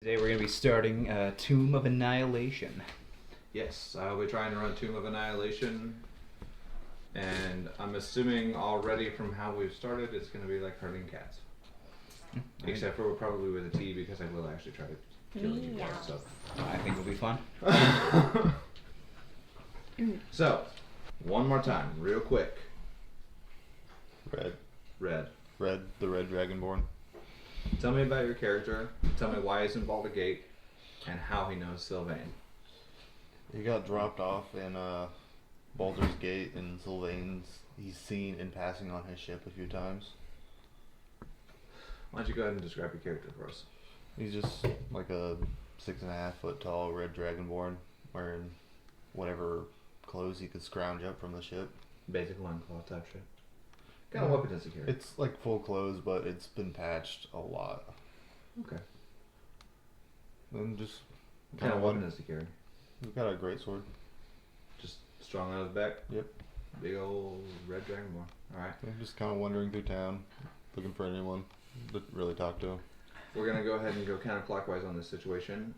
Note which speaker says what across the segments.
Speaker 1: Today we're going to be starting Tomb of Annihilation.
Speaker 2: Yes, we're trying to run Tomb of Annihilation, and I'm assuming already from how we've started, it's going to be like herding cats. Except for probably with a T, because I will actually try to kill you guys. So
Speaker 1: I think it'll be fun.
Speaker 2: So, one more time, real quick.
Speaker 3: Red.
Speaker 2: Red,
Speaker 3: the Red Dragonborn.
Speaker 2: Tell me about your character. Tell me why he's in Baldur's Gate, and how he knows Sylvain.
Speaker 3: He got dropped off in Baldur's Gate, and he's seen in passing on his ship a few times.
Speaker 2: Why don't you go ahead and describe your character for us?
Speaker 3: He's just like a 6.5 foot tall Red Dragonborn, wearing whatever clothes he could scrounge up from the ship.
Speaker 2: Basic loincloth type shit. What kind of weapon does he carry?
Speaker 3: It's like full clothes, but it's been patched a lot.
Speaker 2: Okay.
Speaker 3: Then just
Speaker 2: What kind of weapon does he carry?
Speaker 3: He's got a great sword.
Speaker 2: Just strong out of the back?
Speaker 3: Yep.
Speaker 2: Big old Red Dragonborn. Alright.
Speaker 3: I'm just kind of wandering through town, looking for anyone to really talk to.
Speaker 2: We're going to go ahead and go counterclockwise on this situation.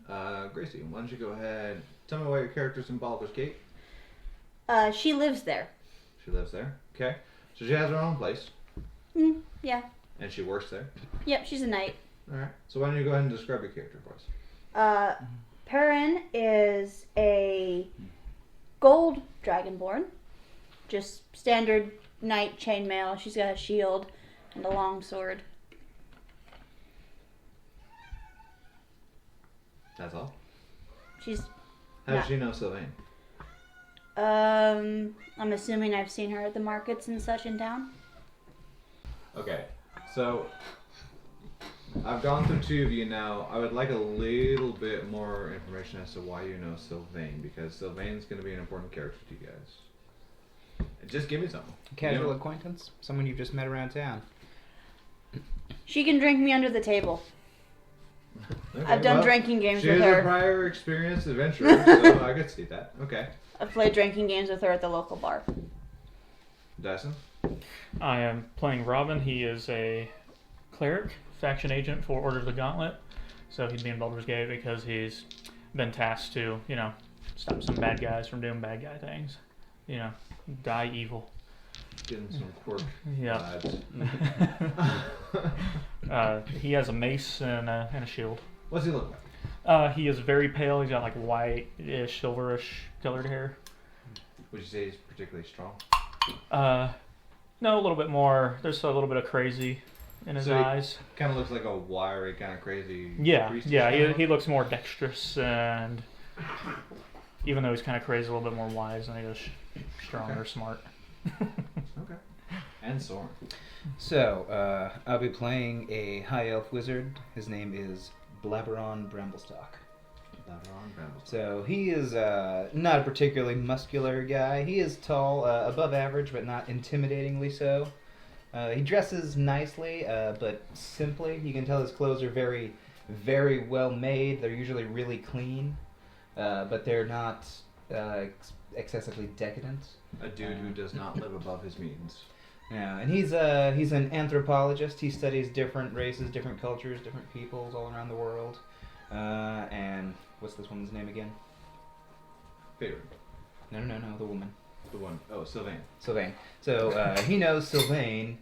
Speaker 2: Gracie, why don't you go ahead, tell me why your character's in Baldur's Gate.
Speaker 4: She lives there.
Speaker 2: She lives there. Okay. So she has her own place.
Speaker 4: Yeah.
Speaker 2: And she works there.
Speaker 4: Yep, she's a knight.
Speaker 2: Alright. So why don't you go ahead and describe your character for us?
Speaker 4: Perrin is a gold dragonborn. Just standard knight chainmail. She's got a shield and a long sword.
Speaker 2: That's all?
Speaker 4: She's...
Speaker 2: How does she know Sylvain?
Speaker 4: I'm assuming I've seen her at the markets and such in town.
Speaker 2: Okay. So, I've gone through two of you now. I would like a little bit more information as to why you know Sylvain, because Sylvain's going to be an important character to you guys. Just give me something.
Speaker 1: Casual acquaintance? Someone you've just met around town?
Speaker 4: She can drink me under the table.
Speaker 2: Okay,
Speaker 4: I've done drinking games with
Speaker 2: She's
Speaker 4: her.
Speaker 2: a prior experienced adventurer, so I could see that. Okay.
Speaker 4: I've played drinking games with her at the local bar.
Speaker 2: Dyson?
Speaker 5: I am playing Robin. He is a cleric, faction agent for Order of the Gauntlet. So he'd be in Baldur's Gate because he's been tasked to, stop some bad guys from doing bad guy things. Die evil.
Speaker 2: Getting some quirk
Speaker 5: Yeah.
Speaker 2: vibes.
Speaker 5: He has a mace and a shield.
Speaker 2: What's he look like?
Speaker 5: He is very pale. He's got like white-ish, silverish colored hair.
Speaker 2: Would you say he's particularly strong?
Speaker 5: No, a little bit more. There's a little bit of crazy in his eyes.
Speaker 2: Kind of looks like a wiry, kind of crazy.
Speaker 5: Yeah. He looks more dexterous, and even though he's kind of crazy, a little bit more wise, and he is stronger, smart.
Speaker 2: Okay. And Soren.
Speaker 1: So, I'll be playing a high elf wizard. His name is Blabberon Bramblestalk. So he is not a particularly muscular guy. He is tall, above average, but not intimidatingly so. He dresses nicely, but simply. You can tell his clothes are very, very well made. They're usually really clean, but they're not excessively decadent.
Speaker 2: A dude who does not live above his means.
Speaker 1: Yeah, and he's an anthropologist. He studies different races, different cultures, different peoples all around the world. And what's this woman's name again?
Speaker 2: Favorite.
Speaker 1: No, the woman.
Speaker 2: The one. Oh, Sylvain.
Speaker 1: Sylvain. So he knows Sylvain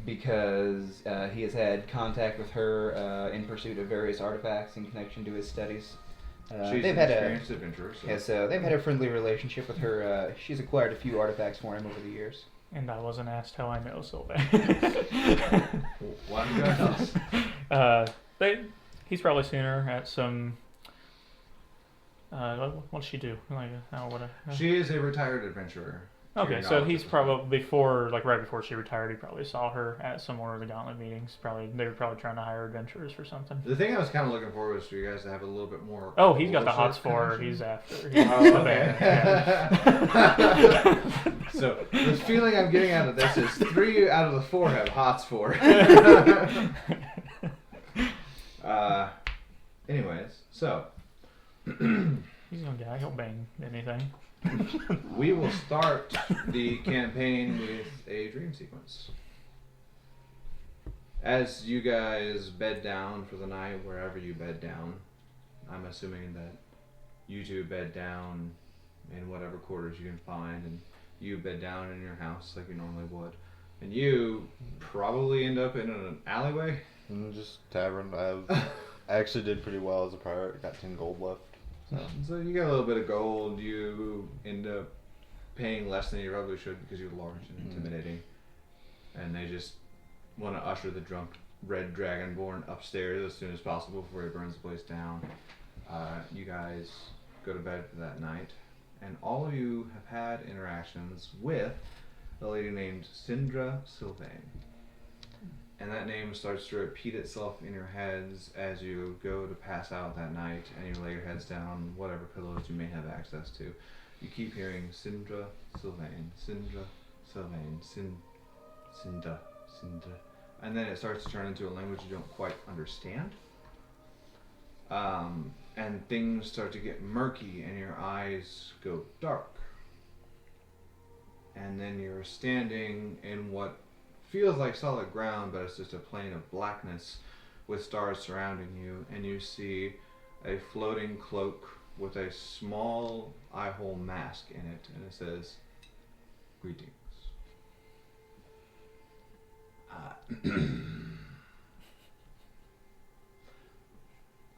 Speaker 1: because he has had contact with her in pursuit of various artifacts in connection to his studies.
Speaker 2: She's an experienced adventurer. So.
Speaker 1: Yeah, so they've had a friendly relationship with her. She's acquired a few artifacts for him over the years.
Speaker 5: And I wasn't asked how I know Sylvain.
Speaker 2: Why don't you go tell us?
Speaker 5: He's probably seen her at some. What's she do?
Speaker 2: She is a retired adventurer.
Speaker 5: Okay, so he's probably right before she retired, he probably saw her at some Order of the Gauntlet meetings. They were probably trying to hire adventurers for something.
Speaker 2: The thing I was kind of looking for was for you guys to have a little bit more.
Speaker 5: Oh, he's got the hots for her. He's after.
Speaker 2: Oh, okay. So the feeling I'm getting out of this is 3 out of the 4 have hots for. Anyways, so
Speaker 5: He's a young guy. He'll bang anything.
Speaker 2: we will start the campaign with a dream sequence. As you guys bed down for the night, wherever you bed down, I'm assuming that you two bed down in whatever quarters you can find, and you bed down in your house like you normally would. And you probably end up in an alleyway.
Speaker 3: Just tavern. I actually did pretty well as a pirate. Got 10 gold left.
Speaker 2: So you get a little bit of gold. You end up paying less than you probably should because you're large and intimidating. And they just want to usher the drunk red dragonborn upstairs as soon as possible before he burns the place down. You guys go to bed for that night, and all of you have had interactions with a lady named Sindra Sylvain. And that name starts to repeat itself in your heads as you go to pass out that night and you lay your heads down, whatever pillows you may have access to. You keep hearing Sindra Sylvain, Sindra Sylvain, Sindra. And then it starts to turn into a language you don't quite understand. And things start to get murky and your eyes go dark. And then you're standing in what feels like solid ground, but it's just a plain of blackness with stars surrounding you, and you see a floating cloak with a small eye-hole mask in it, and it says, "Greetings.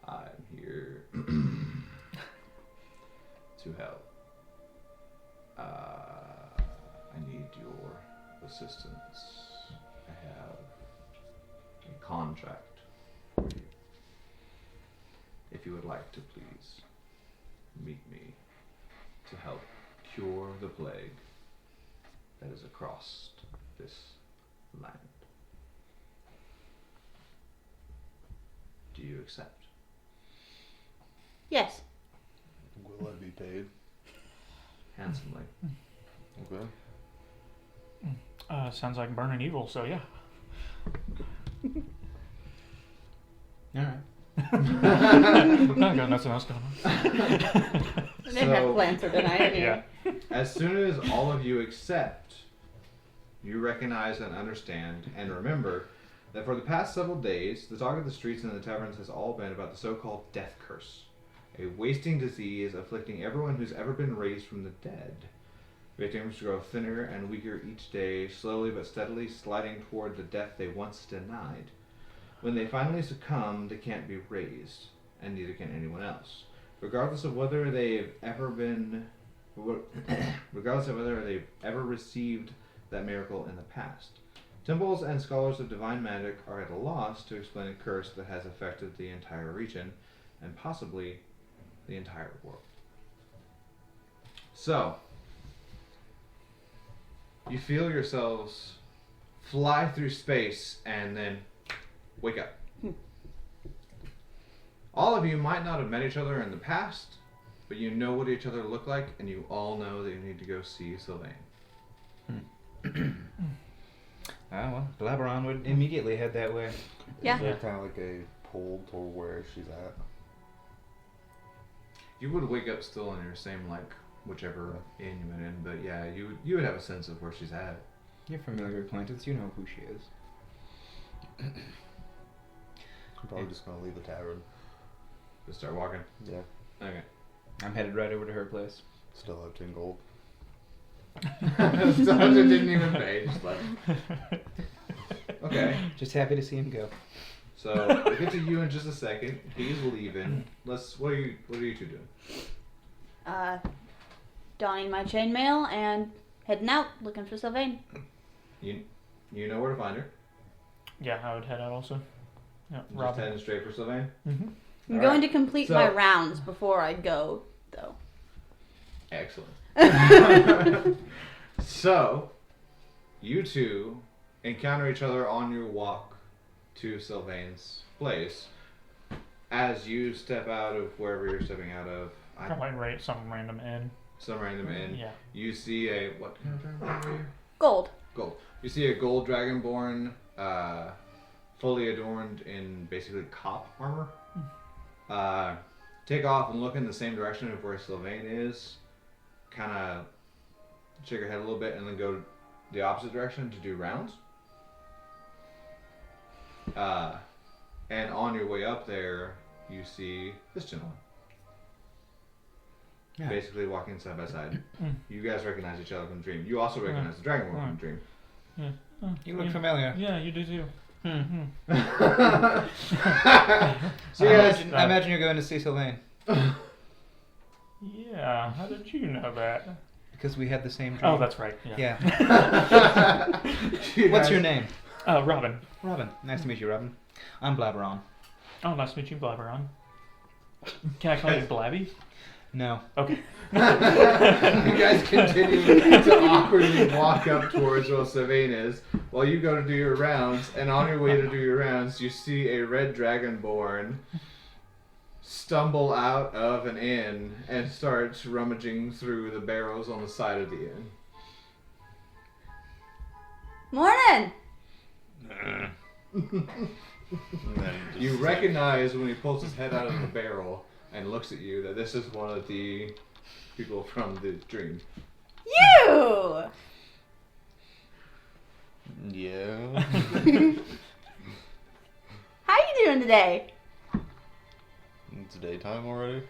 Speaker 2: I'm here to help. I need your assistance. I have a contract for you. If you would like to please meet me to help cure the plague that is across this land. Do you accept?"
Speaker 4: Yes.
Speaker 3: Will I be paid?
Speaker 2: Handsomely.
Speaker 3: Okay.
Speaker 5: Sounds like burning evil, so yeah.
Speaker 1: Alright.
Speaker 5: I got nothing else going on.
Speaker 4: I didn't have plans for tonight anyway.
Speaker 5: Yeah.
Speaker 2: As soon as all of you accept, you recognize and understand and remember that for the past several days, the talk of the streets and the taverns has all been about the so-called death curse, a wasting disease afflicting everyone who's ever been raised from the dead. Victims grow thinner and weaker each day, slowly but steadily sliding toward the death they once denied. When they finally succumb, they can't be raised, and neither can anyone else, regardless of whether they've ever received that miracle in the past. Temples and scholars of divine magic are at a loss to explain a curse that has affected the entire region, and possibly the entire world. So, you feel yourselves fly through space and then wake up. All of you might not have met each other in the past, but you know what each other look like, and you all know that you need to go see Sylvain.
Speaker 1: Well, Blaberon would immediately head that way.
Speaker 4: Yeah.
Speaker 3: Is there kind of like a pull toward where she's at?
Speaker 2: You would wake up still in your same, whichever inn you went in, but yeah, you would have a sense of where she's at.
Speaker 1: You're a familiar acquaintance, you know who she is.
Speaker 3: I'm probably just gonna leave the tavern.
Speaker 2: Just start walking.
Speaker 3: Yeah.
Speaker 2: Okay.
Speaker 1: I'm headed right over to her place.
Speaker 3: Still have 10 gold.
Speaker 2: Sometimes it didn't even pay, just like... Okay.
Speaker 1: Just happy to see him go.
Speaker 2: So, we'll get to you in just a second. He's leaving. What are you two doing?
Speaker 4: Donning my chainmail and heading out looking for Sylvain.
Speaker 2: You know where to find her.
Speaker 5: Yeah, I would head out also. Yeah,
Speaker 2: Just
Speaker 5: Robin.
Speaker 2: heading straight for Sylvain.
Speaker 5: Mm-hmm.
Speaker 4: I'm
Speaker 2: All
Speaker 4: going
Speaker 2: right.
Speaker 4: to complete
Speaker 2: So-
Speaker 4: my rounds before I go, though.
Speaker 2: Excellent. So, you two encounter each other on your walk to Sylvain's place. As you step out of wherever you're stepping out of,
Speaker 5: Probably some random inn.
Speaker 2: some random inn,
Speaker 5: Yeah.
Speaker 2: you see a, what kind of dragonborn are you?
Speaker 4: Gold.
Speaker 2: Gold. You see a gold dragonborn, fully adorned in basically cop armor. Take off and look in the same direction of where Sylvain is. Kind of shake your head a little bit and then go the opposite direction to do rounds. And on your way up there, you see this gentleman.
Speaker 1: Yeah.
Speaker 2: Basically walking side by side. You guys recognize each other from the dream. You also recognize the Dragonborn from the dream.
Speaker 5: Yeah. Oh,
Speaker 1: You look
Speaker 5: yeah.
Speaker 1: familiar.
Speaker 5: Yeah, you do too.
Speaker 2: So you guys,
Speaker 1: I imagine you're going to see Sylvain.
Speaker 5: Yeah, how did you know that?
Speaker 1: Because we had the same dream.
Speaker 5: Oh, that's right. Yeah.
Speaker 1: Yeah.
Speaker 2: you
Speaker 1: What's
Speaker 2: guys-
Speaker 1: your name?
Speaker 5: Robin.
Speaker 1: Robin. Nice to meet you, Robin. I'm Blabberon.
Speaker 5: Oh, nice to meet you, Blabberon. Can I call you Blabby?
Speaker 1: No.
Speaker 5: Okay.
Speaker 2: You guys continue to awkwardly walk up towards where Sylvain is while you go to do your rounds, and on your way to do your rounds, you see a red dragonborn stumble out of an inn and start rummaging through the barrels on the side of the inn.
Speaker 4: Morning!
Speaker 3: And then just
Speaker 2: You
Speaker 3: like-
Speaker 2: recognize when he pulls his head out of the barrel and looks at you that this is one of the people from the dream.
Speaker 4: You!
Speaker 3: Yeah.
Speaker 4: How you doing today?
Speaker 3: It's daytime already.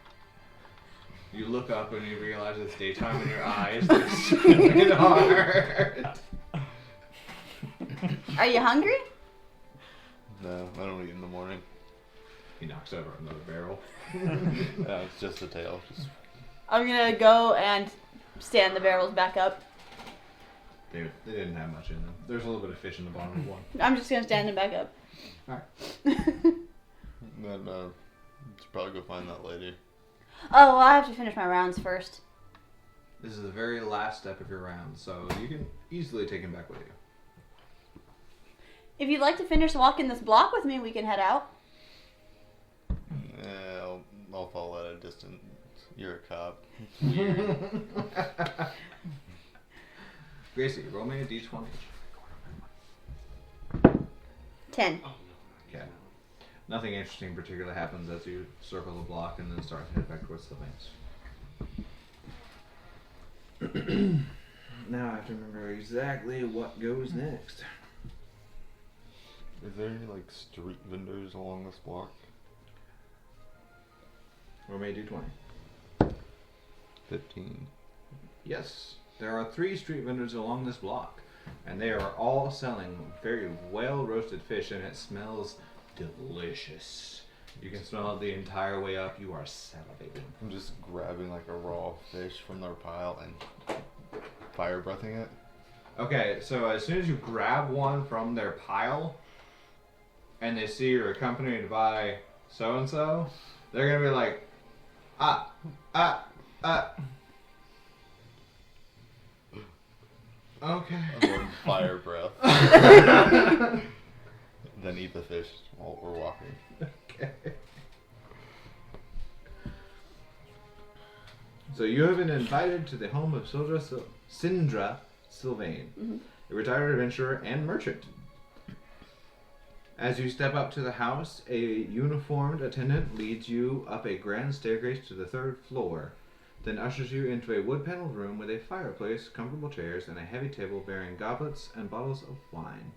Speaker 2: You look up and you realize it's daytime in your eyes. They're screaming hard.
Speaker 4: Are you hungry?
Speaker 3: No, I don't eat in the morning.
Speaker 2: He knocks over another barrel.
Speaker 3: No, it's just the tail. Just
Speaker 4: I'm gonna go and stand the barrels back up.
Speaker 2: They didn't have much in them. There's a little bit of fish in the bottom of one.
Speaker 4: I'm just gonna stand them back up.
Speaker 3: then just probably go find that lady.
Speaker 4: Oh, well, I have to finish my rounds first.
Speaker 2: This is the very last step of your round, so you can easily take him back with you.
Speaker 4: If you'd like to finish walking this block with me, we can head out.
Speaker 3: Yeah, I'll follow at a distance. You're a cop.
Speaker 2: Gracie, roll me a d20.
Speaker 4: 10.
Speaker 2: Okay. Nothing interesting particularly happens as you circle the block and then start to head back towards the lanes. Now I have to remember exactly what goes next.
Speaker 3: Is there any like street vendors along this block?
Speaker 2: Roll me a d20.
Speaker 3: 15.
Speaker 2: Yes, there are 3 street vendors along this block, and they are all selling very well roasted fish, and it smells delicious. You can smell it the entire way up. You are salivating.
Speaker 3: I'm just grabbing like a raw fish from their pile and fire breathing it.
Speaker 2: Okay, so as soon as you grab one from their pile, and they see you're accompanied by so and so, they're gonna be like, okay.
Speaker 3: And then fire breath. Then eat the fish while we're walking.
Speaker 2: Okay. So you have been invited to the home of Sindra Sylvain, a retired adventurer and merchant. As you step up to the house, a uniformed attendant leads you up a grand staircase to the 3rd floor, then ushers you into a wood-paneled room with a fireplace, comfortable chairs, and a heavy table bearing goblets and bottles of wine.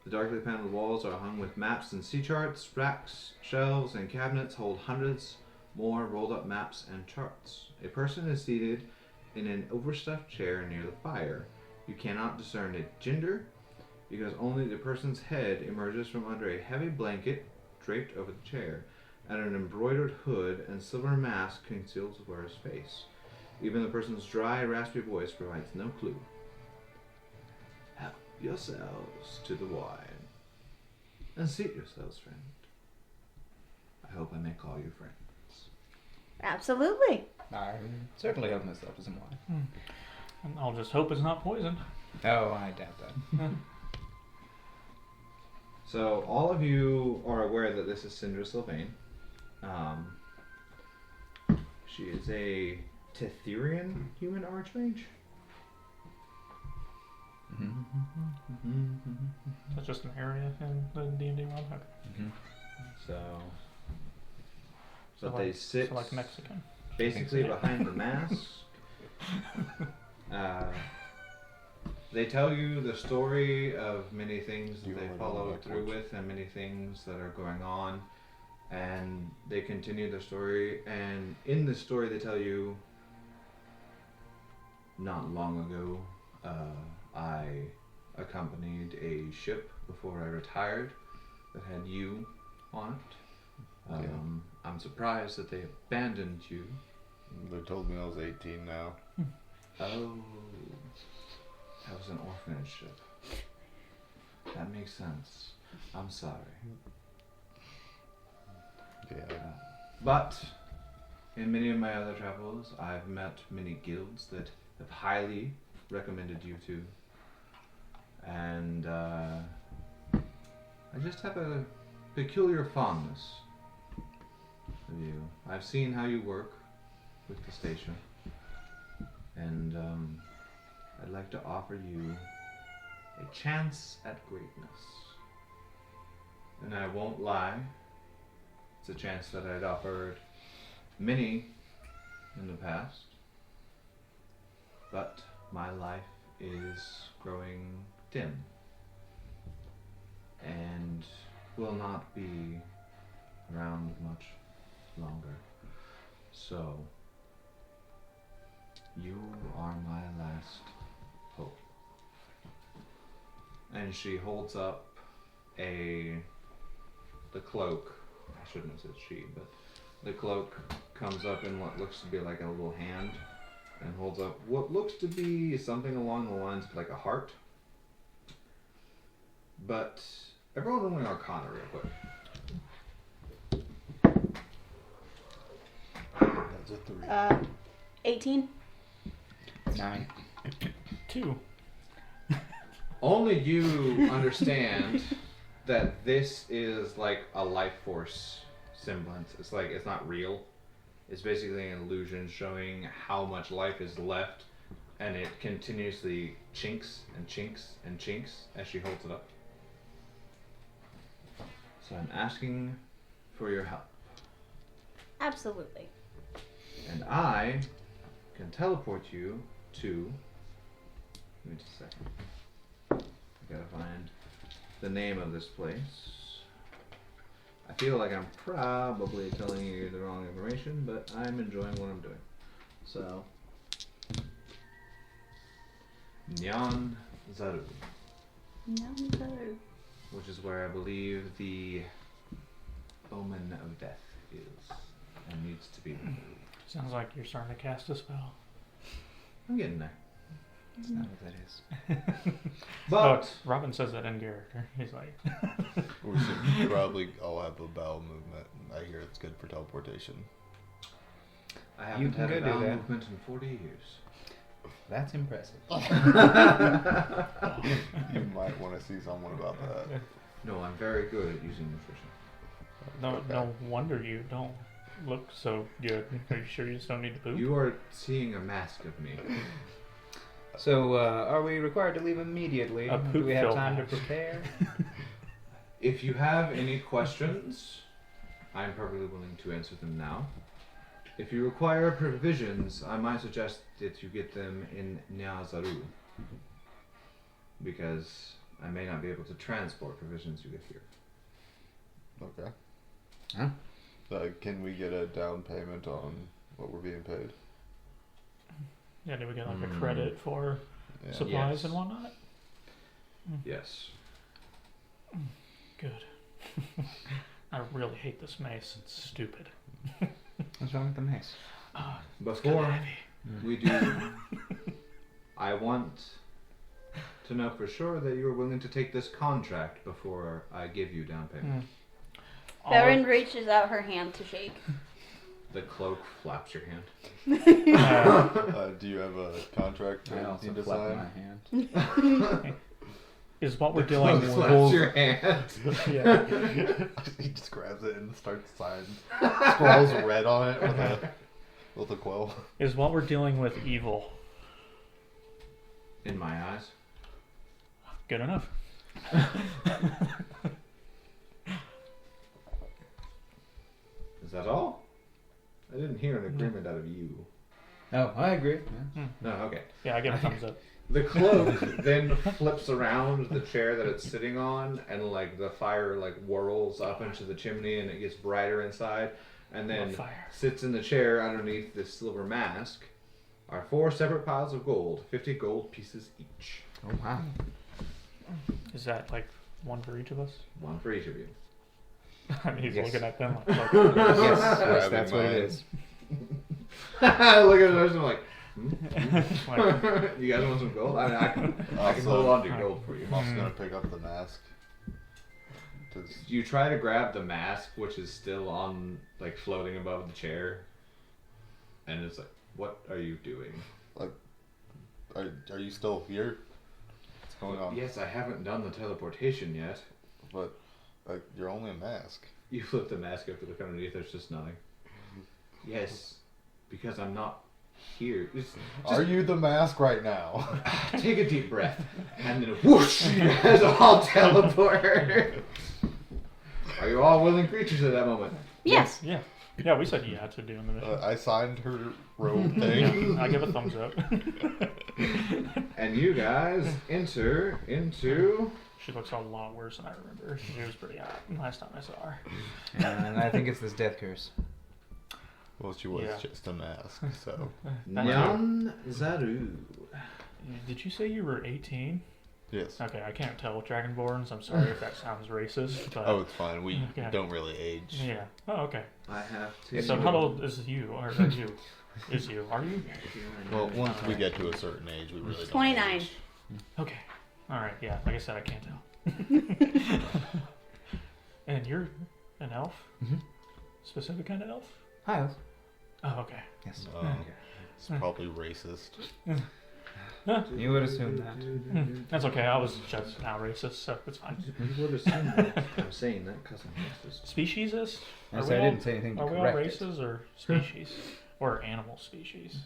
Speaker 2: The darkly paneled walls are hung with maps and sea charts. Racks, shelves, and cabinets hold hundreds more rolled-up maps and charts. A person is seated in an overstuffed chair near the fire. You cannot discern a gender, because only the person's head emerges from under a heavy blanket draped over the chair, and an embroidered hood and silver mask conceals the wearer's face. Even the person's dry, raspy voice provides no clue. Help yourselves to the wine, and seat yourselves, friend. I hope I may call you friends.
Speaker 4: Absolutely.
Speaker 1: I certainly hope myself to some wine.
Speaker 5: And I'll just hope it's not poisoned.
Speaker 1: Oh, I doubt that.
Speaker 2: So all of you are aware that this is Sindra Sylvain. She is a Tetherian human archmage.
Speaker 5: That's just an area in the D&D world. Okay.
Speaker 2: So
Speaker 5: So
Speaker 2: they
Speaker 5: like,
Speaker 2: sit
Speaker 5: so like Mexican.
Speaker 2: basically behind the mask. They tell you the story of many things that
Speaker 3: You
Speaker 2: they
Speaker 3: only know
Speaker 2: followed
Speaker 3: that
Speaker 2: through
Speaker 3: much.
Speaker 2: with and many things that are going on. And they continue their story, and in the story they tell you, not long ago, I accompanied a ship before I retired that had you on it. I'm surprised that they abandoned you.
Speaker 3: They told me I was 18 now.
Speaker 2: Oh, that was an orphanage ship. That makes sense. I'm sorry.
Speaker 3: Yeah.
Speaker 2: But in many of my other travels, I've met many guilds that have highly recommended you to. And I just have a peculiar fondness of you. I've seen how you work with the station. And I'd like to offer you a chance at greatness. And I won't lie. It's a chance that I'd offered many in the past, but my life is growing dim and will not be around much longer. So, you are my last hope. And she holds up the cloak. I shouldn't have said she, but the cloak comes up in what looks to be like a little hand and holds up what looks to be something along the lines of like a heart. But everyone roll an Arcana real quick.
Speaker 3: That's a 3.
Speaker 4: 18.
Speaker 1: 9.
Speaker 5: 2.
Speaker 2: Only you understand that this is like a life force semblance. It's like, it's not real. It's basically an illusion showing how much life is left, and it continuously chinks and chinks and chinks as she holds it up. So I'm asking for your help.
Speaker 4: Absolutely.
Speaker 2: And I can teleport you to... Give me just a second. I gotta find the name of this place. I feel like I'm probably telling you the wrong information, but I'm enjoying what I'm doing. So, Nyan Zaru,
Speaker 4: No.
Speaker 2: which is where I believe the omen of death is and needs to be removed.
Speaker 5: Sounds like you're starting to cast a spell.
Speaker 2: I'm getting there.
Speaker 1: That's not what that is.
Speaker 2: But
Speaker 5: Robin says that in character. He's like,
Speaker 3: We should probably all have a bowel movement. I hear it's good for teleportation.
Speaker 2: I
Speaker 1: You
Speaker 2: haven't
Speaker 1: can
Speaker 2: had a
Speaker 1: go do
Speaker 2: bowel
Speaker 1: that.
Speaker 2: movement in 40 years.
Speaker 1: That's impressive.
Speaker 3: You might want to see someone about that.
Speaker 2: No, I'm very good at using nutrition.
Speaker 5: no wonder you don't look so good. Are you sure you just don't need to poop?
Speaker 2: You are seeing a mask of me.
Speaker 1: So, are we required to leave immediately?
Speaker 5: A
Speaker 1: Do
Speaker 5: poop
Speaker 1: we have
Speaker 5: filled
Speaker 1: time to
Speaker 5: mask.
Speaker 1: prepare?
Speaker 2: If you have any questions, I'm perfectly willing to answer them now. If you require provisions, I might suggest that you get them in Nyazaru, because I may not be able to transport provisions you get here.
Speaker 3: Okay.
Speaker 1: Huh?
Speaker 3: Can we get a down payment on what we're being paid?
Speaker 5: Yeah, do we get like a credit for
Speaker 3: Yeah.
Speaker 5: supplies
Speaker 2: Yes.
Speaker 5: and whatnot?
Speaker 2: Yes.
Speaker 5: Good. I really hate this mace. It's stupid.
Speaker 1: What's wrong with the mace?
Speaker 2: Before
Speaker 5: Heavy.
Speaker 2: we do, I want to know for sure that you are willing to take this contract before I give you down payment.
Speaker 4: Farron reaches out her hand to shake.
Speaker 2: The cloak flaps your hand.
Speaker 3: Do you have a contract
Speaker 1: I
Speaker 3: or
Speaker 1: also
Speaker 3: anything to
Speaker 1: flap
Speaker 3: sign?
Speaker 1: my hand.
Speaker 5: Is what we're
Speaker 2: The
Speaker 5: dealing
Speaker 2: cloak
Speaker 5: with.
Speaker 2: flaps your hand.
Speaker 5: Yeah.
Speaker 3: He just grabs it and starts signing. Scrawls red on it with a quill.
Speaker 5: Is what we're dealing with evil?
Speaker 2: In my eyes.
Speaker 5: Good enough.
Speaker 2: Is that all? I didn't hear an agreement out of you.
Speaker 1: Oh, I agree. Yeah.
Speaker 2: No, okay.
Speaker 5: Yeah, I give a thumbs up.
Speaker 2: The cloak then flips around the chair that it's sitting on, and like the fire like whirls up into the chimney, and it gets brighter inside, and then sits in the chair underneath this silver mask. Are 4 separate piles of gold, 50 gold pieces each.
Speaker 1: Oh wow.
Speaker 5: Is that like one for each of us?
Speaker 2: One for each of you.
Speaker 5: I mean, he's
Speaker 1: Yes.
Speaker 5: looking at them like,
Speaker 1: Yes, that's what it is.
Speaker 2: Look at the person like,
Speaker 5: like,
Speaker 2: you guys want some gold? I mean, I can
Speaker 3: Also,
Speaker 2: hold on to gold for you.
Speaker 3: I'm also gonna pick up the mask.
Speaker 2: You try to grab the mask, which is still on, like, floating above the chair, and it's like, what are you doing?
Speaker 3: Like, are you still here? What's going on?
Speaker 2: Yes, I haven't done the teleportation yet.
Speaker 3: But like, you're only a mask.
Speaker 2: You flip the mask up to look underneath, there's just nothing. Yes, because I'm not here.
Speaker 3: Are you the mask right now?
Speaker 2: Take a deep breath, and then whoosh, you guys all teleport. Are you all willing creatures at that moment?
Speaker 4: Yes.
Speaker 5: yeah. Yeah, we said yeah to doing the mission.
Speaker 3: I signed her robe thing.
Speaker 5: I give a thumbs up.
Speaker 2: And you guys enter into...
Speaker 5: She looks a lot worse than I remember. She was pretty hot last time I saw her.
Speaker 1: And I think it's this death curse.
Speaker 3: Well, she was
Speaker 5: Yeah.
Speaker 3: just a mask, so.
Speaker 2: Nyan Zaru.
Speaker 5: Did you say you were 18?
Speaker 3: Yes.
Speaker 5: Okay, I can't tell with Dragonborns. I'm sorry if that sounds racist, but
Speaker 3: Oh, it's fine. We
Speaker 5: Okay.
Speaker 3: don't really age.
Speaker 5: yeah. Oh, okay.
Speaker 2: I have to...
Speaker 5: So how old is you? Or are you? Is you? Are you?
Speaker 3: Well, once we get to a certain age, we really don't
Speaker 4: 29.
Speaker 3: age.
Speaker 5: Okay. All right. Yeah. Like I said, I can't tell. And you're an elf?
Speaker 1: Mhm.
Speaker 5: Specific kind of elf?
Speaker 1: Hi, Elf.
Speaker 5: Oh, okay.
Speaker 1: Yes.
Speaker 3: It's probably racist.
Speaker 1: You would assume that.
Speaker 5: That's okay. I was just now racist, so it's fine.
Speaker 2: You would assume that. I'm saying that because I'm racist.
Speaker 5: Speciesist?
Speaker 1: I
Speaker 5: Are
Speaker 1: said
Speaker 5: we
Speaker 1: I didn't say anything to
Speaker 5: Are we all
Speaker 1: correct
Speaker 5: races or species? Or animal species?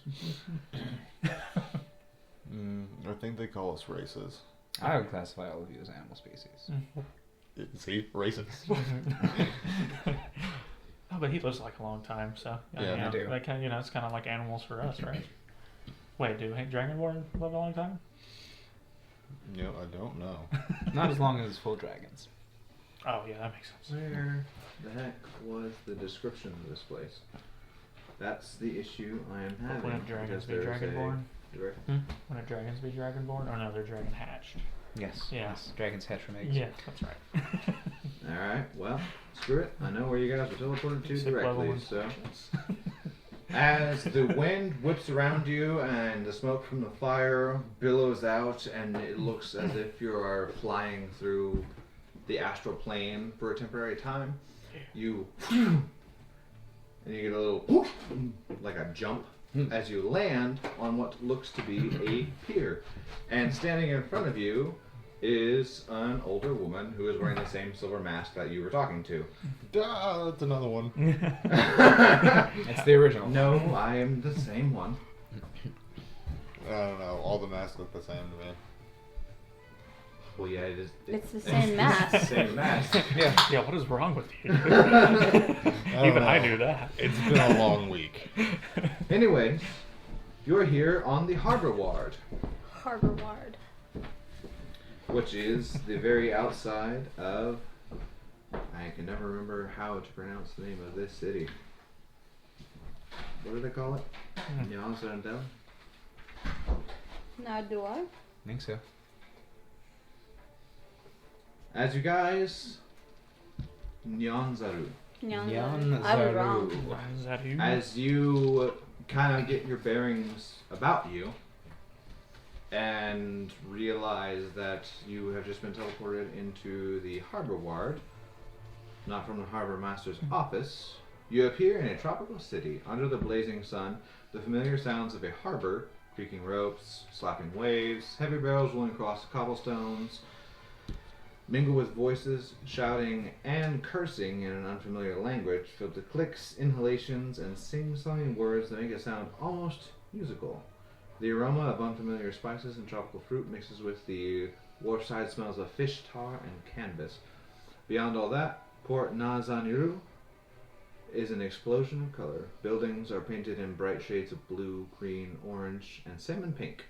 Speaker 3: I think they call us races.
Speaker 1: I would classify all of you as animal species.
Speaker 3: See? Racist.
Speaker 5: Oh, but he lives like a long time, so
Speaker 3: Yeah,
Speaker 1: I do.
Speaker 5: That kind of, it's kind of like animals for us, right? Wait, do Dragonborn live a long time?
Speaker 3: Yeah, I don't know.
Speaker 1: Not as long as full dragons.
Speaker 5: Oh yeah, that makes sense.
Speaker 2: Where the heck was the description of this place? That's the issue I am having.
Speaker 5: Wouldn't dragons
Speaker 2: because
Speaker 5: be
Speaker 2: there's a
Speaker 5: Dragonborn?
Speaker 2: direct-
Speaker 5: Wouldn't dragons be Dragonborn? Or no, they're Dragon hatched.
Speaker 1: Yes.
Speaker 5: Yeah.
Speaker 1: Yes. Dragons hatch from eggs.
Speaker 5: Yeah, that's right.
Speaker 2: Alright, well, screw it. I know where you guys were teleported to
Speaker 5: Sick level
Speaker 2: directly, so...
Speaker 5: intelligence.
Speaker 2: As the wind whips around you and the smoke from the fire billows out and it looks as if you are flying through the astral plane for a temporary time, you and you get a little like a jump as you land on what looks to be a pier. And standing in front of you is an older woman who is wearing the same silver mask that you were talking to.
Speaker 3: That's another one.
Speaker 1: It's the original.
Speaker 2: No, I am the same one.
Speaker 3: I don't know. All the masks look the same to me.
Speaker 2: Well, yeah, it is.
Speaker 4: It's the same mask.
Speaker 2: Same mask.
Speaker 1: Yeah.
Speaker 5: Yeah, what is wrong with you?
Speaker 3: don't
Speaker 5: Even I
Speaker 3: know.
Speaker 5: knew that.
Speaker 3: It's been a long week.
Speaker 2: Anyway, you're here on the Harbor Ward,
Speaker 4: Harbor Ward.
Speaker 2: which is the very outside of. I can never remember how to pronounce the name of this city. What do they call it? Nyanzarandel?
Speaker 4: Now do I?
Speaker 1: I think so.
Speaker 2: As you guys, Nyanzaru.
Speaker 4: Nyanzaru. I was wrong.
Speaker 5: Is that you?
Speaker 2: As you kind of get your bearings about you and realize that you have just been teleported into the harbor ward, not from the harbor master's office, you appear in a tropical city under the blazing sun. The familiar sounds of a harbor, creaking ropes, slapping waves, heavy barrels rolling across cobblestones, mingle with voices, shouting, and cursing in an unfamiliar language filled with clicks, inhalations, and sing-songing words that make it sound almost musical. The aroma of unfamiliar spices and tropical fruit mixes with the wharfside smells of fish, tar, and canvas. Beyond all that, Port Nazaniru is an explosion of color. Buildings are painted in bright shades of blue, green, orange, and salmon pink.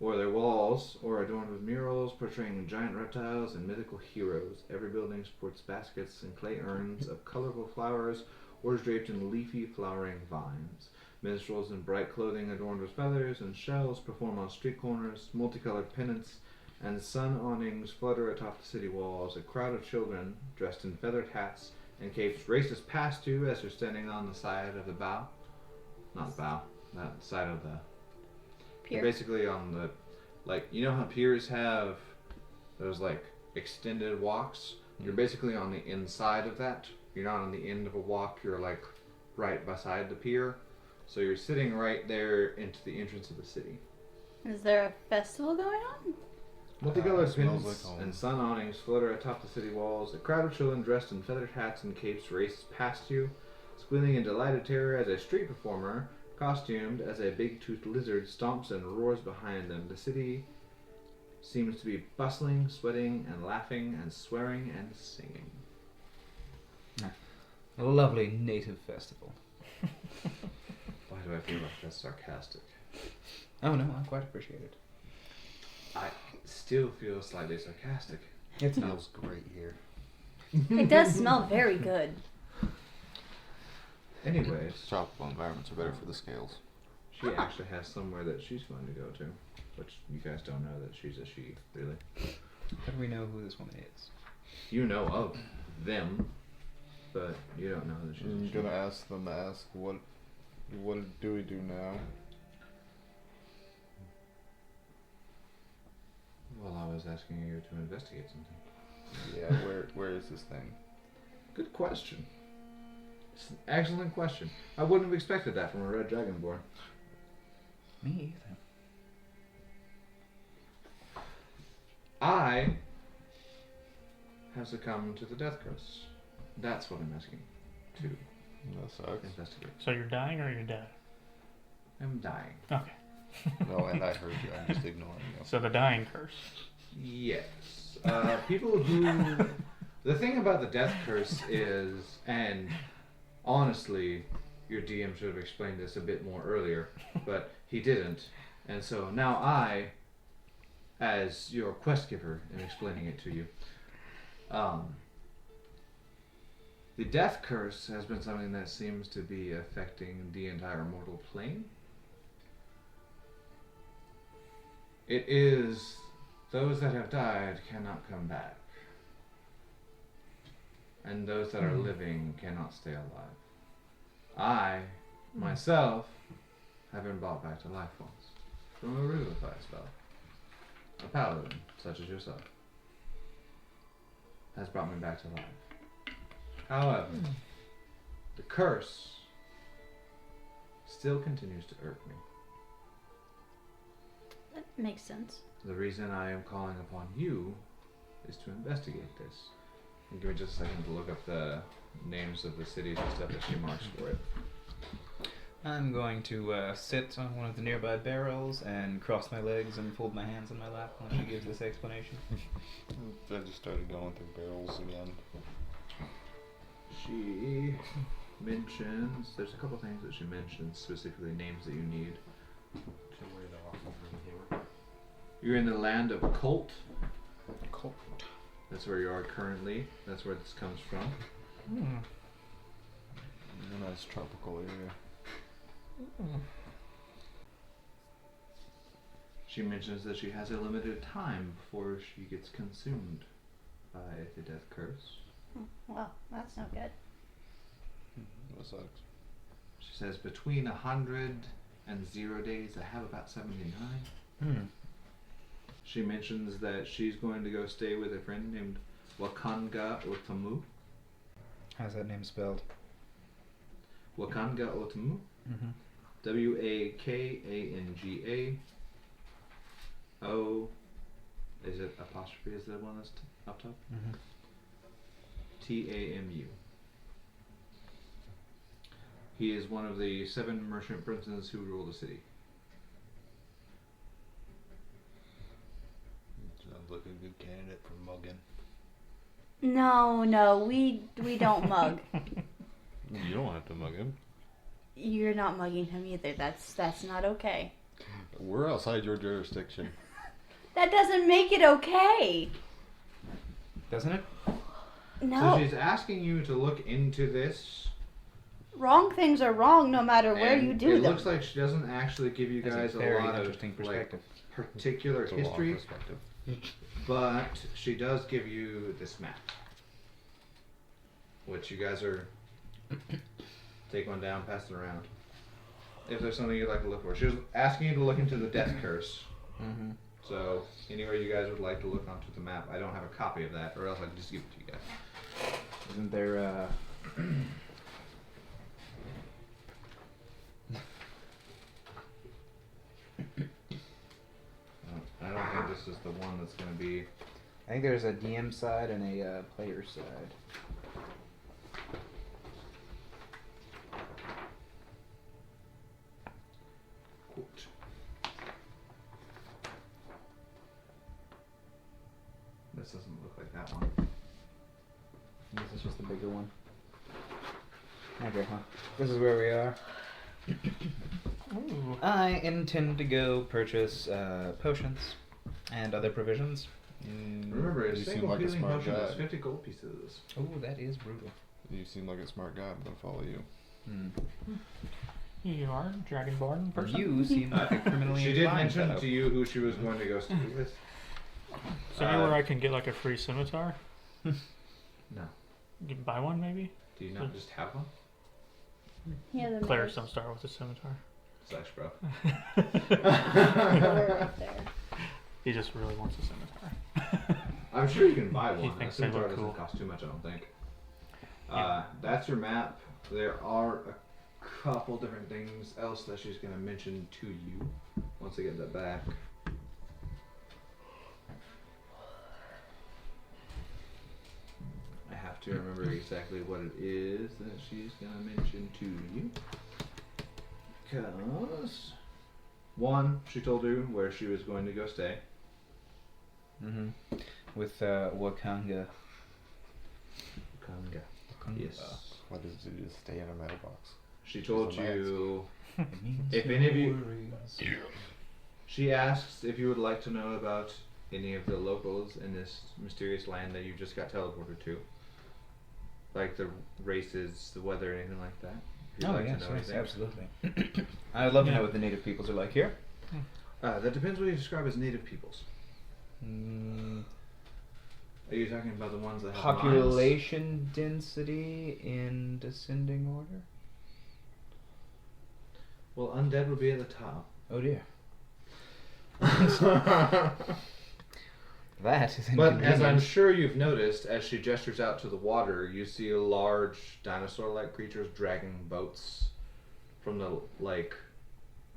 Speaker 2: or their walls, or adorned with murals portraying giant reptiles and mythical heroes. Every building sports baskets and clay urns of colorful flowers, or is draped in leafy, flowering vines. Minstrels in bright clothing adorned with feathers and shells perform on street corners. Multicolored pennants and sun awnings flutter atop the city walls. A crowd of children, dressed in feathered hats and capes, races past you as you're standing on the side of the bow. Not the bow, that side of the...
Speaker 4: Pier.
Speaker 2: You're basically on the... Like, you know how piers have those, like, extended walks? You're basically on the inside of that. You're not on the end of a walk, you're, like, right beside the pier. So you're sitting right there into the entrance of the city.
Speaker 4: Is there a festival going on?
Speaker 2: Multicolored
Speaker 3: smells
Speaker 2: pins
Speaker 3: like home.
Speaker 2: and sun awnings flutter atop the city walls. A crowd of children dressed in feathered hats and capes races past you, squealing in delighted terror as a street performer, costumed as a big-toothed lizard, stomps and roars behind them. The city seems to be bustling, sweating, and laughing, and swearing and singing.
Speaker 1: A lovely native festival.
Speaker 2: Why do I feel like that's sarcastic?
Speaker 1: Oh no, I quite appreciate it.
Speaker 2: I still feel slightly sarcastic.
Speaker 1: It
Speaker 3: Smells great here.
Speaker 4: It does smell very good.
Speaker 2: Anyways,
Speaker 3: Tropical environments are better for the scales.
Speaker 2: she actually has somewhere that she's going to go to, which you guys don't know that she's a she, really.
Speaker 1: How do we know who this woman is?
Speaker 2: You know of them, but you don't know that she's a
Speaker 6: I'm
Speaker 2: she.
Speaker 6: gonna ask them to ask what do we do now?
Speaker 2: Well, I was asking you to investigate something.
Speaker 6: Yeah, where is this thing?
Speaker 2: Good question. It's an excellent question. I wouldn't have expected that from a red dragonborn.
Speaker 1: Me either.
Speaker 2: I have succumbed to the death curse. That's what I'm asking to
Speaker 6: That sucks.
Speaker 2: investigate.
Speaker 5: So you're dying or you're dead?
Speaker 2: I'm dying.
Speaker 5: Okay.
Speaker 3: No, and I heard you. I'm just ignoring you.
Speaker 5: So the dying curse.
Speaker 2: Yes. People who... The thing about the death curse is, and honestly, your DM should have explained this a bit more earlier, but he didn't. And so now I, as your quest giver, am explaining it to you. The death curse has been something that seems to be affecting the entire mortal plane. It is those that have died cannot come back. And those that are living cannot stay alive. I, myself, have been brought back to life once. From a revivify spell. A paladin, such as yourself, has brought me back to life. However, the curse still continues to irk me.
Speaker 4: That makes sense.
Speaker 2: The reason I am calling upon you is to investigate this. And give me just a second to look up the names of the cities and stuff that she marks for it.
Speaker 1: I'm going to sit on one of the nearby barrels and cross my legs and fold my hands on my lap when she gives this explanation.
Speaker 6: I just started going through barrels again.
Speaker 2: She mentions, there's a couple things that she mentions, specifically names that you need. You're in the land of Colt.
Speaker 1: Cool.
Speaker 2: That's where you are currently. That's where this comes from.
Speaker 6: A nice tropical area.
Speaker 2: She mentions that she has a limited time before she gets consumed by the death curse.
Speaker 4: Well, that's no good.
Speaker 6: That sucks.
Speaker 2: She says between 100 and 0 days, I have about 79. She mentions that she's going to go stay with a friend named Wakanga Otamu.
Speaker 1: How's that name spelled?
Speaker 2: Wakanga Otamu. Wakanga. O. Is it apostrophe? Is the one that's up top? Tamu. He is one of the 7 merchant princes who rule the city.
Speaker 3: Sounds like a good candidate for mugging.
Speaker 4: No, we don't mug.
Speaker 6: You don't have to mug him.
Speaker 4: You're not mugging him either. That's not okay.
Speaker 3: We're outside your jurisdiction.
Speaker 4: That doesn't make it okay.
Speaker 1: Doesn't it?
Speaker 4: No.
Speaker 2: So she's asking you to look into this.
Speaker 4: Wrong things are wrong no matter where
Speaker 2: and
Speaker 4: you do
Speaker 2: it
Speaker 4: them.
Speaker 2: looks like she doesn't actually give you
Speaker 1: That's
Speaker 2: guys
Speaker 1: a
Speaker 2: a
Speaker 1: very
Speaker 2: lot of
Speaker 1: interesting perspective.
Speaker 2: particular
Speaker 3: It's a long
Speaker 2: history,
Speaker 3: perspective.
Speaker 2: but she does give you this map, which you guys are take one down, pass it around. If there's something you'd like to look for, she was asking you to look into the death curse.
Speaker 1: Mm-hmm.
Speaker 2: So anywhere you guys would like to look onto the map, I don't have a copy of that, or else I'd just give it to you guys.
Speaker 1: Isn't there
Speaker 2: I don't think this is the one that's going to be.
Speaker 1: I think there's a DM side and a player side.
Speaker 2: Quote. This doesn't look like that one.
Speaker 1: This is just the bigger one. Okay, huh? This is where we are.
Speaker 5: Ooh.
Speaker 1: I intend to go purchase potions and other provisions.
Speaker 2: Remember, a
Speaker 3: You seem
Speaker 2: single
Speaker 3: like a
Speaker 2: healing
Speaker 3: smart
Speaker 2: potion
Speaker 3: guy.
Speaker 2: is 50 gold pieces.
Speaker 1: Oh, that is brutal.
Speaker 3: You seem like a smart guy. I'm gonna follow you.
Speaker 5: You are a Dragonborn person.
Speaker 1: You seem like a criminally
Speaker 2: She did
Speaker 1: inclined
Speaker 2: mention
Speaker 1: fellow.
Speaker 2: to you who she was going to go stay with.
Speaker 5: So anywhere I can get like a free scimitar?
Speaker 2: No.
Speaker 5: You can buy one maybe?
Speaker 2: Do you not just have one?
Speaker 4: Yeah, the
Speaker 5: Clerics don't start with a scimitar.
Speaker 2: Sucks, bro.
Speaker 4: We're up there.
Speaker 5: He just really wants a scimitar.
Speaker 2: I'm sure you can buy
Speaker 5: He
Speaker 2: one. A
Speaker 5: thinks they
Speaker 2: scimitar
Speaker 5: look
Speaker 2: doesn't
Speaker 5: cool.
Speaker 2: cost too much, I don't think.
Speaker 5: Yeah.
Speaker 2: That's your map. There are a couple different things else that she's going to mention to you once I get that back. I have to remember exactly what it is that she's going to mention to you. Because, one, she told you where she was going to go stay.
Speaker 1: Mm-hmm. With Wakanga.
Speaker 2: Wakanga. Yes.
Speaker 3: What does it do to stay in a metal box?
Speaker 2: She told
Speaker 3: She's a mask.
Speaker 2: you.
Speaker 1: It means
Speaker 2: If
Speaker 1: no
Speaker 2: any of you-
Speaker 1: worries.
Speaker 2: She asks if you would like to know about any of the locals in this mysterious land that you just got teleported to. Like the races, the weather, anything like that. If you'd
Speaker 1: Oh
Speaker 2: like to
Speaker 1: yes,
Speaker 2: know
Speaker 1: yes,
Speaker 2: anything.
Speaker 1: absolutely. I'd love to
Speaker 5: Yeah.
Speaker 1: know what the native peoples are like here.
Speaker 2: That depends what you describe as native peoples.
Speaker 1: Mm,
Speaker 2: Are you talking about the ones that have
Speaker 1: population density in descending order.
Speaker 2: mines? Well, undead would be at the top.
Speaker 1: Oh dear. That is
Speaker 2: But as I'm
Speaker 1: inconvenient.
Speaker 2: sure you've noticed, as she gestures out to the water, you see large dinosaur-like creatures dragging boats from the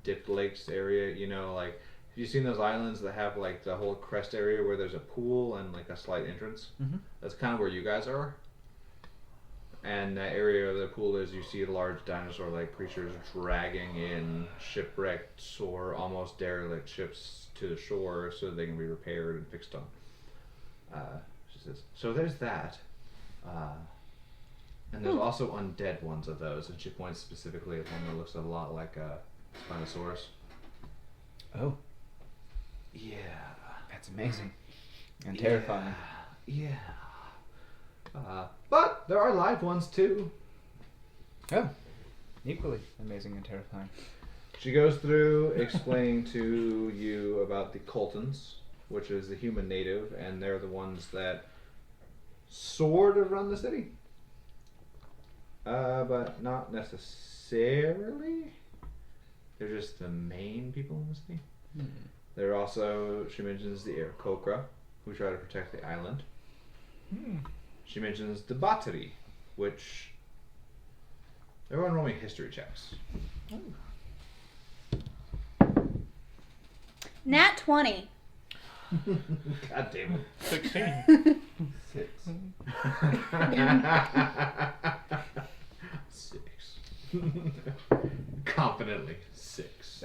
Speaker 2: dipped lakes area. You know, like have you seen those islands that have like the whole crest area where there's a pool and like a slight entrance?
Speaker 1: Mhm.
Speaker 2: That's kind of where you guys are. And that area of the pool is you see large dinosaur-like creatures dragging in shipwrecked or almost derelict ships to the shore so they can be repaired and fixed on. She says, so there's that. And there's also undead ones of those, and she points specifically at one that looks a lot like a Spinosaurus.
Speaker 1: Oh,
Speaker 2: Yeah.
Speaker 1: that's amazing and terrifying.
Speaker 2: Yeah. But there are live ones too.
Speaker 1: Oh, equally amazing and terrifying.
Speaker 2: She goes through explaining to you about the Coltons, which is the human native, and they're the ones that sort of run the city. But not necessarily. They're just the main people in the city. There are also, she mentions the Aarakocra, who try to protect the island. She mentions the Battery, which... Everyone roll me history checks.
Speaker 4: Nat 20.
Speaker 2: God damn it.
Speaker 5: 16.
Speaker 3: 6.
Speaker 2: 6. Confidently, 6.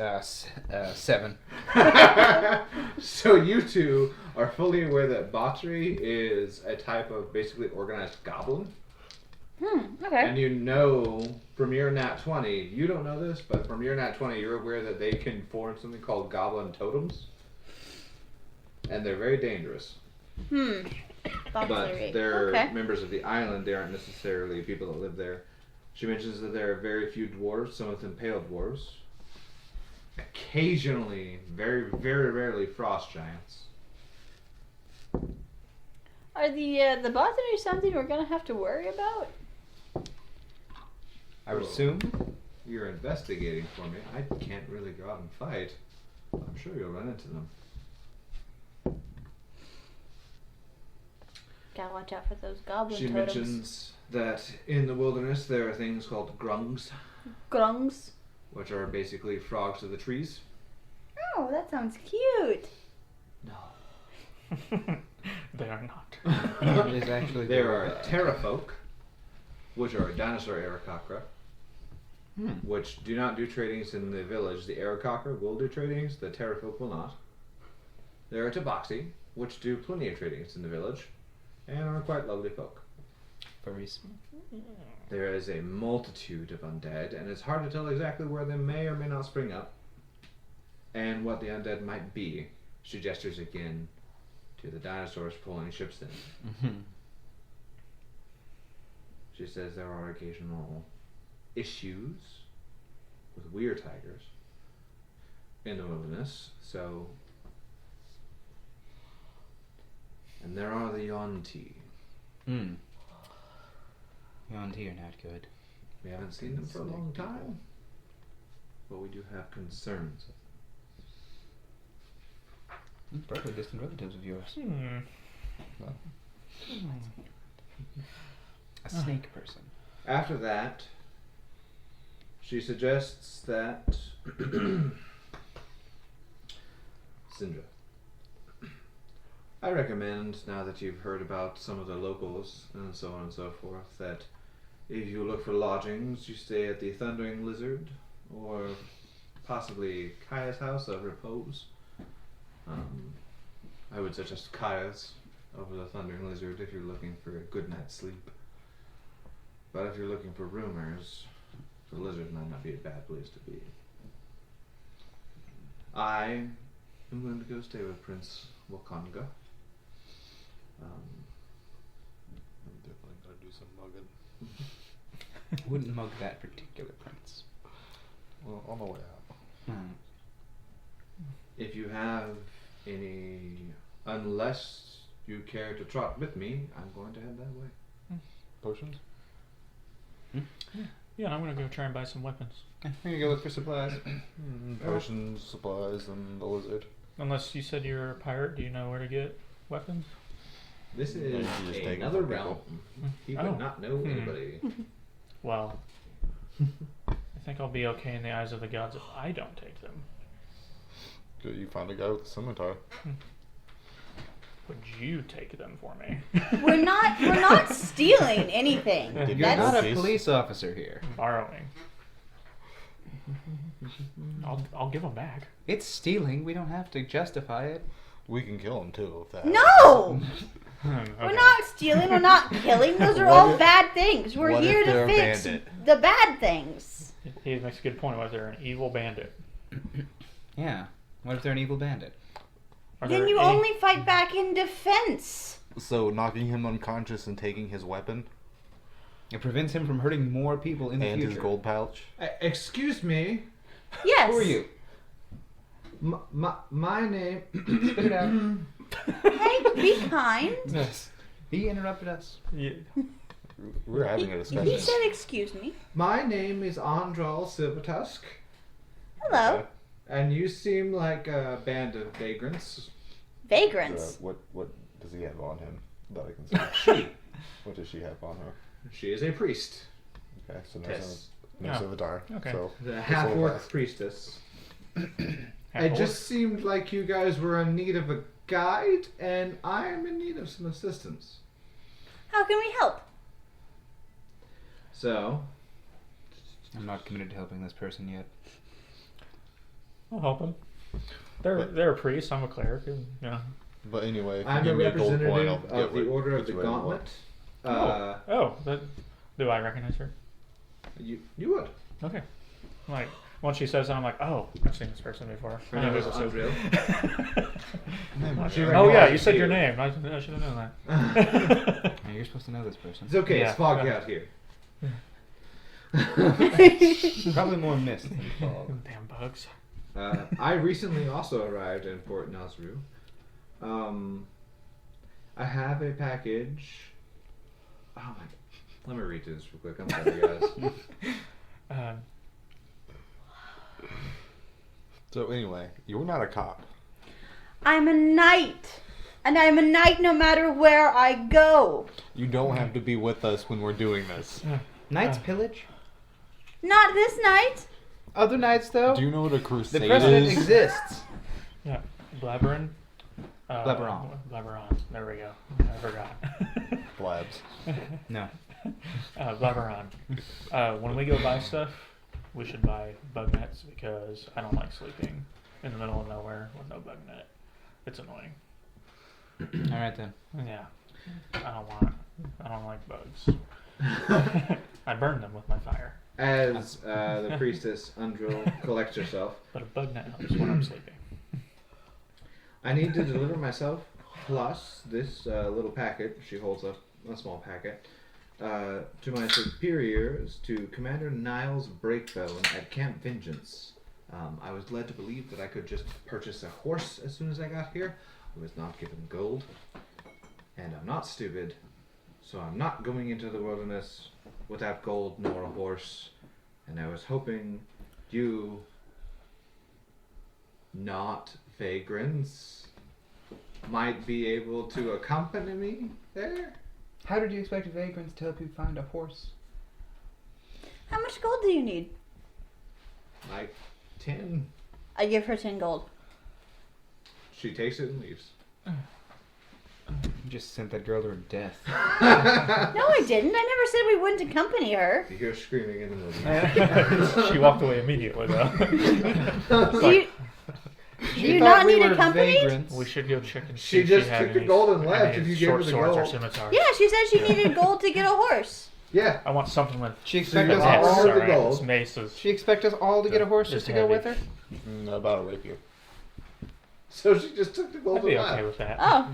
Speaker 1: 7.
Speaker 2: So you two are fully aware that Battery is a type of basically organized goblin.
Speaker 4: Okay.
Speaker 2: And you know from your nat 20, you don't know this, but from your nat 20, you're aware that they can form something called goblin totems. And they're very dangerous. But they're members of the island. They aren't necessarily people that live there. She mentions that there are very few dwarves, some of them pale dwarves. Occasionally, very, very rarely, frost giants.
Speaker 4: Are the botany something we're gonna have to worry about?
Speaker 1: I would assume.
Speaker 2: You're investigating for me. I can't really go out and fight. I'm sure you'll run into them.
Speaker 4: Gotta watch out for those goblin
Speaker 2: She
Speaker 4: totems.
Speaker 2: mentions that in the wilderness there are things called grungs,
Speaker 4: Grungs.
Speaker 2: which are basically frogs of the trees.
Speaker 4: Oh, that sounds cute.
Speaker 2: No.
Speaker 5: They are not.
Speaker 1: It is actually
Speaker 2: There are terrafolk, which are a dinosaur Aarakocra, which do not do tradings in the village. The Aarakocra will do tradings, the terrafolk will not. There are tabaxi, which do plenty of tradings in the village, and are quite lovely folk.
Speaker 1: furries.
Speaker 2: There is a multitude of undead, and it's hard to tell exactly where they may or may not spring up, and what the undead might be. She gestures again to the dinosaurs pulling ships in. She says there are occasional issues with weird tigers in the wilderness, so... And there are the Yonti.
Speaker 1: Yonti are not good.
Speaker 2: We haven't seen them for a long time, but we do have concerns.
Speaker 1: Probably distant relatives of yours. A snake person.
Speaker 2: After that, she suggests that Sindra, I recommend, now that you've heard about some of the locals and so on and so forth, that if you look for lodgings, you stay at the Thundering Lizard or possibly Kaya's House of Repose. I would suggest Kaya's over the Thundering Lizard if you're looking for a good night's sleep. But if you're looking for rumors, the Lizard might not be a bad place to be. I am going to go stay with Prince Wakanga.
Speaker 6: I'm definitely gonna do some mugging.
Speaker 1: Wouldn't mug that particular prince.
Speaker 6: Well, on the way out.
Speaker 2: If you have any, unless you care to trot with me, I'm going to head that way.
Speaker 6: Potions?
Speaker 5: Yeah, and I'm gonna go try and buy some weapons.
Speaker 1: I'm gonna go look for supplies.
Speaker 6: Potions, supplies, and the lizard.
Speaker 5: Unless you said you're a pirate, do you know where to get weapons?
Speaker 2: This
Speaker 6: you
Speaker 2: is
Speaker 6: just take it
Speaker 2: another
Speaker 6: from
Speaker 2: realm. He
Speaker 5: Oh.
Speaker 2: would not know anybody.
Speaker 5: Well, I think I'll be okay in the eyes of the gods if I don't take them.
Speaker 6: Good, you found a guy with a scimitar.
Speaker 5: Would you take them for me?
Speaker 4: We're not stealing anything.
Speaker 6: Did you
Speaker 1: You're not a
Speaker 6: Case?
Speaker 1: police officer here.
Speaker 5: Borrowing. I'll give them back.
Speaker 1: It's stealing. We don't have to justify it.
Speaker 6: We can kill him too if that.
Speaker 4: No!
Speaker 5: Okay.
Speaker 4: We're not stealing, we're not killing. Those are
Speaker 6: What
Speaker 4: all
Speaker 6: if-
Speaker 4: bad things. We're
Speaker 6: what
Speaker 4: here
Speaker 6: if they're
Speaker 4: to
Speaker 6: a
Speaker 4: fix
Speaker 6: bandit?
Speaker 4: the bad things.
Speaker 5: He makes a good point. Whether they're an evil bandit.
Speaker 1: Yeah. What if they're an evil bandit?
Speaker 5: Are
Speaker 4: Then
Speaker 5: there
Speaker 4: you
Speaker 5: any-
Speaker 4: only fight back in defense.
Speaker 6: So knocking him unconscious and taking his weapon
Speaker 1: It prevents him from hurting more people in the
Speaker 6: and
Speaker 1: future.
Speaker 6: his gold pouch.
Speaker 2: Excuse me.
Speaker 4: Yes.
Speaker 1: Who are you?
Speaker 2: My name...
Speaker 1: Spit it out.
Speaker 4: Hey, be kind.
Speaker 1: Yes. He interrupted us.
Speaker 5: Yeah.
Speaker 6: We're having a
Speaker 4: He
Speaker 6: discussion.
Speaker 4: said, "Excuse me."
Speaker 2: My name is Andral Silvertusk,
Speaker 4: Hello,
Speaker 2: and you seem like a band of vagrants.
Speaker 4: vagrants.
Speaker 6: What does he have on him that I can see?
Speaker 2: She.
Speaker 6: What does she have on her?
Speaker 2: She is a priest.
Speaker 6: Okay, so
Speaker 2: Tess.
Speaker 6: no
Speaker 5: Oh,
Speaker 6: scimitar.
Speaker 5: okay.
Speaker 6: So
Speaker 2: The
Speaker 6: this
Speaker 2: half-orc
Speaker 6: will pass.
Speaker 2: priestess.
Speaker 5: Half
Speaker 2: It just seemed like you guys were in need of a guide, and I am in need of some assistance.
Speaker 4: How can we help?
Speaker 2: So,
Speaker 1: I'm not committed to helping this person yet.
Speaker 5: I'll help them. They're a priest. I'm a cleric. And, yeah.
Speaker 6: But anyway, if
Speaker 2: I'm
Speaker 6: you
Speaker 2: a
Speaker 6: give me a gold coin,
Speaker 2: representative
Speaker 6: I'll
Speaker 2: of the Order of
Speaker 6: get
Speaker 2: the
Speaker 6: you what I want.
Speaker 2: Gauntlet.
Speaker 5: They Do I recognize her?
Speaker 2: You would.
Speaker 5: Okay. Like, once she says that, I'm like, oh, I've seen this person before.
Speaker 2: Her name is Andrew.
Speaker 5: Oh, yeah, you said your name. I should have known that.
Speaker 1: Yeah, you're supposed to know this person.
Speaker 2: It's okay,
Speaker 5: Yeah.
Speaker 2: it's foggy out here.
Speaker 1: Probably more mist than fog.
Speaker 5: Damn bugs.
Speaker 2: I recently also arrived in Port Nasru. I have a package. Oh my god. Let me read this real quick. I'm sorry, guys.
Speaker 6: So anyway, you're not a cop.
Speaker 4: I'm a knight. And I'm a knight no matter where I go.
Speaker 6: You don't have to be with us when we're doing this.
Speaker 1: Knights pillage?
Speaker 4: Not this night.
Speaker 1: Other knights, though?
Speaker 6: Do you know what a
Speaker 1: The
Speaker 6: crusade
Speaker 1: precedent
Speaker 6: is?
Speaker 1: exists.
Speaker 5: Yeah. Blabberin.
Speaker 1: Blabberon.
Speaker 5: Blabberon. There we go. I forgot.
Speaker 6: Blabs.
Speaker 1: No.
Speaker 5: Blabberon. When we go buy stuff, we should buy bug nets because I don't like sleeping in the middle of nowhere with no bug net. It's annoying.
Speaker 1: Alright then.
Speaker 5: Yeah. I don't like bugs. I burn them with my fire.
Speaker 2: As the priestess Undril collects herself,
Speaker 5: But a bug net helps when I'm sleeping.
Speaker 2: I need to deliver myself plus this little packet. She holds up a small packet to my superiors to Commander Niles Breakbone at Camp Vengeance. I was led to believe that I could just purchase a horse as soon as I got here. I was not given gold, and I'm not stupid, so I'm not going into the wilderness without gold nor a horse. And I was hoping you, not vagrants, might be able to accompany me there.
Speaker 1: How did you expect vagrants to help you find a horse?
Speaker 4: How much gold do you need?
Speaker 2: Like 10.
Speaker 4: I give her 10 gold.
Speaker 2: She takes it and leaves.
Speaker 1: You just sent that girl to her death.
Speaker 4: No, I didn't. I never said we wouldn't accompany her.
Speaker 2: You hear screaming in the wilderness.
Speaker 5: She walked away immediately though.
Speaker 4: Do you not need a company?
Speaker 1: Vagrants.
Speaker 5: We should go check and see
Speaker 2: She
Speaker 5: if
Speaker 2: just
Speaker 5: she had
Speaker 2: took the
Speaker 5: any-
Speaker 2: gold and left
Speaker 5: any
Speaker 2: if you gave her
Speaker 5: short
Speaker 2: the
Speaker 5: swords or
Speaker 2: gold.
Speaker 5: scimitars.
Speaker 4: Yeah, she said she needed gold to get a horse.
Speaker 2: Yeah.
Speaker 5: I want something with
Speaker 1: She
Speaker 2: So
Speaker 1: expect
Speaker 2: you
Speaker 1: us
Speaker 2: got
Speaker 1: all.
Speaker 2: all the
Speaker 5: alright,
Speaker 2: gold.
Speaker 5: it's maces.
Speaker 1: She expect us all to get a horse just to go with her.
Speaker 6: About a rapier.
Speaker 2: So she just took the gold
Speaker 5: I'd be
Speaker 2: and
Speaker 5: okay
Speaker 2: left.
Speaker 5: with that.
Speaker 4: Oh.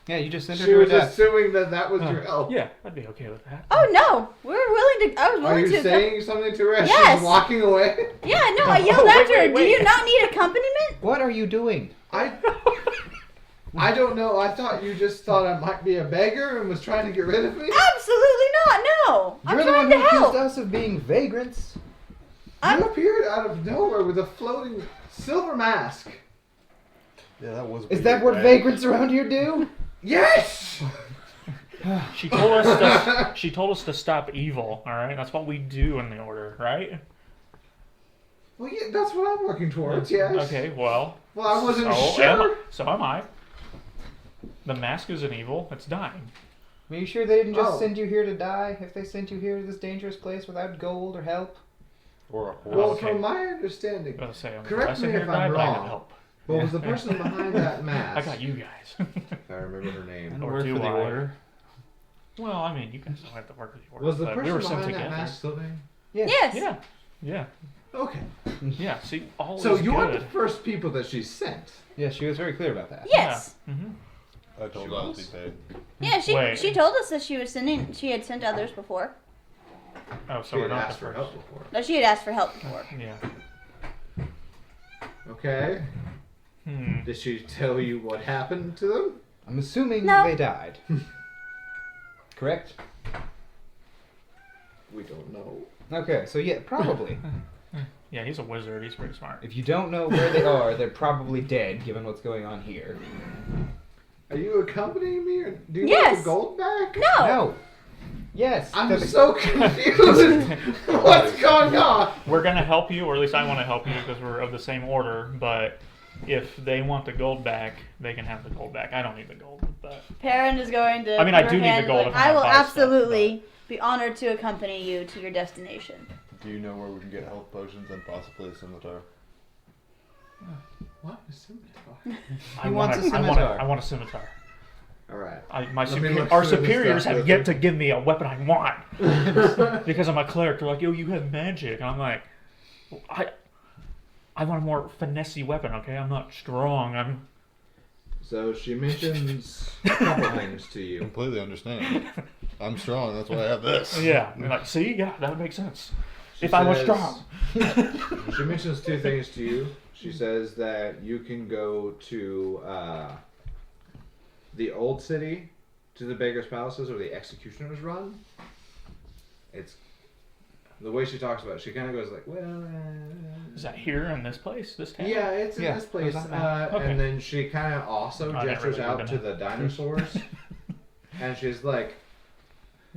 Speaker 1: Yeah, you just sent her
Speaker 2: She
Speaker 1: to her
Speaker 2: was
Speaker 1: death.
Speaker 2: assuming that was your help.
Speaker 5: Yeah, I'd be okay with that.
Speaker 4: Oh no, we're willing to. I was
Speaker 2: Are
Speaker 4: willing
Speaker 2: you
Speaker 4: to.
Speaker 2: saying something to her as
Speaker 4: Yes.
Speaker 2: she's walking away?
Speaker 4: Yeah, no, I yelled
Speaker 5: Wait,
Speaker 4: after her.
Speaker 5: wait,
Speaker 4: Do you
Speaker 5: wait.
Speaker 4: not need accompaniment?
Speaker 1: What are you doing?
Speaker 2: I don't know. I thought you just thought I might be a beggar and was trying to get rid of me.
Speaker 4: Absolutely not. No, I'm
Speaker 1: You're the
Speaker 4: trying
Speaker 1: one
Speaker 4: to
Speaker 1: who accused
Speaker 4: help.
Speaker 1: us of being vagrants.
Speaker 2: You appeared out of nowhere with a floating silver mask.
Speaker 3: Yeah, that was.
Speaker 1: Is that what vagrants around here do?
Speaker 2: Yes.
Speaker 5: She told us she told us to stop evil. All right, that's what we do in the order, right?
Speaker 2: Well, yeah, that's what I'm working towards. Yes.
Speaker 5: Okay, well.
Speaker 2: Well, I wasn't
Speaker 5: so
Speaker 2: sure.
Speaker 5: am I. The mask is an evil. It's dying.
Speaker 1: Are you sure they didn't just
Speaker 2: Oh.
Speaker 1: send you here to die? If they sent you here to this dangerous place without gold or help?
Speaker 6: Or a horse.
Speaker 2: Well,
Speaker 5: Okay.
Speaker 2: from my understanding,
Speaker 5: I was say, I'm
Speaker 2: Correct
Speaker 5: blessing
Speaker 2: me
Speaker 5: her
Speaker 2: if
Speaker 5: to die,
Speaker 2: I'm
Speaker 5: but I
Speaker 2: wrong.
Speaker 5: can help.
Speaker 2: what was the person behind that mask?
Speaker 5: I got you guys.
Speaker 2: If I remember her name.
Speaker 5: Or
Speaker 1: Work
Speaker 5: do
Speaker 1: for the
Speaker 5: I?
Speaker 1: order.
Speaker 5: Well, I mean, you guys don't have to work with the order.
Speaker 2: Was the
Speaker 5: but
Speaker 2: person
Speaker 5: we were sent
Speaker 2: behind that
Speaker 5: together.
Speaker 2: mask Sylvain?
Speaker 4: Yes.
Speaker 5: Yeah. Yeah.
Speaker 2: Okay.
Speaker 5: Yeah. See, all
Speaker 2: So
Speaker 5: is
Speaker 2: you're
Speaker 5: good.
Speaker 2: the first people that she sent.
Speaker 1: Yeah, she was very clear about that.
Speaker 4: Yes.
Speaker 5: Yeah. Mm-hmm.
Speaker 6: I told
Speaker 2: She
Speaker 6: her to
Speaker 2: was?
Speaker 6: be paid.
Speaker 4: Yeah,
Speaker 5: Wait.
Speaker 4: she told us that she was sending. She had sent others before.
Speaker 5: Oh, so
Speaker 2: She
Speaker 5: we're
Speaker 2: had
Speaker 5: not
Speaker 2: asked
Speaker 5: the
Speaker 2: for
Speaker 5: first.
Speaker 2: help before.
Speaker 4: No, she had asked for help before.
Speaker 5: Yeah.
Speaker 2: Okay.
Speaker 5: Hmm.
Speaker 2: Did she tell you what happened to them?
Speaker 1: I'm assuming
Speaker 4: No.
Speaker 1: they died. Correct?
Speaker 2: We don't know.
Speaker 1: Okay, so yeah, probably.
Speaker 5: Yeah, he's a wizard. He's pretty smart.
Speaker 1: If you don't know where they are, they're probably dead, given what's going on here.
Speaker 2: Are you accompanying me, or do you
Speaker 4: Yes.
Speaker 2: want the gold back?
Speaker 4: No.
Speaker 1: No. Yes.
Speaker 2: I'm
Speaker 1: that's-
Speaker 2: so confused. What's going on?
Speaker 5: We're gonna help you, or at least I want to help you because we're of the same order. But if they want the gold back, they can have the gold back. I don't need the gold, but
Speaker 4: Perrin is going to.
Speaker 5: I mean,
Speaker 4: put
Speaker 5: I
Speaker 4: her
Speaker 5: do need the
Speaker 4: hand
Speaker 5: gold
Speaker 4: like,
Speaker 5: if I'm
Speaker 4: I
Speaker 5: gonna
Speaker 4: will
Speaker 5: buy stuff,
Speaker 4: absolutely be honored to accompany you to your destination.
Speaker 3: Do you know where we can get health potions and possibly a scimitar?
Speaker 2: What? A scimitar?
Speaker 5: I
Speaker 1: He wants
Speaker 5: want
Speaker 1: a scimitar.
Speaker 5: I want a scimitar.
Speaker 2: All right.
Speaker 5: My
Speaker 2: Let me look
Speaker 5: our
Speaker 2: through this
Speaker 5: superiors
Speaker 2: stuff
Speaker 5: have
Speaker 2: real
Speaker 5: yet to give me a weapon I want because I'm a cleric. They're like, yo, you have magic, and I'm like, I want a more finessey weapon. Okay, I'm not strong.
Speaker 2: So she mentions a couple things to you.
Speaker 3: Completely understand. I'm strong. That's why I have this.
Speaker 5: Yeah. And like, see, yeah, that would make sense.
Speaker 2: She
Speaker 5: If I was
Speaker 2: says-
Speaker 5: strong.
Speaker 2: She mentions two things to you. She says that you can go to the old city, to the Beggar's Palaces, or the Executioner's Run. It's the way she talks about it. She kind of goes like, well...
Speaker 5: Is that here in this place, this town?
Speaker 2: Yeah, it's in this place.
Speaker 5: Okay.
Speaker 2: And then she kind of also
Speaker 5: I never
Speaker 2: gestures
Speaker 5: really
Speaker 2: out
Speaker 5: been
Speaker 2: to
Speaker 5: there.
Speaker 2: the dinosaurs. And she's like,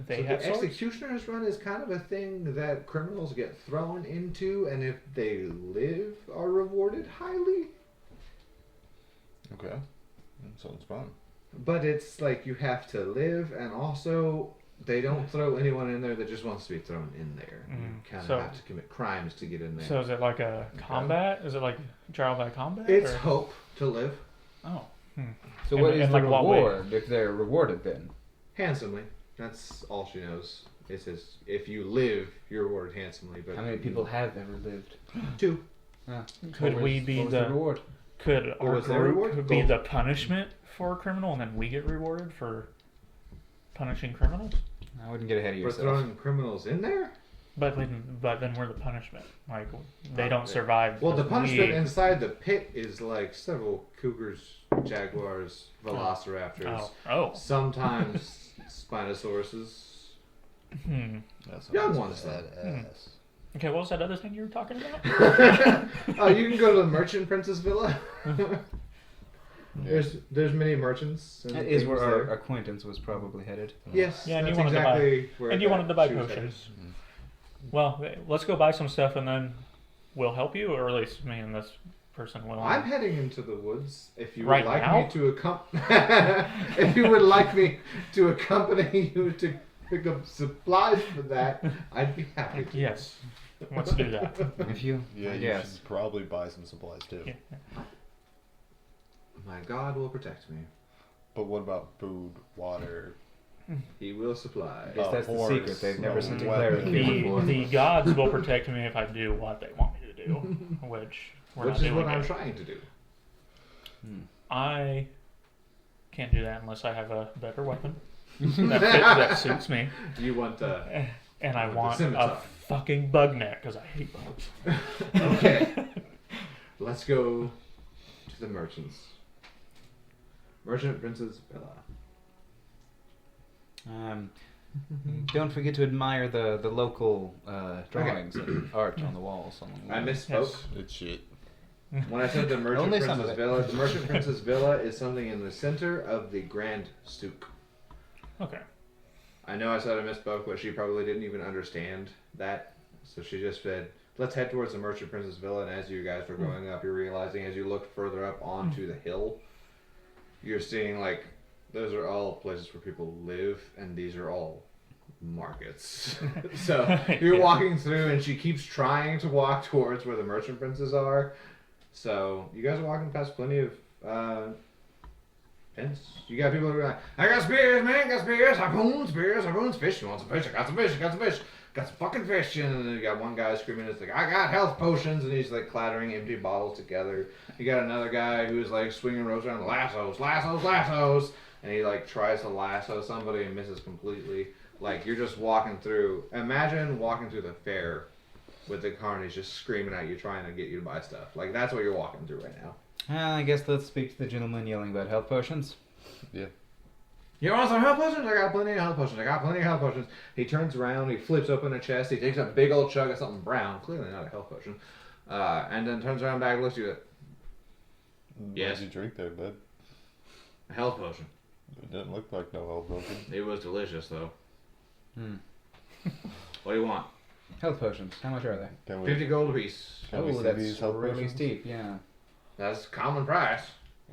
Speaker 5: They
Speaker 2: so
Speaker 5: have
Speaker 2: the
Speaker 5: swords?
Speaker 2: Executioner's Run is kind of a thing that criminals get thrown into, and if they live, are rewarded highly.
Speaker 3: Okay. Sounds fun.
Speaker 2: But it's like you have to live, and also they don't throw anyone in there that just wants to be thrown in there. You kind of
Speaker 5: So-
Speaker 2: have to commit crimes to get in there.
Speaker 5: So is it like a combat? Is it like trial by combat?
Speaker 2: It's
Speaker 5: or-
Speaker 2: hope to live
Speaker 5: Oh.
Speaker 1: So
Speaker 5: And-
Speaker 1: what is
Speaker 5: and
Speaker 1: the
Speaker 5: like what way?
Speaker 1: reward if they're rewarded then?
Speaker 2: handsomely. That's all she knows. It says if you live, you're rewarded handsomely. But
Speaker 1: How many people have ever lived?
Speaker 2: 2.
Speaker 5: Could we be
Speaker 1: what was
Speaker 5: the
Speaker 1: reward?
Speaker 5: Could our
Speaker 2: was their reward?
Speaker 5: group be
Speaker 2: Gold.
Speaker 5: the punishment for a criminal, and then we get rewarded for punishing criminals?
Speaker 1: I wouldn't get ahead of
Speaker 2: For
Speaker 1: yourself.
Speaker 2: throwing criminals in there?
Speaker 5: But then we're the punishment. Like they
Speaker 2: Oh,
Speaker 5: don't
Speaker 2: yeah.
Speaker 5: survive.
Speaker 2: Well, the
Speaker 5: because
Speaker 2: punishment
Speaker 5: we-
Speaker 2: inside the pit is like several cougars, jaguars, velociraptors,
Speaker 5: Oh.
Speaker 2: sometimes spinosauruses.
Speaker 3: That sounds
Speaker 2: Young ones, though.
Speaker 3: badass.
Speaker 5: Okay, what was that other thing you were talking about?
Speaker 2: Oh, you can go to the Merchant Princess Villa. There's many merchants. And
Speaker 1: That is where
Speaker 2: things
Speaker 1: our
Speaker 2: there.
Speaker 1: acquaintance was probably headed.
Speaker 2: Yes,
Speaker 5: Yeah, and you
Speaker 2: that's
Speaker 5: wanted to buy-
Speaker 2: exactly where.
Speaker 5: and you wanted to buy
Speaker 2: she was
Speaker 5: potions.
Speaker 2: headed.
Speaker 5: Well, let's go buy some stuff, and then we'll help you, or at least me and this person will.
Speaker 2: I'm heading into the woods. If you would
Speaker 5: Right
Speaker 2: like
Speaker 5: now?
Speaker 2: me to accompany, if you would like me to accompany you to pick up supplies for that, I'd be happy to.
Speaker 5: Yes, let's do that.
Speaker 1: If you,
Speaker 3: Yeah, you
Speaker 1: yes.
Speaker 3: should probably buy some supplies too.
Speaker 5: Yeah.
Speaker 2: My God will protect me.
Speaker 3: But what about food, water?
Speaker 2: He will supply.
Speaker 1: Guess that's the
Speaker 3: horse,
Speaker 1: secret. They've never sent a
Speaker 3: weapon.
Speaker 1: cleric here
Speaker 5: The,
Speaker 1: before.
Speaker 5: the gods will protect me if I do what they want me to do, which we're
Speaker 2: Which
Speaker 5: not
Speaker 2: is
Speaker 5: doing
Speaker 2: what I'm
Speaker 5: yet.
Speaker 2: trying to do.
Speaker 5: I can't do that unless I have a better weapon that suits me,
Speaker 2: You want
Speaker 5: and I
Speaker 2: The
Speaker 5: want a
Speaker 2: scimitar.
Speaker 5: fucking bug net because I hate bugs.
Speaker 2: Okay. Let's go to the merchants. Merchant Princess Villa.
Speaker 1: Don't forget to admire the local drawings and art on the walls.
Speaker 2: I misspoke.
Speaker 5: Yes.
Speaker 3: It's shit.
Speaker 2: When I said the Merchant
Speaker 1: Only some
Speaker 2: Princess
Speaker 1: of it.
Speaker 2: Villa, the Merchant Princess Villa is something in the center of the Grand Souk.
Speaker 5: Okay.
Speaker 2: I know I said I misspoke, but she probably didn't even understand that. So she just said, let's head towards the Merchant Princess Villa. And as you guys were going up, you're realizing as you look further up onto the hill, you're seeing like those are all places where people live, and these are all markets. So you're walking through, and she keeps trying to walk towards where the Merchant Princes are. So you guys are walking past plenty of tents. You got people who are like, I got spears, man, got spears, harpoons, fish. You want some fish? I got some fish, got some fucking fish. And then you got one guy screaming, it's like, I got health potions, and he's like clattering empty bottles together. You got another guy who's like swinging ropes around, lassos, and he like tries to lasso somebody and misses completely. Like you're just walking through. Imagine walking through the fair with the carnies just screaming at you, trying to get you to buy stuff. Like that's what you're walking through right now.
Speaker 1: I guess let's speak to the gentleman yelling about health potions.
Speaker 3: Yeah.
Speaker 2: You want some health potions? I got plenty of health potions. He turns around, he flips open a chest, he takes a big old chug of something brown, clearly not a health potion, and then turns around back and looks at you. Yes.
Speaker 3: What did you drink there, bud?
Speaker 2: A health potion.
Speaker 3: It didn't look like no health potion.
Speaker 2: It was delicious though. What do you want?
Speaker 1: Health potions. How much are they?
Speaker 3: Can we,
Speaker 2: 50 gold apiece.
Speaker 3: can we see
Speaker 1: that's
Speaker 3: these health
Speaker 1: really
Speaker 3: potions?
Speaker 1: steep. Yeah.
Speaker 2: That's common price.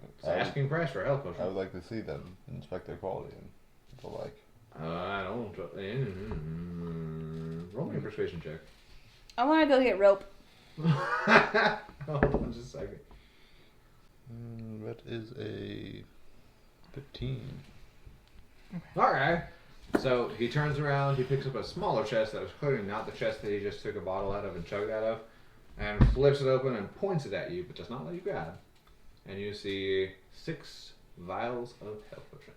Speaker 2: It's
Speaker 3: I would-
Speaker 2: asking price for a health
Speaker 3: I
Speaker 2: potion.
Speaker 3: would like to see them, inspect their quality, and the like.
Speaker 2: I don't. Roll me a persuasion check.
Speaker 4: I want to go get rope.
Speaker 2: Hold on just a second.
Speaker 3: That is a 15.
Speaker 2: Okay. So he turns around, he picks up a smaller chest that was clearly not the chest that he just took a bottle out of and chugged out of, and flips it open and points it at you, but does not let you grab. And you see 6 vials of health potion.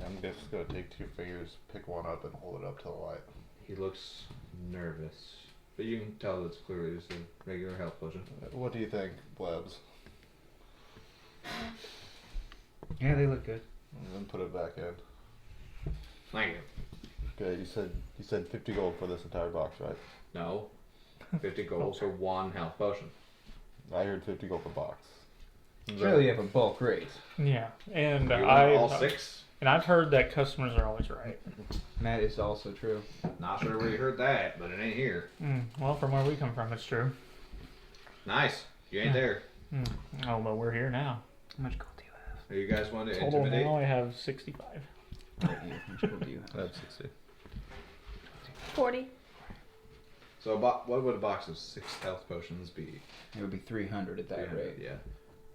Speaker 3: I'm just gonna take 2 fingers, pick one up, and hold it up to the light.
Speaker 2: He looks nervous, but you can tell it's clearly just a regular health potion.
Speaker 3: What do you think, Blebs?
Speaker 1: Yeah, they look good.
Speaker 3: And then put it back in.
Speaker 2: Thank you.
Speaker 3: Okay, you said 50 gold for this entire box, right?
Speaker 2: No. 50 gold for 1 health potion.
Speaker 3: I heard 50 gold per box.
Speaker 1: Surely you have a bulk rate.
Speaker 5: Yeah, and
Speaker 2: You want all
Speaker 5: I've
Speaker 2: 6?
Speaker 5: heard that customers are always right.
Speaker 1: That is also true.
Speaker 2: Not sure where you heard that, but it ain't here.
Speaker 5: Well, from where we come from, it's true.
Speaker 2: Nice. You ain't there.
Speaker 5: Oh, but we're here now.
Speaker 1: How much gold do you have?
Speaker 2: Are you guys want to
Speaker 5: Total
Speaker 2: intimidate?
Speaker 5: now I have 65.
Speaker 1: How much gold do you
Speaker 3: I
Speaker 1: have?
Speaker 3: have 60.
Speaker 4: 40.
Speaker 2: So what would a box of 6 health potions be?
Speaker 1: It would be 300 at that
Speaker 2: 300,
Speaker 1: rate.
Speaker 2: yeah.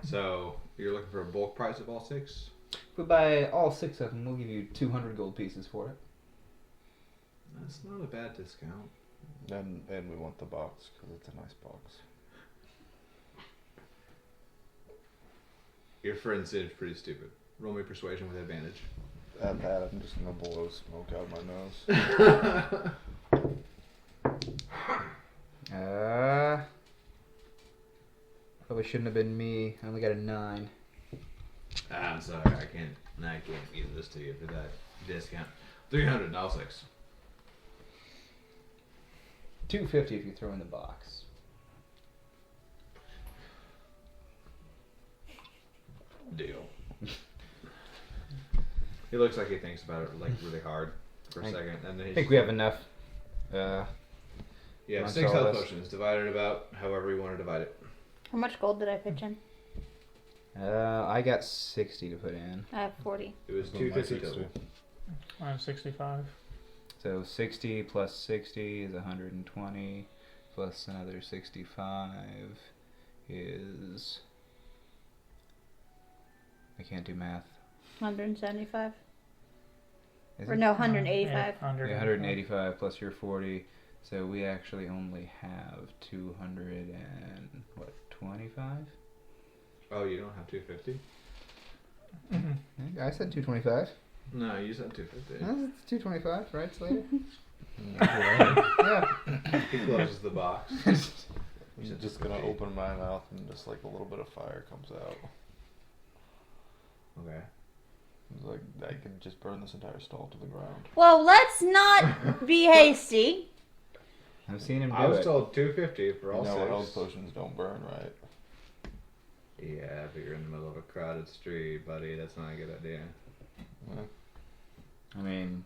Speaker 2: So you're looking for a bulk price of all 6?
Speaker 1: If we buy all 6 of them, we'll give you 200 gold pieces for it.
Speaker 2: That's not a bad discount.
Speaker 3: And we want the box, because it's a nice box.
Speaker 2: Your friend Sid's pretty stupid. Roll me persuasion with advantage.
Speaker 3: At that, I'm just gonna blow smoke out my nose.
Speaker 1: Probably shouldn't have been me. I only got a 9.
Speaker 2: I'm sorry, I can't give this to you for that discount. 300 and all 6.
Speaker 1: 250 if you throw in the box.
Speaker 2: Deal. He looks like he thinks about it like really hard for a second, and then
Speaker 1: I think we have enough.
Speaker 2: Yeah,
Speaker 1: amongst
Speaker 2: 6
Speaker 1: all
Speaker 2: health
Speaker 1: this.
Speaker 2: potions divided about however you want to divide it.
Speaker 4: How much gold did I pitch in?
Speaker 1: I got 60 to put in.
Speaker 4: I have 40.
Speaker 2: It was
Speaker 3: So my
Speaker 2: 250
Speaker 3: 60.
Speaker 2: total.
Speaker 5: I have 65.
Speaker 1: So 60 plus 60 is 120, plus another 65 is... I can't do math.
Speaker 4: 175.
Speaker 1: Is
Speaker 4: Or
Speaker 1: it?
Speaker 4: no, 185.
Speaker 1: Yeah, 185 plus your 40. So we actually only have 225?
Speaker 2: Oh, you don't have 250?
Speaker 1: I said 225.
Speaker 2: No, you said 250.
Speaker 1: It's 225, right, Slater?
Speaker 3: Yeah.
Speaker 1: Yeah.
Speaker 2: He closes the box.
Speaker 3: I'm just gonna open my mouth and just like a little bit of fire comes out.
Speaker 2: Okay.
Speaker 3: It's like I can just burn this entire stall to the ground.
Speaker 4: Well, let's not be hasty.
Speaker 1: I've seen him do
Speaker 2: I was
Speaker 1: it.
Speaker 2: told 250 for all 6.
Speaker 3: Health potions don't burn, right?
Speaker 2: Yeah, but you're in the middle of a crowded street, buddy. That's not a good idea.
Speaker 1: I mean,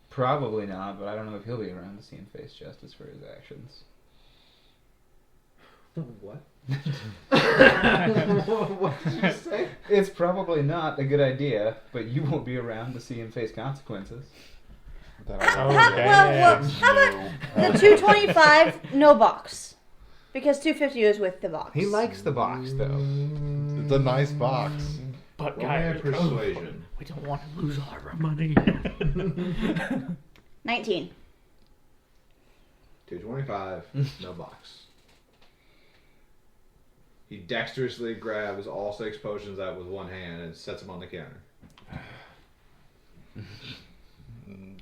Speaker 1: probably not, but I don't know if he'll be around to see him face justice for his actions.
Speaker 2: What? What did you say?
Speaker 1: It's probably not a good idea, but you won't be around to see him face consequences.
Speaker 3: Then
Speaker 4: How
Speaker 3: I
Speaker 4: about the 225 no box? Because 250 is with the box.
Speaker 1: He likes the box, though.
Speaker 3: It's a nice box.
Speaker 5: But
Speaker 2: Roll me a
Speaker 5: guys,
Speaker 2: persuasion.
Speaker 5: we don't want to lose all our money.
Speaker 4: 19.
Speaker 2: 225, no box. He dexterously grabs all 6 potions out with one hand and sets them on the counter.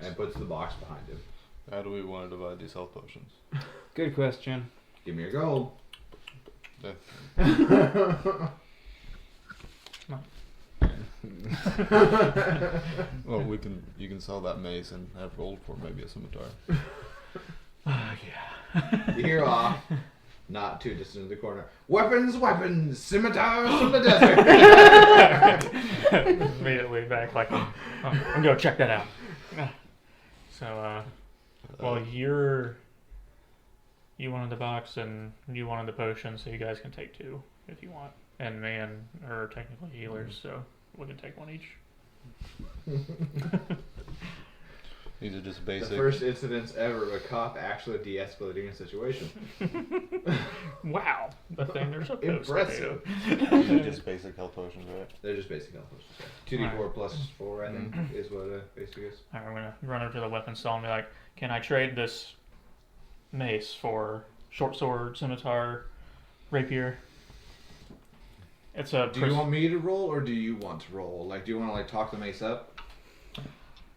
Speaker 2: And puts the box behind him.
Speaker 3: How do we want to divide these health potions?
Speaker 1: Good question.
Speaker 2: Give me your gold.
Speaker 3: Well, you can sell that mace and have gold for maybe a scimitar.
Speaker 5: Yeah.
Speaker 2: You hear off, not too distant in the corner. Weapons, weapons, scimitars from the desert.
Speaker 5: Immediately back, like, oh, I'm going to check that out. So, well, you wanted the box and you wanted the potion, so you guys can take 2 if you want. And me and her are technically healers, so we can take 1 each.
Speaker 3: These are just
Speaker 2: The
Speaker 3: basic.
Speaker 2: first incidents ever of a cop actually de-escalating a situation.
Speaker 5: Wow. the thing they're supposed
Speaker 2: Impressive.
Speaker 5: to do.
Speaker 3: These are just basic health potions, right?
Speaker 2: They're just basic health potions. 2d4 plus 4, I think, is what a basic is.
Speaker 5: Alright, I'm gonna run over to the weapon stall and be like, can I trade this mace for short sword, scimitar, rapier? It's a.
Speaker 2: Do you want me to roll, or do you want to roll? Like, do you want to like talk the mace up?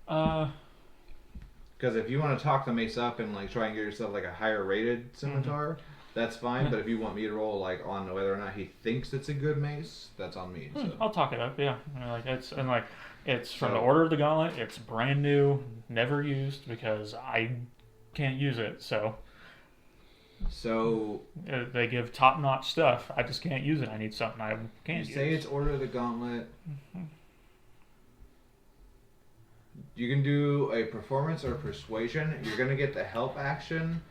Speaker 2: Because if you want to talk the mace up and like try and get yourself like a higher rated scimitar, that's fine. But if you want me to roll like on whether or not he thinks it's a good mace, that's on me. So.
Speaker 5: I'll talk it up. Yeah, it's from the Order of the Gauntlet. It's brand new, never used because I can't use it. So they give top-notch stuff. I just can't use it. I need something I can't use.
Speaker 2: Say it's Order of the Gauntlet. You can do a performance or persuasion. You're going to get the help action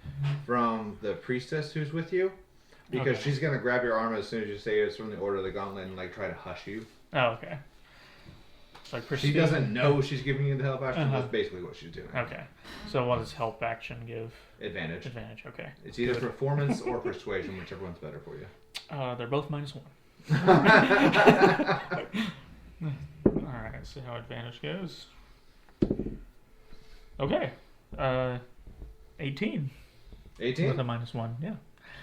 Speaker 2: from the priestess who's with you. Because she's going to grab your arm as soon as you say it's from the Order of the Gauntlet and like try to hush you.
Speaker 5: Oh, okay. Like
Speaker 2: she doesn't know she's giving you the help action. That's basically what she's doing.
Speaker 5: Okay. So what does help action give?
Speaker 2: Advantage.
Speaker 5: Advantage, okay.
Speaker 2: It's either performance or persuasion, whichever one's better for you.
Speaker 5: They're both -1. Alright, let's see how advantage goes. Okay. 18.
Speaker 2: 18?
Speaker 5: With a -1, yeah.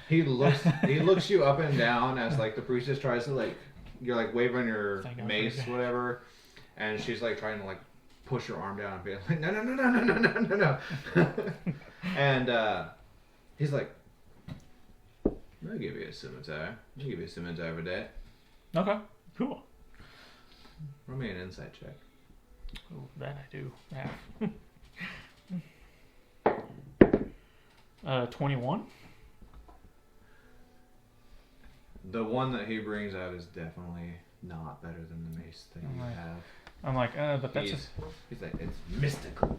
Speaker 2: He looks you up and down as like the priestess tries to like, you're like waving your mace, whatever, and she's like trying to like push your arm down and be like, no. And he's like, I'll give you a scimitar. I'll give you a scimitar for that.
Speaker 5: Okay, cool.
Speaker 2: Roll me an insight check.
Speaker 5: Oh, that I do have. 21.
Speaker 2: The one that he brings out is definitely not better than the mace that you have.
Speaker 5: I'm like, but that's
Speaker 2: he's like, it's mystical.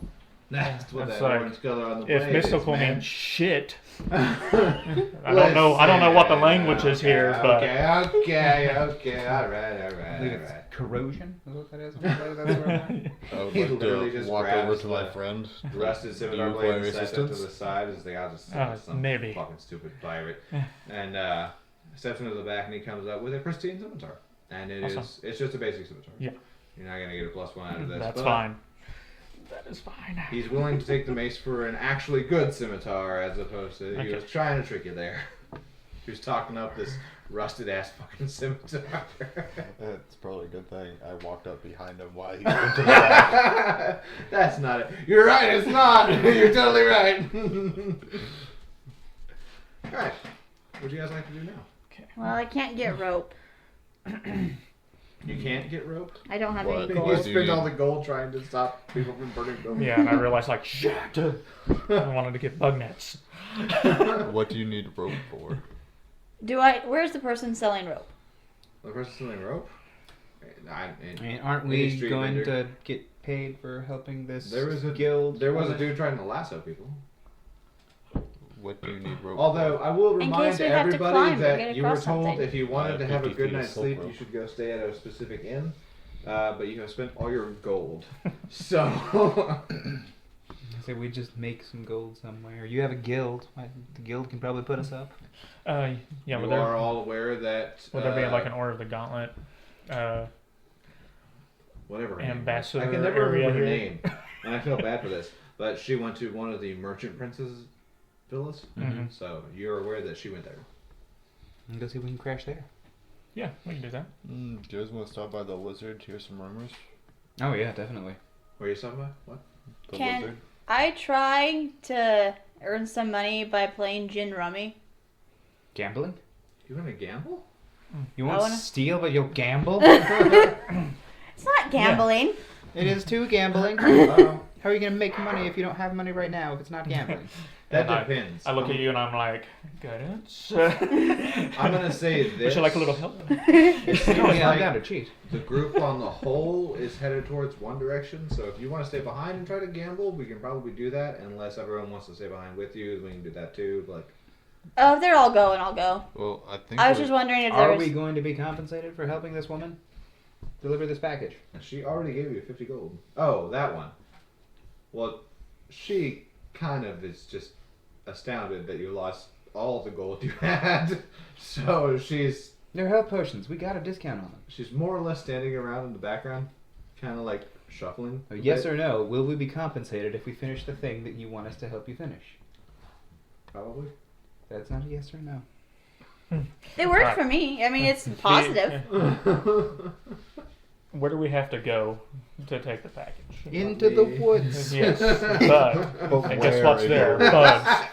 Speaker 2: That's what
Speaker 5: that's
Speaker 2: that
Speaker 5: like,
Speaker 2: orange color on the blade
Speaker 5: if mystical
Speaker 2: is, man.
Speaker 5: means shit. I don't know what the language is here, but
Speaker 2: okay, all right.
Speaker 1: It's corrosion. Is what that is?
Speaker 3: I would
Speaker 2: He
Speaker 3: like
Speaker 2: literally
Speaker 3: to
Speaker 2: just
Speaker 3: walk over
Speaker 2: grabs
Speaker 3: to my
Speaker 2: the
Speaker 3: friend.
Speaker 2: rusted scimitar
Speaker 3: you
Speaker 2: blade
Speaker 3: require
Speaker 2: and sets it to
Speaker 3: assistance?
Speaker 2: the side. Is I'll just some
Speaker 5: maybe.
Speaker 2: fucking stupid pirate. And steps into the back and he comes up with a pristine scimitar. And it's just a basic scimitar.
Speaker 5: Yeah.
Speaker 2: You're not gonna get a +1 out of this.
Speaker 5: That's fine. That is fine.
Speaker 2: He's willing to take the mace for an actually good scimitar as opposed to he was trying to trick you there. He was talking up this rusted ass fucking scimitar.
Speaker 3: It's probably a good thing I walked up behind him while he went to the back.
Speaker 2: That's not it. You're right, it's not. You're totally right. Alright. What do you guys like to do now?
Speaker 5: Okay.
Speaker 4: Well, I can't get rope.
Speaker 2: You can't get roped?
Speaker 4: I don't have
Speaker 3: What?
Speaker 4: any
Speaker 2: You
Speaker 4: gold.
Speaker 2: spend all the gold trying to stop people from burning them.
Speaker 5: Yeah, and I realized like shit. I wanted to get bug nets.
Speaker 3: What do you need rope for?
Speaker 4: Where's the person selling rope?
Speaker 2: The person selling rope?
Speaker 1: I mean, aren't we going to get paid for helping this guild?
Speaker 2: There was a dude trying to lasso people.
Speaker 3: What do you need rope
Speaker 2: Although
Speaker 3: for?
Speaker 2: I will
Speaker 4: In
Speaker 2: remind
Speaker 4: case we have to
Speaker 2: everybody
Speaker 4: climb or
Speaker 2: that
Speaker 4: get
Speaker 2: you were
Speaker 4: across
Speaker 2: told
Speaker 4: something.
Speaker 2: if you wanted to have a
Speaker 3: 50
Speaker 2: good
Speaker 3: feet of
Speaker 2: night's
Speaker 3: silk
Speaker 2: sleep,
Speaker 3: rope.
Speaker 2: you should go stay at a specific inn. But you have spent all your gold. So
Speaker 1: I say we just make some gold somewhere. You have a guild. The guild can probably put us up.
Speaker 5: Yeah,
Speaker 2: you
Speaker 5: but
Speaker 2: are all aware that
Speaker 5: would there be like an Order of the Gauntlet?
Speaker 2: Whatever her name was.
Speaker 5: Ambassador
Speaker 2: I can never
Speaker 5: area
Speaker 2: remember her
Speaker 5: here?
Speaker 2: name, and I feel bad for this. But she went to one of the merchant princes' villas, so you're aware that she went there.
Speaker 1: And go see if we can crash there.
Speaker 5: Yeah, we can do that.
Speaker 3: Do you guys want to stop by the Wizard to hear some rumors?
Speaker 1: Oh yeah, definitely.
Speaker 2: Where are you stopping by? What?
Speaker 3: The
Speaker 4: Can
Speaker 3: Wizard?
Speaker 4: I try to earn some money by playing gin rummy?
Speaker 1: Gambling?
Speaker 2: You want to gamble?
Speaker 1: You won't steal, but you'll gamble?
Speaker 4: It's not gambling.
Speaker 1: It is too gambling. How are you going to make money if you don't have money right now if it's not gambling?
Speaker 2: That
Speaker 5: And
Speaker 2: depends.
Speaker 5: I look at you and I'm like, guidance.
Speaker 2: I'm gonna say this.
Speaker 5: Would you like a little help?
Speaker 2: It seems
Speaker 1: Oh yeah, I'm
Speaker 2: like
Speaker 1: down to cheat.
Speaker 2: the group on the whole is headed towards one direction. So if you want to stay behind and try to gamble, we can probably do that. Unless everyone wants to stay behind with you, we can do that too. Like,
Speaker 4: Oh, if they're all going, I'll go.
Speaker 3: Well, I think
Speaker 4: I was just wondering if there
Speaker 1: Are
Speaker 4: was...
Speaker 1: we going to be compensated for helping this woman deliver this package?
Speaker 2: she already gave you 50 gold. Oh, that one. Well, she kind of is just astounded that you lost all the gold you had. So she's
Speaker 1: They're health potions. We got a discount on them.
Speaker 2: she's more or less standing around in the background, kind of like shuffling. a
Speaker 1: Yes
Speaker 2: bit.
Speaker 1: or no? Will we be compensated if we finish the thing that you want us to help you finish?
Speaker 2: Probably.
Speaker 1: That's not a yes or no.
Speaker 4: It worked for me. I mean, it's positive.
Speaker 5: Where do we have to go to take the package?
Speaker 1: Into the woods.
Speaker 5: Yes, but and guess
Speaker 3: where
Speaker 5: what's
Speaker 3: in
Speaker 5: there?
Speaker 3: the
Speaker 5: Bugs.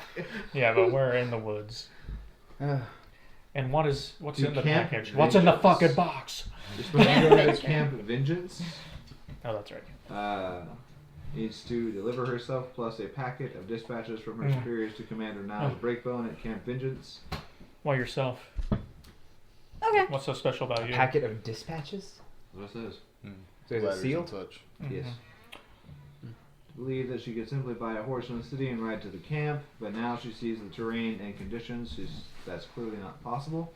Speaker 5: Yeah, but we're in the woods.
Speaker 1: Uh,
Speaker 5: And what's
Speaker 2: You
Speaker 5: in the
Speaker 2: can't
Speaker 5: package? What's in the
Speaker 2: vengeance.
Speaker 5: fucking box?
Speaker 2: You're supposed to go to Camp Vengeance.
Speaker 5: Oh, that's right.
Speaker 2: Needs to deliver herself plus a packet of dispatches from her superiors to Commander Niles Breakbone at Camp Vengeance.
Speaker 5: Why yourself?
Speaker 4: Okay.
Speaker 5: What's so special about you?
Speaker 1: packet of dispatches?
Speaker 2: What it says.
Speaker 1: So is it
Speaker 3: Ladders
Speaker 1: sealed?
Speaker 3: and such.
Speaker 2: Yes. Believed that she could simply buy a horse from the city and ride to the camp, but now she sees the terrain and conditions. That's clearly not possible.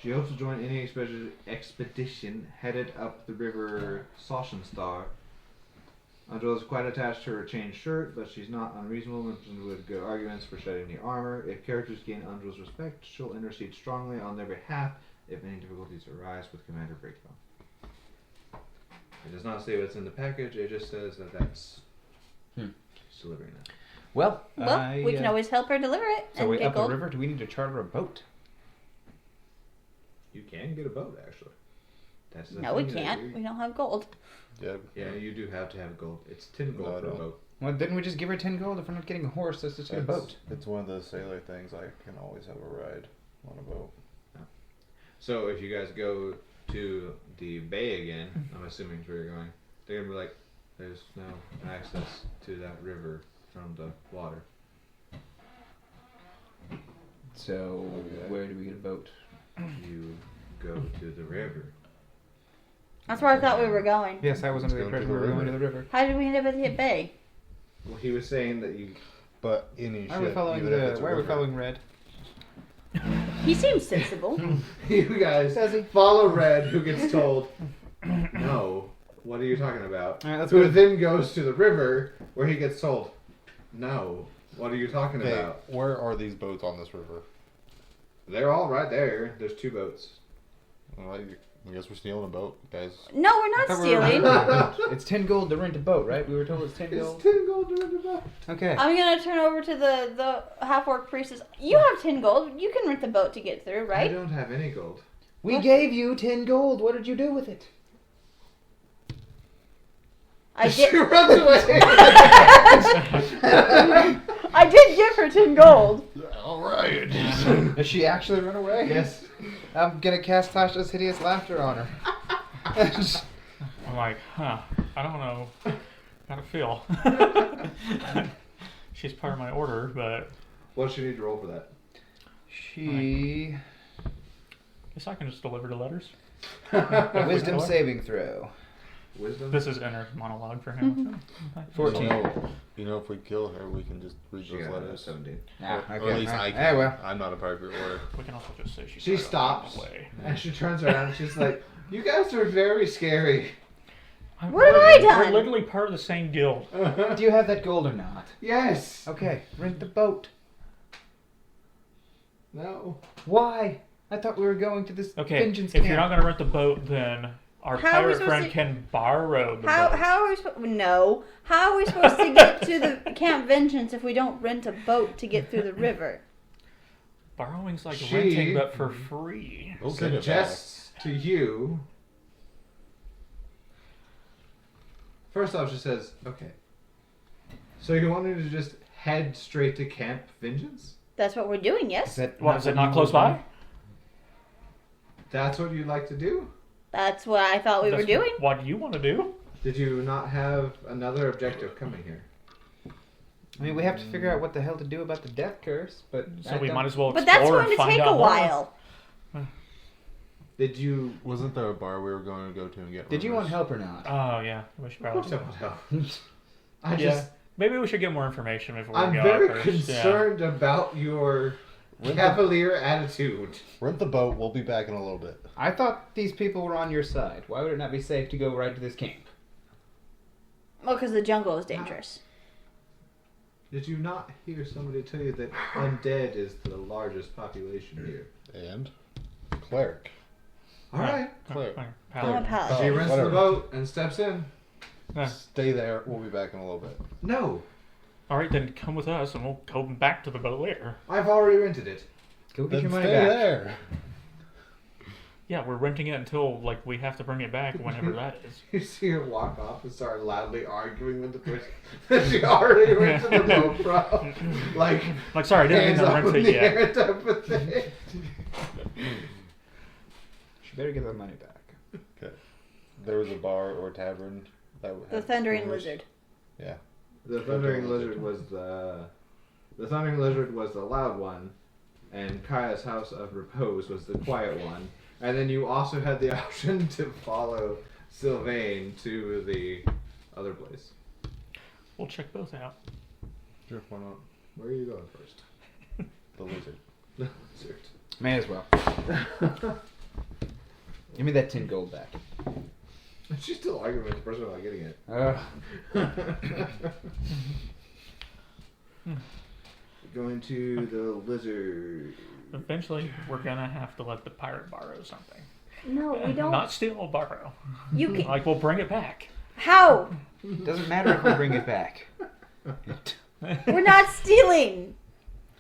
Speaker 2: She hopes to join any expedition headed up the river Sachenstar. Angela is quite attached to her chain shirt, but she's not unreasonable and would go arguments for shedding the armor. If characters gain Angela's respect, she'll intercede strongly on their behalf if any difficulties arise with Commander Breakbone. It does not say what's in the package, it just says that that's she's delivering that.
Speaker 1: Well,
Speaker 4: Well, we can always help her deliver it
Speaker 1: So
Speaker 4: and
Speaker 1: wait,
Speaker 4: get
Speaker 1: up
Speaker 4: gold.
Speaker 1: the river, do we need to charter a boat?
Speaker 2: You can get a boat, actually. That's the
Speaker 4: No, we
Speaker 2: thing that
Speaker 4: can't. We don't have gold.
Speaker 3: Yeah.
Speaker 2: Yeah, you do have to have gold. It's 10 gold
Speaker 3: No, I
Speaker 2: for a
Speaker 3: don't.
Speaker 2: boat.
Speaker 1: Well, didn't we just give her 10 gold? If we're not getting a horse, let's just get a boat.
Speaker 3: It's one of those sailor things. I can always have a ride on a boat.
Speaker 2: So if you guys go to the bay again, I'm assuming is where you're going, they're going to be like, there's no access to that river from the water.
Speaker 1: So,
Speaker 3: Okay.
Speaker 1: where do we get a boat?
Speaker 2: You go to the river.
Speaker 4: That's where I thought we were going.
Speaker 1: Yes, I was under the
Speaker 3: Let's go to
Speaker 1: impression we
Speaker 3: the
Speaker 1: were going
Speaker 3: river.
Speaker 1: to the river.
Speaker 4: How did we end up at the bay?
Speaker 2: Well, he was saying that you...
Speaker 3: But any
Speaker 1: Why are we
Speaker 3: ship,
Speaker 1: following
Speaker 3: even if it's a
Speaker 1: why are we
Speaker 3: river-
Speaker 1: following red?
Speaker 4: He seems sensible.
Speaker 2: you guys
Speaker 1: Does he?
Speaker 2: follow Red, who gets told, no, what are you talking about?
Speaker 1: Alright, let's
Speaker 2: Who
Speaker 1: go.
Speaker 2: then goes to the river, where he gets told, no, what are you talking
Speaker 3: Okay,
Speaker 2: about?
Speaker 3: where are these boats on this river?
Speaker 2: They're all right there. There's 2 boats.
Speaker 3: Well, I guess we're stealing a boat, guys.
Speaker 4: No, we're not
Speaker 1: thought we were
Speaker 4: stealing.
Speaker 1: It's 10 gold to rent a boat, right? We were told it's 10
Speaker 2: It's
Speaker 1: gold.
Speaker 2: 10 gold to rent a boat.
Speaker 1: Okay.
Speaker 4: I'm gonna turn over to the half-orc priestess. You have 10 gold. You can rent the boat to get through,
Speaker 2: I
Speaker 4: right?
Speaker 2: don't have any gold.
Speaker 1: We gave you 10 gold. What did you do with it?
Speaker 4: I
Speaker 2: She
Speaker 4: did.
Speaker 2: runs away.
Speaker 4: I did give her 10 gold.
Speaker 3: All right.
Speaker 1: Did she actually run away?
Speaker 2: Yes.
Speaker 1: I'm gonna cast Tasha's hideous laughter on her.
Speaker 5: I'm like, I don't know how to feel. She's part of my order, but
Speaker 2: What should you need to roll for that?
Speaker 1: She
Speaker 5: guess I can just deliver the letters.
Speaker 1: wisdom saving throw.
Speaker 2: Wisdom?
Speaker 5: This is inner monologue for him.
Speaker 1: 14.
Speaker 3: You know, if we kill her, we can just read
Speaker 2: She
Speaker 3: those
Speaker 2: got
Speaker 3: letters.
Speaker 2: 17.
Speaker 1: Ah,
Speaker 3: Or at least I
Speaker 1: alright.
Speaker 3: can.
Speaker 1: Well.
Speaker 3: I'm not a part of your order.
Speaker 5: We can also just say
Speaker 2: She
Speaker 5: tried to
Speaker 2: stops.
Speaker 5: run away.
Speaker 2: And she turns around and she's like, you guys are very scary.
Speaker 4: What have I
Speaker 5: We're
Speaker 4: done?
Speaker 5: literally part of the same guild.
Speaker 1: Do you have that gold or not?
Speaker 2: Yes.
Speaker 1: Okay, rent the boat.
Speaker 2: No.
Speaker 1: Why? I thought we were going to this
Speaker 5: Okay,
Speaker 1: vengeance
Speaker 5: if
Speaker 1: camp.
Speaker 5: you're not going to rent the boat, then our
Speaker 4: How are we
Speaker 5: pirate
Speaker 4: supposed
Speaker 5: friend
Speaker 4: to-
Speaker 5: can borrow the
Speaker 4: How
Speaker 5: boat.
Speaker 4: are we supposed? No. How are we supposed to get to the Camp Vengeance if we don't rent a boat to get through the river?
Speaker 5: Borrowing's like
Speaker 2: She-
Speaker 5: renting, but for free.
Speaker 3: We'll get it back.
Speaker 2: Suggests to you. First off, she says, okay. So you wanted to just head straight to Camp Vengeance?
Speaker 4: That's what we're doing.
Speaker 1: Is
Speaker 4: Yes.
Speaker 1: that
Speaker 5: What, is it not
Speaker 1: you
Speaker 5: close
Speaker 1: were
Speaker 5: by?
Speaker 1: doing?
Speaker 2: That's what you'd like to do?
Speaker 4: That's what I thought we were
Speaker 5: That's
Speaker 4: doing.
Speaker 5: What do you want to do?
Speaker 2: Did you not have another objective coming here?
Speaker 1: I mean, we have to figure out what the hell to do about the death curse, but
Speaker 5: So we might as well
Speaker 4: But
Speaker 5: explore
Speaker 4: that's going
Speaker 5: and
Speaker 4: to
Speaker 5: find
Speaker 4: take
Speaker 5: out
Speaker 4: a
Speaker 5: more.
Speaker 4: while.
Speaker 2: Did you...
Speaker 3: Wasn't there a bar we were going to go to and get
Speaker 1: Did you want
Speaker 3: rumors?
Speaker 1: help or not?
Speaker 5: Oh yeah, we should
Speaker 2: Of
Speaker 5: probably.
Speaker 2: course I want help. I
Speaker 5: Yeah.
Speaker 2: just...
Speaker 5: Maybe we should get more information before
Speaker 2: I'm
Speaker 5: we go
Speaker 2: very
Speaker 5: out first.
Speaker 2: concerned about your
Speaker 3: Rent the,
Speaker 2: cavalier attitude.
Speaker 3: rent the boat. We'll be back in a little bit.
Speaker 1: I thought these people were on your side. Why would it not be safe to go right to this camp?
Speaker 4: Well, because the jungle is dangerous.
Speaker 2: Did you not hear somebody tell you that undead is the largest population here?
Speaker 6: And cleric.
Speaker 2: Alright.
Speaker 6: Cleric.
Speaker 4: I'm a paladin.
Speaker 2: She rents the
Speaker 6: whatever.
Speaker 2: boat and steps in.
Speaker 6: Stay there. We'll be back in a little bit.
Speaker 2: No.
Speaker 5: All right, then come with us, and we'll go back to the boat later.
Speaker 2: I've already rented it.
Speaker 1: Go get
Speaker 6: Then
Speaker 1: your
Speaker 6: stay
Speaker 1: money back.
Speaker 6: there.
Speaker 5: Yeah, we're renting it until like we have to bring it back, whenever that is.
Speaker 2: You see her walk off and start loudly arguing with the person that she already rented the boat from. Like
Speaker 5: sorry, I didn't mean
Speaker 2: hands
Speaker 5: to
Speaker 2: up
Speaker 5: rent
Speaker 2: in
Speaker 5: it
Speaker 2: the
Speaker 5: yet.
Speaker 2: air type of thing.
Speaker 1: She better get that money back.
Speaker 6: Okay. There was a bar or tavern that
Speaker 4: The
Speaker 6: had
Speaker 4: Thundering
Speaker 6: boomers.
Speaker 4: Lizard.
Speaker 6: Yeah.
Speaker 2: The Thundering Lizard was the Thundering Lizard was the loud one, and Kaya's House of Repose was the quiet one. And then you also had the option to follow Sylvain to the other place.
Speaker 5: We'll check both out.
Speaker 6: Sure, why not?
Speaker 2: Where are you going first?
Speaker 6: The lizard.
Speaker 2: The Lizard.
Speaker 1: May as well. Give me that 10 gold back.
Speaker 2: She's still arguing with the person about getting it. Going to the lizard.
Speaker 5: Eventually, we're gonna have to let the pirate borrow something.
Speaker 4: No, we don't.
Speaker 5: Not steal, borrow.
Speaker 4: You can.
Speaker 5: Like, we'll bring it back.
Speaker 4: How?
Speaker 1: Doesn't matter if we bring it back.
Speaker 4: We're not stealing.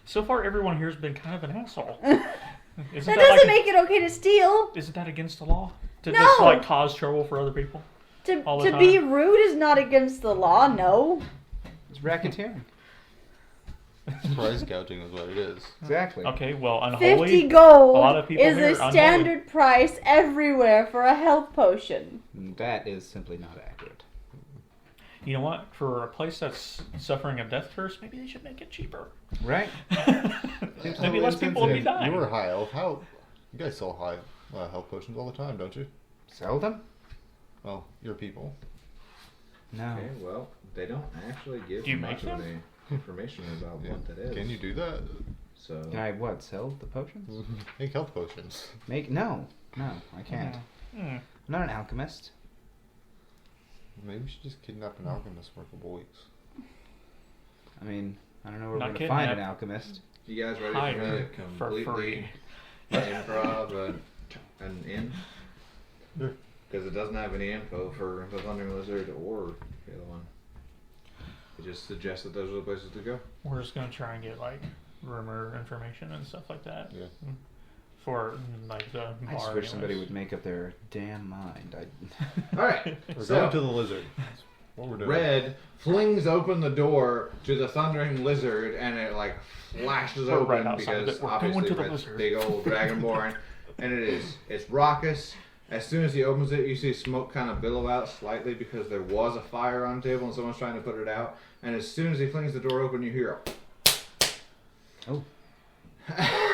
Speaker 5: So far, everyone here has been kind of an asshole.
Speaker 4: That
Speaker 5: Isn't
Speaker 4: doesn't make it okay to steal.
Speaker 5: Isn't that against the law? To
Speaker 4: No.
Speaker 5: just, like, cause trouble for other people?
Speaker 4: To
Speaker 5: All the
Speaker 4: be
Speaker 5: time.
Speaker 4: rude is not against the law. No.
Speaker 1: It's racketeering.
Speaker 6: Price gouging is what it is.
Speaker 1: Exactly.
Speaker 5: Okay, well, unholy...
Speaker 4: 50 gold
Speaker 5: a lot of people
Speaker 4: is
Speaker 5: here
Speaker 4: a
Speaker 5: are unholy.
Speaker 4: standard price everywhere for a health potion.
Speaker 1: That is simply not accurate.
Speaker 5: You know what? For a place that's suffering a death curse, maybe they should make it cheaper.
Speaker 1: Right?
Speaker 5: Maybe less people would be dying.
Speaker 6: You were high elf. How? You guys sell high health potions all the time, don't you?
Speaker 1: Sell them?
Speaker 6: Well, your people.
Speaker 1: No.
Speaker 2: Okay, well, they don't actually give
Speaker 5: Do you
Speaker 2: much
Speaker 5: make
Speaker 2: of
Speaker 5: them?
Speaker 2: any information about
Speaker 6: Yeah.
Speaker 2: what that is.
Speaker 6: Can you do that?
Speaker 2: So
Speaker 1: Can I what? Sell the potions?
Speaker 6: Make health potions.
Speaker 1: No, I can't.
Speaker 5: Hmm.
Speaker 1: I'm not an alchemist.
Speaker 6: Maybe we should just kidnap an alchemist for a couple weeks.
Speaker 1: I mean, I don't know where
Speaker 5: Not
Speaker 1: we're going to find an
Speaker 5: kidnap.
Speaker 1: alchemist.
Speaker 2: you guys ready
Speaker 5: Hire
Speaker 2: for me
Speaker 5: for
Speaker 2: to
Speaker 5: free.
Speaker 2: completely improv an inn?
Speaker 6: Sure.
Speaker 2: Because it doesn't have any info for the Thundering Lizard or the other one. It just suggests that those are the places to go.
Speaker 5: We're just gonna try and get, like, rumor information and stuff like that.
Speaker 6: Yeah.
Speaker 5: For, like, the
Speaker 1: I just
Speaker 5: bar
Speaker 1: wish somebody
Speaker 5: anyways.
Speaker 1: would make up their damn mind.
Speaker 2: Alright,
Speaker 6: We're
Speaker 2: so
Speaker 6: going to the lizard. That's what we're doing.
Speaker 2: Red flings open the door to the Thundering Lizard and it like flashes
Speaker 5: We're
Speaker 2: open
Speaker 5: right outside of
Speaker 2: because
Speaker 5: it. We're
Speaker 2: obviously
Speaker 5: going to the
Speaker 2: Red's
Speaker 5: lizard.
Speaker 2: big old dragonborn. And it's raucous. As soon as he opens it, you see smoke kind of billow out slightly because there was a fire on the table and someone's trying to put it out. And as soon as he flings the door open, you hear a
Speaker 1: Oh.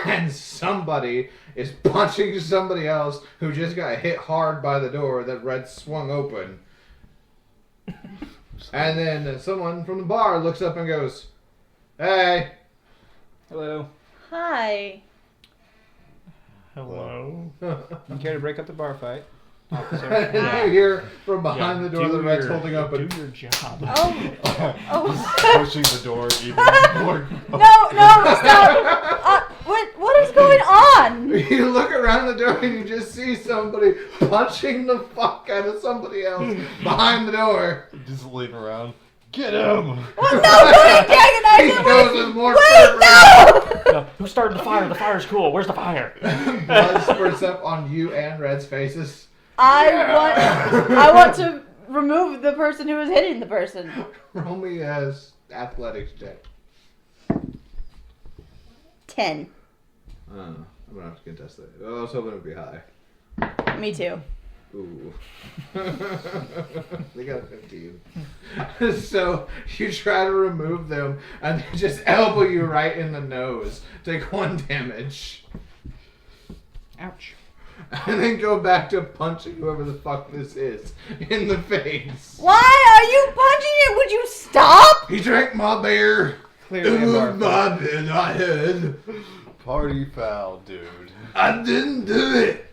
Speaker 2: and somebody is punching somebody else who just got hit hard by the door that Red swung open. And then someone from the bar looks up and goes, "Hey."
Speaker 1: Hello.
Speaker 4: Hi.
Speaker 5: Hello?
Speaker 1: You care to break up the bar fight? Officer?
Speaker 2: And
Speaker 5: Yeah.
Speaker 2: you hear from behind
Speaker 5: Yeah,
Speaker 2: the door
Speaker 5: do
Speaker 2: that Red's
Speaker 5: your-
Speaker 2: holding open.
Speaker 5: Do your job.
Speaker 4: Oh.
Speaker 6: Pushing the door even more.
Speaker 4: No, stop. What is going on?
Speaker 2: You look around the door and you just see somebody punching the fuck out of somebody else behind the door.
Speaker 6: Just lean around. Get him!
Speaker 4: Oh, no, don't
Speaker 2: He
Speaker 4: antagonize
Speaker 2: goes
Speaker 4: him.
Speaker 2: with more
Speaker 4: Wait, no!
Speaker 5: No, who started the fire? The fire's cool. Where's the fire?
Speaker 2: Blood spurts up on you and Red's faces.
Speaker 4: I want to remove the person who is hitting the person.
Speaker 2: Roll me as athletics check.
Speaker 4: 10.
Speaker 2: I'm gonna have to contest that. I was hoping it would be high.
Speaker 4: Me too.
Speaker 2: Ooh. They got a 15. So you try to remove them and they just elbow you right in the nose. Take 1 damage.
Speaker 1: Ouch.
Speaker 2: And then go back to punching whoever the fuck this is in the face.
Speaker 4: Why are you punching it? Would you stop?
Speaker 2: He drank my beer.
Speaker 1: Clearly a bar fight.
Speaker 2: I did.
Speaker 6: Party foul, dude.
Speaker 2: I didn't do it.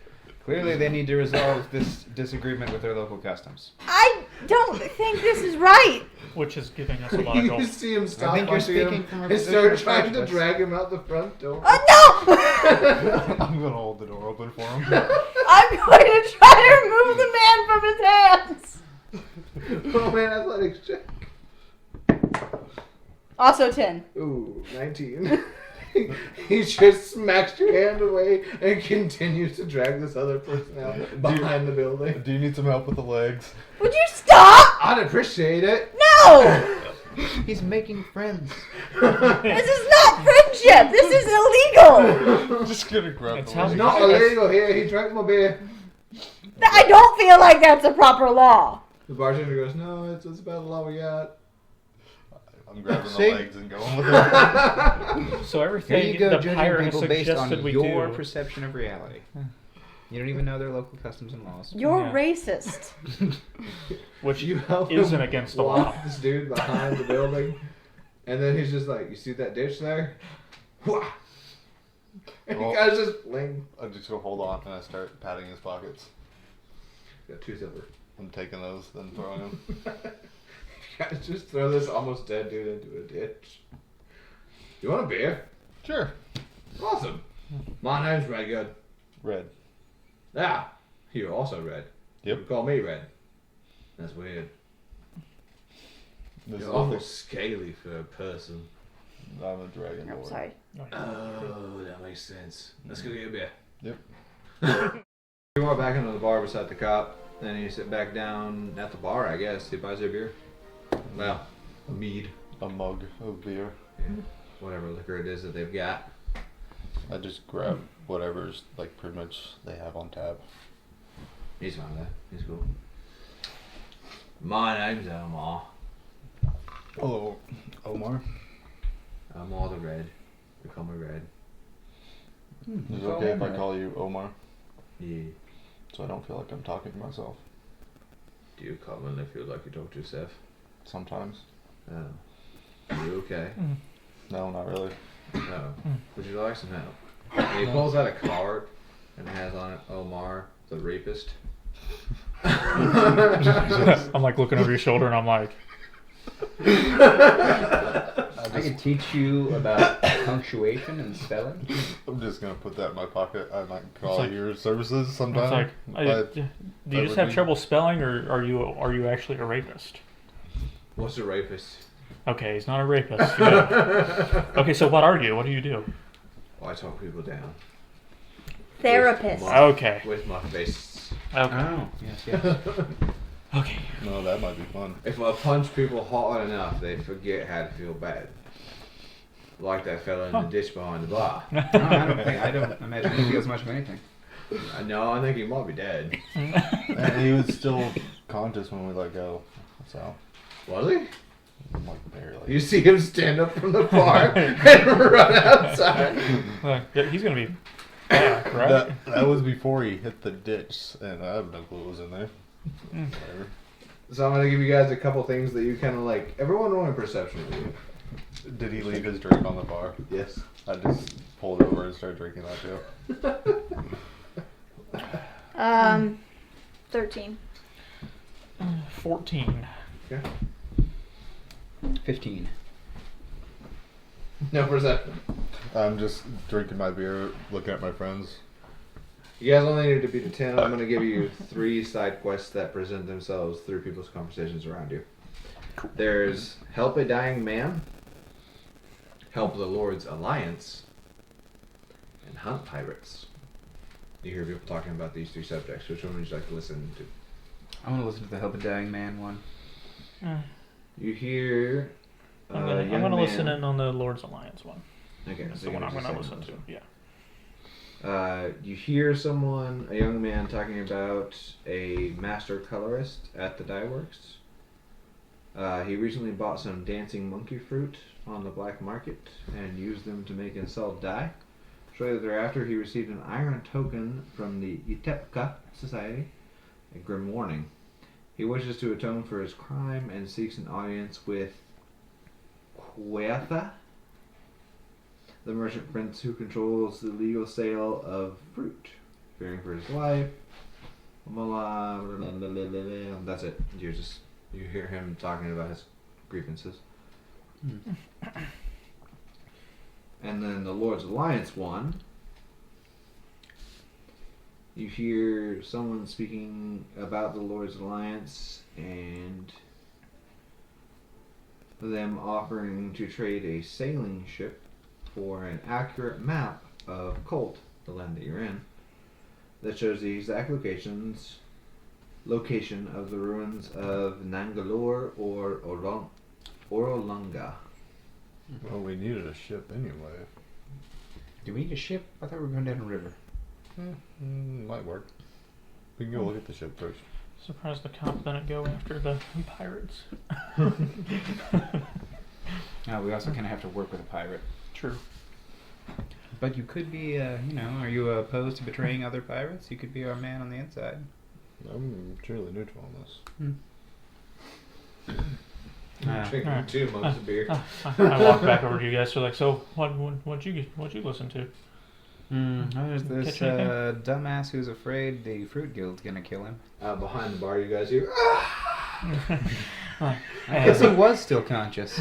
Speaker 1: Clearly they need to resolve this disagreement with their local customs.
Speaker 4: I don't think this is right.
Speaker 5: Which is giving us a lot of
Speaker 2: You
Speaker 5: gold.
Speaker 2: see him stop
Speaker 1: I think you're
Speaker 2: punching him
Speaker 1: speaking from a
Speaker 2: and
Speaker 1: position
Speaker 2: start
Speaker 1: of
Speaker 2: trying to
Speaker 1: prejudice.
Speaker 2: drag him out the front door.
Speaker 4: No!
Speaker 3: I'm gonna hold the door open for him.
Speaker 4: I'm going to try to remove the man from his hands.
Speaker 2: Oh man, athletics check.
Speaker 4: Also 10.
Speaker 2: Ooh, 19. He just smacks your hand away and continues to drag this other person out behind the building.
Speaker 3: Do you need some help with the legs?
Speaker 4: Would you stop?
Speaker 2: I'd appreciate it.
Speaker 4: No!
Speaker 1: He's making friends.
Speaker 4: This is not friendship. This is illegal.
Speaker 3: I'm just gonna grab
Speaker 5: It's
Speaker 3: the
Speaker 5: how-
Speaker 3: legs.
Speaker 2: Not illegal here. He drank my beer.
Speaker 4: I don't feel like that's a proper law.
Speaker 2: The bartender goes, no, it's about the law we got.
Speaker 3: I'm grabbing
Speaker 1: See?
Speaker 3: the legs and going with it.
Speaker 5: So
Speaker 1: Here
Speaker 5: everything
Speaker 1: you go,
Speaker 5: the
Speaker 1: judging
Speaker 5: pirate has
Speaker 1: people based on
Speaker 5: suggested we
Speaker 1: your
Speaker 5: do.
Speaker 1: perception of reality. You don't even know their local customs and laws.
Speaker 4: You're
Speaker 5: Yeah.
Speaker 4: racist.
Speaker 5: Which
Speaker 2: You help
Speaker 5: isn't
Speaker 2: him
Speaker 5: against the
Speaker 2: walk
Speaker 5: law.
Speaker 2: this dude behind the building, and then he's just like, you see that ditch there? Wha! And
Speaker 3: Well-
Speaker 2: you guys just fling.
Speaker 3: I just go hold on and I start patting his pockets.
Speaker 2: Got 2 silver.
Speaker 3: I'm taking those, then throwing them.
Speaker 2: You guys just throw this almost dead dude into a ditch. You want a beer?
Speaker 3: Sure.
Speaker 2: Awesome. My name's Red Good.
Speaker 3: Red.
Speaker 2: Ah, you're also red.
Speaker 3: Yep.
Speaker 2: You call me red. That's weird.
Speaker 3: This
Speaker 2: You're
Speaker 3: is
Speaker 2: awful scaly for a person.
Speaker 3: I'm a dragon
Speaker 4: I'm
Speaker 3: lord.
Speaker 4: sorry.
Speaker 2: Oh, that makes sense. Let's go get a beer.
Speaker 3: Yep.
Speaker 2: You walk back into the bar beside the cop, then you sit back down at the bar, I guess. He buys you a beer. Well, a mead.
Speaker 3: A mug of beer.
Speaker 2: Yeah. Whatever liquor it is that they've got.
Speaker 3: I just grab whatever's like pretty much they have on tap.
Speaker 2: He's fine with that. He's cool. My name's Omar.
Speaker 3: Hello, Omar.
Speaker 2: Omar the Red. They call me Red.
Speaker 3: Is it okay if I call you Omar?
Speaker 2: Yeah.
Speaker 3: So I don't feel like I'm talking to myself.
Speaker 2: Do you commonly feel like you talk to yourself?
Speaker 3: Sometimes.
Speaker 2: Oh. Are you okay?
Speaker 3: No, not really.
Speaker 2: No. Would you like some help? And he pulls out a card and it has on it Omar the Rapist.
Speaker 5: I'm like looking over your shoulder and I'm like,
Speaker 1: I can teach you about punctuation and spelling.
Speaker 3: I'm just gonna put that in my pocket. I might call
Speaker 5: like-
Speaker 3: your services
Speaker 5: it's
Speaker 3: sometime.
Speaker 5: like, do you just
Speaker 3: would
Speaker 5: have
Speaker 3: be-
Speaker 5: trouble spelling, or are you actually a rapist?
Speaker 2: What's a rapist?
Speaker 5: Okay, he's not a rapist. Good. Okay, so what are you? What do you do?
Speaker 2: Oh, I talk people down.
Speaker 4: Therapist.
Speaker 5: Okay.
Speaker 2: With my fists.
Speaker 5: Okay.
Speaker 1: Oh, yes, yes.
Speaker 5: Okay.
Speaker 3: No, that might be fun.
Speaker 2: If I punch people hard enough, they forget how to feel bad. Like that fella in the ditch behind the bar.
Speaker 1: No, I don't imagine he feels much of anything.
Speaker 2: No, I think he might be dead.
Speaker 3: And he was still conscious when we let go. So,
Speaker 2: Was he?
Speaker 3: like barely.
Speaker 2: You see him stand up from the bar and run outside.
Speaker 5: Yeah, he's gonna be back, right?
Speaker 3: That was before he hit the ditch, and I have no clue what was in there. Whatever.
Speaker 2: So I'm gonna give you guys a couple things that you kind of like. Everyone roll a perception review.
Speaker 3: Did he leave his drink on the bar?
Speaker 2: Yes.
Speaker 3: I just pulled it over and started drinking that too.
Speaker 4: 13.
Speaker 5: 14.
Speaker 2: Okay.
Speaker 1: 15.
Speaker 2: No perception.
Speaker 3: I'm just drinking my beer, looking at my friends.
Speaker 2: You guys only need to beat a 10. I'm gonna give you 3 side quests that present themselves through people's conversations around you. There's help a dying man, help the Lord's Alliance, and hunt pirates. You hear people talking about these 3 subjects. Which one would you like to listen to?
Speaker 1: I want to listen to the Help a Dying Man one.
Speaker 2: You hear
Speaker 5: I'm
Speaker 2: young
Speaker 5: gonna
Speaker 2: man-
Speaker 5: listen in on the Lord's Alliance one.
Speaker 2: Okay,
Speaker 5: That's
Speaker 2: so
Speaker 5: the
Speaker 2: you're
Speaker 5: one I'm
Speaker 2: just
Speaker 5: gonna
Speaker 2: saying
Speaker 5: listen to.
Speaker 2: those.
Speaker 5: Yeah.
Speaker 2: You hear someone, a young man, talking about a master colorist at the dye works. He recently bought some dancing monkey fruit on the black market and used them to make and sell dye. Shortly thereafter, he received an iron token from the Utepka Society, a grim warning. He wishes to atone for his crime and seeks an audience with Huerta, the merchant prince who controls the legal sale of fruit. Fearing for his life. That's it. You're just You hear him talking about his grievances. And then the Lord's Alliance one. You hear someone speaking about the Lord's Alliance and them offering to trade a sailing ship for an accurate map of Colt, the land that you're in, that shows the exact location of the ruins of Nangalore or Orolunga.
Speaker 6: Well, we needed a ship anyway.
Speaker 1: Do we need a ship? I thought we were going down a river.
Speaker 6: Might work. We can go look at the ship first.
Speaker 5: Surprised the cop didn't go after the pirates.
Speaker 1: We also kind of have to work with a pirate.
Speaker 5: True.
Speaker 1: But you could be, are you opposed to betraying other pirates? You could be our man on the inside.
Speaker 6: I'm truly neutral on this.
Speaker 2: Drinking 2 mugs of beer.
Speaker 5: I walk back over to you guys. So like, so what'd you listen to?
Speaker 1: There's this
Speaker 5: Catch anything?
Speaker 1: dumbass who's afraid the Fruit Guild's gonna kill him.
Speaker 2: Behind the bar, you guys hear.
Speaker 1: I guess he was still conscious.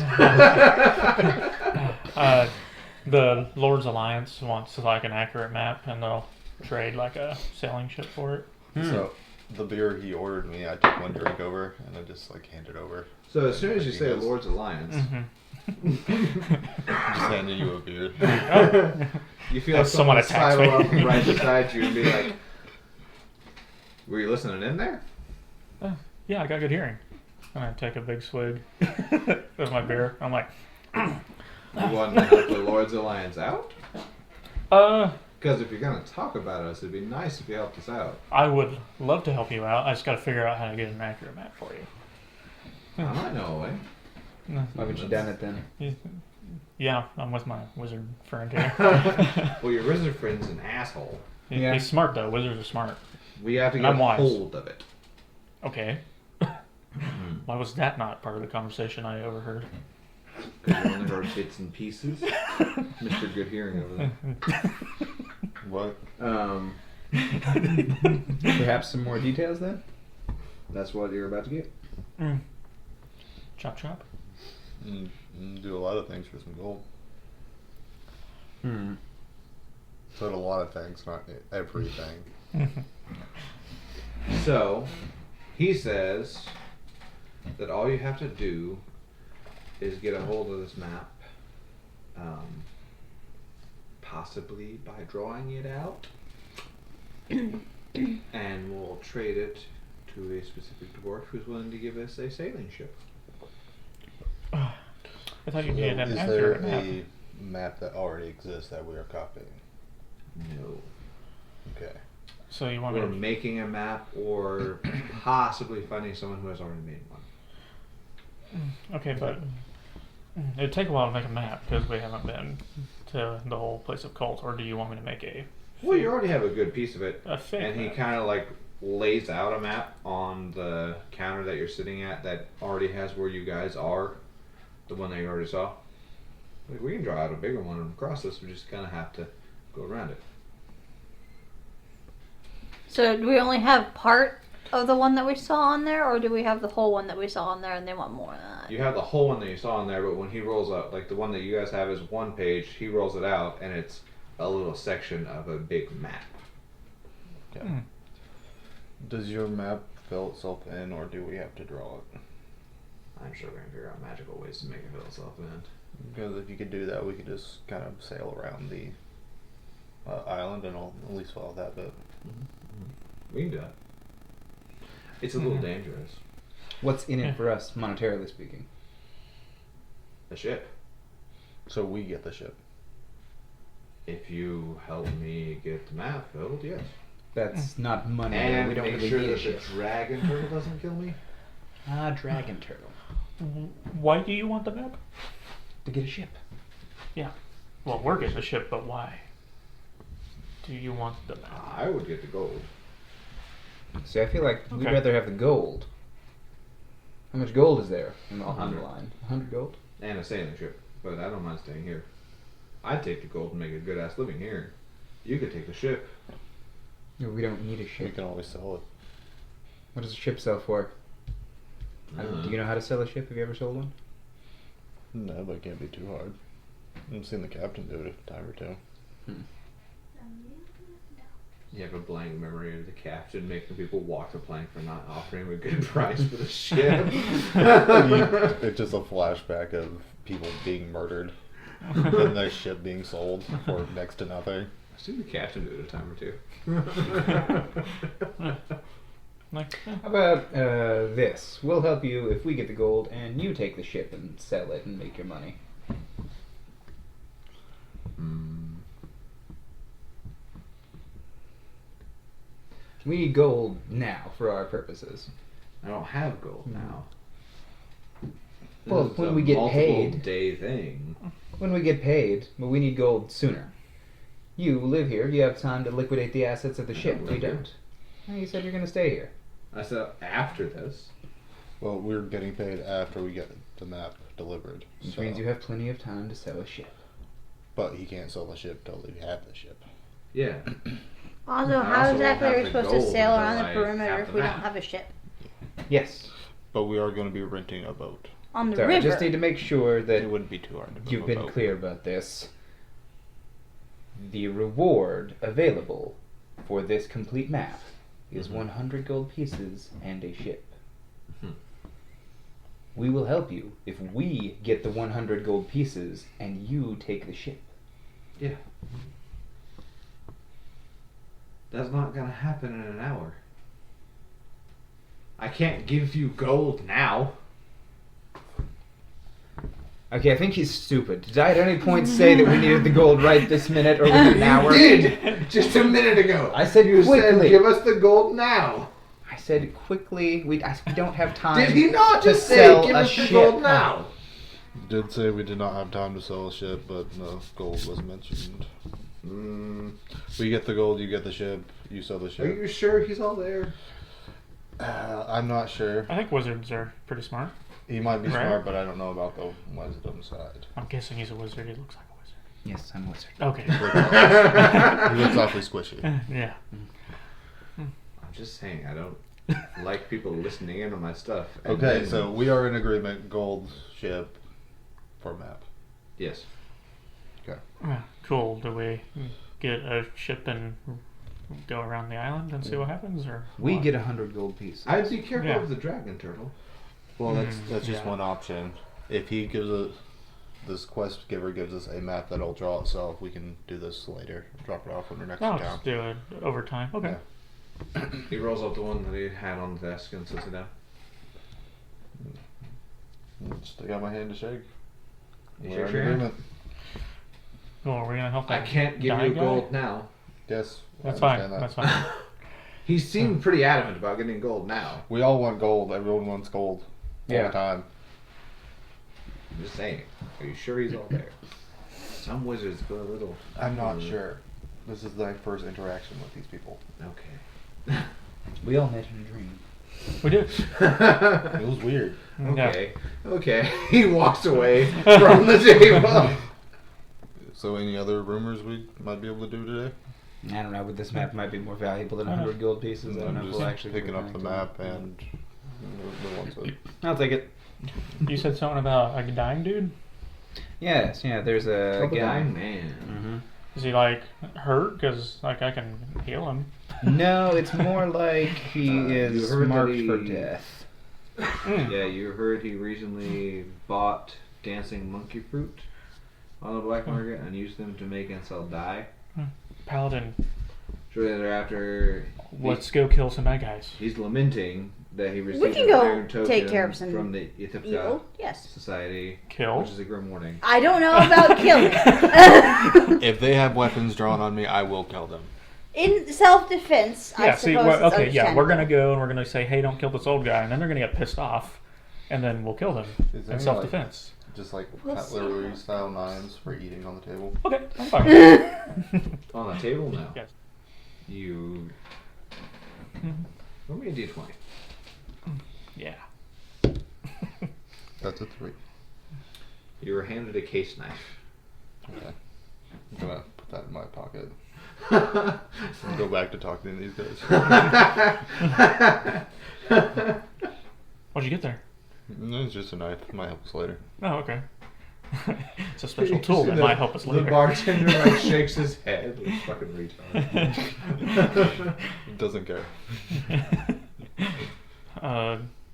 Speaker 5: The Lord's Alliance wants like an accurate map, and they'll trade like a sailing ship for it.
Speaker 3: So the beer he ordered me, I took one drink over and I just like handed over.
Speaker 2: So as soon as you say Lord's Alliance,
Speaker 3: Just handed you a beer.
Speaker 2: you feel like
Speaker 5: someone
Speaker 2: someone
Speaker 5: attacks
Speaker 2: sidle
Speaker 5: me.
Speaker 2: up right beside you and be like, "Were you listening in there?"
Speaker 5: Yeah, I got good hearing. And I take a big swig of my beer. I'm like,
Speaker 2: You want to help the Lord's Alliance out? Because if you're gonna talk about us, it'd be nice if you helped us out.
Speaker 5: I would love to help you out. I just got to figure out how to get an accurate map for you.
Speaker 2: I might know a way.
Speaker 1: Why haven't you done it then?
Speaker 5: Yeah, I'm with my wizard friend here.
Speaker 2: Well, your wizard friend's an asshole.
Speaker 1: Yeah.
Speaker 5: He's smart though. Wizards are smart.
Speaker 2: We have to
Speaker 5: And
Speaker 2: get
Speaker 5: I'm wise.
Speaker 2: hold of it.
Speaker 5: Okay. Why was that not part of the conversation I overheard?
Speaker 2: Because you only heard bits and pieces. Mr. Good Hearing over there.
Speaker 3: What?
Speaker 1: Perhaps some more details then?
Speaker 2: That's what you're about to get.
Speaker 5: Chop chop.
Speaker 3: Do a lot of things for some gold. So a lot of things, not everything.
Speaker 2: So, he says that all you have to do is get a hold of this map, possibly by drawing it out, and we'll trade it to a specific dwarf who's willing to give us a sailing ship.
Speaker 5: I thought you needed an
Speaker 3: Is there
Speaker 5: accurate map.
Speaker 3: a map that already exists that we are copying?
Speaker 2: No.
Speaker 3: Okay.
Speaker 5: So you want me
Speaker 2: We're
Speaker 5: to...
Speaker 2: making a map or possibly finding someone who has already made one.
Speaker 5: Okay, but it'd take a while to make a map because we haven't been to the whole place of cult. Or do you want me to make a...
Speaker 2: Well, you already have a good piece of it.
Speaker 5: A fake
Speaker 2: And he
Speaker 5: map.
Speaker 2: kind of like lays out a map on the counter that you're sitting at that already has where you guys are, the one that you already saw. Like, we can draw out a bigger one across this. We just kind of have to go around it.
Speaker 4: So do we only have part of the one that we saw on there, or do we have the whole one that we saw on there and they want more than that?
Speaker 2: You have the whole one that you saw on there, but when he rolls out, like the one that you guys have is one page, he rolls it out and it's a little section of a big map.
Speaker 3: Okay. Does your map fill itself in, or do we have to draw it?
Speaker 2: I'm sure we're going to figure out magical ways to make it fill itself in.
Speaker 3: Because if you could do that, we could just kind of sail around the island and I'll at least follow that bit.
Speaker 2: We can do that. It's a little dangerous.
Speaker 1: What's in it for us, monetarily speaking?
Speaker 2: A ship.
Speaker 3: So we get the ship.
Speaker 2: If you help me get the map filled, yes.
Speaker 1: That's not money.
Speaker 2: And
Speaker 1: we don't
Speaker 2: make
Speaker 1: really
Speaker 2: sure
Speaker 1: need a
Speaker 2: that the
Speaker 1: ship.
Speaker 2: dragon turtle doesn't kill me.
Speaker 1: Dragon turtle.
Speaker 5: Why do you want the map?
Speaker 1: To get a ship.
Speaker 5: Yeah. Well, we're getting the ship, but why? Do you want the map?
Speaker 2: I would get the gold.
Speaker 1: See, I feel like we'd
Speaker 5: Okay.
Speaker 1: rather have the gold. How much gold is there in the line? 100 gold?
Speaker 2: And a sailing ship. But I don't mind staying here. I'd take the gold and make a good ass living here. You could take the ship.
Speaker 1: No, we don't need a
Speaker 3: We
Speaker 1: ship.
Speaker 3: can always sell it.
Speaker 1: What does a ship sell for? Do you know how to sell a ship? Have you ever sold one?
Speaker 6: No, but it can't be too hard. I've seen the captain do it a time or two.
Speaker 2: You have a blank memory of the captain making people walk the plank for not offering a good price for the ship.
Speaker 6: It's just a flashback of people being murdered and their ship being sold for next to nothing.
Speaker 2: I've seen the captain do it a time or two.
Speaker 5: Like,
Speaker 1: How about this? We'll help you if we get the gold, and you take the ship and sell it and make your money. We need gold now for our purposes.
Speaker 2: I don't have gold now.
Speaker 1: Well,
Speaker 2: This is
Speaker 1: when
Speaker 2: a
Speaker 1: we get
Speaker 2: multiple
Speaker 1: paid.
Speaker 2: day thing.
Speaker 1: When we get paid, but we need gold sooner. You live here. You have time to liquidate the assets of the
Speaker 2: I
Speaker 1: ship.
Speaker 2: don't
Speaker 1: We
Speaker 2: live here.
Speaker 1: don't. Well, you said you're going to stay here.
Speaker 2: I said after this.
Speaker 6: Well, we're getting paid after we get the map delivered.
Speaker 1: Which
Speaker 6: so-
Speaker 1: means you have plenty of time to sell a ship.
Speaker 6: But he can't sell the ship till we have the ship.
Speaker 2: Yeah.
Speaker 4: Also,
Speaker 2: I
Speaker 4: how
Speaker 2: also
Speaker 4: exactly
Speaker 2: won't
Speaker 4: are we
Speaker 2: have the
Speaker 4: supposed to
Speaker 2: gold
Speaker 4: sail
Speaker 2: until
Speaker 4: around the
Speaker 2: I
Speaker 4: perimeter
Speaker 2: have
Speaker 4: if
Speaker 2: the
Speaker 4: we don't
Speaker 2: map.
Speaker 4: have a ship?
Speaker 1: Yes.
Speaker 6: But we are going to be renting a boat.
Speaker 4: On the
Speaker 1: So I
Speaker 4: river.
Speaker 1: just need to make sure that
Speaker 6: It wouldn't be too hard to move
Speaker 1: you've
Speaker 6: a
Speaker 1: been
Speaker 6: boat.
Speaker 1: clear about this. The reward available for this complete map is 100 gold pieces and a ship.
Speaker 2: Mhm.
Speaker 1: We will help you if we get the 100 gold pieces and you take the ship.
Speaker 2: Yeah. That's not gonna happen in an hour. I can't give you gold now.
Speaker 1: Okay, I think he's stupid. Did I at any point say that we needed the gold right this minute or within an hour?
Speaker 2: You did! Just a minute ago.
Speaker 1: I said
Speaker 2: You said
Speaker 1: quickly.
Speaker 2: give us the gold now.
Speaker 1: I said quickly. We don't have time.
Speaker 2: Did he not
Speaker 1: to
Speaker 2: just say
Speaker 1: sell
Speaker 2: give
Speaker 1: a
Speaker 2: us the
Speaker 1: ship.
Speaker 2: gold now?
Speaker 6: Did say we did not have time to sell a ship, but no gold was mentioned. We get the gold, you get the ship, you sell the
Speaker 2: Are
Speaker 6: ship.
Speaker 2: you sure he's all there?
Speaker 6: I'm not sure.
Speaker 5: I think wizards are pretty smart.
Speaker 6: He might be
Speaker 5: Right.
Speaker 6: smart, but I don't know about the wisdom side.
Speaker 5: I'm guessing he's a wizard. He looks like a wizard.
Speaker 1: Yes, I'm a wizard.
Speaker 5: Okay.
Speaker 6: He looks awfully squishy.
Speaker 5: Yeah.
Speaker 2: I'm just saying, I don't like people listening in on my stuff. And
Speaker 6: Okay,
Speaker 2: then-
Speaker 6: so we are in agreement. Gold ship for map.
Speaker 2: Yes.
Speaker 5: Cool. Do we get a ship and go around the island and see what happens, or
Speaker 1: We
Speaker 5: what?
Speaker 1: get 100 gold pieces.
Speaker 2: I'd be careful
Speaker 5: Yeah.
Speaker 2: of the dragon turtle.
Speaker 6: Well, that's just
Speaker 5: yeah.
Speaker 6: one option. If he gives us, this quest giver gives us a map that'll draw itself, we can do this later. Drop it off when we're next
Speaker 5: Oh,
Speaker 6: in town.
Speaker 5: just do it over time. Okay.
Speaker 6: Yeah.
Speaker 2: He rolls up the one that he had on the desk and sits it down.
Speaker 6: Stick out my hand to shake.
Speaker 2: You
Speaker 6: We're
Speaker 2: shake
Speaker 6: in
Speaker 2: your hand?
Speaker 6: agreement.
Speaker 5: Well, are we gonna help
Speaker 2: I
Speaker 5: that
Speaker 2: can't give
Speaker 5: guy
Speaker 2: you
Speaker 5: guy?
Speaker 2: gold now.
Speaker 6: Yes, I
Speaker 5: That's fine.
Speaker 6: understand that.
Speaker 5: That's fine.
Speaker 2: He seemed pretty adamant about getting gold now.
Speaker 6: We all want gold. Everyone wants gold. All
Speaker 1: Yeah.
Speaker 6: the time.
Speaker 2: I'm just saying. Are you sure he's all there? Some wizards go a little.
Speaker 6: I'm not sure. This is my first interaction with these people.
Speaker 2: Okay.
Speaker 1: We all met in a dream.
Speaker 5: We did.
Speaker 6: It was weird.
Speaker 2: Okay. Okay. He walks away from the table.
Speaker 6: So, any other rumors we might be able to do today?
Speaker 1: I don't know, but this map might be more valuable than 100 gold pieces. I don't know
Speaker 6: I'm
Speaker 1: if
Speaker 6: just
Speaker 1: we'll actually
Speaker 6: picking up the
Speaker 1: connect
Speaker 6: map
Speaker 1: them.
Speaker 6: and the ones that.
Speaker 1: I'll take it.
Speaker 5: You said something about a dying dude.
Speaker 1: Yes, yeah, there's a
Speaker 2: Trouble
Speaker 1: guy.
Speaker 2: dying man.
Speaker 1: hmm
Speaker 5: Is he like hurt? Because like I can heal him.
Speaker 1: No, it's more like he
Speaker 2: You
Speaker 1: is
Speaker 2: heard that
Speaker 1: marked
Speaker 2: he-
Speaker 1: for death.
Speaker 2: Yeah, you heard he recently bought dancing monkey fruit on the black market and used them to make and sell dye.
Speaker 5: Paladin,
Speaker 2: Shortly thereafter,
Speaker 5: let's go kill some bad guys.
Speaker 2: he's lamenting that he received
Speaker 4: can
Speaker 2: an
Speaker 4: go
Speaker 2: iron token
Speaker 4: take care of some
Speaker 2: from the Ithipka
Speaker 4: Evil? Yes.
Speaker 2: Society,
Speaker 5: Kill.
Speaker 2: which is a grim warning.
Speaker 4: I don't know about killing.
Speaker 6: If they have weapons drawn on me, I will kill them.
Speaker 4: In self-defense, I
Speaker 5: Yeah.
Speaker 4: suppose
Speaker 5: See.
Speaker 4: it's
Speaker 5: Well, okay. Yeah. We're
Speaker 4: understandable.
Speaker 5: gonna go and we're gonna say, "Hey, don't kill this old guy," and then they're gonna get pissed off, and then we'll kill them
Speaker 6: Is there
Speaker 5: in
Speaker 6: any,
Speaker 5: self-defense.
Speaker 6: Just like
Speaker 4: We'll see.
Speaker 6: cutlery style knives for eating on the table.
Speaker 5: Okay. I'm fine.
Speaker 2: On the table now.
Speaker 5: Yes.
Speaker 2: You. Roll me a d20.
Speaker 5: Yeah.
Speaker 6: That's a 3.
Speaker 2: You were handed a case knife.
Speaker 6: Okay. I'm gonna put that in my pocket. And go back to talking to these guys.
Speaker 5: What'd you get there?
Speaker 3: No, it's just a knife. Might help us later.
Speaker 5: Oh, okay. It's a special tool that might help us
Speaker 2: The
Speaker 5: later.
Speaker 2: bartender like shakes his head. He's fucking retard.
Speaker 3: Doesn't care.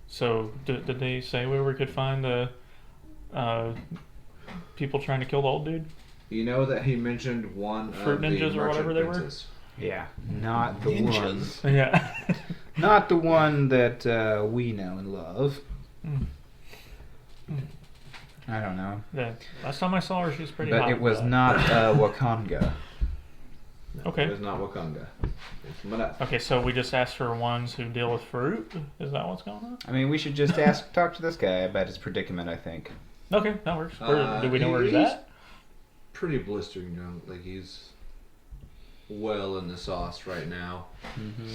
Speaker 5: So did they say where we could find the people trying to kill the old dude?
Speaker 2: You know that he mentioned one
Speaker 5: Fruit
Speaker 2: of the
Speaker 5: ninjas or whatever
Speaker 2: merchant
Speaker 5: they were?
Speaker 2: princes.
Speaker 1: Yeah, not the one.
Speaker 5: Yeah.
Speaker 1: Not the one that we know and love. I don't know.
Speaker 5: The last time I saw her, she was pretty
Speaker 1: But
Speaker 5: hot.
Speaker 1: it was not Wakanga.
Speaker 2: No,
Speaker 5: Okay.
Speaker 2: It was not Wakanga. It's Manat.
Speaker 5: Okay, so we just asked for ones who deal with fruit? Is that what's going on?
Speaker 1: I mean, we should just talk to this guy about his predicament, I think.
Speaker 5: Okay, that works. Do we know where he's
Speaker 2: he's
Speaker 5: at?
Speaker 2: Pretty blistering drunk. Like he's well in the sauce right now.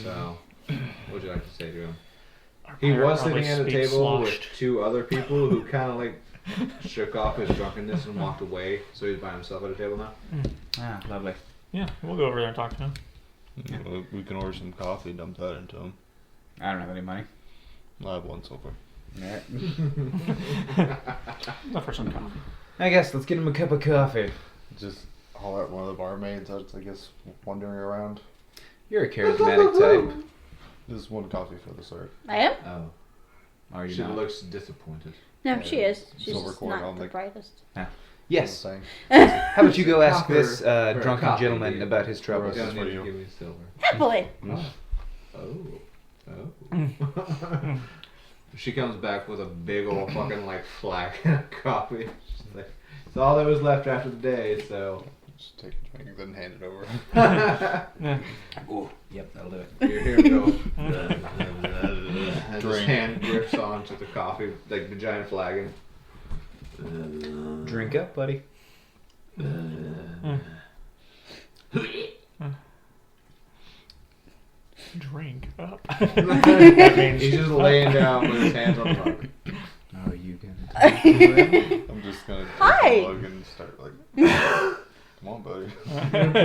Speaker 2: So, what would you like to say to him?
Speaker 5: Our
Speaker 2: He
Speaker 5: pirate
Speaker 2: was
Speaker 5: probably
Speaker 2: sitting at a
Speaker 5: speaks
Speaker 2: table with
Speaker 5: sloshed.
Speaker 2: 2 other people who kind of like shook off his drunkenness and walked away. So he's by himself at a table now.
Speaker 1: Ah, lovely.
Speaker 5: Yeah, we'll go over there and talk to him.
Speaker 3: We can order some coffee, dump that into him.
Speaker 1: I don't have any money.
Speaker 3: I have one so far.
Speaker 1: Alright.
Speaker 5: Go for some coffee.
Speaker 1: I guess let's get him a cup of coffee.
Speaker 3: Just holler at one of the barmaids that's, I guess, wandering around.
Speaker 1: You're a charismatic type.
Speaker 3: Just one coffee for the start.
Speaker 4: I am?
Speaker 2: Oh,
Speaker 1: Are you
Speaker 2: she
Speaker 1: not?
Speaker 2: looks disappointed.
Speaker 4: No, she is. She's
Speaker 3: Silver
Speaker 4: just
Speaker 3: coin
Speaker 4: not
Speaker 3: on
Speaker 4: the
Speaker 3: the-
Speaker 4: brightest.
Speaker 1: Yes.
Speaker 3: You know what I'm
Speaker 1: How about you go ask
Speaker 2: Copper
Speaker 1: this
Speaker 2: for a
Speaker 1: drunken
Speaker 2: coffee,
Speaker 1: gentleman
Speaker 2: dude.
Speaker 1: about his
Speaker 2: You
Speaker 1: troubles?
Speaker 2: don't
Speaker 3: This is
Speaker 2: need
Speaker 3: for
Speaker 2: to
Speaker 3: you.
Speaker 2: give me silver.
Speaker 4: Happily.
Speaker 2: Oh. She comes back with a big old fucking like flagon of coffee. She's like, it's all that was left after the day, so.
Speaker 3: Just take a drink, then hand it over.
Speaker 5: Yeah.
Speaker 1: Ooh, yep, that'll do it.
Speaker 2: You hear him go. And his hand grips onto the coffee, like the giant flagon.
Speaker 1: Drink up, buddy.
Speaker 5: Drink up.
Speaker 2: He's just laying down with his hands on the mug.
Speaker 1: Oh, you gonna
Speaker 3: I'm just gonna take
Speaker 4: Hi.
Speaker 3: the mug and start like, come on, buddy.
Speaker 2: You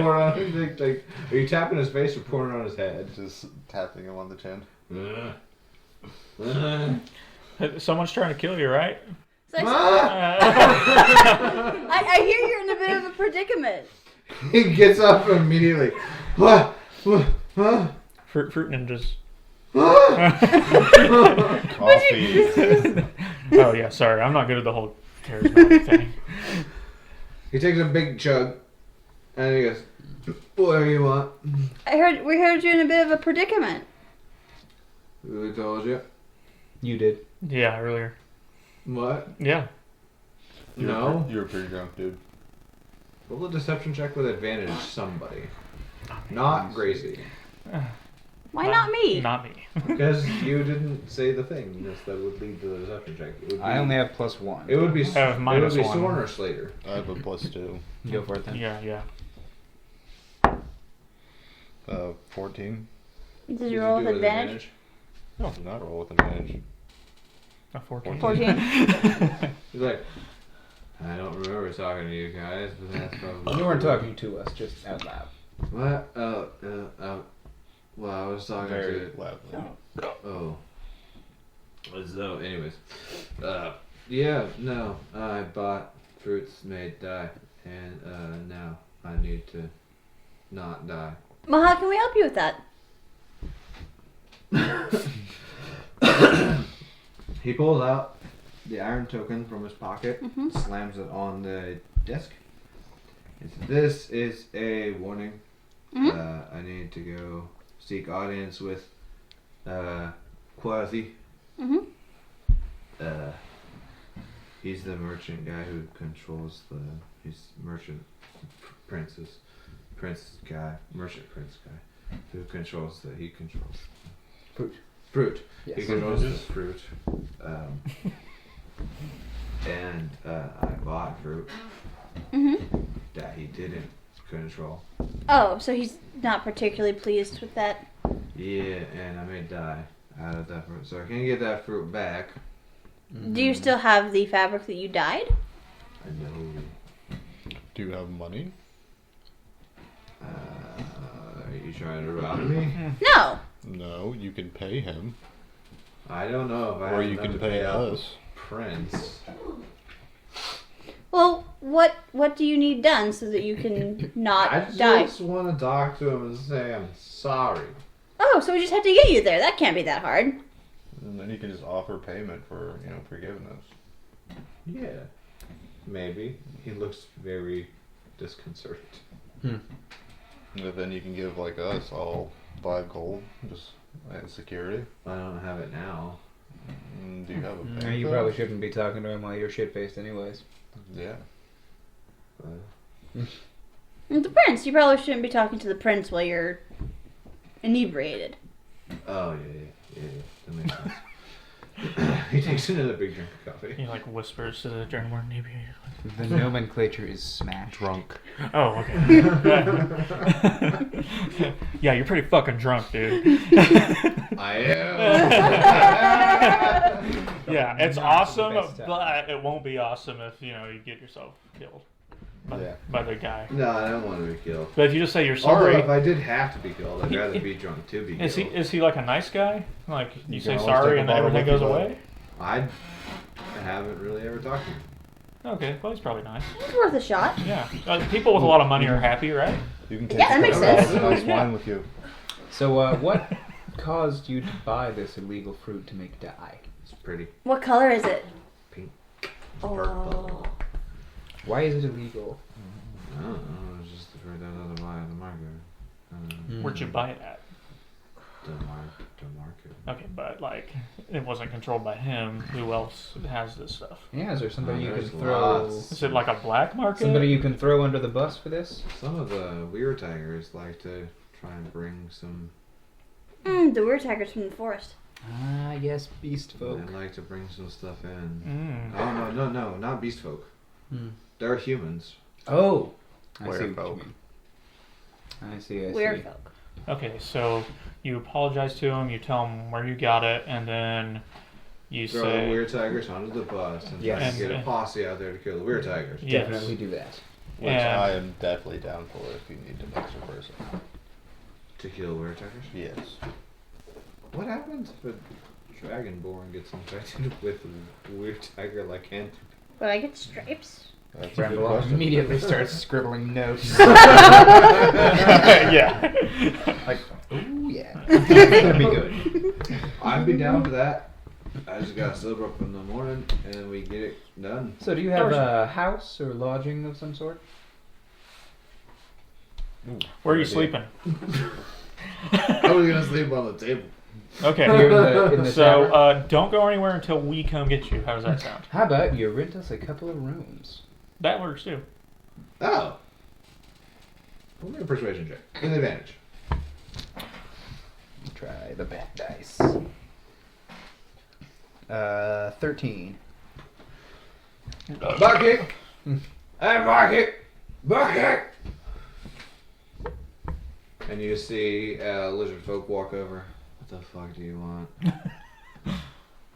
Speaker 2: pour it on him, like, are you tapping his face or pouring it on his head?
Speaker 3: Just tapping him on the chin.
Speaker 5: Someone's trying to kill you, right?
Speaker 4: So I,
Speaker 5: Uh,
Speaker 4: I hear you're in a bit of a predicament.
Speaker 2: He gets up immediately.
Speaker 5: fruit ninjas.
Speaker 3: Coffee.
Speaker 5: Oh yeah, sorry, I'm not good at the whole charismatic thing.
Speaker 2: He takes a big chug, and he goes, "Whatever you want."
Speaker 4: We heard you in a bit of a predicament.
Speaker 2: Who told you?
Speaker 1: You did.
Speaker 5: Yeah, earlier.
Speaker 2: What?
Speaker 5: Yeah.
Speaker 2: No.
Speaker 3: You were pretty drunk, dude.
Speaker 2: Roll a deception check with advantage. Somebody. Not Gracie.
Speaker 4: Why not me?
Speaker 5: Not me.
Speaker 2: Because you didn't say the thing that would lead to the deception check. It would be,
Speaker 1: I only have +1.
Speaker 2: It would be.
Speaker 5: I have
Speaker 2: it would
Speaker 5: minus
Speaker 2: be
Speaker 5: one.
Speaker 2: Sorn or Slater.
Speaker 3: I have a +2.
Speaker 1: Go for it then.
Speaker 5: Yeah.
Speaker 3: 14.
Speaker 4: Did you roll with
Speaker 2: do it
Speaker 4: advantage?
Speaker 3: No, did not roll with advantage.
Speaker 5: A 14.
Speaker 4: 14.
Speaker 2: He's like, I don't remember talking to you guys, but that's probably.
Speaker 1: You weren't talking to us, just out loud.
Speaker 2: What? Well, I was talking
Speaker 3: Very
Speaker 2: to.
Speaker 3: loudly.
Speaker 2: Oh. So, anyways. Yeah, no. I bought fruits made die, and now I need to not die.
Speaker 4: Well, how can we help you with that?
Speaker 2: He pulls out the iron token from his pocket,
Speaker 4: Mhm.
Speaker 2: slams it on the desk. He says, "This is a warning.
Speaker 4: Mhm.
Speaker 2: I need to go seek audience with Quasi.
Speaker 4: Mhm.
Speaker 2: He's the merchant guy who controls he's merchant prince guy, who controls he controls fruit.
Speaker 1: Yes.
Speaker 2: He controls the fruit. And I bought fruit
Speaker 4: Mhm.
Speaker 2: that he didn't control.
Speaker 4: Oh, so he's not particularly pleased with that.
Speaker 2: Yeah, and I may die out of that fruit, so I can get that fruit back.
Speaker 4: Do you still have the fabric that you dyed?
Speaker 2: I know.
Speaker 3: Do you have money?
Speaker 2: Are you trying to rob me?
Speaker 4: No.
Speaker 3: No, you can pay him.
Speaker 2: I don't know if I
Speaker 6: Or
Speaker 2: have
Speaker 6: you
Speaker 2: enough
Speaker 6: can
Speaker 2: to
Speaker 6: pay
Speaker 2: out
Speaker 6: us.
Speaker 2: Prince.
Speaker 4: Well, what do you need done so that you can not
Speaker 2: I
Speaker 4: die?
Speaker 2: just want to talk to him and say I'm sorry.
Speaker 4: Oh, so we just have to get you there. That can't be that hard.
Speaker 3: And then you can just offer payment for, forgiveness.
Speaker 2: Yeah. Maybe. He looks very disconcerted.
Speaker 3: But then you can give like us all 5 gold, just as security.
Speaker 2: I don't have it now.
Speaker 3: Do you have a
Speaker 1: No,
Speaker 3: bank?
Speaker 1: you
Speaker 3: though?
Speaker 1: probably shouldn't be talking to him while you're shit-faced anyways.
Speaker 3: Yeah.
Speaker 4: And the prince. You probably shouldn't be talking to the prince while you're inebriated.
Speaker 2: Oh, yeah. That makes sense. He takes another big drink of coffee.
Speaker 5: He like whispers to the dragonborn. Maybe.
Speaker 1: The nomenclature is smashed.
Speaker 3: Drunk.
Speaker 5: Oh, okay. Yeah, you're pretty fucking drunk, dude.
Speaker 2: I am.
Speaker 5: Yeah, it's
Speaker 1: Not
Speaker 5: awesome,
Speaker 1: the best time.
Speaker 5: but it won't be awesome if you get yourself killed by the guy.
Speaker 2: No, I don't want to be killed.
Speaker 5: But if you just say you're
Speaker 2: Although
Speaker 5: sorry,
Speaker 2: if I did have to be killed, I'd rather be drunk to be killed.
Speaker 5: is he like a nice guy? Like you
Speaker 3: You
Speaker 5: say
Speaker 3: can always
Speaker 5: sorry
Speaker 3: take a
Speaker 5: and
Speaker 3: bottle
Speaker 5: everything
Speaker 3: with
Speaker 5: goes
Speaker 3: you,
Speaker 5: away?
Speaker 2: I haven't really ever talked to him.
Speaker 5: Okay, well he's probably nice.
Speaker 4: It's worth a shot.
Speaker 5: Yeah, people with a lot of money are happy, right?
Speaker 3: You can take
Speaker 4: Yeah, that makes
Speaker 3: a bottle
Speaker 4: sense.
Speaker 3: of nice
Speaker 5: Yeah.
Speaker 3: wine with you.
Speaker 1: So, what caused you to buy this illegal fruit to make dye?
Speaker 2: It's pretty
Speaker 4: What color is it?
Speaker 2: pink.
Speaker 4: Oh.
Speaker 2: Purple.
Speaker 1: Why is it illegal?
Speaker 2: I don't know. It was just the fruit that I buy at the market.
Speaker 5: Where'd you buy it at?
Speaker 2: The market.
Speaker 5: Okay, but like it wasn't controlled by him. Who else has this stuff?
Speaker 1: Yeah, is there somebody you can
Speaker 2: There's
Speaker 1: throw?
Speaker 2: lots.
Speaker 5: Is it like a black market?
Speaker 1: Somebody you can throw under the bus for this?
Speaker 2: Some of the weird tigers like to try and bring some.
Speaker 4: The weird tigers from the forest.
Speaker 1: Ah, yes, beast folk.
Speaker 2: They like to bring some stuff in.
Speaker 5: Mm.
Speaker 2: Oh no, not beast folk.
Speaker 1: Hmm.
Speaker 2: They're humans.
Speaker 1: Oh, I see what you
Speaker 3: Werefolk.
Speaker 1: mean. I see.
Speaker 4: Weird folk.
Speaker 5: Okay, so you apologize to him, you tell him where you got it, and then you
Speaker 2: Throw
Speaker 5: say,
Speaker 2: the weird tigers onto the bus and try
Speaker 1: Yes.
Speaker 2: to get a
Speaker 5: And-
Speaker 2: posse out there to kill the weird tigers.
Speaker 5: Yes.
Speaker 1: Definitely do that.
Speaker 3: Which
Speaker 5: And-
Speaker 3: I am definitely down for if you need an extra person.
Speaker 2: To kill weird tigers?
Speaker 3: Yes.
Speaker 2: What happens if a dragonborn gets infected with a weird tiger lycanthropy?
Speaker 4: But I get stripes.
Speaker 3: That's a good
Speaker 1: Bramble
Speaker 3: question.
Speaker 1: immediately starts scribbling notes.
Speaker 5: yeah.
Speaker 1: Like, oh yeah, it's gonna be good.
Speaker 2: I'd be down for that. I just gotta sober up in the morning and we get it done.
Speaker 1: So, do you have a house or lodging of some sort?
Speaker 5: Where are you sleeping?
Speaker 2: I was gonna sleep on the table.
Speaker 5: Okay.
Speaker 1: Here in the
Speaker 5: So
Speaker 1: tavern?
Speaker 5: don't go anywhere until we come get you. How does that sound?
Speaker 1: How about you rent us a couple of rooms?
Speaker 5: That works too.
Speaker 2: Oh. We'll make a persuasion check. With advantage.
Speaker 1: Try the bad dice. 13.
Speaker 2: Bucket! Hey, Bucket! Bucket! And you see lizard folk walk over. What the fuck do you want?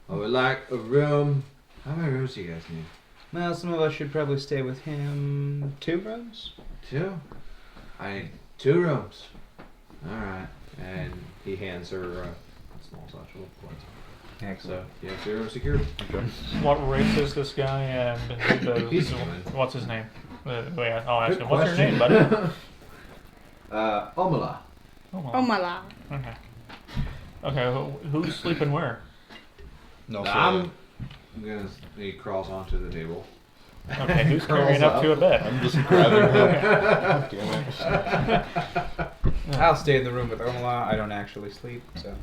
Speaker 2: I would like a room. How many rooms do you guys need?
Speaker 1: Well, some of us should probably stay with him. 2 rooms?
Speaker 2: 2? I need 2 rooms. Alright. And he hands her a small satchel of coins.
Speaker 1: Excellent.
Speaker 2: So, you have 2 rooms secured.
Speaker 5: What race is this guy? And who does-
Speaker 2: He's human.
Speaker 5: what's his name? Wait, I'll ask
Speaker 2: Good
Speaker 5: him. What's your
Speaker 2: question.
Speaker 5: name, buddy?
Speaker 2: Omala.
Speaker 4: Oh my la.
Speaker 5: Okay. Okay. Who's sleeping where?
Speaker 3: No,
Speaker 2: I'm gonna. He crawls onto the table.
Speaker 5: Okay. Who's
Speaker 2: Curls
Speaker 5: carrying up
Speaker 2: up.
Speaker 5: to a bed?
Speaker 3: I'm just grabbing him. Damn it.
Speaker 1: I'll stay in the room with Ola. I don't actually sleep, so.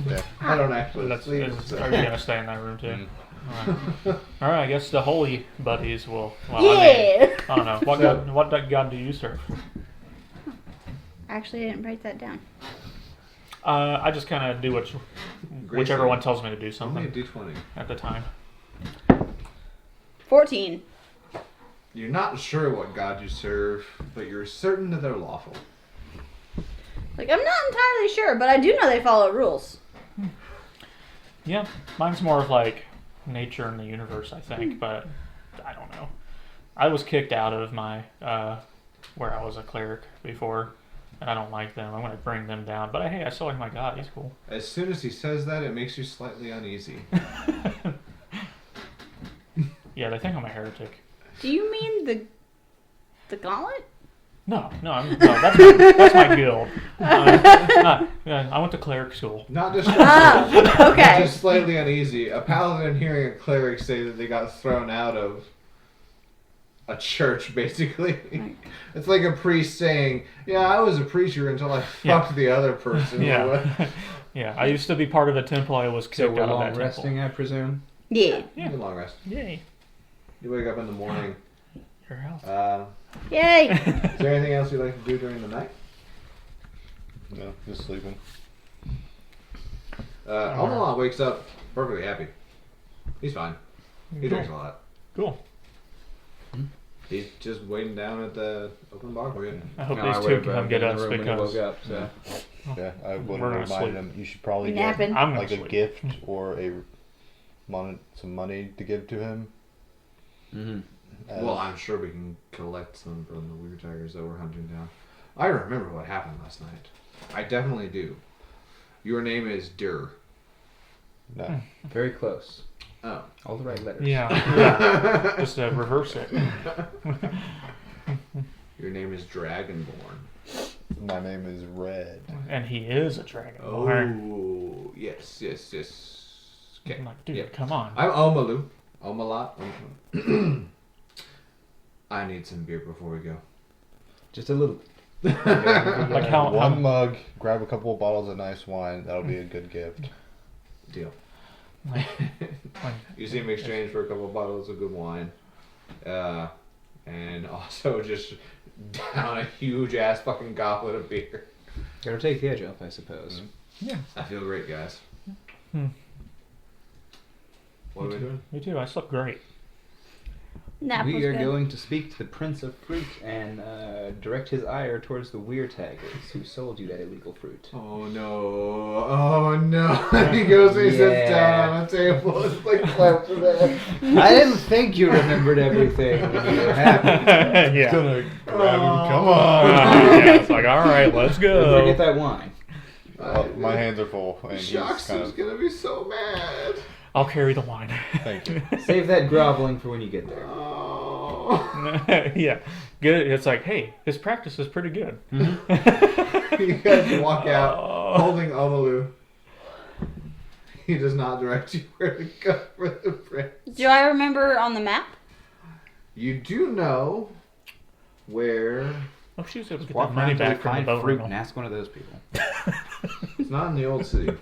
Speaker 3: Yeah.
Speaker 2: I don't actually
Speaker 5: That's,
Speaker 2: sleep.
Speaker 5: are you gonna stay in that room too? All right. I guess the holy buddies will. Well,
Speaker 4: Yeah.
Speaker 5: I don't know. What god do you serve?
Speaker 4: Actually, I didn't write that down.
Speaker 5: I just kind of do whichever one tells me to do
Speaker 2: Only a
Speaker 5: something
Speaker 2: D20.
Speaker 5: at the time.
Speaker 4: 14.
Speaker 2: You're not sure what god you serve, but you're certain that they're lawful.
Speaker 4: Like, I'm not entirely sure, but I do know they follow rules.
Speaker 5: Yeah, mine's more of like nature and the universe, I think, but I don't know. I was kicked out of my where I was a cleric before, and I don't like them. I'm going to bring them down. But hey, I still like my god. He's cool.
Speaker 2: As soon as he says that, it makes you slightly uneasy.
Speaker 5: Yeah, they think I'm a heretic.
Speaker 4: Do you mean the gauntlet?
Speaker 5: No, that's my guild. I went to cleric school.
Speaker 2: Not just
Speaker 4: Okay.
Speaker 2: just slightly uneasy. A paladin hearing a cleric say that they got thrown out of a church, basically. It's like a priest saying, "Yeah, I was a preacher until I fucked the other person."
Speaker 5: Yeah, yeah. I used to be part of a temple. I was
Speaker 1: So
Speaker 5: kicked
Speaker 1: we're
Speaker 5: out of
Speaker 1: long
Speaker 5: that temple.
Speaker 1: resting, I presume.
Speaker 4: Yeah.
Speaker 5: Yeah.
Speaker 2: Good long rest.
Speaker 5: Yay!
Speaker 2: You wake up in the morning.
Speaker 5: Your health.
Speaker 4: Yay.
Speaker 2: Is there anything else you'd like to do during the night?
Speaker 3: No, just sleeping.
Speaker 2: Omelon wakes up perfectly happy. He's fine. He drinks a lot.
Speaker 5: Cool.
Speaker 2: He's just waiting down at the open bar for you.
Speaker 5: I hope
Speaker 1: No, I
Speaker 5: these two
Speaker 1: would've
Speaker 5: can come
Speaker 1: been
Speaker 5: get
Speaker 1: in the
Speaker 5: us
Speaker 1: room when he
Speaker 5: because
Speaker 1: woke up, so.
Speaker 3: Yeah, I would
Speaker 5: We're gonna
Speaker 3: remind
Speaker 5: sleep.
Speaker 3: them you should probably
Speaker 4: Napping.
Speaker 3: get
Speaker 5: I'm gonna
Speaker 3: like a
Speaker 5: sleep.
Speaker 3: gift or some money to give to him.
Speaker 1: Mm-hmm.
Speaker 2: Well, I'm sure we can collect some from the weird tigers that we're hunting down. I remember what happened last night. I definitely do. Your name is Dur.
Speaker 3: No.
Speaker 1: Very close.
Speaker 2: Oh.
Speaker 1: All the right letters.
Speaker 5: yeah. Just reverse it.
Speaker 2: Your name is Dragonborn.
Speaker 3: My name is Red.
Speaker 5: And he is a dragon.
Speaker 2: Oh, yes. Okay.
Speaker 5: I'm like, dude,
Speaker 2: Yeah.
Speaker 5: come on.
Speaker 2: I'm Omalu. Omalat. I need some beer before we go.
Speaker 1: Just a little.
Speaker 5: Like how
Speaker 3: One mug, grab a couple of bottles of nice wine. That'll be a good gift.
Speaker 2: Deal.
Speaker 5: like,
Speaker 2: You see him exchange for a couple of bottles of good wine. And also just down a huge ass fucking goblet of beer.
Speaker 1: Gotta take the edge off, I suppose.
Speaker 5: yeah.
Speaker 2: I feel great, guys. What are we doing?
Speaker 5: Me too. I slept great.
Speaker 4: Nap
Speaker 1: We
Speaker 4: was
Speaker 1: are
Speaker 4: good.
Speaker 1: going to speak to the Prince of Fruit and direct his ire towards the weird tigers who sold you that illegal fruit.
Speaker 2: Oh no. Oh no. He goes and he sits down on a table. It's like claps of that.
Speaker 1: I didn't think you remembered everything when you were happy.
Speaker 5: yeah.
Speaker 3: Gonna grab him. Come on.
Speaker 5: Yeah. It's like, all right, let's
Speaker 1: Don't
Speaker 5: go.
Speaker 1: forget that wine.
Speaker 3: My hands are full, and he's kind
Speaker 2: Shoxu's
Speaker 3: of.
Speaker 2: gonna be so mad.
Speaker 5: I'll carry the wine.
Speaker 3: Thank you.
Speaker 1: Save that groveling for when you get there.
Speaker 2: Oh.
Speaker 5: yeah. Good. It's like, hey, his practice is pretty good.
Speaker 2: You guys walk out
Speaker 5: Oh.
Speaker 2: holding Omalu. He does not direct you where to go for the prince.
Speaker 4: Do I remember on the map?
Speaker 2: You do know where.
Speaker 5: Oh, she was able to get
Speaker 1: Walk
Speaker 5: that money
Speaker 1: around till you
Speaker 5: back from the
Speaker 1: find
Speaker 5: boat
Speaker 1: fruit
Speaker 5: rental.
Speaker 1: and ask one of those people.
Speaker 2: It's not in the old city.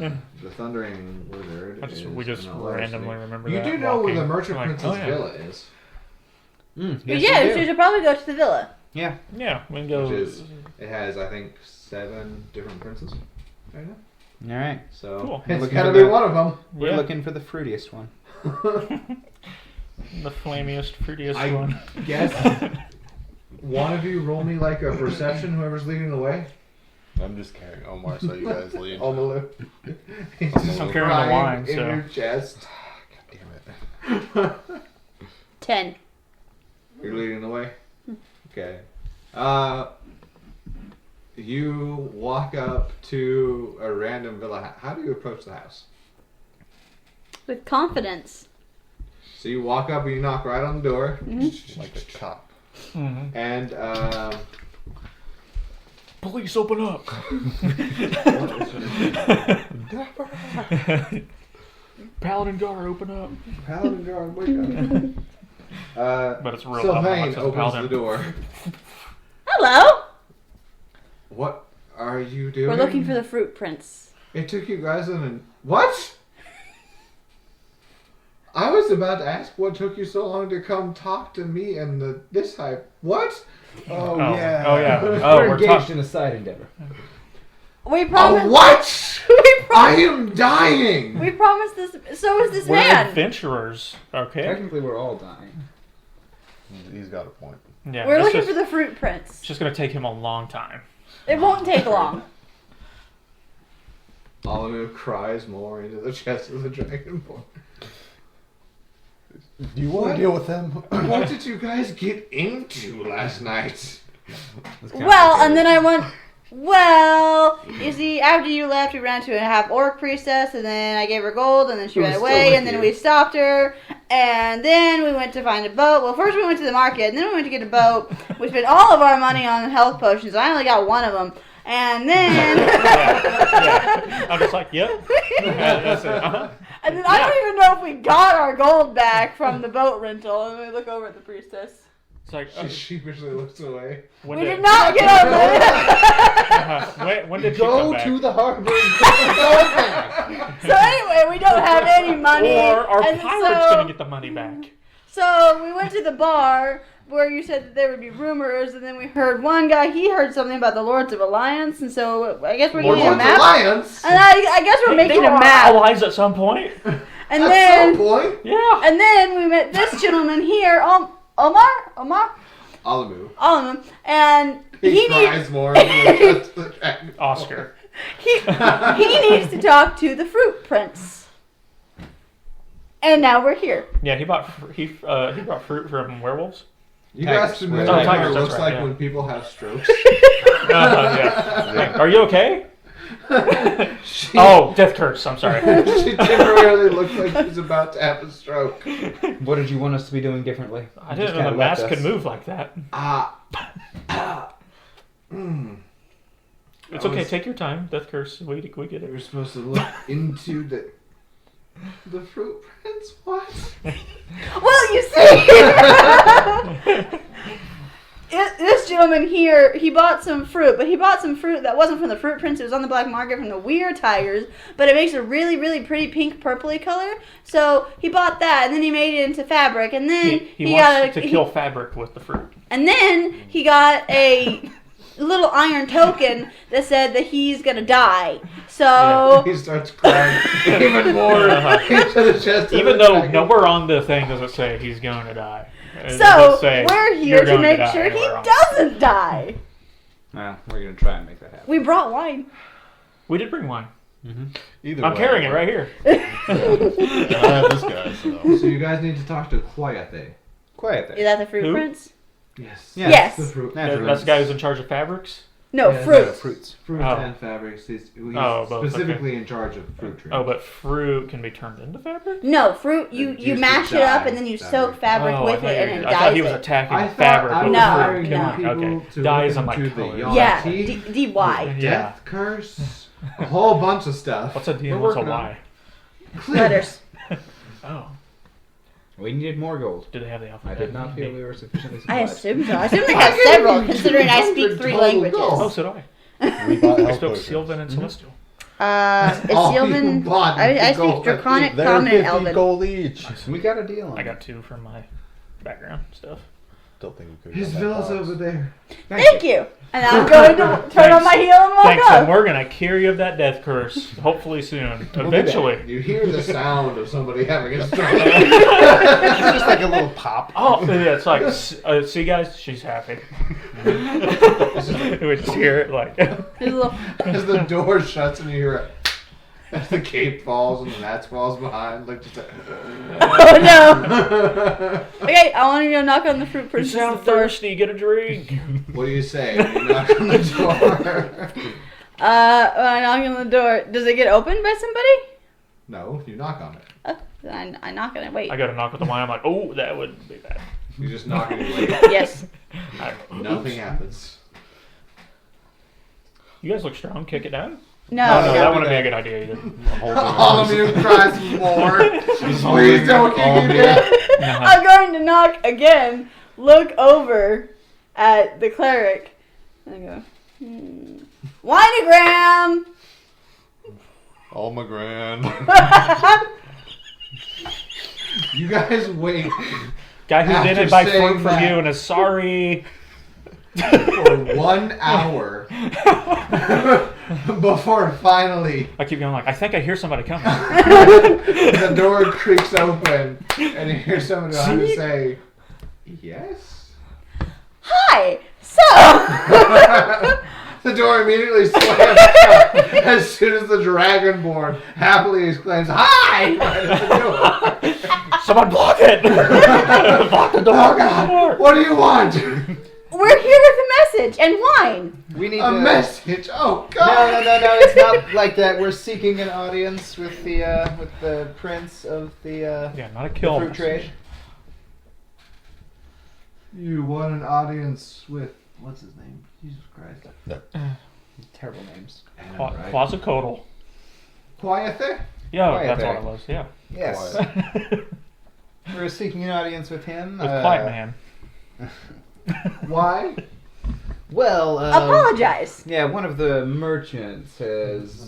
Speaker 2: The Thundering Wizard.
Speaker 5: We just
Speaker 2: in a large
Speaker 5: randomly
Speaker 2: city.
Speaker 5: remember
Speaker 2: You
Speaker 5: that.
Speaker 2: do know where the
Speaker 5: walking.
Speaker 2: Merchant
Speaker 5: Like,
Speaker 2: Prince's
Speaker 5: oh, yeah.
Speaker 2: villa is.
Speaker 1: Yes,
Speaker 4: Yeah,
Speaker 1: you
Speaker 4: so
Speaker 1: do.
Speaker 4: you should probably go to the villa.
Speaker 1: Yeah.
Speaker 5: Yeah, we can go.
Speaker 2: Which is, it has, I think, 7 different princes right now.
Speaker 1: All right.
Speaker 2: So
Speaker 5: Cool.
Speaker 2: it's
Speaker 1: Looking
Speaker 2: gotta
Speaker 1: for
Speaker 2: be
Speaker 1: that.
Speaker 2: one of them.
Speaker 1: We're
Speaker 5: Yeah.
Speaker 1: looking for the fruitiest one.
Speaker 5: The flamiest, prettiest
Speaker 2: I
Speaker 5: one.
Speaker 2: guess one of you roll me like a perception, whoever's leading the way.
Speaker 3: I'm just carrying Omar, so you guys lead.
Speaker 2: Omalu. He's
Speaker 3: I'm
Speaker 2: just
Speaker 5: carrying the
Speaker 2: crying
Speaker 5: wine,
Speaker 2: in
Speaker 5: so-
Speaker 2: your chest.
Speaker 3: Damn it.
Speaker 4: 10.
Speaker 2: You're leading the way? Okay. You walk up to a random villa. How do you approach the house?
Speaker 4: With confidence.
Speaker 2: So you walk up and you knock right on the door.
Speaker 3: Like a cop.
Speaker 5: Mhm.
Speaker 2: And
Speaker 5: Police, open up! Paladin Gar, open up!
Speaker 2: Paladin guard, wake up.
Speaker 5: But it's real
Speaker 2: Sylvain
Speaker 5: obnoxious
Speaker 2: opens
Speaker 5: paladin.
Speaker 2: the door.
Speaker 4: Hello!
Speaker 2: What are you doing?
Speaker 4: We're looking for the fruit prince.
Speaker 2: It took you guys what? I was about to ask what took you so long to come talk to me and this hype. What?
Speaker 1: Oh,
Speaker 5: Oh,
Speaker 1: yeah.
Speaker 5: oh, yeah. Oh,
Speaker 1: we're
Speaker 5: we're
Speaker 1: engaged
Speaker 5: talk-
Speaker 1: in a side endeavor.
Speaker 4: We promised.
Speaker 2: What?
Speaker 4: We
Speaker 2: I am dying.
Speaker 4: We promised this. So is this
Speaker 5: We're
Speaker 4: man.
Speaker 5: adventurers, okay?
Speaker 1: Technically, we're all dying.
Speaker 3: He's got a point.
Speaker 5: Yeah,
Speaker 4: We're
Speaker 5: it's
Speaker 4: looking
Speaker 5: just,
Speaker 4: for the fruit prince.
Speaker 5: it's just gonna take him a long time.
Speaker 4: It won't take long.
Speaker 2: Alamu cries more into the chest of the dragonborn.
Speaker 3: Do you want
Speaker 2: What?
Speaker 3: to deal with them?
Speaker 2: What did you guys get into last night?
Speaker 4: Well, and then I went. Well, you see, after you left, we ran to a half-orc priestess, and then I gave her gold, and then she ran away, and then we stopped her, and then we went to find a boat. Well, first we went to the market, and then we went to get a boat. We spent all of our money on health potions. I only got one of them. And then...
Speaker 5: yeah. I'm just like, yep. That's it. Uh-huh.
Speaker 4: And then I don't even know if we got our gold back from the boat rental, and we look over at the priestess.
Speaker 5: It's like,
Speaker 2: She sheepishly looks away.
Speaker 4: We did not get our money.
Speaker 5: When did you come
Speaker 6: Go
Speaker 5: back?
Speaker 6: to the harbor and get the gold back.
Speaker 4: So anyway, we don't have any money.
Speaker 5: Or our
Speaker 4: and
Speaker 5: pirate's
Speaker 4: so,
Speaker 5: gonna get the money back.
Speaker 4: So we went to the bar where you said that there would be rumors, and then we heard one guy, he heard something about the Lords of Alliance, and so I guess we're getting a map.
Speaker 2: Alliance?
Speaker 4: And I guess we're making a map.
Speaker 5: Allies at some point.
Speaker 4: And
Speaker 2: At
Speaker 4: then,
Speaker 2: some point?
Speaker 5: Yeah.
Speaker 4: and then we met this gentleman here, Omar,
Speaker 2: Alamu.
Speaker 4: and
Speaker 2: He
Speaker 4: needs
Speaker 2: cries more than the dragon.
Speaker 5: Oscar.
Speaker 4: he needs to talk to the Fruit Prince. And now we're here.
Speaker 5: Yeah, he brought fruit from werewolves.
Speaker 2: You guys should know what
Speaker 5: Tigers,
Speaker 2: it looks
Speaker 5: that's right,
Speaker 2: like
Speaker 5: yeah.
Speaker 2: when people have strokes.
Speaker 5: Yeah. Like, are you okay? Oh, death curse. I'm sorry.
Speaker 2: She temporarily looks like she's about to have a stroke.
Speaker 1: What did you want us to be doing differently?
Speaker 5: I didn't know the mask could move like that. It's okay. Take your time. Death curse. We get
Speaker 2: We were
Speaker 5: it.
Speaker 2: supposed to look into the fruit prince. What?
Speaker 4: Well, you see, this gentleman here, he bought some fruit, but he bought some fruit that wasn't from the Fruit Prince. It was on the black market from the Weird Tigers, but it makes a really, really pretty pink purpley color. So he bought that, and then he made it into fabric, and then
Speaker 5: He wants to kill fabric with the fruit.
Speaker 4: And then he got a little iron token that said that he's gonna die. So
Speaker 2: He starts crying even more into the chest.
Speaker 5: Even though nowhere on the thing does it say he's going to die. It
Speaker 4: So
Speaker 5: does say,
Speaker 4: we're here
Speaker 5: "You're
Speaker 4: to
Speaker 5: going
Speaker 4: make
Speaker 5: die,"
Speaker 4: sure he
Speaker 5: anywhere on.
Speaker 4: doesn't die.
Speaker 1: Well, we're going to try and make that happen.
Speaker 4: We brought wine.
Speaker 5: We did bring wine.
Speaker 6: Either
Speaker 5: I'm
Speaker 6: way,
Speaker 5: carrying it right here.
Speaker 6: I have this guy, so.
Speaker 2: So you guys need to talk to Quiet.
Speaker 1: Quiet there.
Speaker 4: Is that the Fruit
Speaker 5: Who?
Speaker 4: Prince?
Speaker 2: Yes.
Speaker 1: Yeah,
Speaker 4: Yes.
Speaker 2: The fruit.
Speaker 5: That's the guy who's in charge of fabrics.
Speaker 4: No,
Speaker 2: Yeah,
Speaker 4: fruit.
Speaker 1: Fruits.
Speaker 2: Fruit
Speaker 5: Oh.
Speaker 2: and fabrics. He's
Speaker 5: Oh, both,
Speaker 2: specifically in charge of fruit trees.
Speaker 5: Oh, but fruit can be turned into fabric?
Speaker 4: No, fruit. You
Speaker 2: It used
Speaker 4: mash
Speaker 2: to
Speaker 4: it up
Speaker 2: dye
Speaker 4: and then you
Speaker 2: fabric.
Speaker 4: soak fabric
Speaker 5: Oh,
Speaker 4: with it and it
Speaker 5: I thought
Speaker 4: dyes
Speaker 5: he was
Speaker 4: it.
Speaker 5: attacking
Speaker 2: I
Speaker 5: the
Speaker 2: thought
Speaker 5: fabric.
Speaker 2: I was
Speaker 5: with
Speaker 4: No,
Speaker 2: hiring
Speaker 5: fruit.
Speaker 2: new
Speaker 4: no.
Speaker 2: people
Speaker 5: Okay.
Speaker 2: to
Speaker 5: Dyes,
Speaker 2: look
Speaker 5: I'm like,
Speaker 2: into the
Speaker 5: colors.
Speaker 2: Yawty,
Speaker 4: Yeah, DY.
Speaker 2: death
Speaker 5: Yeah.
Speaker 2: curse, a whole bunch of stuff.
Speaker 5: What's a D
Speaker 2: We're
Speaker 5: and what's a
Speaker 2: working on
Speaker 5: Y?
Speaker 2: it.
Speaker 4: Letters.
Speaker 5: Oh.
Speaker 1: We needed more gold.
Speaker 5: Do they have the
Speaker 1: I
Speaker 5: alphabet?
Speaker 1: did not feel we were sufficiently
Speaker 4: I
Speaker 1: supplied.
Speaker 4: assume so. I assume they have several, considering I speak 3 languages.
Speaker 5: Oh, so do I.
Speaker 6: We bought
Speaker 5: I
Speaker 6: health
Speaker 5: spoke
Speaker 6: potions.
Speaker 5: Sylvan and Celestial.
Speaker 4: It's
Speaker 2: All
Speaker 4: Sylvan.
Speaker 2: you bought
Speaker 4: I
Speaker 2: is
Speaker 4: speak
Speaker 2: gold.
Speaker 4: Draconic,
Speaker 6: They're
Speaker 4: Common,
Speaker 6: 50
Speaker 4: and Elven.
Speaker 6: gold each.
Speaker 1: We got a deal on
Speaker 5: I
Speaker 1: it.
Speaker 5: got 2 from my background stuff.
Speaker 6: Don't think we could.
Speaker 2: His villa's over there.
Speaker 4: Thank you. And I'm going to turn on my heel and walk
Speaker 5: Thanks, and
Speaker 4: up.
Speaker 5: we're gonna cure you of that death curse, hopefully soon. Eventually.
Speaker 2: You hear the sound of somebody having a stroke.
Speaker 6: It's just like a little pop.
Speaker 5: Oh, yeah, it's like, see guys, she's happy. We just hear it like,
Speaker 4: His little-
Speaker 2: As the door shuts and you hear it. As the cape falls and the match falls behind, like just
Speaker 4: Oh no. Okay, I want to go knock on the Fruit
Speaker 5: you
Speaker 4: Prince's
Speaker 5: sound
Speaker 4: door.
Speaker 5: thirsty, get a drink.
Speaker 2: What do you say when you knock on the door?
Speaker 4: When I knock on the door, does it get opened by somebody?
Speaker 2: No, you knock on it.
Speaker 4: Oh, then I knock on it. Wait.
Speaker 5: I got to knock with the wine. I'm like, oh, that would be bad.
Speaker 2: You just knock and you wait.
Speaker 4: Yes.
Speaker 2: Nothing happens.
Speaker 5: You guys look strong. Kick it down.
Speaker 4: No.
Speaker 5: Oh, no,
Speaker 2: yeah,
Speaker 5: that
Speaker 2: we
Speaker 5: wouldn't be a
Speaker 2: did.
Speaker 5: good idea either.
Speaker 2: All of you cry some more. Please don't kick me down.
Speaker 5: No.
Speaker 4: I'm going to knock again. Look over at the cleric. And I go, Winogram!
Speaker 6: Oh my grand.
Speaker 2: You guys wait
Speaker 5: Guy who
Speaker 2: After
Speaker 5: didn't buy
Speaker 2: saying
Speaker 5: fruit from
Speaker 2: that-
Speaker 5: you and is sorry.
Speaker 2: for 1 hour before finally
Speaker 5: I keep going like, I think I hear somebody coming.
Speaker 2: the door creaks open and you hear somebody behind you say, "Yes."
Speaker 4: Hi! So,
Speaker 2: The door immediately slams shut as soon as the Dragonborn happily exclaims, "Hi!" right at the door.
Speaker 5: Someone block it! Block the door!
Speaker 2: Oh God! What do you want?
Speaker 4: We're here with a message and wine.
Speaker 1: We need
Speaker 2: A message. Oh
Speaker 1: No,
Speaker 2: God.
Speaker 1: no. It's not like that. We're seeking an audience with the prince of the
Speaker 5: Yeah, not a kill
Speaker 1: fruit
Speaker 5: message.
Speaker 1: trade.
Speaker 2: You want an audience with what's his name? Jesus Christ.
Speaker 1: Terrible names.
Speaker 5: Quasicodal.
Speaker 2: Quiether?
Speaker 5: Yeah,
Speaker 1: Quiet
Speaker 5: that's
Speaker 1: there.
Speaker 5: all it was. Yeah.
Speaker 1: Yes.
Speaker 5: With
Speaker 1: We're seeking an audience with him.
Speaker 5: Quiet Man.
Speaker 2: Why?
Speaker 1: Well,
Speaker 4: Apologize.
Speaker 1: yeah, one of the merchants has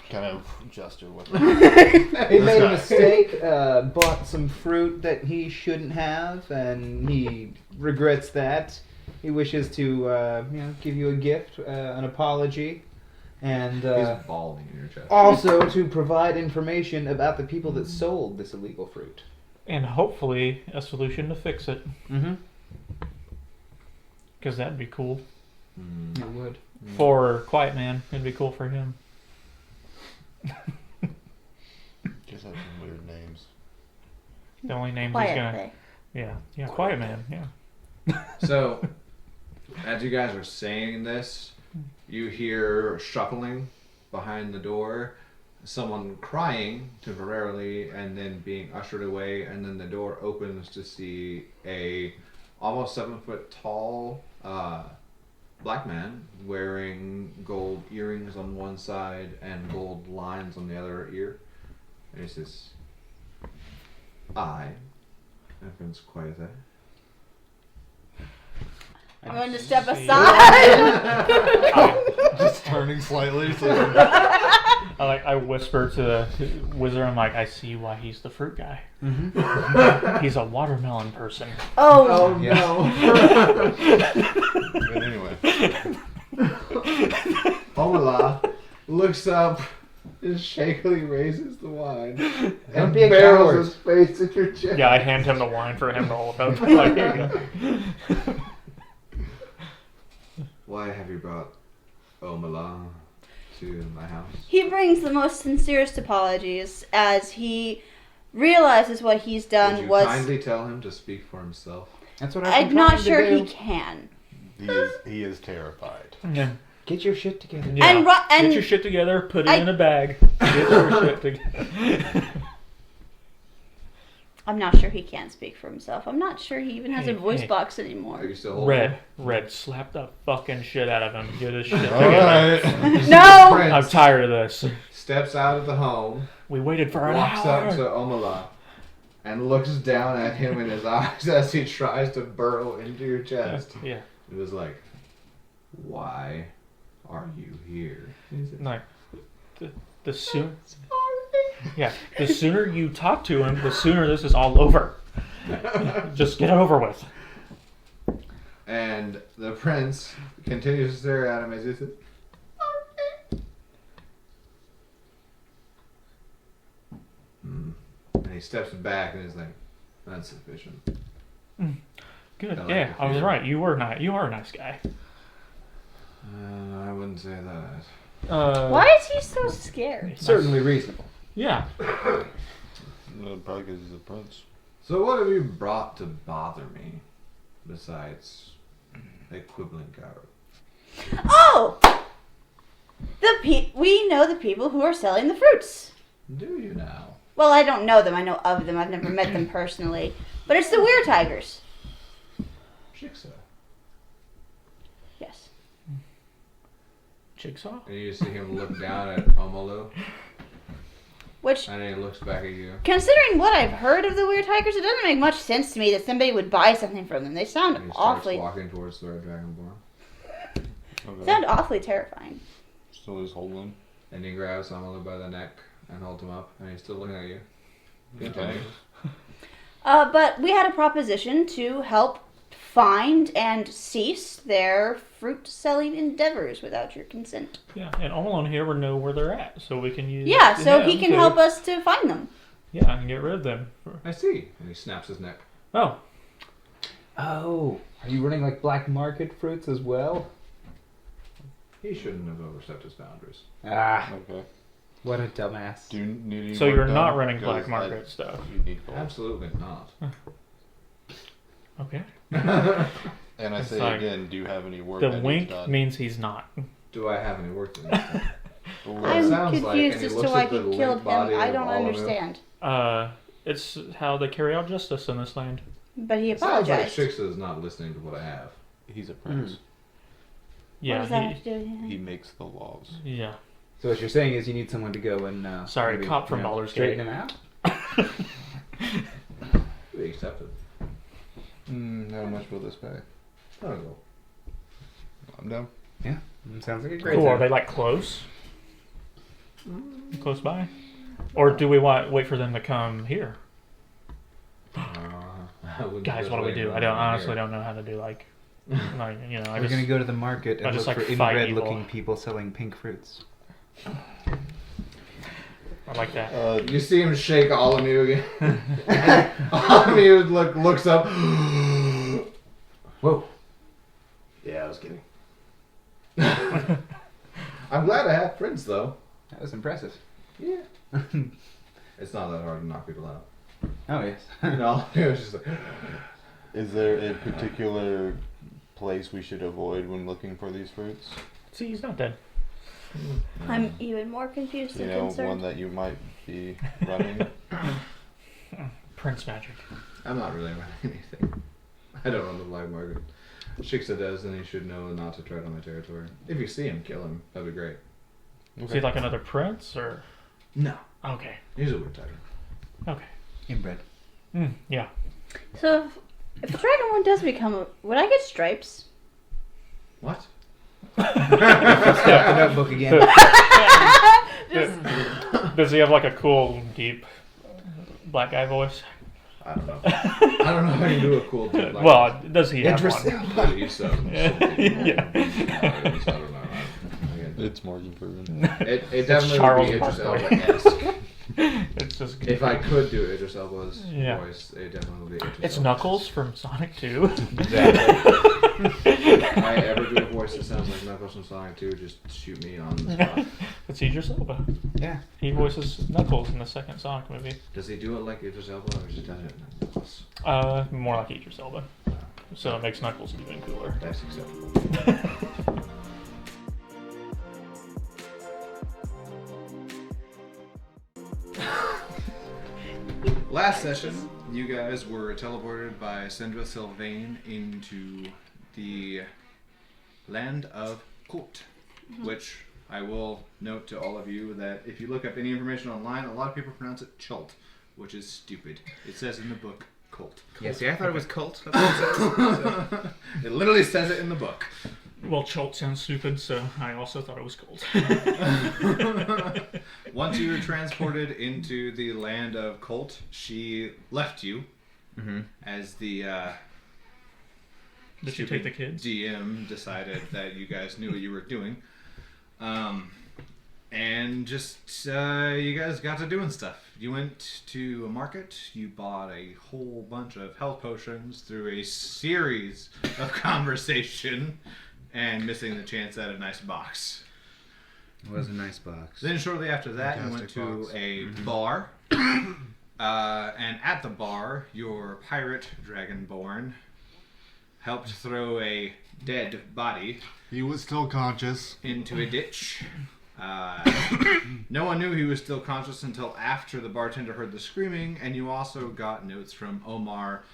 Speaker 3: kind of gesture with
Speaker 1: he made a mistake, bought some fruit that he shouldn't have, and he regrets that. He wishes to, give you a gift, an apology, and
Speaker 2: He's balding in your chest.
Speaker 1: also to provide information about the people that sold this illegal fruit.
Speaker 5: And hopefully a solution to fix it.
Speaker 1: Mm-hmm.
Speaker 5: Because that'd be cool.
Speaker 1: It would.
Speaker 5: For Quiet Man, it'd be cool for him.
Speaker 3: Just have some weird names.
Speaker 5: The only names he's
Speaker 4: Quiet
Speaker 5: gonna.
Speaker 4: thing.
Speaker 5: Yeah, Quiet Man, yeah.
Speaker 2: So, as you guys are saying this, you hear shuffling behind the door, someone crying temporarily, and then being ushered away, and then the door opens to see a almost 7-foot tall black man wearing gold earrings on one side and gold lines on the other ear. And he says, "I am Prince Quiether."
Speaker 4: I'm going to step
Speaker 5: See.
Speaker 4: aside.
Speaker 3: Just turning slightly. So
Speaker 5: I whisper to the wizard, I'm like, I see why he's the fruit guy.
Speaker 1: Mm-hmm.
Speaker 5: He's a watermelon person.
Speaker 4: Oh,
Speaker 2: no.
Speaker 3: but anyway,
Speaker 2: Ola looks up and shakily raises the wine
Speaker 1: Don't
Speaker 2: and
Speaker 1: be a
Speaker 2: barrels
Speaker 1: coward.
Speaker 2: his face at your chest.
Speaker 5: Yeah, I hand him the wine for him to hold up. Like, here you go.
Speaker 2: Why have you brought Omala to my house?
Speaker 4: He brings the most sincerest apologies as he realizes what he's done
Speaker 2: Would you
Speaker 4: was.
Speaker 2: kindly tell him to speak for himself?
Speaker 1: That's what I've
Speaker 4: I'm
Speaker 1: been
Speaker 4: not
Speaker 1: trying to
Speaker 4: sure
Speaker 1: do.
Speaker 4: he can.
Speaker 3: he is terrified.
Speaker 5: Yeah.
Speaker 1: Get your shit together.
Speaker 5: Yeah.
Speaker 4: And
Speaker 5: Get your shit together, put it in a bag. Get your shit together.
Speaker 4: I'm not sure he can speak for himself. I'm not sure he even has a
Speaker 5: Hey,
Speaker 4: voice
Speaker 5: hey.
Speaker 4: box
Speaker 2: Are
Speaker 4: anymore.
Speaker 2: you still holding?
Speaker 5: Red, slap the fucking shit out of him. Get his shit
Speaker 3: All
Speaker 5: together.
Speaker 3: right.
Speaker 4: No!
Speaker 2: Prince
Speaker 5: I'm tired of this.
Speaker 2: steps out of the home,
Speaker 5: We waited for an
Speaker 2: walks
Speaker 5: hour.
Speaker 2: up to Omala, and looks down at him in his eyes as he tries to burrow into your chest.
Speaker 5: Yeah.
Speaker 2: It was like, "Why are you here?" He said,
Speaker 5: Like the sooner. Yeah, the sooner you talk to him, the sooner this is all over. Just get it over with.
Speaker 2: And the prince continues to stare at him as he says, And he steps back and is like, "That's sufficient."
Speaker 5: Good.
Speaker 2: I like
Speaker 5: Yeah,
Speaker 2: the
Speaker 5: I was
Speaker 2: feeling.
Speaker 5: right. You are a nice guy.
Speaker 2: I wouldn't say that.
Speaker 4: Why is he so scared?
Speaker 1: Certainly reasonable.
Speaker 5: Yeah.
Speaker 3: Probably because he's a prince.
Speaker 2: So what have you brought to bother me besides equivalent garb?
Speaker 4: Oh! We know the people who are selling the fruits.
Speaker 2: Do you now?
Speaker 4: Well, I don't know them. I know of them. I've never met them personally. But it's the Weird Tigers.
Speaker 2: Jigsaw.
Speaker 4: Yes.
Speaker 5: Jigsaw?
Speaker 2: And you see him look down at Omalu,
Speaker 4: Which,
Speaker 2: and then he looks back at you.
Speaker 4: considering what I've heard of the Weird Tigers, it doesn't make much sense to me that somebody would buy something from them. They sound
Speaker 2: And he starts
Speaker 4: awfully
Speaker 2: walking towards the Red Dragonborn.
Speaker 4: terrifying.
Speaker 3: Still just holding him.
Speaker 2: And he grabs Omalu by the neck and holds him up, and he's still looking at you.
Speaker 3: Okay.
Speaker 4: But we had a proposition to help find and cease their fruit-selling endeavors without your consent.
Speaker 5: Yeah, and all on here we know where they're at, so we can use.
Speaker 4: Yeah, so he
Speaker 5: him
Speaker 4: can
Speaker 5: to-
Speaker 4: help us to find them.
Speaker 5: Yeah, and get rid of them.
Speaker 2: I see. And he snaps his neck.
Speaker 5: Oh,
Speaker 1: Oh, are you running like black market fruits as well?
Speaker 2: He shouldn't have overstepped his boundaries.
Speaker 1: Ah,
Speaker 3: Okay.
Speaker 1: what a dumbass.
Speaker 3: Do you need any
Speaker 5: so
Speaker 3: work
Speaker 5: you're
Speaker 3: done?
Speaker 5: not running
Speaker 3: Because
Speaker 5: black market stuff.
Speaker 3: You need gold.
Speaker 2: Absolutely not.
Speaker 5: Okay.
Speaker 6: And I
Speaker 5: It's
Speaker 6: say
Speaker 5: like,
Speaker 6: again, do you have any work?
Speaker 5: the
Speaker 6: that needs
Speaker 5: wink
Speaker 6: done?
Speaker 5: means he's not.
Speaker 2: Do I have any work to do? It
Speaker 4: I'm
Speaker 2: sounds like,
Speaker 4: confused
Speaker 2: and he
Speaker 4: as to
Speaker 2: looks
Speaker 4: why
Speaker 2: at the
Speaker 4: he
Speaker 2: limp
Speaker 4: killed him.
Speaker 2: body
Speaker 4: I
Speaker 2: of
Speaker 4: don't
Speaker 2: Oliver.
Speaker 4: understand.
Speaker 5: It's how they carry out justice in this land.
Speaker 4: But he
Speaker 2: It sounds like
Speaker 4: apologized.
Speaker 2: Shiksa is not listening to what I have.
Speaker 6: He's a prince.
Speaker 4: What
Speaker 5: Yeah,
Speaker 4: does that have to do with anything?
Speaker 6: He makes the laws.
Speaker 5: yeah.
Speaker 1: So what you're saying is you need someone to go and
Speaker 5: Sorry,
Speaker 1: maybe,
Speaker 5: cop from
Speaker 1: you know,
Speaker 5: Baldur's
Speaker 1: straighten
Speaker 5: Gate.
Speaker 1: him out.
Speaker 2: We accepted.
Speaker 6: How much will this pay?
Speaker 2: I don't know.
Speaker 6: I'm down.
Speaker 1: Sounds like a great
Speaker 5: Cool. Are
Speaker 1: time.
Speaker 5: they like close? Close by? Or do we wait for them to come here?
Speaker 2: I wouldn't
Speaker 5: Guys,
Speaker 2: just
Speaker 5: what do we
Speaker 2: wait
Speaker 5: do?
Speaker 2: for
Speaker 5: I
Speaker 2: them
Speaker 5: honestly
Speaker 2: here.
Speaker 5: don't know how to do like you know. I
Speaker 1: We're
Speaker 5: just
Speaker 1: gonna go to the market
Speaker 5: I
Speaker 1: and
Speaker 5: just
Speaker 1: look
Speaker 5: like
Speaker 1: for
Speaker 5: fight
Speaker 1: inbred-looking
Speaker 5: evil.
Speaker 1: people selling pink fruits.
Speaker 5: I like that.
Speaker 2: You see him shake Olamu again. Olamu looks up. Whoa. Yeah, I was kidding. I'm glad I have friends, though.
Speaker 1: That was impressive.
Speaker 2: Yeah. It's not that hard to knock people out.
Speaker 1: Oh yes.
Speaker 2: No, it was just like.
Speaker 3: Is there a particular place we should avoid when looking for these fruits?
Speaker 5: See, he's not dead.
Speaker 4: I'm even more confused
Speaker 3: You
Speaker 4: and
Speaker 3: know,
Speaker 4: concerned.
Speaker 3: one that you might be running.
Speaker 5: Prince magic.
Speaker 2: I'm not really running anything. I don't run the black market. Shiksa does, and he should know not to tread on my territory. If you see him, kill him. That'd be great.
Speaker 5: Is he like another prince or?
Speaker 2: No.
Speaker 5: Okay.
Speaker 2: He's a weird tiger.
Speaker 5: Okay.
Speaker 1: Inbred.
Speaker 5: Yeah.
Speaker 4: So, if the Dragonborn does become a... Would I get stripes?
Speaker 2: What?
Speaker 1: Stop the notebook again.
Speaker 5: Does he have like a cool, deep black guy voice?
Speaker 2: I don't know. I don't know how you do a cool dude like
Speaker 5: Well, does he have
Speaker 1: Idris
Speaker 5: one?
Speaker 1: Elba.
Speaker 2: that. He's
Speaker 5: Yeah.
Speaker 2: I don't know.
Speaker 6: It's Morgan Freeman.
Speaker 2: It definitely
Speaker 5: Charles
Speaker 2: would be Idris
Speaker 5: Barkley.
Speaker 2: Elba-esque.
Speaker 5: It's just.
Speaker 2: If I could do Idris Elba's
Speaker 5: Yeah.
Speaker 2: voice, it definitely would be Idris
Speaker 5: It's
Speaker 2: Elba.
Speaker 5: Knuckles from Sonic 2.
Speaker 2: Exactly. If I ever do a voice that sounds like Knuckles from Sonic 2, just shoot me on the spot.
Speaker 5: It's Idris Elba.
Speaker 1: Yeah.
Speaker 5: He voices Knuckles in the second Sonic movie.
Speaker 2: Does he do it like Idris Elba, or is he done it like Knuckles?
Speaker 5: More like Idris Elba. So it makes Knuckles even cooler.
Speaker 2: That's acceptable. Last session, you guys were teleported by Sandra Sylvain into the land of Court, which I will note to all of you that if you look up any information online, a lot of people pronounce it Chult, which is stupid. It says in the book Colt.
Speaker 1: Yeah, see, I thought it was cult. That's what it says.
Speaker 2: It literally says it in the book.
Speaker 5: Well, Cholt sounds stupid, so I also thought it was cold.
Speaker 2: Once you were transported into the land of Colt, she left you as the
Speaker 5: Did she take the kids?
Speaker 2: DM decided that you guys knew what you were doing. And just, you guys got to doing stuff. You went to a market, you bought a whole bunch of health potions through a series of conversation, and missing the chance at a nice box.
Speaker 1: It was a nice box.
Speaker 2: Then shortly after that, you went
Speaker 6: Fantastic
Speaker 2: to
Speaker 6: box.
Speaker 2: a bar. And at the bar, your pirate dragonborn helped throw a dead body
Speaker 6: He was still conscious.
Speaker 2: into a ditch. No one knew he was still conscious until after the bartender heard the screaming, and you also got notes from Omar,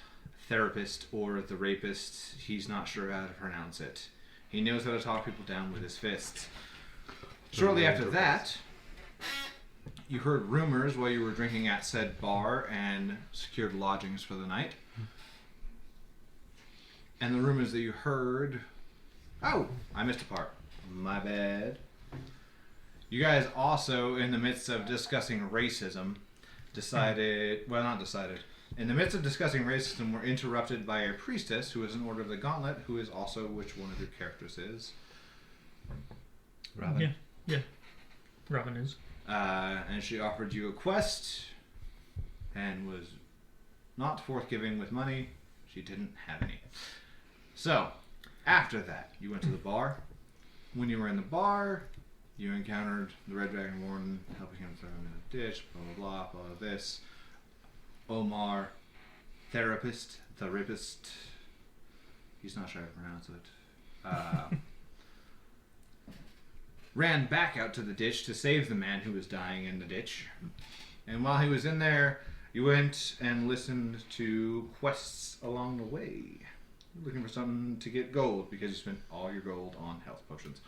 Speaker 2: therapist, or the rapist. He's not sure how to pronounce it. He knows how to talk people down with his fists. Shortly after that, you heard rumors while you were drinking at said bar and secured lodgings for the night. And the rumors that you heard... Oh, I missed a part. My bad. You guys also, in the midst of discussing racism, in the midst of discussing racism, were interrupted by a priestess who is an Order of the Gauntlet, who is also which one of your characters is.
Speaker 1: Robin.
Speaker 5: Yeah. Robin is.
Speaker 2: And she offered you a quest and was not forthgiving with money. She didn't have any. So, after that, you went to the bar. When you were in the bar, you encountered the Red Dragon Warden, helping him throw him in a ditch, blah, blah, blah, blah, this. Omar, therapist, the rapist, he's not sure how to pronounce it, ran back out to the ditch to save the man who was dying in the ditch. And while he was in there, you went and listened to quests along the way. Looking for something to get gold because you spent all your gold on health potions.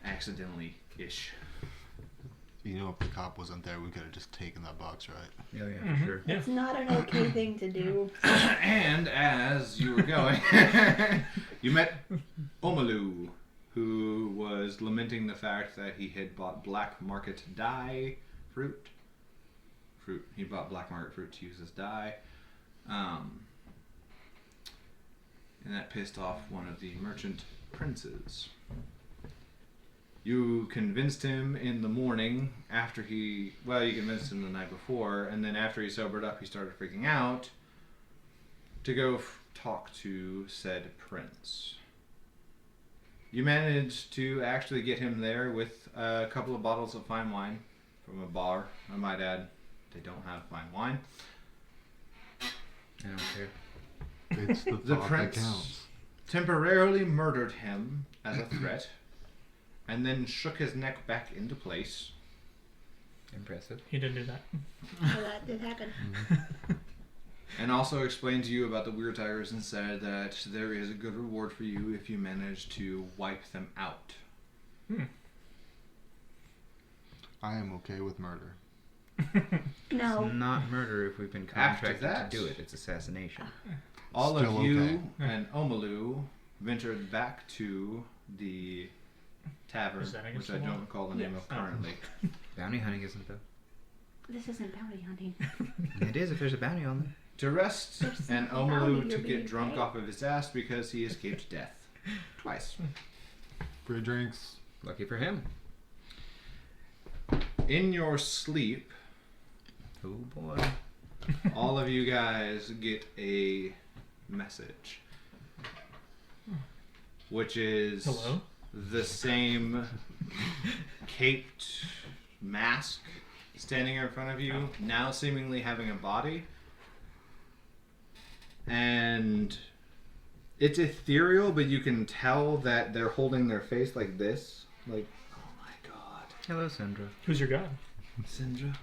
Speaker 2: Accidentally-ish.
Speaker 3: You know, if the cop wasn't there, we could have just taken that box, right?
Speaker 1: Yeah, for sure.
Speaker 4: It's not an okay thing to do.
Speaker 2: And as you were going, you met Omalu, who was lamenting the fact that he had bought black market dye fruit. He bought black market fruit to use as dye. And that pissed off one of the merchant princes. You convinced him in the morning after you convinced him the night before, and then after he sobered up, he started freaking out to go talk to said prince. You managed to actually get him there with a couple of bottles of fine wine from a bar. I might add, they don't have fine wine.
Speaker 1: I don't care.
Speaker 3: It's the
Speaker 2: The
Speaker 3: thought that
Speaker 2: prince
Speaker 3: counts.
Speaker 2: temporarily murdered him as a threat, and then shook his neck back into place.
Speaker 1: Impressive.
Speaker 5: He did do that.
Speaker 4: So that did happen.
Speaker 2: And also explained to you about the weird tigers and said that there is a good reward for you if you manage to wipe them out.
Speaker 3: I am okay with murder.
Speaker 4: No.
Speaker 1: It's not murder if we've been
Speaker 2: After
Speaker 1: contracted
Speaker 2: that-
Speaker 1: to do it. It's assassination.
Speaker 2: All
Speaker 3: Still
Speaker 2: of you
Speaker 3: okay.
Speaker 2: and Omalu ventured back to the tavern,
Speaker 5: Is that against
Speaker 2: which I
Speaker 5: the law?
Speaker 2: don't recall the name of currently.
Speaker 1: Bounty hunting isn't though.
Speaker 4: This isn't bounty hunting.
Speaker 1: It is if there's a bounty on them.
Speaker 2: To rest
Speaker 4: There's
Speaker 2: and
Speaker 4: no bounty
Speaker 2: Omalu
Speaker 4: you're
Speaker 2: to
Speaker 4: being
Speaker 2: get drunk
Speaker 4: paid.
Speaker 2: off of his ass because he escaped death. Twice.
Speaker 3: Free drinks.
Speaker 1: Lucky for him.
Speaker 2: In your sleep,
Speaker 1: Oh boy.
Speaker 2: all of you guys get a message. Which is
Speaker 5: Hello?
Speaker 2: the same caped mask standing in front of you, now seemingly having a body. And it's ethereal, but you can tell that they're holding their face like this. Like, oh my god.
Speaker 1: Hello, Sandra.
Speaker 5: Who's your god?
Speaker 2: Sindra,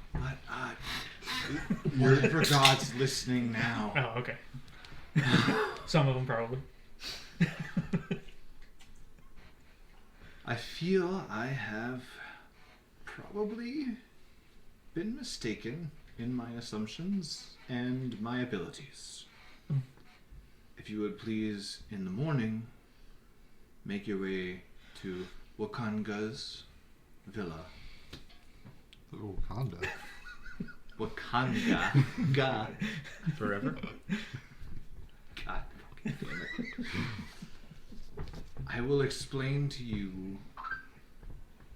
Speaker 2: whatever God's listening now.
Speaker 5: Oh, okay. Some of them probably.
Speaker 2: I feel I have probably been mistaken in my assumptions and my abilities. If you would please, in the morning, make your way to Wakanga's villa.
Speaker 3: Wakanda.
Speaker 2: Wakanga. God.
Speaker 1: Forever.
Speaker 2: God fucking damn it. I will explain to you,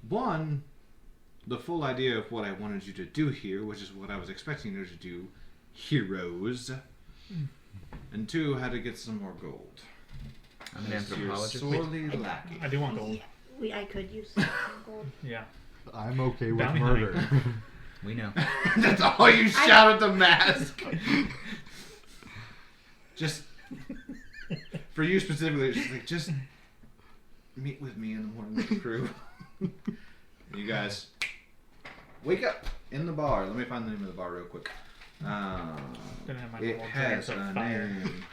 Speaker 2: one, the full idea of what I wanted you to do here, which is what I was expecting you to do, heroes. And two, how to get some more gold.
Speaker 1: I'm an
Speaker 2: As you're
Speaker 1: anthropologist.
Speaker 2: sorely lacking.
Speaker 5: I do want gold.
Speaker 4: I could use some gold.
Speaker 5: Yeah.
Speaker 3: I'm okay with
Speaker 5: Bounty
Speaker 3: murder.
Speaker 1: We know.
Speaker 2: That's all you shout at the mask. Just for you specifically, it's just like, just meet with me in the morning with the crew. And you guys wake up in the bar. Let me find the name of the bar real quick.
Speaker 5: Didn't have my
Speaker 2: It
Speaker 5: little
Speaker 2: has
Speaker 5: drinks
Speaker 2: a
Speaker 5: on fire.
Speaker 2: name.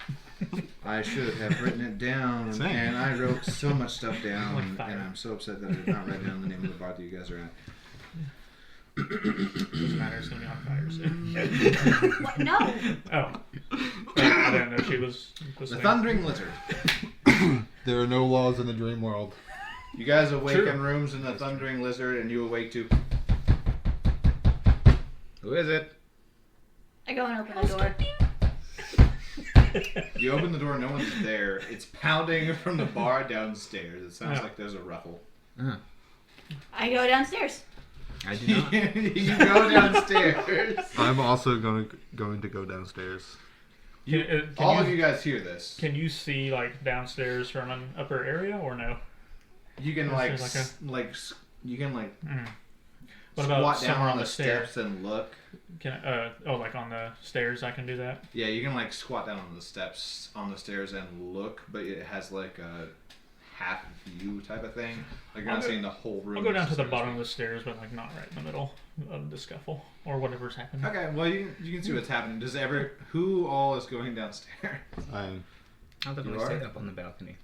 Speaker 2: I should have written it down,
Speaker 3: Same.
Speaker 2: and I wrote so much stuff
Speaker 5: Like
Speaker 2: down,
Speaker 5: fire.
Speaker 2: and I'm so upset that I did not write down the name of the bar that you guys are at.
Speaker 5: Doesn't matter. It's gonna be on fire soon.
Speaker 4: What? No.
Speaker 5: Oh. I didn't know she was
Speaker 2: The
Speaker 5: listening.
Speaker 2: Thundering Lizard.
Speaker 3: There are no laws in the dream world.
Speaker 2: You guys awake
Speaker 5: True.
Speaker 2: in rooms in the Thundering Lizard, and you awake to.
Speaker 1: Who is it?
Speaker 4: I go and open the door.
Speaker 2: You open the door, no one's there. It's pounding from the bar downstairs. It sounds
Speaker 5: Oh.
Speaker 2: like there's a ruffle.
Speaker 4: I go downstairs.
Speaker 1: I do not.
Speaker 2: You go downstairs.
Speaker 3: I'm also going to go downstairs.
Speaker 5: Can
Speaker 2: All
Speaker 5: you,
Speaker 2: of you guys hear this.
Speaker 5: Can you see like downstairs from an upper area or no?
Speaker 2: You can
Speaker 5: Is
Speaker 2: like,
Speaker 5: there like
Speaker 2: you can like.
Speaker 5: What about
Speaker 2: squat down
Speaker 5: somewhere
Speaker 2: on the
Speaker 5: stairs?
Speaker 2: steps and look.
Speaker 5: Can I, like on the stairs, I can do that.
Speaker 2: Yeah, you can like squat down on the steps on the stairs and look, but it has like a half view type of thing. Like you're not seeing the whole room.
Speaker 5: I'll go down to the bottom of the stairs, but like not right in the middle of the scuffle or whatever's happening.
Speaker 2: Okay, well you can see what's happening. Who all is going downstairs?
Speaker 3: I'm
Speaker 1: I'll definitely stay up on the balcony.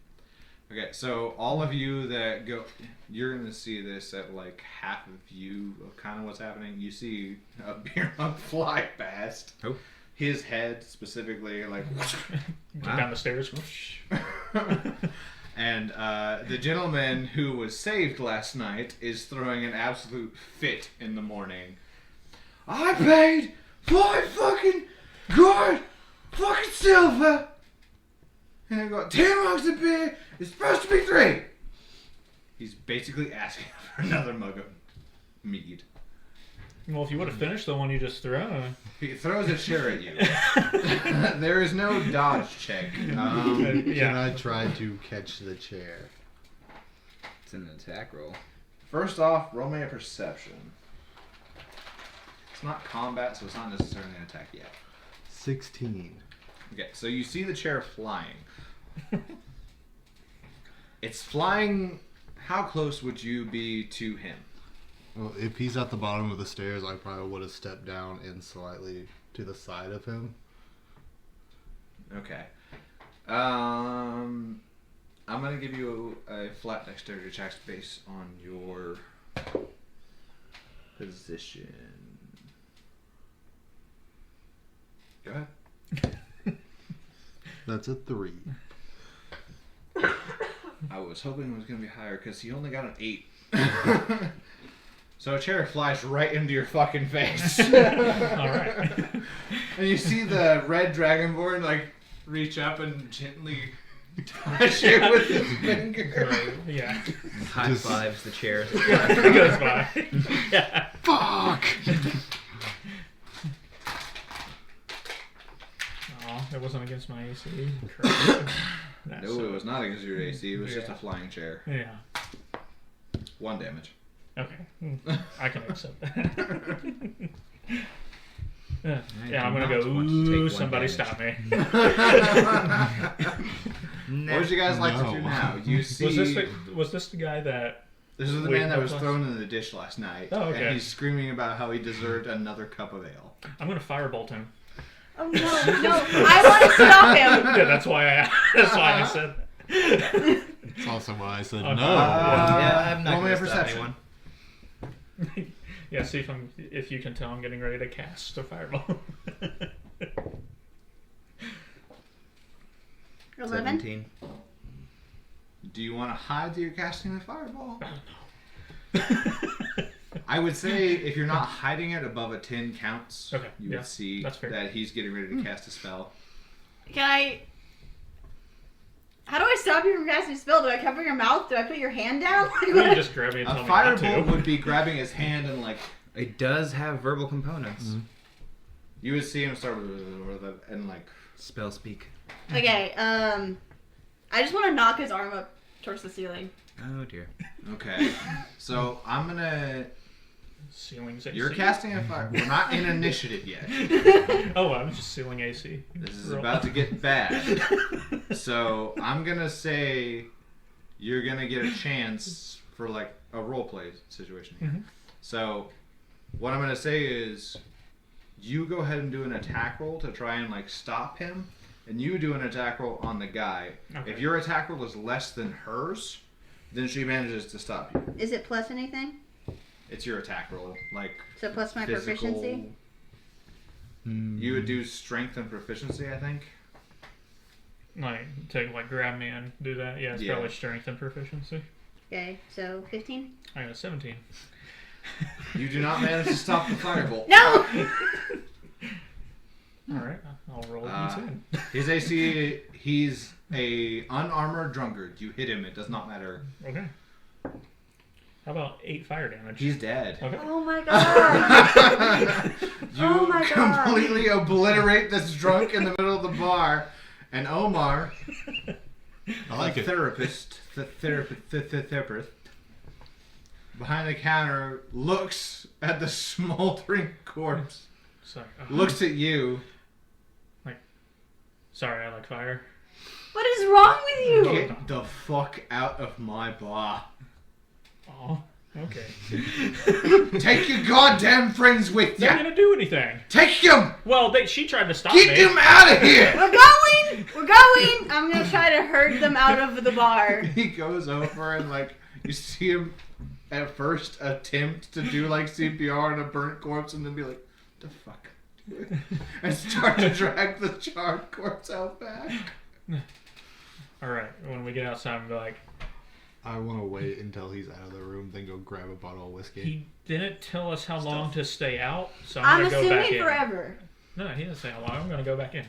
Speaker 2: Okay, so all of you that go, you're gonna see this at like half a view of kind of what's happening. You see a beer mug fly past.
Speaker 1: Oh.
Speaker 2: His head specifically, like.
Speaker 5: Go down the stairs.
Speaker 2: And the gentleman who was saved last night is throwing an absolute fit in the morning. I paid 5 fucking good fucking silver, and I got 10 mugs of beer. It's supposed to be 3. He's basically asking for another mug of mead.
Speaker 5: Well, if you would have finished the one you just threw.
Speaker 2: He throws a chair at you. There is no dodge check.
Speaker 6: Can I try to catch the chair?
Speaker 1: It's an attack roll.
Speaker 2: First off, roll me a perception. It's not combat, so it's not necessarily an attack yet.
Speaker 6: 16.
Speaker 2: Okay, so you see the chair flying. It's flying. How close would you be to him?
Speaker 6: Well, if he's at the bottom of the stairs, I probably would have stepped down and slightly to the side of him.
Speaker 2: Okay. I'm gonna give you a flat dexterity check based on your position. Go ahead.
Speaker 6: That's a 3.
Speaker 2: I was hoping it was gonna be higher because he only got an 8. So a chair flies right into your fucking face.
Speaker 5: Alright.
Speaker 2: And you see the red dragonborn like reach up and gently touch you with his finger.
Speaker 5: Right, yeah.
Speaker 1: High
Speaker 6: Just-
Speaker 1: fives the chair.
Speaker 5: It goes by. Yeah.
Speaker 6: Fuck!
Speaker 5: Oh, that wasn't against my AC.
Speaker 2: No, it was not against your AC. It was just a flying chair.
Speaker 5: Yeah.
Speaker 2: 1 damage.
Speaker 5: Okay. I can accept that. Yeah,
Speaker 1: I
Speaker 5: I'm
Speaker 1: do
Speaker 5: gonna
Speaker 1: not
Speaker 5: go,
Speaker 1: want to take
Speaker 5: ooh,
Speaker 1: 1
Speaker 5: somebody
Speaker 1: damage."
Speaker 5: stop me.
Speaker 2: What would you guys like to do
Speaker 6: No.
Speaker 2: now? You see,
Speaker 5: Was this the guy that...
Speaker 2: this is the
Speaker 5: Wait,
Speaker 2: man that was
Speaker 5: what?
Speaker 2: thrown in the dish last night.
Speaker 5: Oh, okay.
Speaker 2: And he's screaming about how he deserved another cup of ale.
Speaker 5: I'm gonna firebolt him.
Speaker 4: Oh no, I want to stop him.
Speaker 5: Yeah, that's why I said that.
Speaker 6: That's also why I said
Speaker 5: Okay.
Speaker 6: no.
Speaker 1: Yeah, I'm not
Speaker 2: roll me
Speaker 1: going
Speaker 2: a
Speaker 1: to stop
Speaker 2: perception.
Speaker 1: anyone.
Speaker 5: Yeah, see if you can tell I'm getting ready to cast a fireball.
Speaker 4: 11.
Speaker 1: 17.
Speaker 2: Do you want to hide that you're casting the fireball? I would say if you're not hiding it above a 10 counts,
Speaker 5: Okay,
Speaker 2: you
Speaker 5: yeah,
Speaker 2: would see
Speaker 5: that's fair.
Speaker 2: that he's getting ready to cast a spell.
Speaker 4: Can I? How do I stop you from casting a spell? Do I cover your mouth? Do I put your hand down?
Speaker 5: You can just grab me and tell
Speaker 2: A
Speaker 5: me not
Speaker 2: firebolt
Speaker 5: to.
Speaker 2: would be grabbing his hand and like
Speaker 1: It does have verbal components.
Speaker 2: you would see him start and like
Speaker 4: Okay.
Speaker 1: Spell speak.
Speaker 4: I just want to knock his arm up towards the ceiling.
Speaker 1: Oh dear.
Speaker 2: okay. So I'm gonna.
Speaker 5: Ceiling's AC.
Speaker 2: You're casting a fire. We're not in initiative yet.
Speaker 5: Oh, I'm just ceiling AC.
Speaker 2: This is
Speaker 5: Roll.
Speaker 2: about to get bad. So I'm gonna say you're gonna get a chance for like a role play situation here.
Speaker 5: Mhm.
Speaker 2: So what I'm gonna say is you go ahead and do an attack roll to try and like stop him, and you do an attack roll on the guy.
Speaker 5: Okay.
Speaker 2: If your attack roll is less than hers, then she manages to stop you.
Speaker 4: Is it plus anything?
Speaker 2: It's your attack roll, like
Speaker 4: So plus my
Speaker 2: physical.
Speaker 4: proficiency?
Speaker 2: You would do strength and proficiency, I think.
Speaker 5: Like, grab me and do that. Yeah, it's
Speaker 2: Yeah.
Speaker 5: probably strength and proficiency.
Speaker 4: Okay, so 15?
Speaker 5: I got a 17.
Speaker 2: You do not manage to stop the firebolt.
Speaker 4: No!
Speaker 5: Alright, I'll roll a d10.
Speaker 2: His AC, he's a unarmored drunkard. You hit him, it does not matter.
Speaker 5: Okay. How about 8 fire damage?
Speaker 2: He's dead.
Speaker 5: Okay.
Speaker 4: Oh my god!
Speaker 2: You
Speaker 4: Oh my God.
Speaker 2: completely obliterate this drunk in the middle of the bar, and Omar,
Speaker 6: I like
Speaker 2: the
Speaker 6: it.
Speaker 2: therapist, behind the counter, looks at the smoldering corpse,
Speaker 5: Sorry.
Speaker 2: looks at you.
Speaker 5: Sorry, I like fire.
Speaker 4: What is wrong with you?
Speaker 2: Get the fuck out of my bar.
Speaker 5: Oh, okay.
Speaker 2: Take your goddamn friends with
Speaker 5: They're
Speaker 2: you.
Speaker 5: not gonna do anything.
Speaker 2: Take them.
Speaker 5: Well, she tried to stop
Speaker 2: Get
Speaker 5: me.
Speaker 2: them out of here.
Speaker 4: We're going! We're going! I'm gonna try to herd them out of the bar.
Speaker 2: He goes over and like you see him at first attempt to do like CPR on a burnt corpse and then be like, the fuck? And start to drag the charred corpse out back.
Speaker 5: Alright, when we get outside, I'm like,
Speaker 6: I want to wait until he's out of the room, then go grab a bottle of whiskey.
Speaker 5: he didn't tell us how long to stay out, so I'm
Speaker 4: I'm
Speaker 5: gonna go back
Speaker 4: assuming
Speaker 5: in.
Speaker 4: forever.
Speaker 5: No, he didn't say how long. I'm gonna go back in.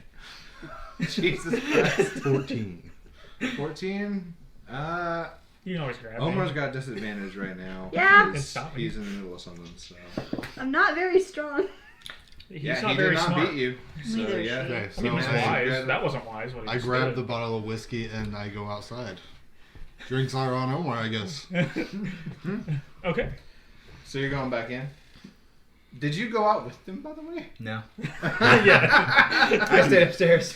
Speaker 2: Jesus Christ.
Speaker 6: 14.
Speaker 2: 14?
Speaker 5: You can always grab
Speaker 2: Omar's
Speaker 5: me.
Speaker 2: got disadvantage right now.
Speaker 4: Yeah.
Speaker 2: because
Speaker 5: Stop me.
Speaker 2: He's in the middle of something, so.
Speaker 4: I'm not very strong.
Speaker 5: He's
Speaker 2: Yeah,
Speaker 5: not
Speaker 2: he
Speaker 5: very
Speaker 2: did not
Speaker 5: smart.
Speaker 2: beat you. So,
Speaker 4: Neither is
Speaker 2: yeah.
Speaker 4: she.
Speaker 6: Okay,
Speaker 5: I mean, it was
Speaker 6: so
Speaker 5: wise. That wasn't wise. What he
Speaker 6: I
Speaker 5: just
Speaker 6: grab the
Speaker 5: did.
Speaker 6: bottle of whiskey and I go outside. Drinks are on Omar, I guess.
Speaker 5: Okay.
Speaker 2: So you're going back in? Did you go out with them, by the way?
Speaker 1: No.
Speaker 5: Yeah.
Speaker 1: I stayed upstairs.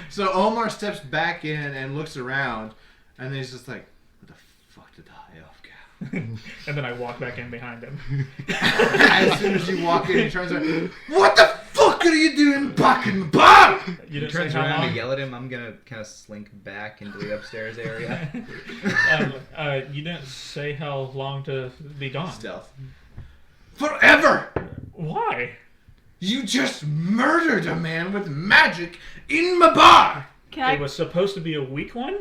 Speaker 2: So Omar steps back in and looks around, and then he's just like, "What the fuck did the high elf go?"
Speaker 5: And then I walk back in behind him.
Speaker 2: As soon as you walk in, he turns around. What the fuck are you doing back in the bar?
Speaker 5: You
Speaker 1: He
Speaker 5: didn't
Speaker 1: turns
Speaker 5: say how
Speaker 1: around
Speaker 5: long.
Speaker 1: to yell at him. I'm gonna kind of slink back into the upstairs area.
Speaker 5: You didn't say how long to be gone.
Speaker 2: Stealth. Forever.
Speaker 5: Why?
Speaker 2: You just murdered a man with magic in my bar.
Speaker 4: Can
Speaker 5: It
Speaker 4: I?
Speaker 5: was supposed to be a weak one.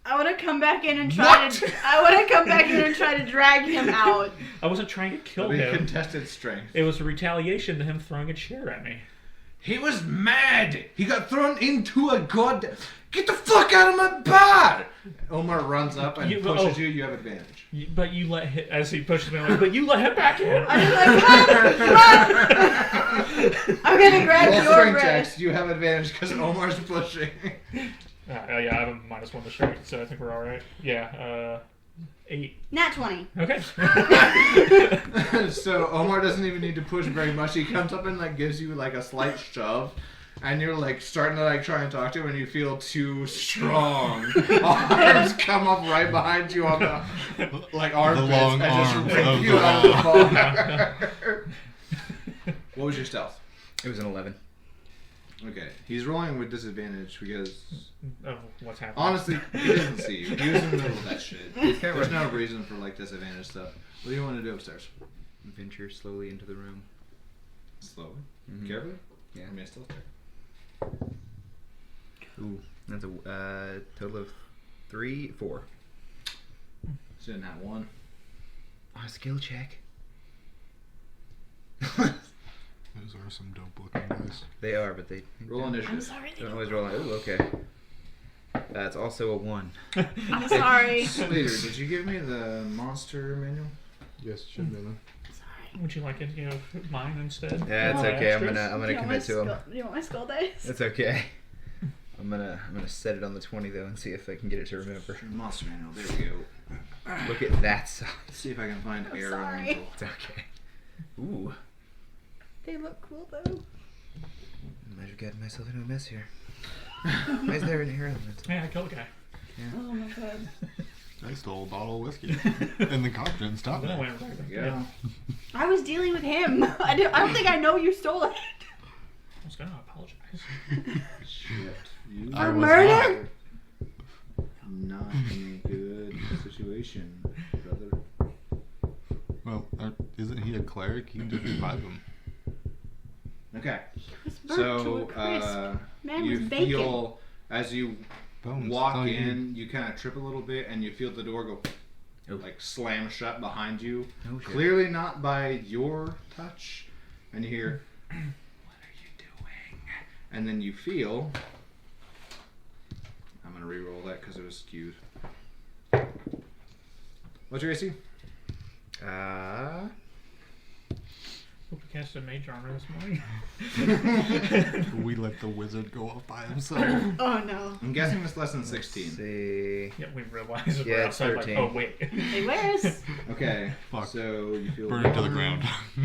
Speaker 4: I want to come back in and try
Speaker 2: What?
Speaker 4: to. I want to come back in and try to drag him out.
Speaker 5: I wasn't trying to kill
Speaker 2: That'd be
Speaker 5: him.
Speaker 2: contested strength.
Speaker 5: It was a retaliation to him throwing a chair at me.
Speaker 2: He was mad. He got thrown into a god. Get the fuck out of my bar! Omar runs up and pushes you. You have advantage.
Speaker 5: But you let him, as he pushes me, I'm like, but you let him back in.
Speaker 4: I'm just like, run! I'm gonna grab
Speaker 2: Roll
Speaker 4: your
Speaker 2: strength
Speaker 4: breast.
Speaker 2: checks. You have advantage because Omar's pushing.
Speaker 5: Yeah, I have a -1 to strength, so I think we're all right. Yeah, 8.
Speaker 4: Nat 20.
Speaker 5: Okay.
Speaker 2: So Omar doesn't even need to push very much. He comes up and like gives you like a slight shove. And you're like starting to like try and talk to him, and you feel too strong. Arms come up right behind you on the like armpits
Speaker 6: long
Speaker 2: and just
Speaker 6: arms
Speaker 2: rip
Speaker 6: of
Speaker 2: you
Speaker 6: the
Speaker 2: out of the bar. What was your stealth?
Speaker 1: It was an 11.
Speaker 2: Okay, he's rolling with disadvantage because
Speaker 5: Oh, what's happening?
Speaker 2: honestly, he doesn't see you. He was in the middle of that shit.
Speaker 1: He's kind
Speaker 2: There's
Speaker 1: of
Speaker 2: no reason for like disadvantage stuff. What do you want to do upstairs?
Speaker 1: venture slowly into the room.
Speaker 2: Slowly,
Speaker 1: Mhm.
Speaker 2: carefully.
Speaker 1: Yeah.
Speaker 2: Give me a stealth check.
Speaker 1: Ooh, that's a total of 3, 4.
Speaker 2: So in that one.
Speaker 1: Oh, a skill check.
Speaker 6: Those are some dope looking guys.
Speaker 1: They are, but they
Speaker 2: Roll
Speaker 4: I'm
Speaker 2: initiative.
Speaker 4: sorry.
Speaker 1: don't always roll. Ooh, okay. That's also a 1.
Speaker 4: I'm sorry.
Speaker 2: Slater, did you give me the monster manual?
Speaker 6: Yes, should be there.
Speaker 5: Would you like any of mine instead?
Speaker 1: Yeah, it's
Speaker 5: Oh,
Speaker 1: okay. I'm
Speaker 5: extras?
Speaker 1: gonna commit to him.
Speaker 4: Do you want my skull dice?
Speaker 1: It's okay. I'm gonna set it on the 20 though and see if I can get it to remember.
Speaker 2: Monster manual. There we go.
Speaker 1: Look at that size.
Speaker 2: Let's see if I can find
Speaker 4: I'm
Speaker 2: error.
Speaker 4: sorry.
Speaker 2: mental.
Speaker 1: It's okay. Ooh,
Speaker 4: They look cool though.
Speaker 1: I might have gotten myself into a mess here. Why is there an error element?
Speaker 5: Yeah, I killed a guy.
Speaker 4: Oh my god.
Speaker 6: I stole a bottle of whiskey. And the cop didn't stop
Speaker 5: Then I
Speaker 6: me.
Speaker 5: went back.
Speaker 2: Yeah.
Speaker 4: I was dealing with him. I don't think I know you stole it.
Speaker 5: I was gonna apologize.
Speaker 2: Shit. You
Speaker 6: I
Speaker 4: For
Speaker 6: was
Speaker 4: murder?
Speaker 2: not in a good situation, brother.
Speaker 6: Well, isn't he a cleric? You can just revive him.
Speaker 2: Okay.
Speaker 4: It's burnt to a
Speaker 2: So
Speaker 4: crisp. Man
Speaker 2: you
Speaker 4: was bacon.
Speaker 2: feel as you
Speaker 6: Bones.
Speaker 2: walk
Speaker 6: Oh,
Speaker 2: in, you kind of trip a little bit, and you feel the door go
Speaker 1: Oh.
Speaker 2: like slam shut behind you.
Speaker 1: Oh, shit.
Speaker 2: Clearly not by your touch, and you hear, "What are you doing?" And then you feel. I'm gonna re-roll that because it was skewed. What's your AC?
Speaker 5: Hope you casted mage armor this morning.
Speaker 6: We let the wizard go off by himself.
Speaker 4: Oh no.
Speaker 2: I'm guessing it's less than 16.
Speaker 1: See.
Speaker 5: Yeah, we realized we're
Speaker 1: Yeah, it's
Speaker 5: outside
Speaker 1: 13.
Speaker 5: like, oh wait.
Speaker 4: Hey, where's?
Speaker 2: Okay.
Speaker 6: Fuck.
Speaker 2: So you feel
Speaker 6: Burn it to the ground.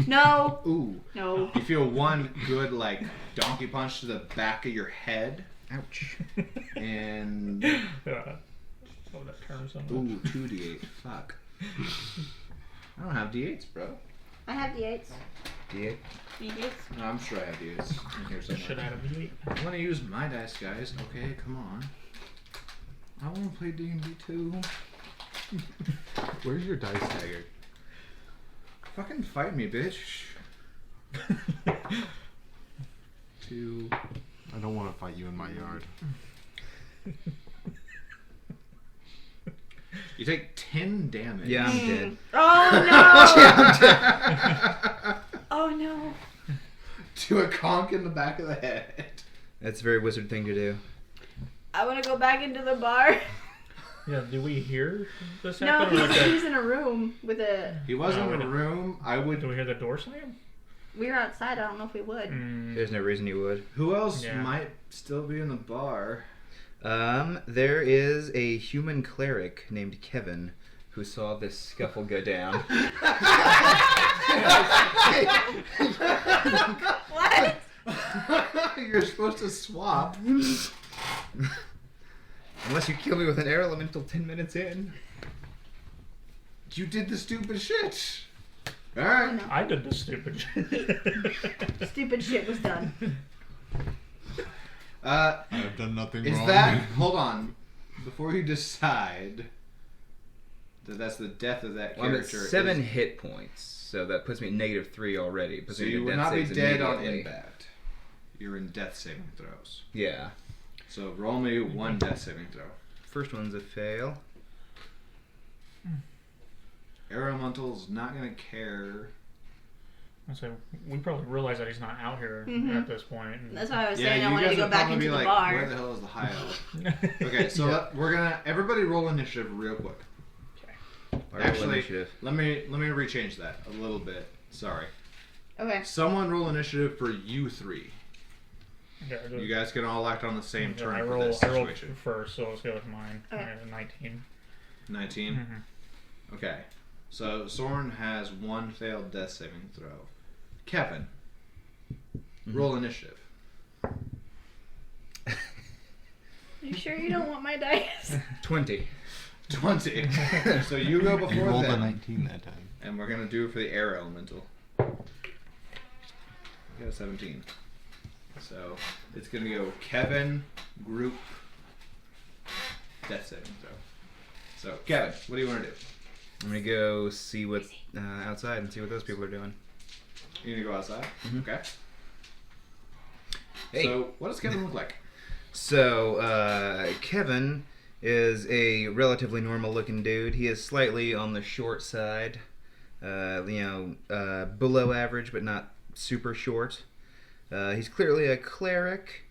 Speaker 4: No.
Speaker 2: Ooh.
Speaker 4: No.
Speaker 2: You feel one good like donkey punch to the back of your head.
Speaker 1: Ouch.
Speaker 2: And
Speaker 5: Oh, that term's on
Speaker 2: ooh, 2d8. Fuck. I don't have d8s, bro.
Speaker 4: I have D8s.
Speaker 1: D8.
Speaker 4: D8s.
Speaker 2: No, I'm sure I have d8s in here
Speaker 5: the shit
Speaker 2: somewhere.
Speaker 5: out of me.
Speaker 2: I want to use my dice, guys. Okay, come on. I want to play D&D too.
Speaker 6: Where's your dice tagger?
Speaker 2: Fucking fight me, bitch. 2.
Speaker 6: I don't want to fight you in my yard.
Speaker 2: You take 10 damage.
Speaker 1: Yeah, I'm dead.
Speaker 4: Oh no! Oh no!
Speaker 2: To a conk in the back of the head.
Speaker 1: That's a very wizard thing to do.
Speaker 4: I want to go back into the bar.
Speaker 5: Yeah, do we hear this
Speaker 4: No,
Speaker 5: happen? Or like
Speaker 4: he's in a room with a.
Speaker 2: He was
Speaker 5: No,
Speaker 2: in
Speaker 5: we
Speaker 2: a
Speaker 5: don't.
Speaker 2: room. I
Speaker 5: do
Speaker 2: would.
Speaker 5: we hear the door slam?
Speaker 4: We were outside. I don't know if we would.
Speaker 1: There's no reason you would.
Speaker 2: Who else
Speaker 5: Yeah.
Speaker 2: might still be in the bar?
Speaker 1: There is a human cleric named Kevin who saw this scuffle go down.
Speaker 4: What?
Speaker 2: You're supposed to swap.
Speaker 1: Unless you kill me with an air elemental 10 minutes in.
Speaker 2: You did the stupid shit.
Speaker 4: Oh,
Speaker 2: Alright.
Speaker 4: no.
Speaker 5: I did the stupid shit.
Speaker 4: Stupid shit was done.
Speaker 6: I've done nothing
Speaker 2: Is
Speaker 6: wrong.
Speaker 2: that. Hold on. Before you decide that that's the death of that
Speaker 1: Well, I'm at
Speaker 2: character.
Speaker 1: 7 hit points, so that puts me at -3 already. Puts
Speaker 2: So
Speaker 1: me
Speaker 2: you
Speaker 1: to
Speaker 2: would
Speaker 1: death
Speaker 2: not be
Speaker 1: saves
Speaker 2: dead on
Speaker 1: immediately.
Speaker 2: impact. You're in death saving throws.
Speaker 1: Yeah.
Speaker 2: So roll me one death saving throw.
Speaker 1: First one's a fail.
Speaker 2: Air Elemental's not gonna care.
Speaker 5: So we probably realize that he's not out here
Speaker 4: Mhm.
Speaker 5: at this point. And
Speaker 4: That's why I was
Speaker 2: Yeah,
Speaker 4: saying I
Speaker 2: you
Speaker 4: wanted
Speaker 2: guys
Speaker 4: to go
Speaker 2: would
Speaker 4: back
Speaker 2: probably
Speaker 4: into
Speaker 2: be
Speaker 4: the
Speaker 2: like,
Speaker 4: bar.
Speaker 2: where the hell is the high elf? Okay, so
Speaker 5: Yeah.
Speaker 2: we're gonna everybody roll initiative real quick.
Speaker 1: Roll
Speaker 2: Actually,
Speaker 1: initiative.
Speaker 2: let me rechange that a little bit. Sorry.
Speaker 4: Okay.
Speaker 2: Someone roll initiative for you three.
Speaker 5: Okay, I do-
Speaker 2: You guys can all act on the same
Speaker 5: yeah,
Speaker 2: turn
Speaker 5: I
Speaker 2: for
Speaker 5: roll,
Speaker 2: this
Speaker 5: I roll
Speaker 2: situation.
Speaker 5: first, so let's go with mine.
Speaker 4: Okay.
Speaker 5: 19.
Speaker 2: 19.
Speaker 5: Mhm.
Speaker 2: Okay. So Soren has one failed death saving throw. Kevin, roll initiative.
Speaker 4: You sure you don't want my dice?
Speaker 1: 20.
Speaker 2: 20. So you go
Speaker 6: You
Speaker 2: before
Speaker 6: rolled a
Speaker 2: them.
Speaker 6: 19 that time.
Speaker 2: And we're gonna do it for the air elemental. You got a 17. So it's gonna go Kevin, group, death saving throw. So Kevin, what do you want to do?
Speaker 1: I'm gonna go see what's outside and see what those people are doing.
Speaker 2: You're gonna go outside.
Speaker 1: Mhm.
Speaker 2: Okay.
Speaker 1: Hey.
Speaker 2: So what does Kevin look like?
Speaker 1: So, Kevin is a relatively normal looking dude. He is slightly on the short side. Below average, but not super short. He's clearly a cleric,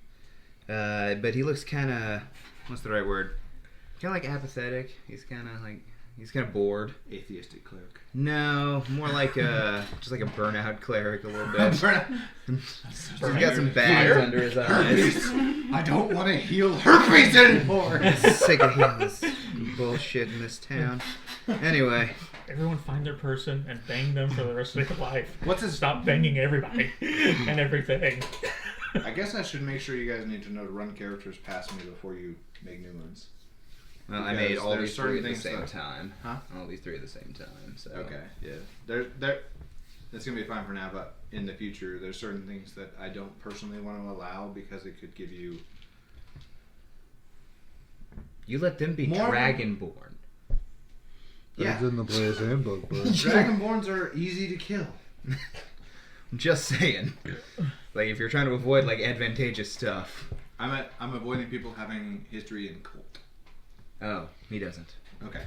Speaker 1: but he looks kind of, what's the right word? Kind of like apathetic. He's kind of bored.
Speaker 2: Atheistic cleric.
Speaker 1: No, more like just like a burnout cleric a little bit. He's got some bags
Speaker 2: Fire.
Speaker 1: under his eyes.
Speaker 2: Herpes. I don't want to heal herpes anymore.
Speaker 1: Sick of hearing this bullshit in this town. Anyway,
Speaker 5: Everyone find their person and bang them for the rest of their life.
Speaker 2: What's his?
Speaker 5: Stop banging everybody and everything.
Speaker 2: I guess I should make sure you guys need to know to run characters past me before you make new ones.
Speaker 1: well, I
Speaker 2: Because
Speaker 1: made all
Speaker 2: there's
Speaker 1: these three at the
Speaker 2: certain
Speaker 1: same
Speaker 2: things
Speaker 1: time.
Speaker 2: Huh?
Speaker 1: All these three at the same time. So
Speaker 2: Okay. Yeah. That's gonna be fine for now, but in the future, there's certain things that I don't personally want to allow because it could give you.
Speaker 1: you let them be
Speaker 2: More-
Speaker 1: Dragonborn.
Speaker 6: That's in the player's handbook, but
Speaker 2: Dragonborns are easy to kill.
Speaker 1: I'm just saying. Like if you're trying to avoid like advantageous stuff.
Speaker 2: I'm avoiding people having history in cult.
Speaker 1: Oh, he doesn't.
Speaker 2: Okay.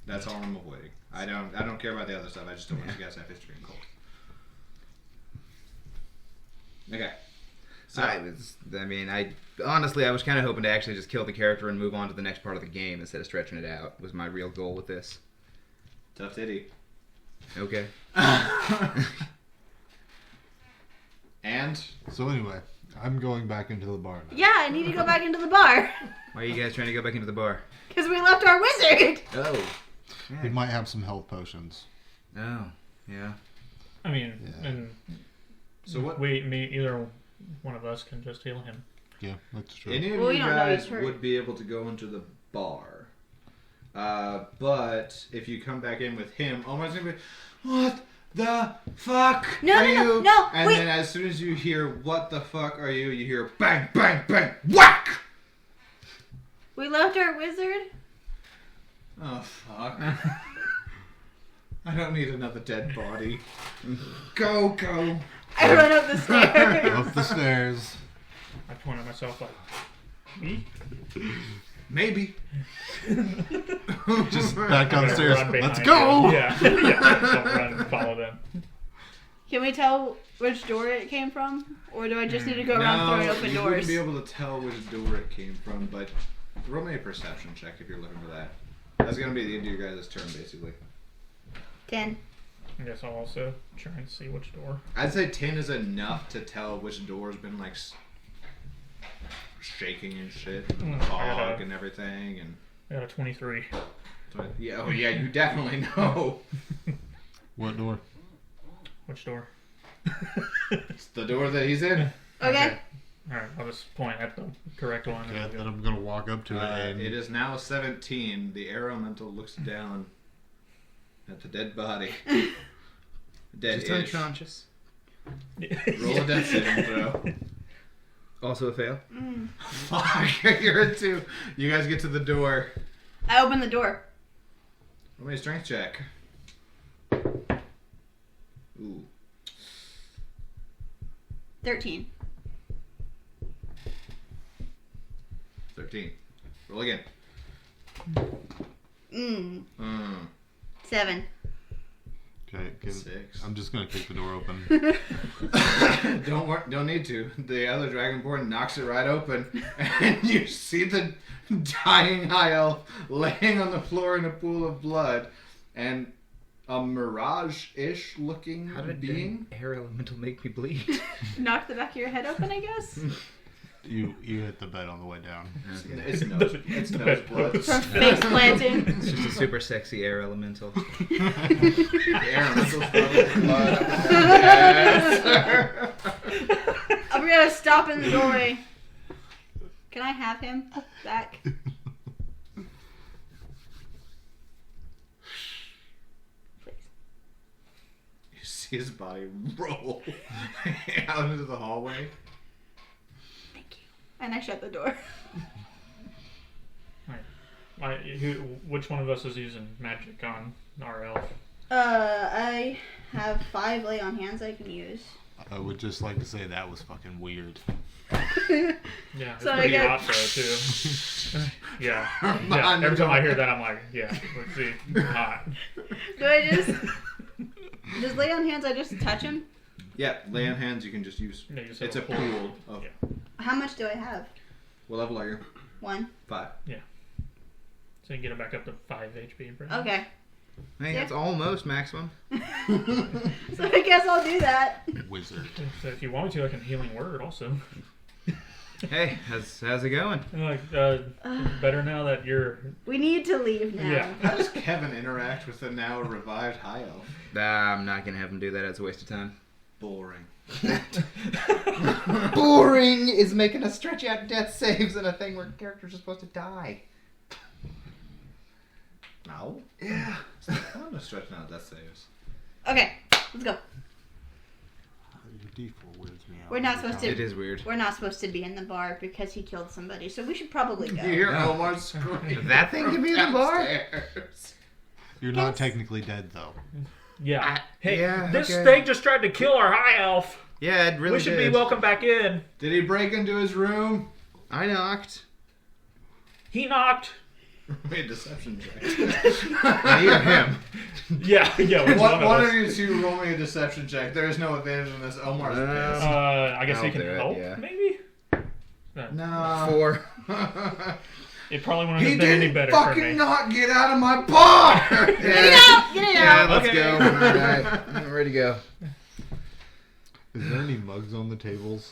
Speaker 2: That's all I'm avoiding. I don't care about the other stuff. I just don't want you guys to have history in cult. Okay. So
Speaker 1: I honestly was kind of hoping to actually just kill the character and move on to the next part of the game instead of stretching it out. Was my real goal with this.
Speaker 2: tough titty.
Speaker 1: Okay.
Speaker 2: And?
Speaker 6: So anyway, I'm going back into the bar now.
Speaker 4: Yeah, I need to go back into the bar.
Speaker 1: Why are you guys trying to go back into the bar?
Speaker 4: Because we left our wizard.
Speaker 1: Oh.
Speaker 6: He might have some health potions.
Speaker 1: Oh. Yeah.
Speaker 5: I mean,
Speaker 6: Yeah.
Speaker 5: and
Speaker 2: So what?
Speaker 5: either one of us can just heal him.
Speaker 6: Yeah, that's true.
Speaker 2: Any of
Speaker 4: Well, we
Speaker 2: you
Speaker 4: don't know he's
Speaker 2: guys
Speaker 4: hurt.
Speaker 2: would be able to go into the bar. But if you come back in with him, Omar's going to be, what the fuck
Speaker 4: No,
Speaker 2: are
Speaker 4: no,
Speaker 2: you?
Speaker 4: no,
Speaker 2: And
Speaker 4: wait.
Speaker 2: then as soon as you hear, what the fuck are you, you hear, bang, bang, bang, whack!
Speaker 4: We left our wizard.
Speaker 2: Oh, fuck. I don't need another dead body. Go.
Speaker 4: I run up the stairs.
Speaker 6: Up the stairs.
Speaker 5: I point at myself like, me?
Speaker 2: Maybe.
Speaker 6: Just back
Speaker 5: I'm gonna
Speaker 6: downstairs.
Speaker 5: run
Speaker 6: Let's
Speaker 5: behind
Speaker 6: go!
Speaker 5: you. Yeah, I'll run and follow them.
Speaker 4: Can we tell which door it came from? Or do I just need to go around throwing open
Speaker 2: you
Speaker 4: doors?
Speaker 2: wouldn't be able to tell which door it came from, but roll me a perception check if you're looking for that. That's going to be the end of your guys' turn, basically.
Speaker 4: 10.
Speaker 5: I guess I'll also try and see which door.
Speaker 2: I'd say 10 is enough to tell which door's been, like, shaking and shit, and
Speaker 5: I got
Speaker 2: fog
Speaker 5: a-
Speaker 2: and everything, and...
Speaker 5: I got a 23.
Speaker 2: Yeah, oh yeah, you definitely know.
Speaker 6: What door?
Speaker 5: Which door?
Speaker 2: It's the door that he's in.
Speaker 4: Okay.
Speaker 5: Alright, I'll just point at the correct one.
Speaker 6: Okay,
Speaker 5: and
Speaker 6: then
Speaker 5: go.
Speaker 6: I'm gonna walk up to it and
Speaker 2: It is now 17. The air elemental looks down at the dead body. Dead
Speaker 1: Just unconscious.
Speaker 2: Roll a death saving throw.
Speaker 1: Also a fail.
Speaker 2: Fuck, you're a 2. You guys get to the door.
Speaker 4: I open the door.
Speaker 2: Roll me a strength check. Ooh.
Speaker 4: 13.
Speaker 2: 13. Roll again.
Speaker 4: 7.
Speaker 6: okay,
Speaker 2: 6.
Speaker 6: I'm just gonna kick the door open.
Speaker 2: Don't need to. The other dragonborn knocks it right open, and you see the dying high elf laying on the floor in a pool of blood, and a mirage-ish looking
Speaker 1: How did
Speaker 2: being.
Speaker 1: the air elemental make me bleed?
Speaker 4: Knock the back of your head open, I guess.
Speaker 6: You hit the bed on the way down.
Speaker 2: It's nose blood.
Speaker 4: From face planting.
Speaker 1: It's just a super sexy air elemental.
Speaker 2: The air elemental's probably blood. Yes.
Speaker 4: I'm gonna stop in the doorway. Can I have him back? Please.
Speaker 2: You see his body roll out into the hallway.
Speaker 4: Thank you. And I shut the door.
Speaker 5: Which one of us is using magic on our elf?
Speaker 4: I have 5 lay on hands I can use.
Speaker 6: I would just like to say that was fucking weird.
Speaker 5: Yeah, it's
Speaker 4: So I
Speaker 5: pretty
Speaker 4: get-
Speaker 5: hot though too. Yeah. Every time I hear that, I'm like, yeah, let's see, hot.
Speaker 4: Do I just lay on hands? I just touch him.
Speaker 2: Yeah, lay on hands you can just use.
Speaker 5: Yeah, you just
Speaker 2: It's
Speaker 5: have
Speaker 2: a pool of.
Speaker 5: Yeah.
Speaker 4: How much do I have?
Speaker 2: What level are you?
Speaker 4: 1.
Speaker 2: 5.
Speaker 5: So you get it back up to 5 HP. Pretty much.
Speaker 4: Okay.
Speaker 1: Hey, that's almost maximum.
Speaker 4: So I guess I'll do that.
Speaker 6: Wizard.
Speaker 5: So if you want me to, I can healing word also.
Speaker 1: Hey, how's it going?
Speaker 5: And like, better now that you're.
Speaker 4: We need to leave now.
Speaker 5: Yeah.
Speaker 2: How does Kevin interact with the now revived high elf?
Speaker 1: I'm not gonna have him do that. It's a waste of time.
Speaker 2: Boring.
Speaker 1: Boring is making us stretch out death saves in a thing where characters are supposed to die.
Speaker 2: No?
Speaker 1: Yeah.
Speaker 2: It's not fun to stretch out death saves.
Speaker 4: Okay, let's go.
Speaker 6: Your D4 weirds me out.
Speaker 4: We're not supposed to-
Speaker 1: It is weird.
Speaker 4: We're not supposed to be in the bar because he killed somebody, so we should probably go.
Speaker 2: You hear
Speaker 1: No.
Speaker 2: Omar scream.
Speaker 1: That thing can be in the bar?
Speaker 2: downstairs.
Speaker 6: You're not technically dead though.
Speaker 5: Yeah. Hey,
Speaker 1: yeah,
Speaker 5: this
Speaker 1: okay.
Speaker 5: thing just tried to kill our high elf.
Speaker 1: Yeah, it really
Speaker 5: We should
Speaker 1: did.
Speaker 5: be welcome back in.
Speaker 2: Did he break into his room?
Speaker 1: I knocked.
Speaker 5: He knocked.
Speaker 2: Made a deception check.
Speaker 1: I hear him.
Speaker 5: Yeah, which
Speaker 2: One
Speaker 5: one
Speaker 2: of
Speaker 5: of us?
Speaker 2: you two roll me a deception check. There is no advantage on this. Omar's pissed.
Speaker 5: I guess he
Speaker 1: I'll
Speaker 5: can
Speaker 1: do it,
Speaker 5: help,
Speaker 1: yeah.
Speaker 5: maybe?
Speaker 2: No.
Speaker 1: 4.
Speaker 5: It probably wouldn't
Speaker 2: He
Speaker 5: have been any
Speaker 2: didn't
Speaker 5: better for
Speaker 2: fucking
Speaker 5: me.
Speaker 2: not get out of my bar!
Speaker 4: Get it out! Get it
Speaker 1: Yeah,
Speaker 4: out!
Speaker 1: let's
Speaker 5: Okay.
Speaker 1: go. Alright, I'm ready to go.
Speaker 6: Is there any mugs on the tables?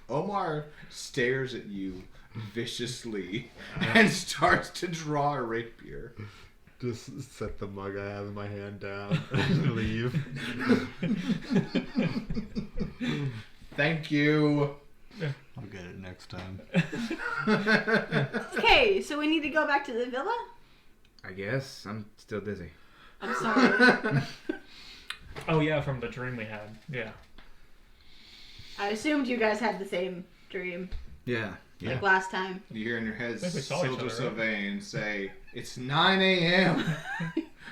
Speaker 2: Omar stares at you viciously and starts to draw a rapier.
Speaker 6: Just set the mug I have in my hand down and leave.
Speaker 2: Thank you.
Speaker 6: I'll get it next time.
Speaker 4: Okay, so we need to go back to the villa?
Speaker 1: I guess I'm still dizzy.
Speaker 4: I'm sorry.
Speaker 5: Oh yeah, from the dream we had. Yeah.
Speaker 4: I assumed you guys had the same dream
Speaker 1: Yeah.
Speaker 4: like last time.
Speaker 2: You hear in your head
Speaker 5: I think we saw each
Speaker 2: Silver
Speaker 5: other,
Speaker 2: Sylvain say, "It's 9 a.m.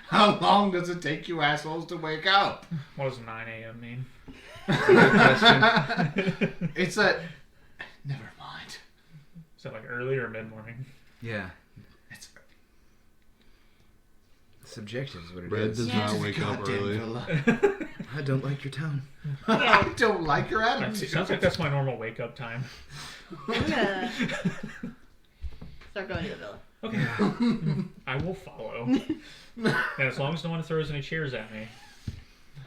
Speaker 2: How long does it take you assholes to wake up?"
Speaker 5: What does 9 a.m. mean?
Speaker 1: Good question.
Speaker 2: It's a... Never mind.
Speaker 5: Is that like early or mid morning?
Speaker 1: Yeah.
Speaker 2: It's
Speaker 1: Subjective is what it
Speaker 6: Red
Speaker 1: is.
Speaker 6: does not wake up
Speaker 2: goddamn
Speaker 6: early.
Speaker 2: villa.
Speaker 1: I don't like your tone.
Speaker 2: I don't like your attitude.
Speaker 5: Sounds like that's my normal wake up time.
Speaker 4: I'm gonna start going to the villa.
Speaker 5: Okay. I will follow. And as long as no one throws any chairs at me.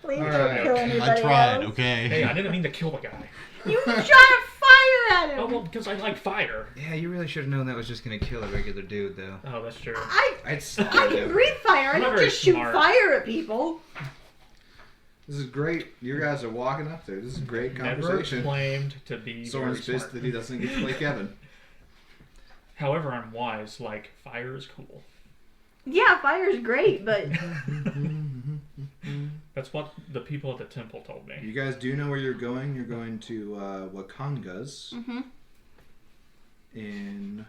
Speaker 4: Please
Speaker 2: All
Speaker 4: don't
Speaker 2: right.
Speaker 4: kill anybody
Speaker 6: I tried,
Speaker 4: else.
Speaker 6: okay?
Speaker 5: Hey, I didn't mean to kill the guy.
Speaker 4: You shot a fire at him!
Speaker 5: Oh, well, because I like fire.
Speaker 1: Yeah, you really should have known that was just gonna kill a regular dude, though.
Speaker 5: Oh, that's true.
Speaker 2: I'd
Speaker 4: I
Speaker 2: slap
Speaker 4: can
Speaker 2: him.
Speaker 4: breathe fire. I
Speaker 5: I'm not
Speaker 4: don't
Speaker 5: very
Speaker 4: just shoot
Speaker 5: smart.
Speaker 4: fire at people.
Speaker 2: This is great. You guys are walking up there. This is great
Speaker 5: Never
Speaker 2: conversation.
Speaker 5: claimed to be
Speaker 2: Soren's
Speaker 5: very
Speaker 2: pissed
Speaker 5: smart.
Speaker 2: that he doesn't get to play Kevin.
Speaker 5: However, I'm wise. Like, fire is cool.
Speaker 4: Yeah, fire's great, but
Speaker 5: That's what the people at the temple told me.
Speaker 2: You guys do know where you're going. You're going to Wakanga's in...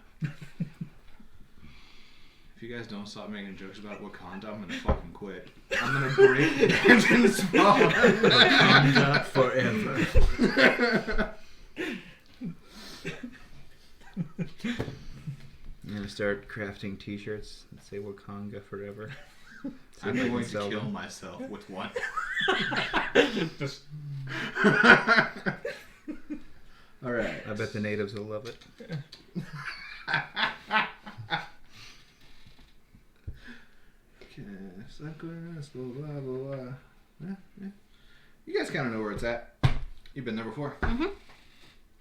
Speaker 2: If you guys don't stop making jokes about Wakanda, I'm gonna fucking quit. I'm gonna break the entrance spawn.
Speaker 1: Wakanda forever. I'm gonna start crafting T-shirts that say Wakanda forever. See
Speaker 2: I'm
Speaker 1: if I can
Speaker 2: going to
Speaker 1: sell
Speaker 2: kill
Speaker 1: them.
Speaker 2: myself with one.
Speaker 5: Just
Speaker 2: Alright.
Speaker 1: I bet the natives will love it.
Speaker 2: You guys kind of know where it's at. You've been there before. I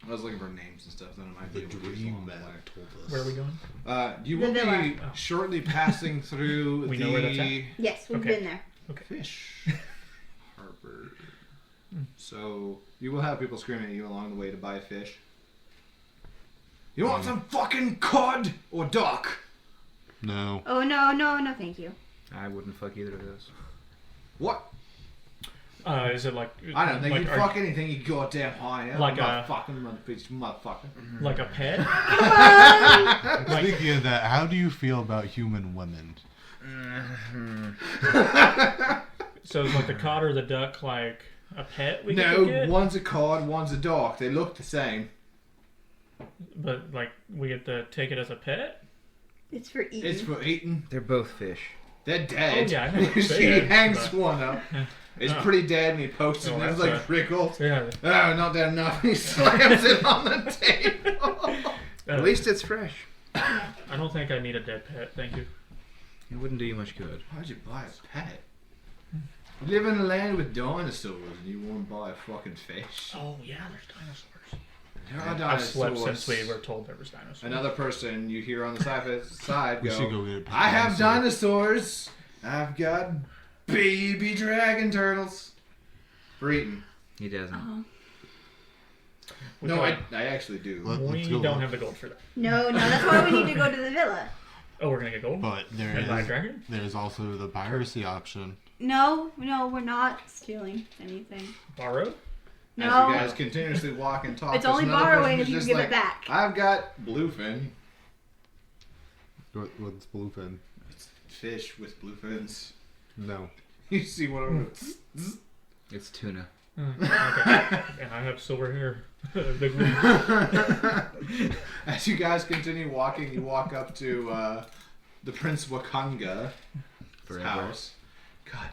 Speaker 2: was looking for names and stuff. Then it might
Speaker 6: The
Speaker 2: be a
Speaker 6: dream
Speaker 2: long
Speaker 6: man
Speaker 2: way.
Speaker 6: told us.
Speaker 5: where are we going?
Speaker 2: You
Speaker 4: The
Speaker 2: will
Speaker 4: villa.
Speaker 2: be shortly passing through
Speaker 5: We
Speaker 2: the
Speaker 5: know where that's at?
Speaker 4: yes, we've
Speaker 5: Okay.
Speaker 4: been there.
Speaker 2: fish harbor. So you will have people screaming at you along the way to buy fish. You want some fucking cod or duck?
Speaker 6: No.
Speaker 4: Oh, no, thank you.
Speaker 1: I wouldn't fuck either of those.
Speaker 2: What?
Speaker 5: Is it like
Speaker 2: I don't think
Speaker 5: like,
Speaker 2: you'd
Speaker 5: are-
Speaker 2: fuck anything you goddamn high.
Speaker 5: Like a-
Speaker 2: motherfucker.
Speaker 5: like a pet?
Speaker 6: Speaking of that, how do you feel about human women?
Speaker 5: So is like the cod or the duck like a pet we can
Speaker 2: No,
Speaker 5: get?
Speaker 2: one's a cod, one's a duck. They look the same.
Speaker 5: But like we get to take it as a pet?
Speaker 4: It's for eating.
Speaker 2: It's for eating.
Speaker 1: They're both fish.
Speaker 2: They're dead.
Speaker 5: Oh, yeah, I never
Speaker 2: He
Speaker 5: said,
Speaker 2: hangs
Speaker 5: but-
Speaker 2: one up. It's
Speaker 5: Oh.
Speaker 2: pretty dead, and he pokes it,
Speaker 5: Oh,
Speaker 2: and there's
Speaker 5: that's
Speaker 2: like
Speaker 5: a-
Speaker 2: wriggles.
Speaker 5: Yeah.
Speaker 2: Oh, not dead enough. He slams it on the table.
Speaker 1: At least it's fresh.
Speaker 5: I don't think I need a dead pet, thank you.
Speaker 1: It wouldn't do you much good.
Speaker 2: Why'd you buy a pet? You live in a land with dinosaurs, and you want to buy a fucking fish.
Speaker 5: Oh yeah, there's dinosaurs.
Speaker 2: There are
Speaker 5: I've
Speaker 2: dinosaurs.
Speaker 5: slept since we were told there was dinosaurs.
Speaker 2: Another person you hear on the side
Speaker 6: We
Speaker 2: go,
Speaker 6: should go get a pet
Speaker 2: I have
Speaker 6: dinosaur."
Speaker 2: dinosaurs. I've got baby dragon turtles. For eating.
Speaker 1: He doesn't.
Speaker 4: Oh.
Speaker 5: We
Speaker 2: No,
Speaker 5: can-
Speaker 2: I actually do.
Speaker 6: Let's
Speaker 5: we
Speaker 6: go
Speaker 5: don't
Speaker 6: look.
Speaker 5: have the gold for that.
Speaker 4: No, that's why we need to go to the villa.
Speaker 5: Oh, we're gonna get gold?
Speaker 6: But
Speaker 5: And buy a dragon?
Speaker 6: there's also the piracy option.
Speaker 4: No, we're not stealing anything.
Speaker 5: Borrow?
Speaker 4: No.
Speaker 2: As you guys continuously walk and talk,
Speaker 4: It's
Speaker 2: there's
Speaker 4: only
Speaker 2: another
Speaker 4: borrowing
Speaker 2: person
Speaker 4: if you
Speaker 2: who's
Speaker 4: give
Speaker 2: just
Speaker 4: it back.
Speaker 2: I've got bluefin.
Speaker 6: What's bluefin?
Speaker 2: It's fish with blue fins.
Speaker 6: No.
Speaker 2: You see one of them.
Speaker 1: It's tuna.
Speaker 5: Okay. And I have silver hair. Big wig.
Speaker 2: As you guys continue walking, you walk up to the Prince Wakanga
Speaker 1: Forever.
Speaker 2: house. God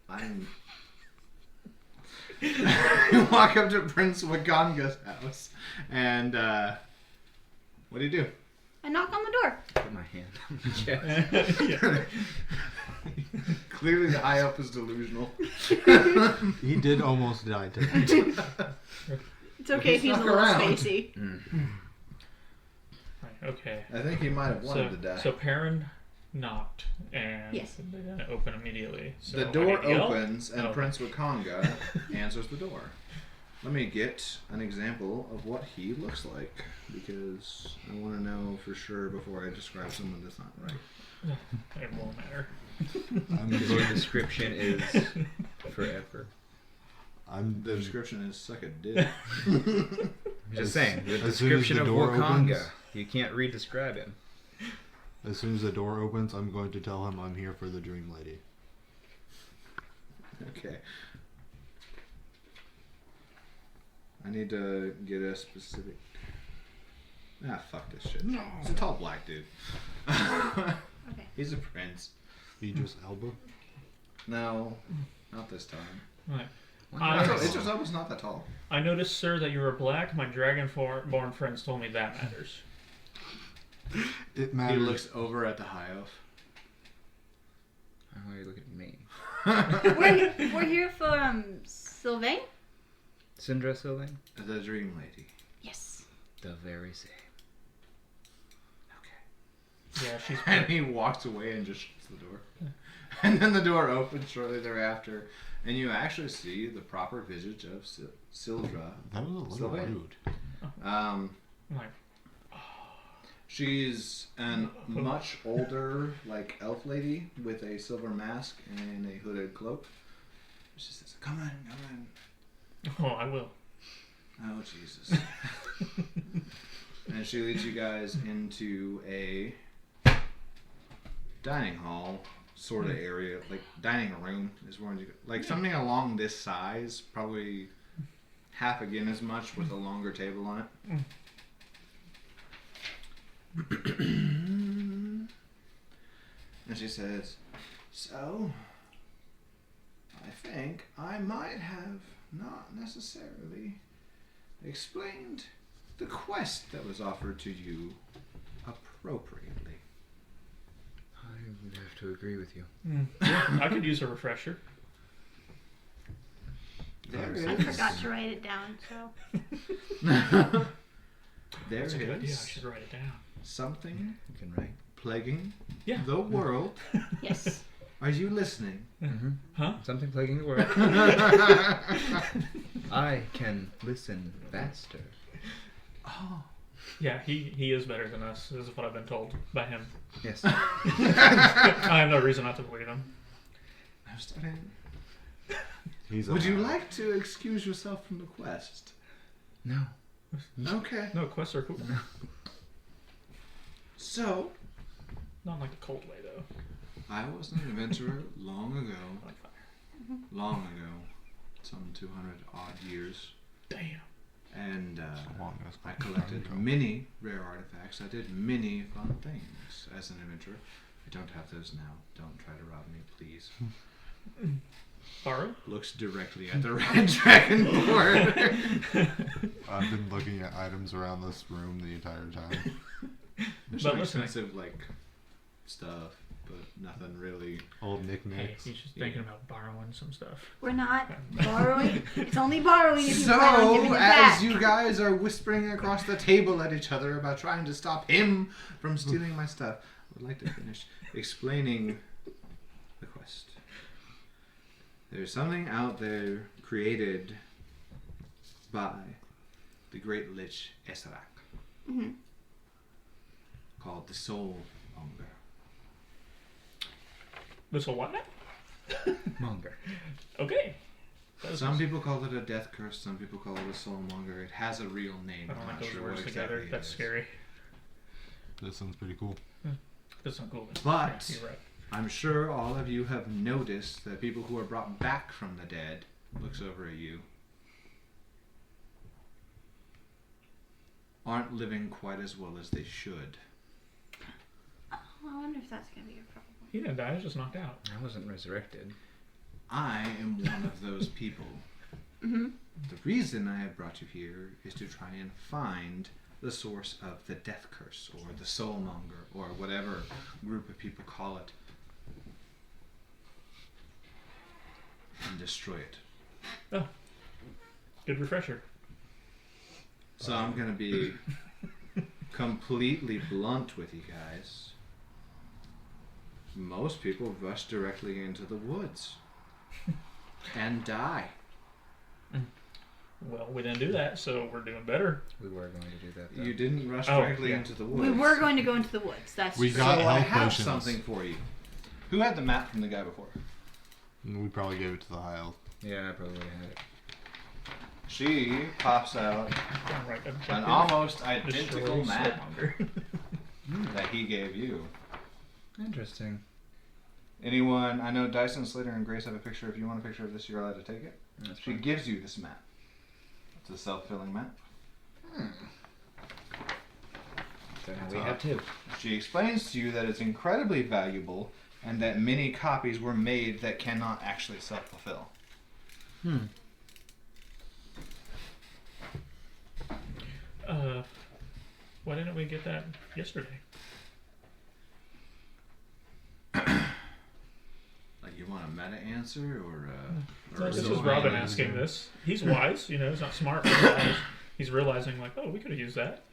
Speaker 2: fucking. You walk up to Prince Wakanga's house, and what do you do?
Speaker 4: I knock on the door.
Speaker 1: Put my hand on the chest.
Speaker 5: Yeah.
Speaker 2: Clearly, the high elf is delusional.
Speaker 3: He did almost die today.
Speaker 4: It's okay if he's a
Speaker 2: Snuck
Speaker 4: little
Speaker 2: around.
Speaker 4: spacey.
Speaker 5: Right, okay.
Speaker 2: I think he might have wanted to die.
Speaker 5: So Perrin knocked, and
Speaker 4: Yes.
Speaker 5: they didn't open immediately. So
Speaker 2: The
Speaker 5: I
Speaker 2: door
Speaker 5: didn't yell?
Speaker 2: opens, and
Speaker 5: Oh.
Speaker 2: Prince Wakanga answers the door. Let me get an example of what he looks like, because I want to know for sure before I describe someone that's not right.
Speaker 5: It won't matter.
Speaker 1: Your description is forever.
Speaker 2: The description is suck a dick.
Speaker 1: I'm just saying, the
Speaker 3: as soon as
Speaker 1: description
Speaker 3: the
Speaker 1: of
Speaker 3: door
Speaker 1: Wakanga,
Speaker 3: opens-
Speaker 1: you can't re-describe him.
Speaker 3: As soon as the door opens, I'm going to tell him I'm here for the Dream Lady.
Speaker 2: Okay. I need to get a specific. Ah, fuck this shit. No. He's a tall black dude.
Speaker 4: Okay.
Speaker 2: He's a prince.
Speaker 3: Idris Elba.
Speaker 2: No, not this time.
Speaker 5: Right.
Speaker 2: Idris Elba's not that tall.
Speaker 5: I noticed, sir, that you are black. My dragonborn friends told me that matters.
Speaker 3: It
Speaker 2: He
Speaker 3: matters.
Speaker 2: looks over at the high elf.
Speaker 1: Why are you looking at me?
Speaker 4: We're here for Sylvain?
Speaker 1: Syndra Sylvain?
Speaker 2: The dream lady.
Speaker 4: Yes.
Speaker 1: The very same.
Speaker 2: Okay.
Speaker 5: Yeah, she's.
Speaker 2: And he walks away and just shuts the door. And then the door opens shortly thereafter, and you actually see the proper visage of Sildra.
Speaker 3: That was a little
Speaker 2: Sylvain.
Speaker 3: rude.
Speaker 5: Like,
Speaker 2: She's an much older, like, elf lady with a silver mask and a hooded cloak. She says, "Come in, come in."
Speaker 5: oh, I will.
Speaker 2: Oh, Jesus. And she leads you guys into a dining hall sort of area, like dining room is where you like something along this size, probably half again as much with a longer table on it. And she says, "So, I think I might have not necessarily explained the quest that was offered to you appropriately."
Speaker 1: I would have to agree with you.
Speaker 5: Yeah, I could use a refresher.
Speaker 2: There
Speaker 4: I
Speaker 2: is,
Speaker 4: forgot to write it down, so.
Speaker 2: there
Speaker 5: That's a good idea. I
Speaker 2: is
Speaker 5: should write it down.
Speaker 2: something
Speaker 1: You can write.
Speaker 2: plaguing
Speaker 5: Yeah.
Speaker 2: the world.
Speaker 4: Yes.
Speaker 2: Are you listening?
Speaker 1: Mm-hmm.
Speaker 5: Huh?
Speaker 1: Something plaguing the world. I can listen faster.
Speaker 2: Oh.
Speaker 5: Yeah, he is better than us. This is what I've been told by him.
Speaker 1: Yes.
Speaker 5: I have no reason not to believe him.
Speaker 2: I'm starting.
Speaker 3: He's
Speaker 2: Would you
Speaker 3: alive.
Speaker 2: like to excuse yourself from the quest?
Speaker 1: No.
Speaker 2: Okay.
Speaker 5: No, quests are cool.
Speaker 2: So,
Speaker 5: Not in like a cold way though.
Speaker 2: I was an adventurer long ago.
Speaker 5: Like fire.
Speaker 2: Long ago. Some 200 odd years.
Speaker 5: Damn.
Speaker 2: And
Speaker 3: long as
Speaker 2: I collected many rare artifacts. I did many fun things as an adventurer. I don't have those now. Don't try to rob me, please.
Speaker 5: Borrow?
Speaker 2: Looks directly at the red dragon board.
Speaker 3: I've been looking at items around this room the entire time.
Speaker 2: There's
Speaker 5: But
Speaker 2: some
Speaker 5: listen,
Speaker 2: expensive like stuff, but nothing really.
Speaker 3: Old
Speaker 5: Hey,
Speaker 3: knickknacks.
Speaker 5: he's just thinking about borrowing some stuff.
Speaker 4: We're not borrowing. It's only borrowing if you plan on giving
Speaker 2: So,
Speaker 4: it
Speaker 2: as
Speaker 4: back.
Speaker 2: you guys are whispering across the table at each other about trying to stop him from stealing my stuff, I would like to finish explaining the quest. There's something out there created by the great Lich Esrak
Speaker 4: Mhm.
Speaker 2: called the Soul Monger.
Speaker 5: This will what now?
Speaker 1: Monger.
Speaker 5: Okay.
Speaker 2: Some people call it a death curse, some people call it a soul monger. It has a real name.
Speaker 5: I don't
Speaker 2: I'm
Speaker 5: like
Speaker 2: not
Speaker 5: those
Speaker 2: sure
Speaker 5: words
Speaker 2: what
Speaker 5: together.
Speaker 2: exactly it
Speaker 5: That's
Speaker 2: is.
Speaker 5: scary.
Speaker 3: That sounds pretty cool.
Speaker 5: That's not cool.
Speaker 2: But-
Speaker 5: Yeah, you're right.
Speaker 2: I'm sure all of you have noticed that people who are brought back from the dead looks over at you aren't living quite as well as they should.
Speaker 4: Oh, I wonder if that's gonna be a problem.
Speaker 5: He didn't die. He was just knocked out.
Speaker 1: I wasn't resurrected.
Speaker 2: I am one of those people.
Speaker 4: Mhm.
Speaker 2: The reason I have brought you here is to try and find the source of the death curse, or the soul monger, or whatever group of people call it. destroy it.
Speaker 5: Oh, good refresher.
Speaker 2: So I'm gonna be completely blunt with you guys. Most people rush directly into the woods and die.
Speaker 5: Well, we didn't do that, so we're doing better.
Speaker 1: We were going to do that, though.
Speaker 2: You didn't rush
Speaker 5: Oh,
Speaker 2: directly
Speaker 5: yeah.
Speaker 2: into the woods.
Speaker 4: We were going to go into the woods. That's
Speaker 6: We
Speaker 4: true.
Speaker 6: got
Speaker 2: So I
Speaker 6: health
Speaker 2: have
Speaker 6: potions.
Speaker 2: something for you. Who had the map from the guy before?
Speaker 6: We probably gave it to the high elf.
Speaker 1: Yeah, I probably had it.
Speaker 2: She pops out
Speaker 5: Right,
Speaker 2: an almost
Speaker 5: Destroy
Speaker 2: identical map
Speaker 5: Slowmonger.
Speaker 2: that he gave you.
Speaker 1: Interesting.
Speaker 2: Anyone? I know Dyson, Slater, and Grace have a picture. If you want a picture of this, you're allowed to take it.
Speaker 1: That's
Speaker 2: She
Speaker 1: fine.
Speaker 2: gives you this map. It's a self-filling map.
Speaker 1: So now we have two.
Speaker 2: She explains to you that it's incredibly valuable and that many copies were made that cannot actually self-fulfill.
Speaker 5: Why didn't we get that yesterday?
Speaker 2: Like, you want a meta answer or a
Speaker 5: This is
Speaker 2: real
Speaker 5: Robin
Speaker 2: answer?
Speaker 5: asking this. He's wise, you know, he's not smart, but he's wise. He's realizing, like, oh, we could have used that.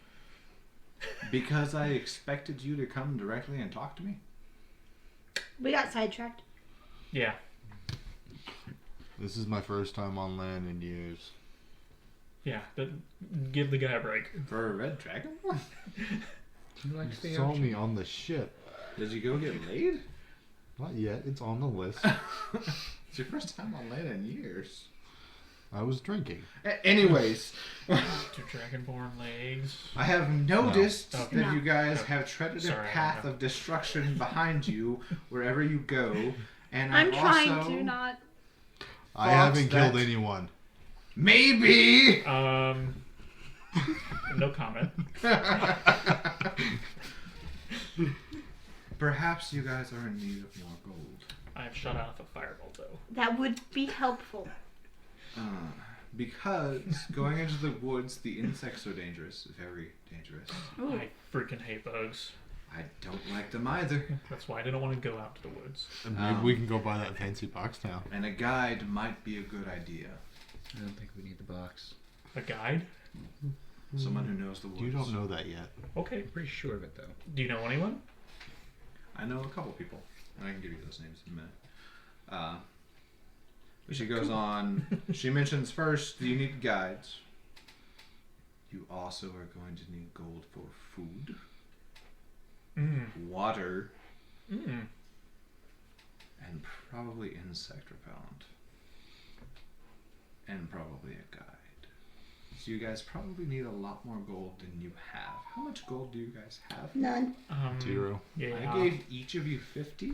Speaker 2: Because I expected you to come directly and talk to me?
Speaker 4: We got sidetracked.
Speaker 5: Yeah.
Speaker 6: This is my first time on land in years.
Speaker 5: Yeah, but give the guy a break.
Speaker 2: For a red dragon?
Speaker 1: You like
Speaker 6: You saw me on the ship.
Speaker 2: Did you go get laid?
Speaker 6: Not yet. It's on the list.
Speaker 2: It's your first time on land in years.
Speaker 6: I was drinking.
Speaker 2: Anyways,
Speaker 5: Two dragonborn legs.
Speaker 2: I have noticed
Speaker 5: No.
Speaker 2: that
Speaker 4: No.
Speaker 2: you guys have treaded
Speaker 5: Sorry,
Speaker 2: a path
Speaker 5: no.
Speaker 2: of destruction behind you wherever you go, and
Speaker 4: I'm
Speaker 2: I've
Speaker 4: trying
Speaker 2: also
Speaker 4: to not.
Speaker 6: I
Speaker 2: Thoughts
Speaker 6: haven't killed
Speaker 2: that-
Speaker 6: anyone.
Speaker 2: maybe.
Speaker 5: No comment.
Speaker 2: Perhaps you guys are in need of more gold.
Speaker 5: I have shot off a firebolt, though.
Speaker 4: That would be helpful.
Speaker 2: Because going into the woods, the insects are dangerous, very dangerous.
Speaker 4: Ooh.
Speaker 5: I freaking hate bugs.
Speaker 2: I don't like them either.
Speaker 5: That's why I didn't want to go out to the woods.
Speaker 6: And maybe we can go buy that fancy box now.
Speaker 2: And a guide might be a good idea.
Speaker 1: I don't think we need the box.
Speaker 5: A guide?
Speaker 2: Someone who knows the woods.
Speaker 6: You don't know that yet.
Speaker 5: Okay.
Speaker 1: Pretty sure of it, though.
Speaker 5: Do you know anyone?
Speaker 2: I know a couple people. I can give you those names in a minute. But she goes on. She mentions first you need guides. You also are going to need gold for food, water, and probably insect repellent. And probably a guide. So you guys probably need a lot more gold than you have. How much gold do you guys have?
Speaker 4: None.
Speaker 6: 0.
Speaker 5: Yeah.
Speaker 2: I gave each of you 50.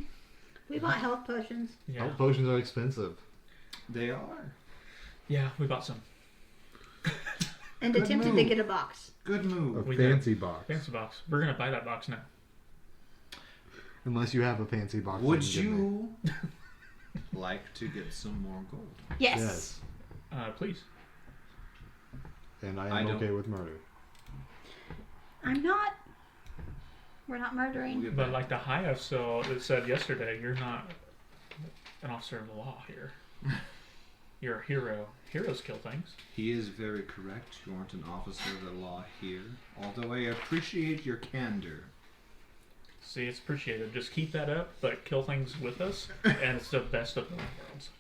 Speaker 4: We bought health potions.
Speaker 5: Yeah.
Speaker 6: Health potions are expensive.
Speaker 2: They are.
Speaker 5: Yeah, we bought some.
Speaker 4: And
Speaker 2: Good
Speaker 4: attempted to
Speaker 2: move.
Speaker 4: get a box.
Speaker 2: Good
Speaker 6: A
Speaker 2: move.
Speaker 5: We
Speaker 6: fancy box.
Speaker 5: Fancy box. We're gonna buy that box now.
Speaker 6: Unless you have a fancy box.
Speaker 2: Would
Speaker 6: that can give me.
Speaker 2: you like to get some more gold?
Speaker 4: Yes.
Speaker 5: Please.
Speaker 6: And I
Speaker 2: I
Speaker 6: am
Speaker 2: don't-
Speaker 6: okay with murder.
Speaker 4: I'm not. We're not murdering.
Speaker 2: We'll get
Speaker 5: But
Speaker 2: back.
Speaker 5: like the high officer that said yesterday, you're not an officer of the law here. You're a hero. Heroes kill things.
Speaker 2: He is very correct. You aren't an officer of the law here. Although I appreciate your candor.
Speaker 5: See, it's appreciated. Just keep that up, but kill things with us, and it's the best of both worlds.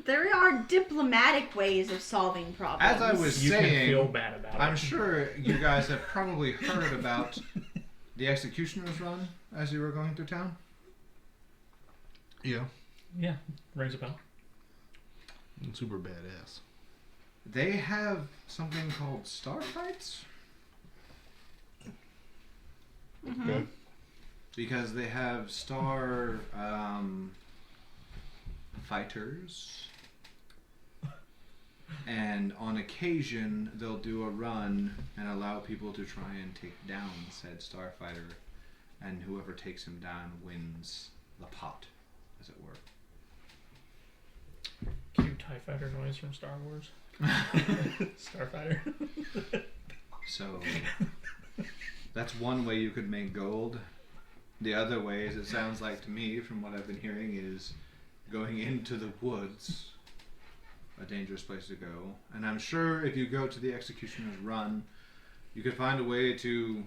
Speaker 4: There are diplomatic ways of solving problems.
Speaker 2: As I was
Speaker 5: You can feel
Speaker 2: saying,
Speaker 5: bad about
Speaker 2: I'm
Speaker 5: it.
Speaker 2: sure you guys have probably heard about the executioner's run as you were going through town.
Speaker 6: Yeah.
Speaker 5: Yeah, rings a bell.
Speaker 6: Super badass.
Speaker 2: They have something called star fights
Speaker 6: Okay.
Speaker 2: because they have star fighters, and on occasion they'll do a run and allow people to try and take down said starfighter, and whoever takes him down wins the pot, as it were.
Speaker 5: Cute TIE fighter noise from Star Wars. Starfighter.
Speaker 2: So that's one way you could make gold. The other way, as it sounds like to me from what I've been hearing, is going into the woods, a dangerous place to go. And I'm sure if you go to the Executioner's Run, you could find a way to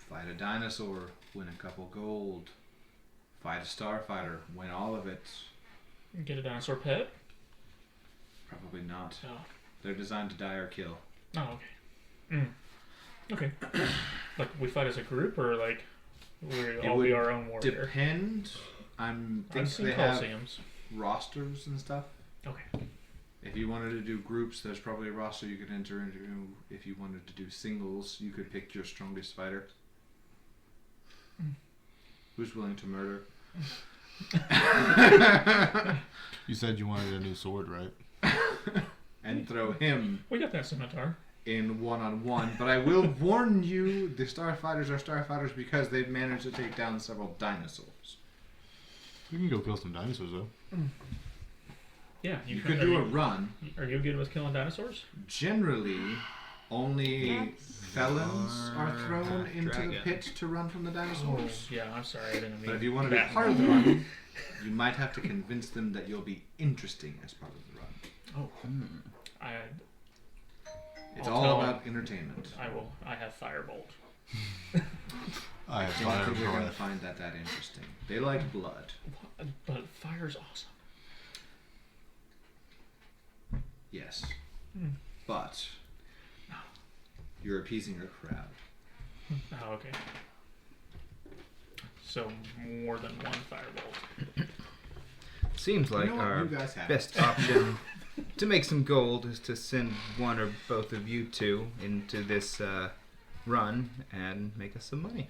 Speaker 2: fight a dinosaur, win a couple gold, fight a starfighter, win all of it.
Speaker 5: Get a dinosaur pet?
Speaker 2: Probably not.
Speaker 5: Oh.
Speaker 2: They're designed to die or kill.
Speaker 5: Oh, okay. Okay. Like, we fight as a group, or like, we all be our own warrior?
Speaker 2: Depend.
Speaker 5: I've
Speaker 2: think
Speaker 5: seen
Speaker 2: they have
Speaker 5: Colosseums.
Speaker 2: rosters and stuff.
Speaker 5: Okay.
Speaker 2: If you wanted to do groups, there's probably a roster you could enter into. If you wanted to do singles, you could pick your strongest fighter. Who's willing to murder?
Speaker 6: You said you wanted a new sword, right?
Speaker 2: And throw him
Speaker 5: We got that scimitar.
Speaker 2: in one-on-one. But I will warn you, the starfighters are starfighters because they've managed to take down several dinosaurs.
Speaker 6: You can go kill some dinosaurs, though.
Speaker 5: Yeah,
Speaker 2: You could do a run.
Speaker 5: Are you good with killing dinosaurs?
Speaker 2: Generally, only
Speaker 4: Yes.
Speaker 2: felons are thrown into the
Speaker 1: Dragon.
Speaker 2: pit to run from the dinosaurs.
Speaker 5: Yeah, I'm sorry, I didn't mean
Speaker 2: But if you want to be
Speaker 5: that.
Speaker 2: part of the run, you might have to convince them that you'll be interesting as part of the run.
Speaker 5: Oh,
Speaker 2: It's
Speaker 5: I'll
Speaker 2: all
Speaker 5: tell
Speaker 2: about entertainment.
Speaker 5: I have firebolt.
Speaker 6: I have
Speaker 2: I don't
Speaker 6: fire
Speaker 2: think you're going to
Speaker 6: breath.
Speaker 2: find that interesting. They like blood.
Speaker 5: But fire's awesome.
Speaker 2: Yes.
Speaker 5: Hmm.
Speaker 2: But you're appeasing a crowd.
Speaker 5: Oh, okay. So more than one firebolt.
Speaker 1: Seems like
Speaker 2: You know what?
Speaker 1: our
Speaker 2: You guys have
Speaker 1: best
Speaker 2: it.
Speaker 1: option to make some gold is to send one or both of you two into this run and make us some money.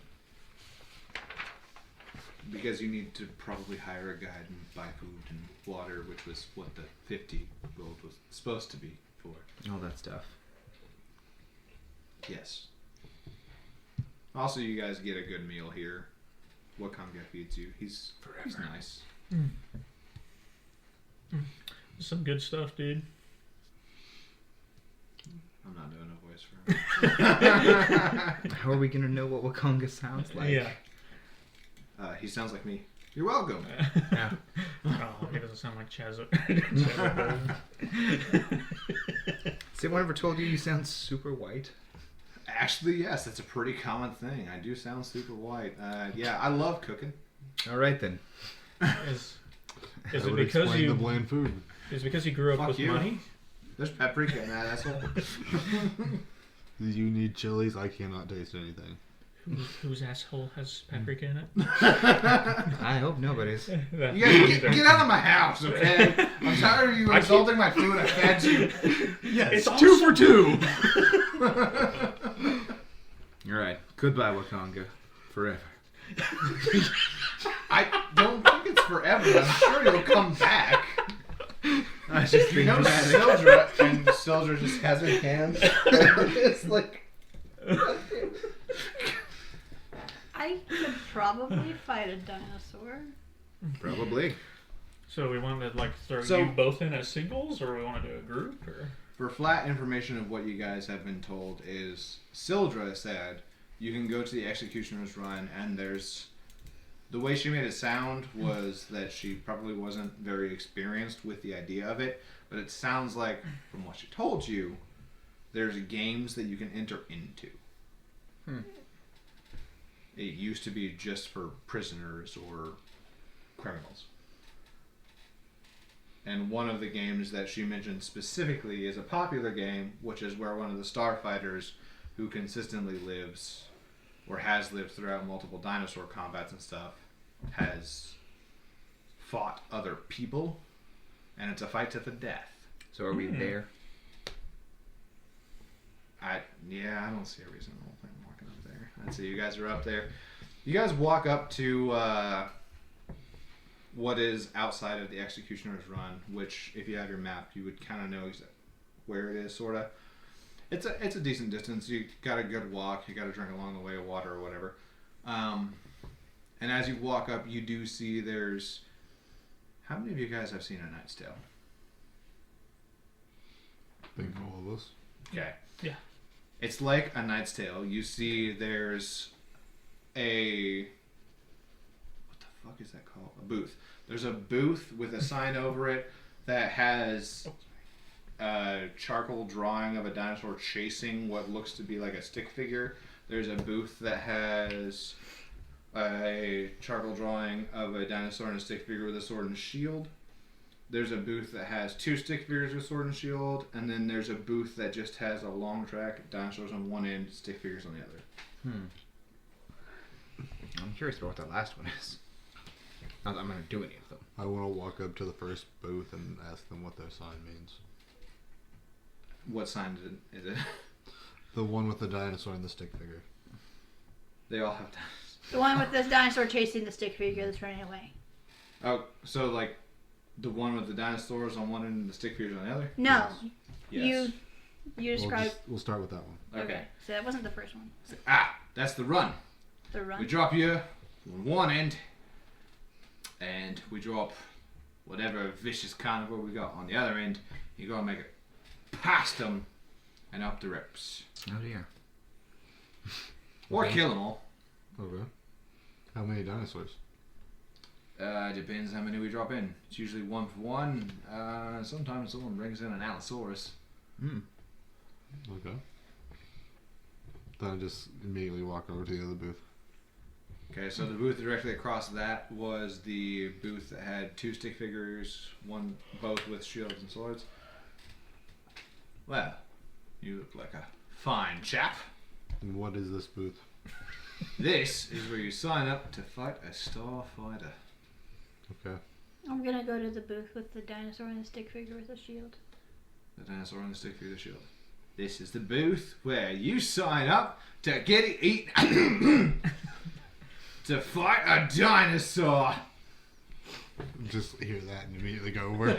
Speaker 2: Because you need to probably hire a guide and buy food and water, which was what the 50 gold was supposed to be for.
Speaker 1: All that stuff.
Speaker 2: Yes. Also, you guys get a good meal here. Wakanga feeds you. He's nice.
Speaker 5: Some good stuff, dude.
Speaker 2: I'm not doing a voice for him.
Speaker 1: How are we gonna know what Wakanga sounds like?
Speaker 5: Yeah.
Speaker 2: He sounds like me. You're welcome.
Speaker 1: Yeah.
Speaker 5: Oh, he doesn't sound like Chaz.
Speaker 1: Has anyone ever told you sound super white?
Speaker 2: Actually, yes, that's a pretty common thing. I do sound super white. Yeah, I love cooking.
Speaker 1: All right then.
Speaker 5: Is
Speaker 6: That
Speaker 5: it
Speaker 6: would
Speaker 5: because
Speaker 6: explain
Speaker 5: you
Speaker 6: the bland food.
Speaker 5: is it because you grew up
Speaker 2: Fuck
Speaker 5: with
Speaker 2: you.
Speaker 5: money?
Speaker 2: There's paprika in that asshole.
Speaker 6: You need chilies. I cannot taste anything.
Speaker 5: Whose asshole has paprika in it?
Speaker 1: I hope nobody's.
Speaker 2: You guys get out of my house, okay? I'm tired of you insulting my food. I fed you.
Speaker 6: Yes,
Speaker 5: It's
Speaker 6: 2 for 2.
Speaker 1: All right. Goodbye, Wakanga. Forever.
Speaker 2: I don't think it's forever. I'm sure you'll come back.
Speaker 1: I was just
Speaker 2: You
Speaker 1: being
Speaker 2: know
Speaker 1: dramatic.
Speaker 2: Sildra, and Sildra just has her hands. It's like...
Speaker 4: I could probably fight a dinosaur.
Speaker 1: Probably.
Speaker 5: So we want to like throw
Speaker 2: So-
Speaker 5: you both in as singles, or we want to do a group, or
Speaker 2: For flat information of what you guys have been told is Sildra said you can go to the Executioner's Run, and there's... The way she made it sound was that she probably wasn't very experienced with the idea of it, but it sounds like, from what she told you, there's games that you can enter into. It used to be just for prisoners or criminals. And one of the games that she mentioned specifically is a popular game, which is where one of the starfighters who consistently lives or has lived throughout multiple dinosaur combats and stuff has fought other people, and it's a fight to the death.
Speaker 1: So are we there?
Speaker 2: I don't see a reason I'm walking up there. I'd say you guys are up there. You guys walk up to what is outside of the Executioner's Run, which, if you have your map, you would kind of know where it is, sort of. It's a decent distance. You got a good walk. You got to drink along the way of water or whatever. And as you walk up, you do see there's... How many of you guys have seen A Knight's Tale?
Speaker 6: I think all of us.
Speaker 2: Okay.
Speaker 5: Yeah.
Speaker 2: It's like A Knight's Tale. You see there's a... What the fuck is that called? A booth. There's a booth with a sign over it that has a charcoal drawing of a dinosaur chasing what looks to be like a stick figure. There's a booth that has a charcoal drawing of a dinosaur and a stick figure with a sword and shield. There's a booth that has 2 stick figures with sword and shield, and then there's a booth that just has a long track, dinosaurs on one end, stick figures on the other.
Speaker 1: I'm curious about what that last one is. Not that I'm going to do any of them.
Speaker 6: I want to walk up to the first booth and ask them what their sign means.
Speaker 2: What sign is it?
Speaker 6: The one with the dinosaur and the stick figure.
Speaker 2: They all have dinosaurs.
Speaker 4: The one with this dinosaur chasing the stick figure that's running away.
Speaker 2: Oh, so like the one with the dinosaurs on one end and the stick figures on the other?
Speaker 4: No.
Speaker 2: Yes.
Speaker 4: You described.
Speaker 6: We'll start with that one.
Speaker 2: Okay.
Speaker 4: So that wasn't the first one.
Speaker 2: That's the run.
Speaker 4: The run.
Speaker 2: We drop you on one end, and we drop whatever vicious carnivore we got on the other end. You gotta make it past them and up the reps.
Speaker 1: Oh dear.
Speaker 2: Or kill them all.
Speaker 6: Okay. How many dinosaurs?
Speaker 2: Depends how many we drop in. It's usually 1 for 1. Sometimes someone brings in an Allosaurus.
Speaker 6: Okay. Then I just immediately walk over to the other booth.
Speaker 2: Okay, so the booth directly across that was the booth that had 2 stick figures, both with shields and swords. Well, you look like a fine chap.
Speaker 6: And what is this booth?
Speaker 2: This is where you sign up to fight a starfighter.
Speaker 6: Okay.
Speaker 4: I'm gonna go to the booth with the dinosaur and the stick figure with a shield.
Speaker 2: The dinosaur and the stick figure shield. This is the booth where you sign up to get eaten to fight a dinosaur.
Speaker 6: Just hear that and immediately go over.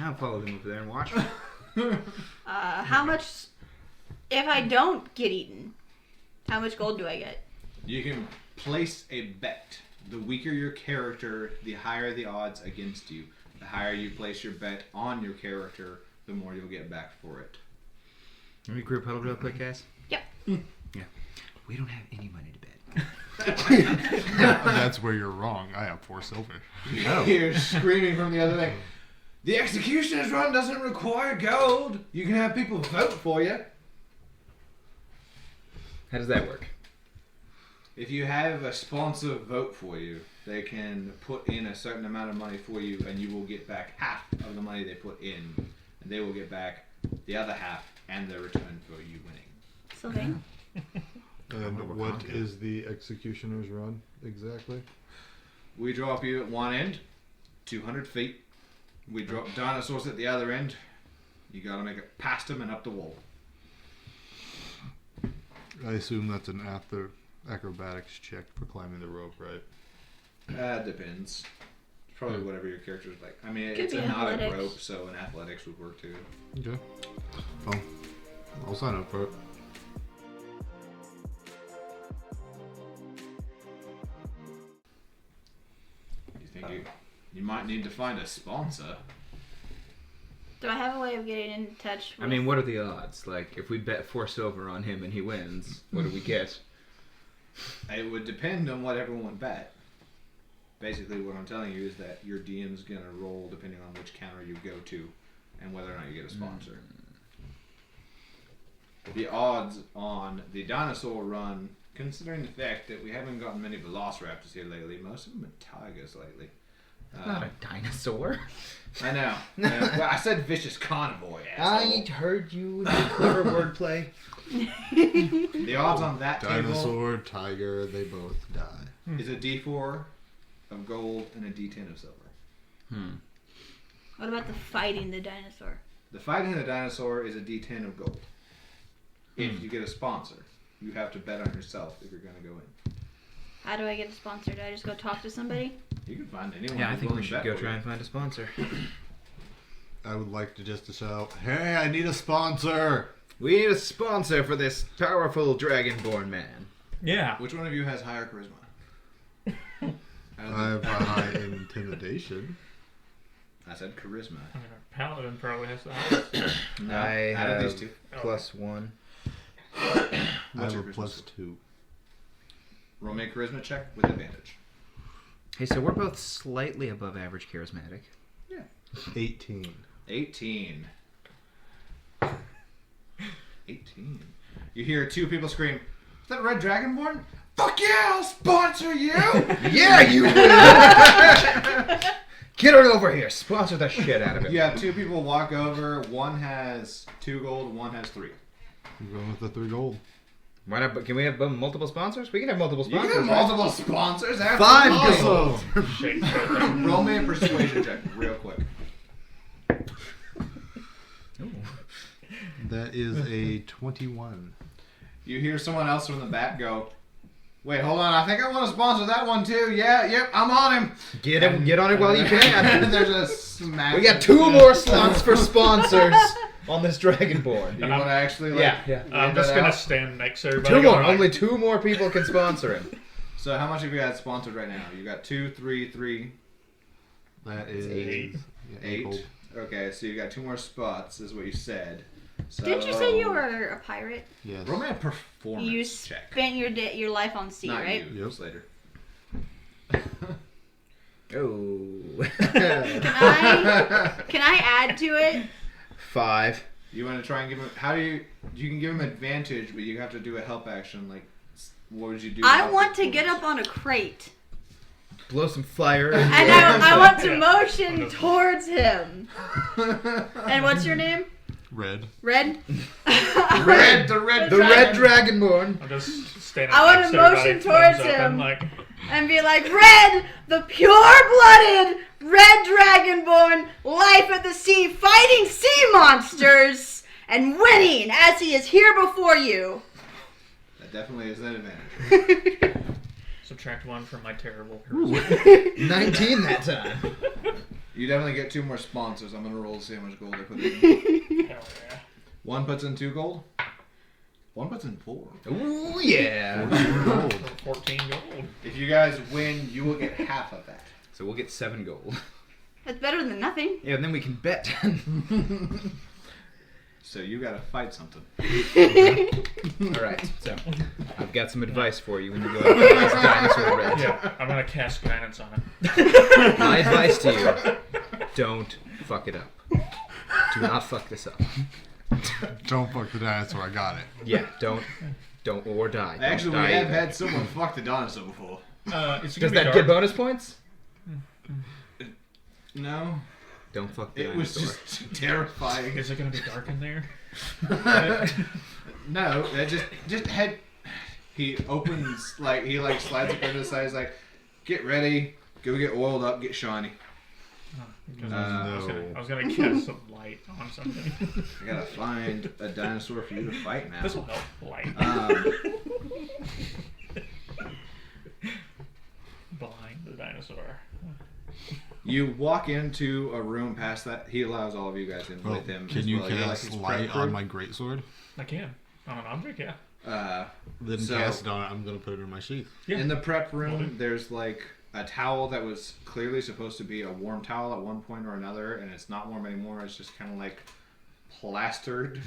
Speaker 1: I'll follow them over there and watch.
Speaker 4: How much? If I don't get eaten, how much gold do I get?
Speaker 2: You can place a bet. The weaker your character, the higher the odds against you. The higher you place your bet on your character, the more you'll get back for it.
Speaker 1: Let me group huddle real quick, guys.
Speaker 4: Yep.
Speaker 1: Yeah. We don't have any money to bet.
Speaker 6: That's where you're wrong. I have 4 silver.
Speaker 2: You hear screaming from the other thing. The executioner's run doesn't require gold. You can have people vote for you.
Speaker 1: How does that work?
Speaker 2: If you have a sponsor vote for you, they can put in a certain amount of money for you, and you will get back half of the money they put in, and they will get back the other half and their return for you winning.
Speaker 4: Sylvain?
Speaker 6: And what is the executioner's run exactly?
Speaker 2: We drop you at one end, 200 feet. We drop dinosaurs at the other end. You gotta make it past them and up the wall.
Speaker 6: I assume that's an acrobatics check for climbing the rope, right?
Speaker 2: Depends. It's probably whatever your character's like. I mean,
Speaker 4: Could
Speaker 2: it's
Speaker 4: be
Speaker 2: not a
Speaker 4: athletics.
Speaker 2: rope, so an athletics would work too.
Speaker 6: Okay. Well, I'll sign up for it.
Speaker 2: You think you might need to find a sponsor?
Speaker 4: Do I have a way of getting in touch with...
Speaker 1: I mean, what are the odds? Like, if we bet 4 silver on him and he wins, what do we get?
Speaker 2: It would depend on what everyone bet. Basically, what I'm telling you is that your DM's gonna roll depending on which counter you go to, and whether or not you get a sponsor. The odds on the dinosaur run, considering the fact that we haven't gotten many velociraptors here lately, most of them are tigers lately.
Speaker 1: Not a dinosaur.
Speaker 2: I know. Well, I said vicious carnivore. Asshole.
Speaker 1: heard you with your clever wordplay.
Speaker 2: The odds on that
Speaker 6: Dinosaur, tiger, they both die.
Speaker 2: table is a D4 of gold and a D10 of silver.
Speaker 4: What about the fighting the dinosaur?
Speaker 2: The fighting the dinosaur is a D10 of gold. If you get a sponsor, you have to bet on yourself if you're going to go in.
Speaker 4: How do I get a sponsor? Do I just go talk to somebody?
Speaker 2: You can find anyone.
Speaker 1: Yeah, I
Speaker 2: who's
Speaker 1: think we
Speaker 2: willing to
Speaker 1: should
Speaker 2: bet
Speaker 1: go
Speaker 2: for
Speaker 1: try
Speaker 2: you.
Speaker 1: and find a sponsor.
Speaker 6: I would like to just shout, "Hey, I need a sponsor!"
Speaker 1: We need a sponsor for this powerful dragonborn man.
Speaker 5: Yeah.
Speaker 2: Which one of you has higher charisma?
Speaker 6: I have a high intimidation.
Speaker 2: I said charisma.
Speaker 5: I mean, our paladin probably has the highest.
Speaker 2: No,
Speaker 1: I
Speaker 2: out of
Speaker 1: have
Speaker 2: these two.
Speaker 1: +1.
Speaker 6: I
Speaker 2: What's
Speaker 6: have
Speaker 2: your
Speaker 6: a
Speaker 2: charisma?
Speaker 6: +2.
Speaker 2: Roll me a charisma check with advantage.
Speaker 1: Hey, so we're both slightly above average charismatic.
Speaker 6: 18.
Speaker 2: 18. 18. You hear two people scream, "Is that Red Dragonborn? Fuck yeah, I'll sponsor you!"
Speaker 1: Yeah, you will! Get it over here. Sponsor the shit out of it.
Speaker 2: You have two people walk over. One has 2 gold, one has 3.
Speaker 6: I'm going with the 3 gold.
Speaker 1: Why not? Can we have multiple sponsors? We can have multiple
Speaker 2: You
Speaker 1: sponsors.
Speaker 2: can have multiple sponsors.
Speaker 1: 5
Speaker 2: Absolutely.
Speaker 1: gold.
Speaker 5: Shake.
Speaker 2: Roll me a persuasion check real quick.
Speaker 6: That is a 21.
Speaker 2: You hear someone else from the back go, "Wait, hold on. I think I want to sponsor that one too. Yeah, yep, I'm on him."
Speaker 1: Get on it while you can.
Speaker 2: And there's a smack.
Speaker 1: We got 2 more slots for sponsors on this Dragonborn.
Speaker 2: Do you want to actually like?
Speaker 1: Yeah.
Speaker 5: I'm just
Speaker 2: that
Speaker 5: gonna
Speaker 2: out?
Speaker 5: stand next to everybody.
Speaker 1: 2 more.
Speaker 5: going like,
Speaker 1: Only 2 more people can sponsor him.
Speaker 2: So how much have you got sponsored right now? You got 2, 3, 3,
Speaker 6: That is
Speaker 5: 8.
Speaker 6: Yeah,
Speaker 2: 8.
Speaker 6: gold.
Speaker 2: Okay, so you got 2 more spots, is what you said. So,
Speaker 4: Didn't you say you were a pirate?
Speaker 6: Yes.
Speaker 2: Roll me a performance
Speaker 4: You
Speaker 2: check.
Speaker 4: spent your life on sea,
Speaker 2: Not
Speaker 4: right?
Speaker 2: you.
Speaker 6: Yep.
Speaker 2: Just later.
Speaker 1: Oh.
Speaker 4: Can I add to it?
Speaker 1: 5.
Speaker 2: You want to try and give him? How do you? You can give him advantage, but you have to do a help action. Like, what would you do?
Speaker 4: I
Speaker 2: without
Speaker 4: want
Speaker 2: the
Speaker 4: to get
Speaker 2: tools?
Speaker 4: up on a crate.
Speaker 1: Blow some fire.
Speaker 4: And I want to
Speaker 5: Yeah.
Speaker 4: motion towards him. And what's your name?
Speaker 6: Red.
Speaker 4: Red?
Speaker 2: Red, the red,
Speaker 1: The Red Dragonborn.
Speaker 5: I'm just standing
Speaker 4: I wanna
Speaker 5: next to everybody,
Speaker 4: motion towards
Speaker 5: thumbs up,
Speaker 4: him.
Speaker 5: and like,
Speaker 4: And be like, Red, the pure-blooded Red Dragonborn, life at the sea, fighting sea monsters, and winning as he is here before you.
Speaker 2: That definitely is an advantage.
Speaker 5: subtract 1 from my terrible.
Speaker 1: 19 that time.
Speaker 2: You definitely get 2 more sponsors. I'm gonna roll to see how much gold I put in.
Speaker 5: Hell yeah.
Speaker 2: 1 puts in 2 gold. 1 puts in 4.
Speaker 1: Ooh, yeah.
Speaker 6: Gold.
Speaker 5: 14 gold.
Speaker 2: If you guys win, you will get half of that.
Speaker 1: So we'll get 7 gold.
Speaker 4: That's better than nothing.
Speaker 1: Yeah, and then we can bet.
Speaker 2: So you gotta fight something.
Speaker 1: Alright, so I've got some advice for you when you go after this dinosaur red.
Speaker 5: Yeah, I'm gonna cast guidance on it.
Speaker 1: My advice to you, don't fuck it up. Do not fuck this up.
Speaker 6: Don't fuck the dinosaur. I got it.
Speaker 1: Yeah, don't or die. Don't
Speaker 2: Actually,
Speaker 1: die
Speaker 2: we have
Speaker 1: either.
Speaker 2: had someone fuck the dinosaur before.
Speaker 5: It's
Speaker 1: Does
Speaker 5: gonna be
Speaker 1: that
Speaker 5: dark.
Speaker 1: get bonus points?
Speaker 2: No,
Speaker 1: Don't fuck the
Speaker 2: it was
Speaker 1: dinosaur.
Speaker 2: just terrifying.
Speaker 5: Is it gonna be dark in there?
Speaker 2: No, that just had. He opens like he like slides up into the side. He's like, "Get ready, go get oiled up, get shiny."
Speaker 5: Because
Speaker 6: No.
Speaker 5: I was gonna cast some light on something.
Speaker 2: I gotta find a dinosaur for you to fight now.
Speaker 5: This will help. Light. Blind the dinosaur.
Speaker 2: You walk into a room past that. He allows all of you guys in
Speaker 6: Well,
Speaker 2: with him.
Speaker 6: can
Speaker 2: as
Speaker 6: you
Speaker 2: well. You're like
Speaker 6: cast
Speaker 2: his
Speaker 6: light
Speaker 2: prep
Speaker 6: on
Speaker 2: crew.
Speaker 6: my greatsword?
Speaker 5: I can. On an object, yeah.
Speaker 6: Then
Speaker 2: So-
Speaker 6: cast it on it. I'm gonna put it in my sheath.
Speaker 5: Yeah.
Speaker 2: In the prep
Speaker 5: Will
Speaker 2: room,
Speaker 5: do.
Speaker 2: there's like a towel that was clearly supposed to be a warm towel at one point or another, and it's not warm anymore. It's just kind of like plastered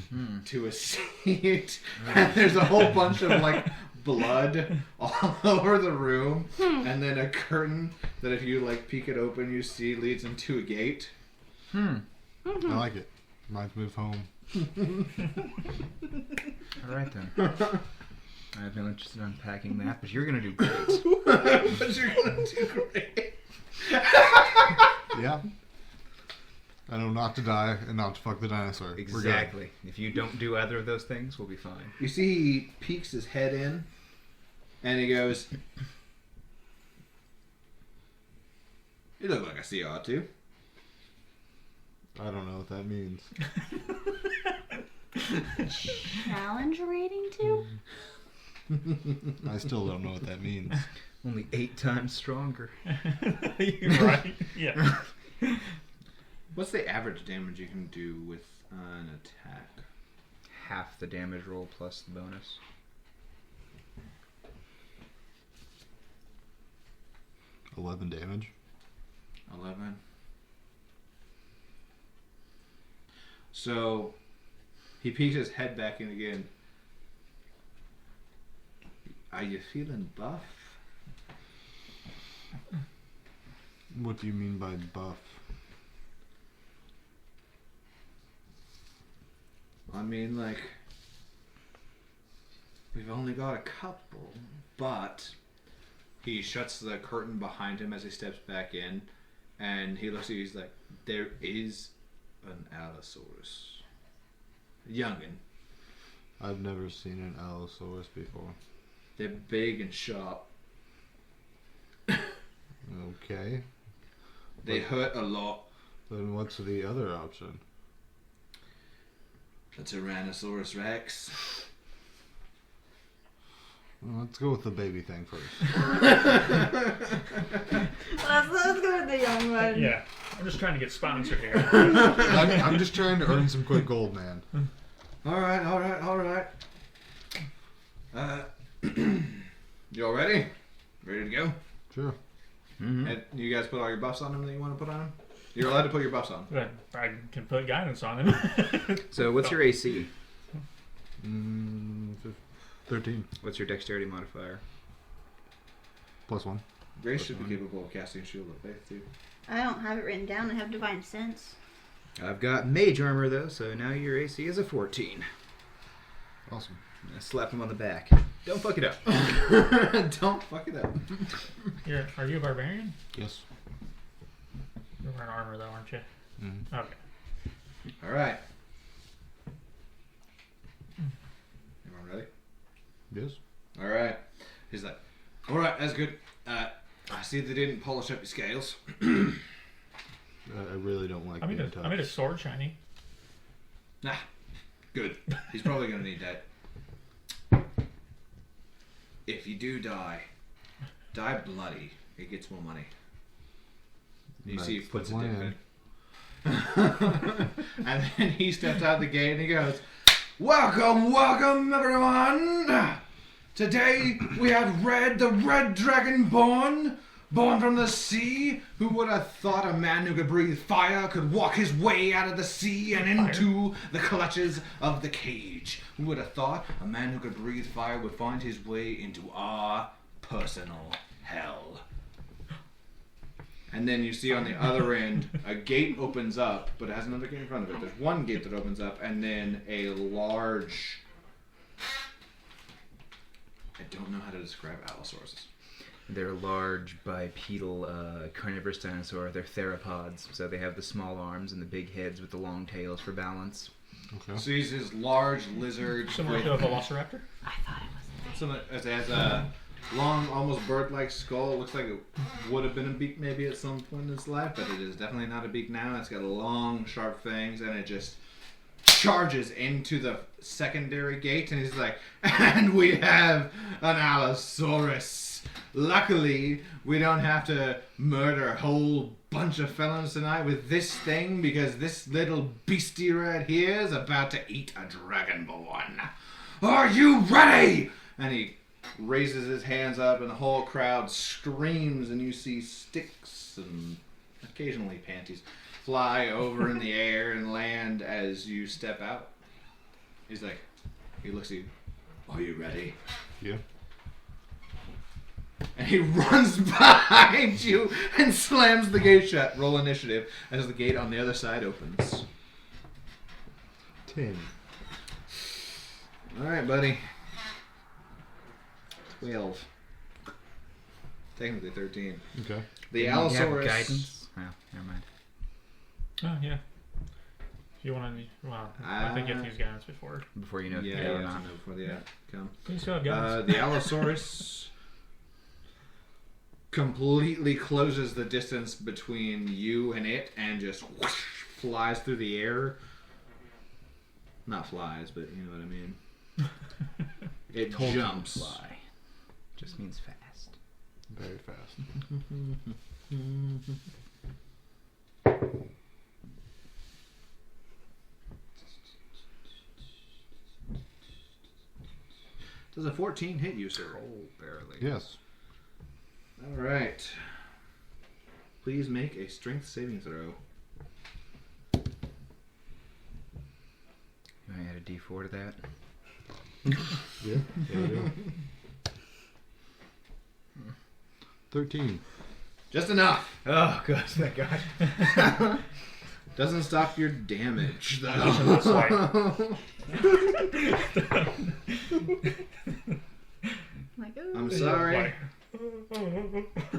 Speaker 2: to a seat. And there's a whole bunch of like blood all over the room, and then a curtain that if you like peek it open, you see leads into a gate.
Speaker 6: I like it. Reminds me of home.
Speaker 1: Alright then. I have no interest in unpacking that, but you're gonna do great.
Speaker 2: But you're gonna do great.
Speaker 6: Yeah. I know not to die and not to fuck the dinosaur. We're good.
Speaker 1: Exactly. If you don't do either of those things, we'll be fine.
Speaker 2: You see, he peeks his head in, and he goes, "You look like a sea otter too."
Speaker 6: I don't know what that means.
Speaker 4: Challenge rating 2?
Speaker 6: I still don't know what that means.
Speaker 1: Only 8 times stronger.
Speaker 5: You're right. Yeah.
Speaker 2: What's the average damage you can do with an attack?
Speaker 1: Half the damage roll plus the bonus.
Speaker 6: $11 damage.
Speaker 2: 11. So he peeks his head back in again. Are you feeling buff?
Speaker 6: What do you mean by buff?
Speaker 2: I mean, like, we've only got a couple, but he shuts the curtain behind him as he steps back in, and he looks at you, he's like, there is an Allosaurus. Youngin.
Speaker 6: I've never seen an Allosaurus before.
Speaker 2: They're big and sharp.
Speaker 6: Okay.
Speaker 2: They hurt a lot.
Speaker 6: Then what's the other option?
Speaker 2: A Tyrannosaurus Rex.
Speaker 6: Well, let's go with the baby thing first.
Speaker 4: Let's go with the young one.
Speaker 5: Yeah, I'm just trying to get sponsored here.
Speaker 6: I'm just trying to earn some quick gold, man.
Speaker 2: Alright. You all ready? Ready to go?
Speaker 6: Sure.
Speaker 1: Mm-hmm.
Speaker 2: And you guys put all your buffs on him that you want to put on him? You're allowed to put your buffs on.
Speaker 5: But I can put guidance on him.
Speaker 1: So what's your AC?
Speaker 6: 13
Speaker 1: What's your dexterity modifier?
Speaker 6: +1.
Speaker 2: Grace should be capable of casting Shield of Faith too.
Speaker 4: I don't have it written down. I have Divine Sense.
Speaker 1: I've got mage armor though, so now your AC is a 14.
Speaker 6: Awesome.
Speaker 1: I slap him on the back. Don't fuck it up.
Speaker 2: Don't fuck it up.
Speaker 5: Are you a barbarian?
Speaker 6: Yes.
Speaker 5: You're wearing armor though, aren't you?
Speaker 6: Mm-hmm.
Speaker 5: Okay.
Speaker 2: Alright. Everyone ready?
Speaker 6: Yes.
Speaker 2: Alright. He's like, alright, that's good. I see they didn't polish up your scales.
Speaker 6: I really don't like
Speaker 5: I made
Speaker 6: being
Speaker 5: a sword shiny.
Speaker 2: Nah. Good. He's probably going to need that. If you do die bloody, it gets more money. You see, he
Speaker 6: That's
Speaker 2: puts
Speaker 6: the
Speaker 2: it in.
Speaker 6: plan.
Speaker 2: And then he steps out the gate and he goes, welcome everyone! Today we have Red, the Red Dragonborn, born from the sea. Who would have thought a man who could breathe fire could walk his way out of the sea and into the clutches of the cage? Who would have thought a man who could breathe fire would find his way into our personal hell? And then you see on the other end, a gate opens up, but it has another gate in front of it. There's one gate that opens up, and then a large... I don't know how to describe Allosauruses.
Speaker 1: They're large bipedal carnivorous dinosaur. They're theropods, so they have the small arms and the big heads with the long tails for balance.
Speaker 6: Okay.
Speaker 2: So he's this large lizard.
Speaker 5: Similar to a velociraptor?
Speaker 4: I thought it was.
Speaker 2: It has a long, almost bird-like skull. It looks like it would have been a beak maybe at some point in its life, but it is definitely not a beak now. It's got long, sharp fangs, and it just charges into the secondary gate, and he's like, and we have an Allosaurus. Luckily, we don't have to murder a whole bunch of felons tonight with this thing, because this little beastie right here is about to eat a dragonborn. Are you ready? And he raises his hands up, and the whole crowd screams, and you see sticks and occasionally panties fly over in the air and land as you step out. He's like, he looks at you. Are you ready?
Speaker 6: Yeah.
Speaker 2: And he runs behind you and slams the gate shut. Roll initiative as the gate on the other side opens.
Speaker 6: 10.
Speaker 2: Alright, buddy. 12. Technically 13.
Speaker 6: Okay.
Speaker 2: The
Speaker 1: You have
Speaker 2: Allosaurus...
Speaker 1: guidance? Oh, never mind.
Speaker 5: Oh, yeah. If you want to... Well, I think you have to use guidance before.
Speaker 1: Before you know if
Speaker 2: Yeah,
Speaker 1: you
Speaker 2: you
Speaker 1: go or
Speaker 2: have
Speaker 1: not.
Speaker 2: to know before the outcome.
Speaker 5: You still have guidance.
Speaker 2: The Allosaurus completely closes the distance between you and it and just whoosh, flies through the air. Not flies, but you know what I mean. It
Speaker 1: Told you to
Speaker 2: jumps.
Speaker 1: fly. Just means fast.
Speaker 6: Very fast.
Speaker 2: Does a 14 hit you, sir?
Speaker 1: Oh, barely.
Speaker 6: Yes.
Speaker 2: All right. Please make a strength saving throw.
Speaker 1: You want to add a D4 to that?
Speaker 6: Yeah. Yeah, I do. 13.
Speaker 2: Just enough.
Speaker 1: Oh, good. Thank God.
Speaker 2: Doesn't stop your damage, though.
Speaker 5: That's like,
Speaker 4: Like, ooh.
Speaker 2: I'm sorry.
Speaker 5: like,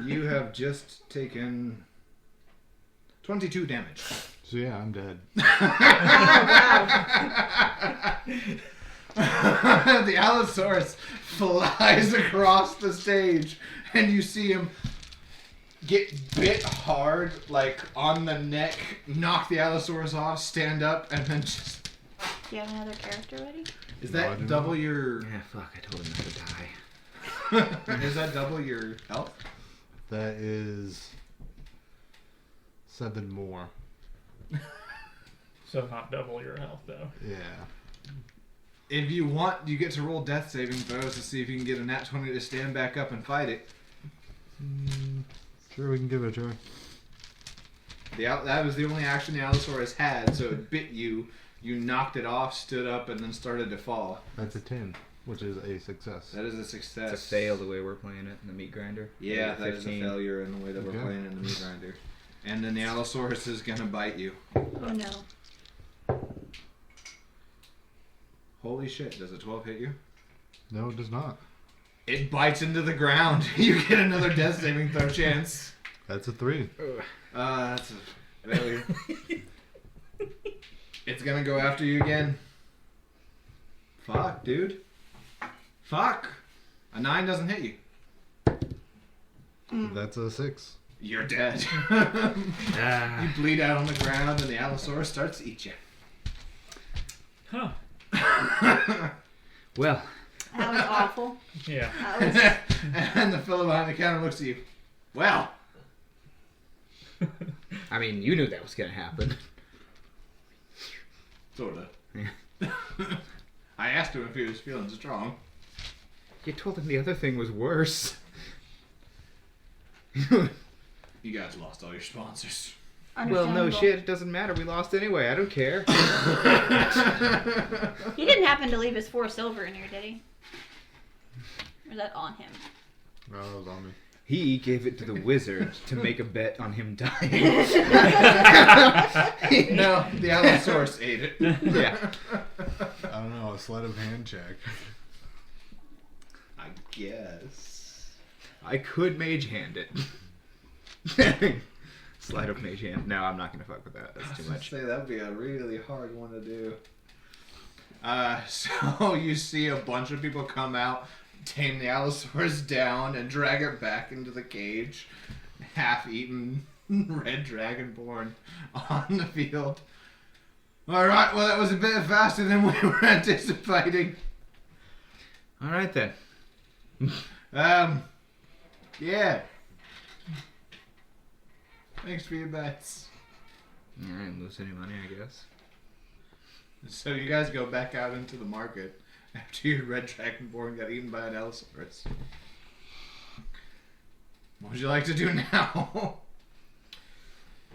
Speaker 2: You have just taken 22 damage.
Speaker 6: So yeah, I'm dead.
Speaker 2: The Allosaurus flies across the stage, and you see him get bit hard, like on the neck, knock the Allosaurus off, stand up, and then just.
Speaker 4: Do you have another character ready?
Speaker 2: Is
Speaker 6: No, I
Speaker 2: that
Speaker 6: do
Speaker 2: double
Speaker 6: not.
Speaker 2: your?
Speaker 1: Yeah, fuck, I told him not to die.
Speaker 2: Is that double your health?
Speaker 6: That is 7 more.
Speaker 5: so not double your health though.
Speaker 6: Yeah.
Speaker 2: If you want, you get to roll death saving throws to see if you can get a nat 20 to stand back up and fight it.
Speaker 6: Sure, we can give it a try.
Speaker 2: That was the only action the Allosaurus had, so it bit you. You knocked it off, stood up, and then started to fall.
Speaker 6: That's a 10, which is a success.
Speaker 2: That is a success.
Speaker 1: It's a fail the way we're playing it in the meat grinder.
Speaker 2: Yeah, that is a
Speaker 1: 15.
Speaker 2: failure in the way that we're
Speaker 6: Okay.
Speaker 2: playing in the meat grinder. And then the Allosaurus is gonna bite you.
Speaker 4: Oh no.
Speaker 2: Holy shit, does a 12 hit you?
Speaker 6: No, it does not.
Speaker 2: It bites into the ground. You get another death saving throw chance.
Speaker 6: That's a 3.
Speaker 2: That's a failure. It's gonna go after you again. Fuck, dude. Fuck. A 9 doesn't hit you.
Speaker 6: That's a 6.
Speaker 2: You're dead.
Speaker 1: Ah.
Speaker 2: You bleed out on the ground, and the Allosaurus starts to eat you.
Speaker 5: Huh.
Speaker 1: Well,
Speaker 4: That was awful.
Speaker 5: Yeah.
Speaker 4: That was...
Speaker 2: And the fellow behind the counter looks at you. Well,
Speaker 1: I mean, you knew that was gonna happen.
Speaker 2: sorta.
Speaker 1: Yeah.
Speaker 2: I asked him if he was feeling strong.
Speaker 1: You told him the other thing was worse.
Speaker 2: You guys lost all your sponsors.
Speaker 1: Well, no
Speaker 4: Understandable.
Speaker 1: shit. It doesn't matter. We lost anyway. I don't care.
Speaker 4: He didn't happen to leave his 4 silver in here, did he? Or is that on him?
Speaker 6: No, that was on me.
Speaker 1: He gave it to the wizard to make a bet on him dying.
Speaker 2: No, the Allosaurus ate it.
Speaker 1: Yeah.
Speaker 6: I don't know, a sleight of hand check.
Speaker 2: I guess.
Speaker 1: I could mage hand it. Slide of mage hand. No, I'm not gonna fuck with that. That's too much.
Speaker 2: Say that'd be a really hard one to do. So you see a bunch of people come out, tame the Allosaurus down, and drag it back into the cage. Half-eaten red dragonborn on the field. All right, well that was a bit faster than we were anticipating.
Speaker 1: All right then.
Speaker 2: Yeah. Thanks for your bets.
Speaker 1: I didn't lose any money, I guess.
Speaker 2: So you guys go back out into the market after your red dragonborn got eaten by an Allosaurus. What would you like to do now?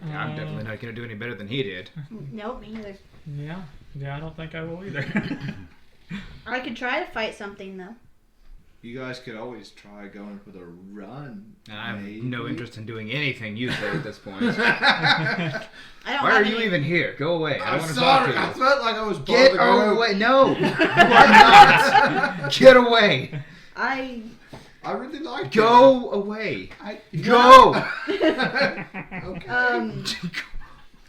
Speaker 1: Yeah, I'm definitely not gonna do any better than he did.
Speaker 4: Nope, me neither.
Speaker 5: Yeah. Yeah, I don't think I will either.
Speaker 4: I could try to fight something though.
Speaker 2: You guys could always try going for the run.
Speaker 1: I have
Speaker 2: maybe.
Speaker 1: no interest in doing anything you say at this point.
Speaker 4: I don't
Speaker 1: Why
Speaker 4: have
Speaker 1: are you
Speaker 4: any...
Speaker 1: even here? Go away. I
Speaker 2: I'm
Speaker 1: don't want to talk
Speaker 2: sorry.
Speaker 1: to
Speaker 2: I
Speaker 1: you.
Speaker 2: felt like I was part
Speaker 1: Get
Speaker 2: of the group.
Speaker 1: away. No. You are not. Get away.
Speaker 4: I...
Speaker 2: really liked
Speaker 1: Go away.
Speaker 2: you.
Speaker 1: Go.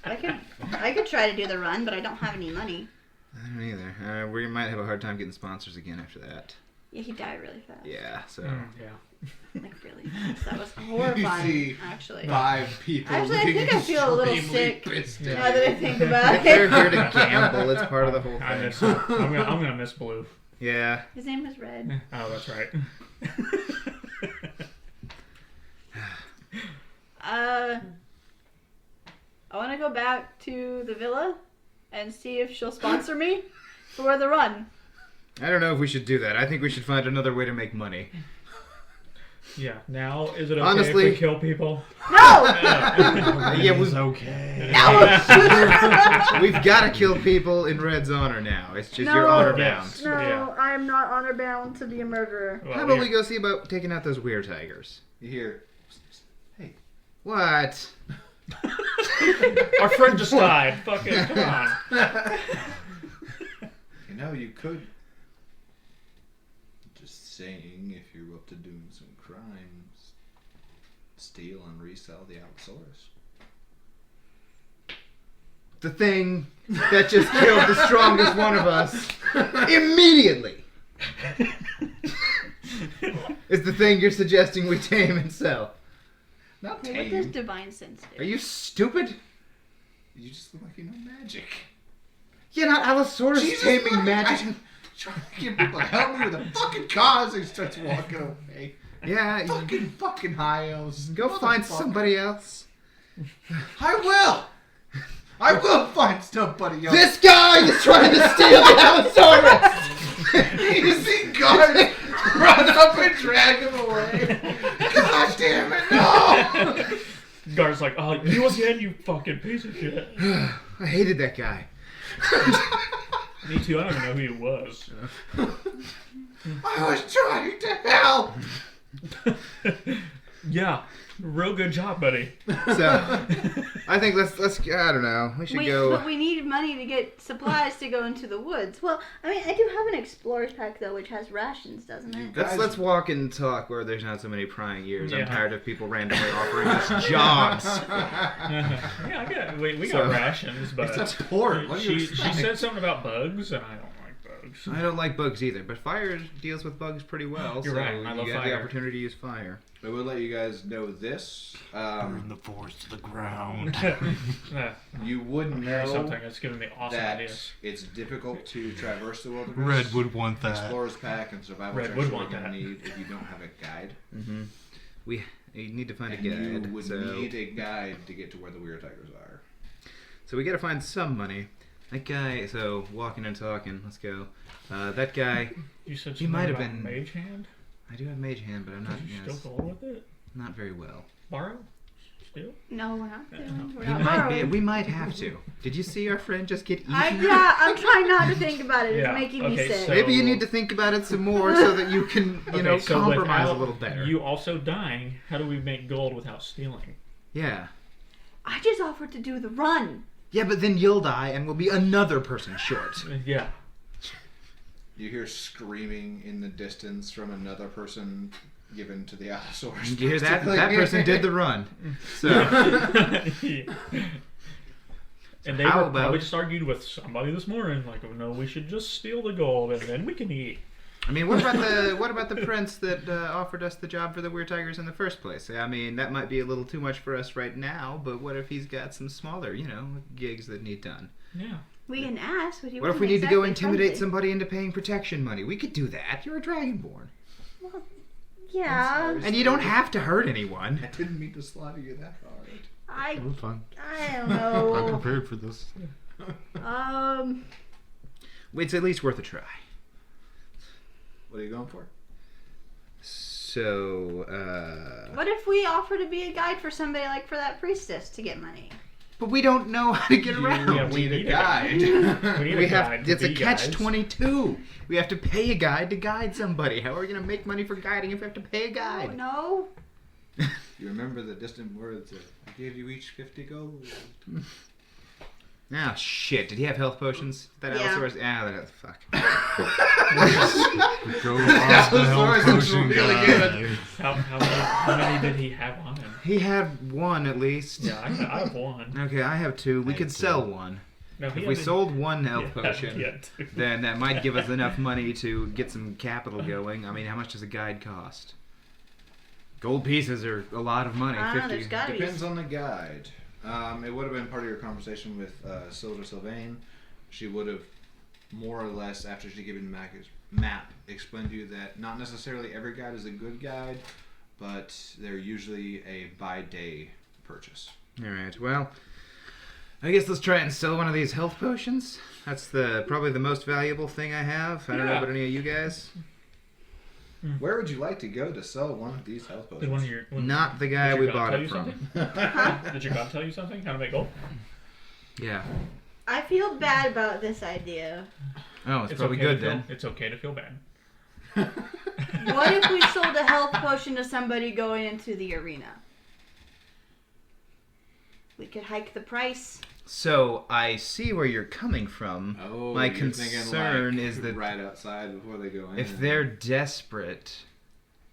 Speaker 2: Okay.
Speaker 4: I could try to do the run, but I don't have any money.
Speaker 1: I don't either. We might have a hard time getting sponsors again after that.
Speaker 4: Yeah, he died really fast.
Speaker 1: Yeah, so.
Speaker 5: Yeah.
Speaker 4: Like really fast. That was
Speaker 2: You
Speaker 4: horrifying,
Speaker 2: see
Speaker 4: actually.
Speaker 2: 5 people.
Speaker 4: Actually, I
Speaker 2: looking
Speaker 4: think I feel a little
Speaker 2: extremely
Speaker 4: sick
Speaker 2: pissed
Speaker 5: Yeah.
Speaker 2: at
Speaker 4: now that I
Speaker 2: you.
Speaker 4: think about
Speaker 1: If they're
Speaker 4: it.
Speaker 1: here to gamble, it's part of the whole
Speaker 5: I
Speaker 1: thing.
Speaker 5: miss. I'm gonna miss Blue.
Speaker 1: Yeah.
Speaker 4: His name was Red.
Speaker 5: Oh, that's right.
Speaker 4: I want to go back to the villa and see if she'll sponsor me for the run.
Speaker 1: I don't know if we should do that. I think we should find another way to make money.
Speaker 5: Yeah. Now, is it okay
Speaker 1: Honestly-
Speaker 5: if we kill people?
Speaker 4: No!
Speaker 1: Yeah,
Speaker 6: It's okay.
Speaker 1: we've got to kill people in Red's honor now. It's just your
Speaker 4: No.
Speaker 1: honor
Speaker 5: Yes.
Speaker 1: bound.
Speaker 4: No,
Speaker 5: Yeah.
Speaker 4: I am not honor bound to be a murderer.
Speaker 5: Well,
Speaker 1: How about
Speaker 5: here.
Speaker 1: we go see about taking out those weird tigers?
Speaker 2: You hear, hey,
Speaker 1: What?
Speaker 5: Our friend just died. Fucking come on.
Speaker 2: You know, you could. Just saying, if you're up to doing some crimes, steal and resell the Allosaurus.
Speaker 1: The thing that just killed the strongest one of us immediately is the thing you're suggesting we tame and sell.
Speaker 2: Not
Speaker 4: What does
Speaker 2: tame.
Speaker 4: divine sense do?
Speaker 1: Are you stupid?
Speaker 2: You just look like you know magic.
Speaker 1: You're not Allosaurus taming
Speaker 2: fucking-
Speaker 1: magic.
Speaker 2: I'm trying to get people to help me with a fucking cause. He starts walking away.
Speaker 1: Yeah,
Speaker 2: Fucking high elves.
Speaker 1: go find
Speaker 2: Motherfucker.
Speaker 1: somebody else.
Speaker 2: I will. I will find somebody else.
Speaker 1: This guy is trying to steal the Allosaurus!
Speaker 2: You see guards run up and drag him away. God damn it, no!
Speaker 5: Guard's like, oh, you again, you fucking piece of shit.
Speaker 1: I hated that guy.
Speaker 5: Me too, I don't even know who he was.
Speaker 2: I was trying to help.
Speaker 5: Yeah, real good job, buddy.
Speaker 1: So, I think let's I don't know. We should go.
Speaker 4: But we need money to get supplies to go into the woods. Well, I mean, I do have an explorer's pack though, which has rations, doesn't it?
Speaker 1: Let's walk and talk where there's not so many prying ears. I'm
Speaker 5: Yeah.
Speaker 1: tired of people randomly offering us jobs.
Speaker 5: Yeah, we got
Speaker 1: So-
Speaker 5: rations, but
Speaker 2: It's a port. What do you
Speaker 5: she
Speaker 2: expect?
Speaker 5: said something about bugs, and I don't like bugs.
Speaker 1: I don't like bugs either, but fire deals with bugs pretty well.
Speaker 5: You're
Speaker 1: so
Speaker 5: right, I love
Speaker 1: you have the
Speaker 5: fire.
Speaker 1: opportunity to use fire.
Speaker 2: I will let you guys know this.
Speaker 3: Burn the forest to the ground.
Speaker 2: You would know
Speaker 5: Something that's giving me awesome
Speaker 2: that
Speaker 5: ideas.
Speaker 2: it's difficult to traverse the wilderness.
Speaker 3: Red would want that.
Speaker 2: Explorer's pack and survival
Speaker 5: Red
Speaker 2: checks
Speaker 5: would
Speaker 2: are
Speaker 5: want
Speaker 2: going to
Speaker 5: that.
Speaker 2: need if you don't have a guide.
Speaker 1: Mm-hmm. You need to find a
Speaker 2: And
Speaker 1: guide.
Speaker 2: you would
Speaker 1: so,
Speaker 2: need a guide to get to where the weird tigers are.
Speaker 1: so we got to find some money. That guy. So walking and talking. Let's go. That guy.
Speaker 5: You said
Speaker 1: He
Speaker 5: something
Speaker 1: might have
Speaker 5: about
Speaker 1: been-
Speaker 5: Mage Hand?
Speaker 1: I do have mage hand, but I'm not.
Speaker 5: Did you
Speaker 1: Yes,
Speaker 5: still go with it?
Speaker 1: not very well.
Speaker 5: Borrow? Still?
Speaker 4: No, we're not doing. We're
Speaker 1: We
Speaker 4: not
Speaker 1: might be.
Speaker 4: borrowing.
Speaker 1: We might have to. Did you see our friend just get eaten?
Speaker 4: I'm trying not to think about it. It's
Speaker 5: Yeah,
Speaker 4: making me
Speaker 5: okay,
Speaker 4: sick.
Speaker 5: so-
Speaker 1: Maybe you need to think about it some more so that you can,
Speaker 5: So
Speaker 1: compromise a
Speaker 5: without
Speaker 1: little better.
Speaker 5: You also dying, how do we make gold without stealing?
Speaker 1: Yeah.
Speaker 4: I just offered to do the run.
Speaker 1: Yeah, but then you'll die and we'll be another person short.
Speaker 5: Yeah.
Speaker 2: You hear screaming in the distance from another person given to the Allosaurus.
Speaker 1: You hear that? That person did the run. So,
Speaker 5: And they
Speaker 1: How
Speaker 5: were
Speaker 1: about-
Speaker 5: probably just argued with somebody this morning, like, oh no, we should just steal the gold and then we can eat.
Speaker 1: I mean, what about the prince that offered us the job for the Weird Tigers in the first place? I mean, that might be a little too much for us right now, but what if he's got some smaller, gigs that need done?
Speaker 5: Yeah.
Speaker 4: We can ask, but he
Speaker 1: What if
Speaker 4: wasn't
Speaker 1: we need to go
Speaker 4: exactly
Speaker 1: intimidate
Speaker 4: friendly.
Speaker 1: somebody into paying protection money? We could do that. You're a Dragonborn.
Speaker 4: Yeah,
Speaker 1: And you don't have to hurt anyone.
Speaker 2: I didn't mean to slaughter you that hard.
Speaker 3: It was fun.
Speaker 4: I don't
Speaker 3: I'm
Speaker 4: know.
Speaker 3: prepared for this.
Speaker 1: It's at least worth a try.
Speaker 2: What are you going for?
Speaker 1: So,
Speaker 4: What if we offer to be a guide for somebody like for that priestess to get money?
Speaker 1: but we don't know how to get around.
Speaker 5: Yeah, we need a guide. We need
Speaker 1: We
Speaker 5: a
Speaker 1: have
Speaker 5: guide to
Speaker 1: it's a
Speaker 5: be
Speaker 1: catch
Speaker 5: guides.
Speaker 1: 22. We have to pay a guide to guide somebody. How are we going to make money for guiding if we have to pay a
Speaker 4: Oh
Speaker 1: guide?
Speaker 4: no.
Speaker 2: You remember the distant words of, I gave you each 50 gold.
Speaker 1: Ah, shit. Did he have health potions? That
Speaker 4: Yeah.
Speaker 1: Allosaurus? That fuck.
Speaker 3: Go off the
Speaker 2: Allosaurus
Speaker 3: hell
Speaker 2: is
Speaker 3: potion
Speaker 2: really
Speaker 3: guy.
Speaker 2: good.
Speaker 5: How many did he have on him?
Speaker 1: He had one at least.
Speaker 5: Yeah, I have one.
Speaker 1: Okay, I have two. We
Speaker 2: I
Speaker 1: could
Speaker 2: had
Speaker 1: sell
Speaker 2: two.
Speaker 1: one.
Speaker 5: No, he
Speaker 1: If we
Speaker 5: had a-
Speaker 1: sold one health
Speaker 5: yeah,
Speaker 1: potion,
Speaker 5: yeah, two.
Speaker 1: then that might give us enough money to get some capital going. I mean, how much does a guide cost? Gold pieces are a lot of money.
Speaker 4: I don't know, there's gotta be.
Speaker 2: Depends on the guide. It would have been part of your conversation with Silver Sylvain. She would have more or less, after she gave you the map, explained to you that not necessarily every guide is a good guide, but they're usually a by-day purchase.
Speaker 1: All right. Well, I guess let's try and sell one of these health potions. That's probably the most valuable thing I have. I don't know
Speaker 5: Yeah.
Speaker 1: about any of you guys.
Speaker 2: Where would you like to go to sell one of these health
Speaker 5: Did
Speaker 2: potions?
Speaker 5: one of your
Speaker 1: Not the guy
Speaker 5: did
Speaker 1: we
Speaker 5: your god
Speaker 1: bought
Speaker 5: tell
Speaker 1: it
Speaker 5: you
Speaker 1: from.
Speaker 5: something? Did your god tell you something? How to make gold?
Speaker 1: Yeah.
Speaker 4: I feel bad about this idea.
Speaker 1: Oh, it's probably
Speaker 5: okay to
Speaker 1: good then.
Speaker 5: It's okay to feel bad.
Speaker 4: What if we sold a health potion to somebody going into the arena? We could hike the price.
Speaker 1: So I see where you're coming from.
Speaker 2: Oh,
Speaker 1: My
Speaker 2: you're
Speaker 1: concern
Speaker 2: thinking,
Speaker 1: is that
Speaker 2: right outside before they go in.
Speaker 1: if they're desperate,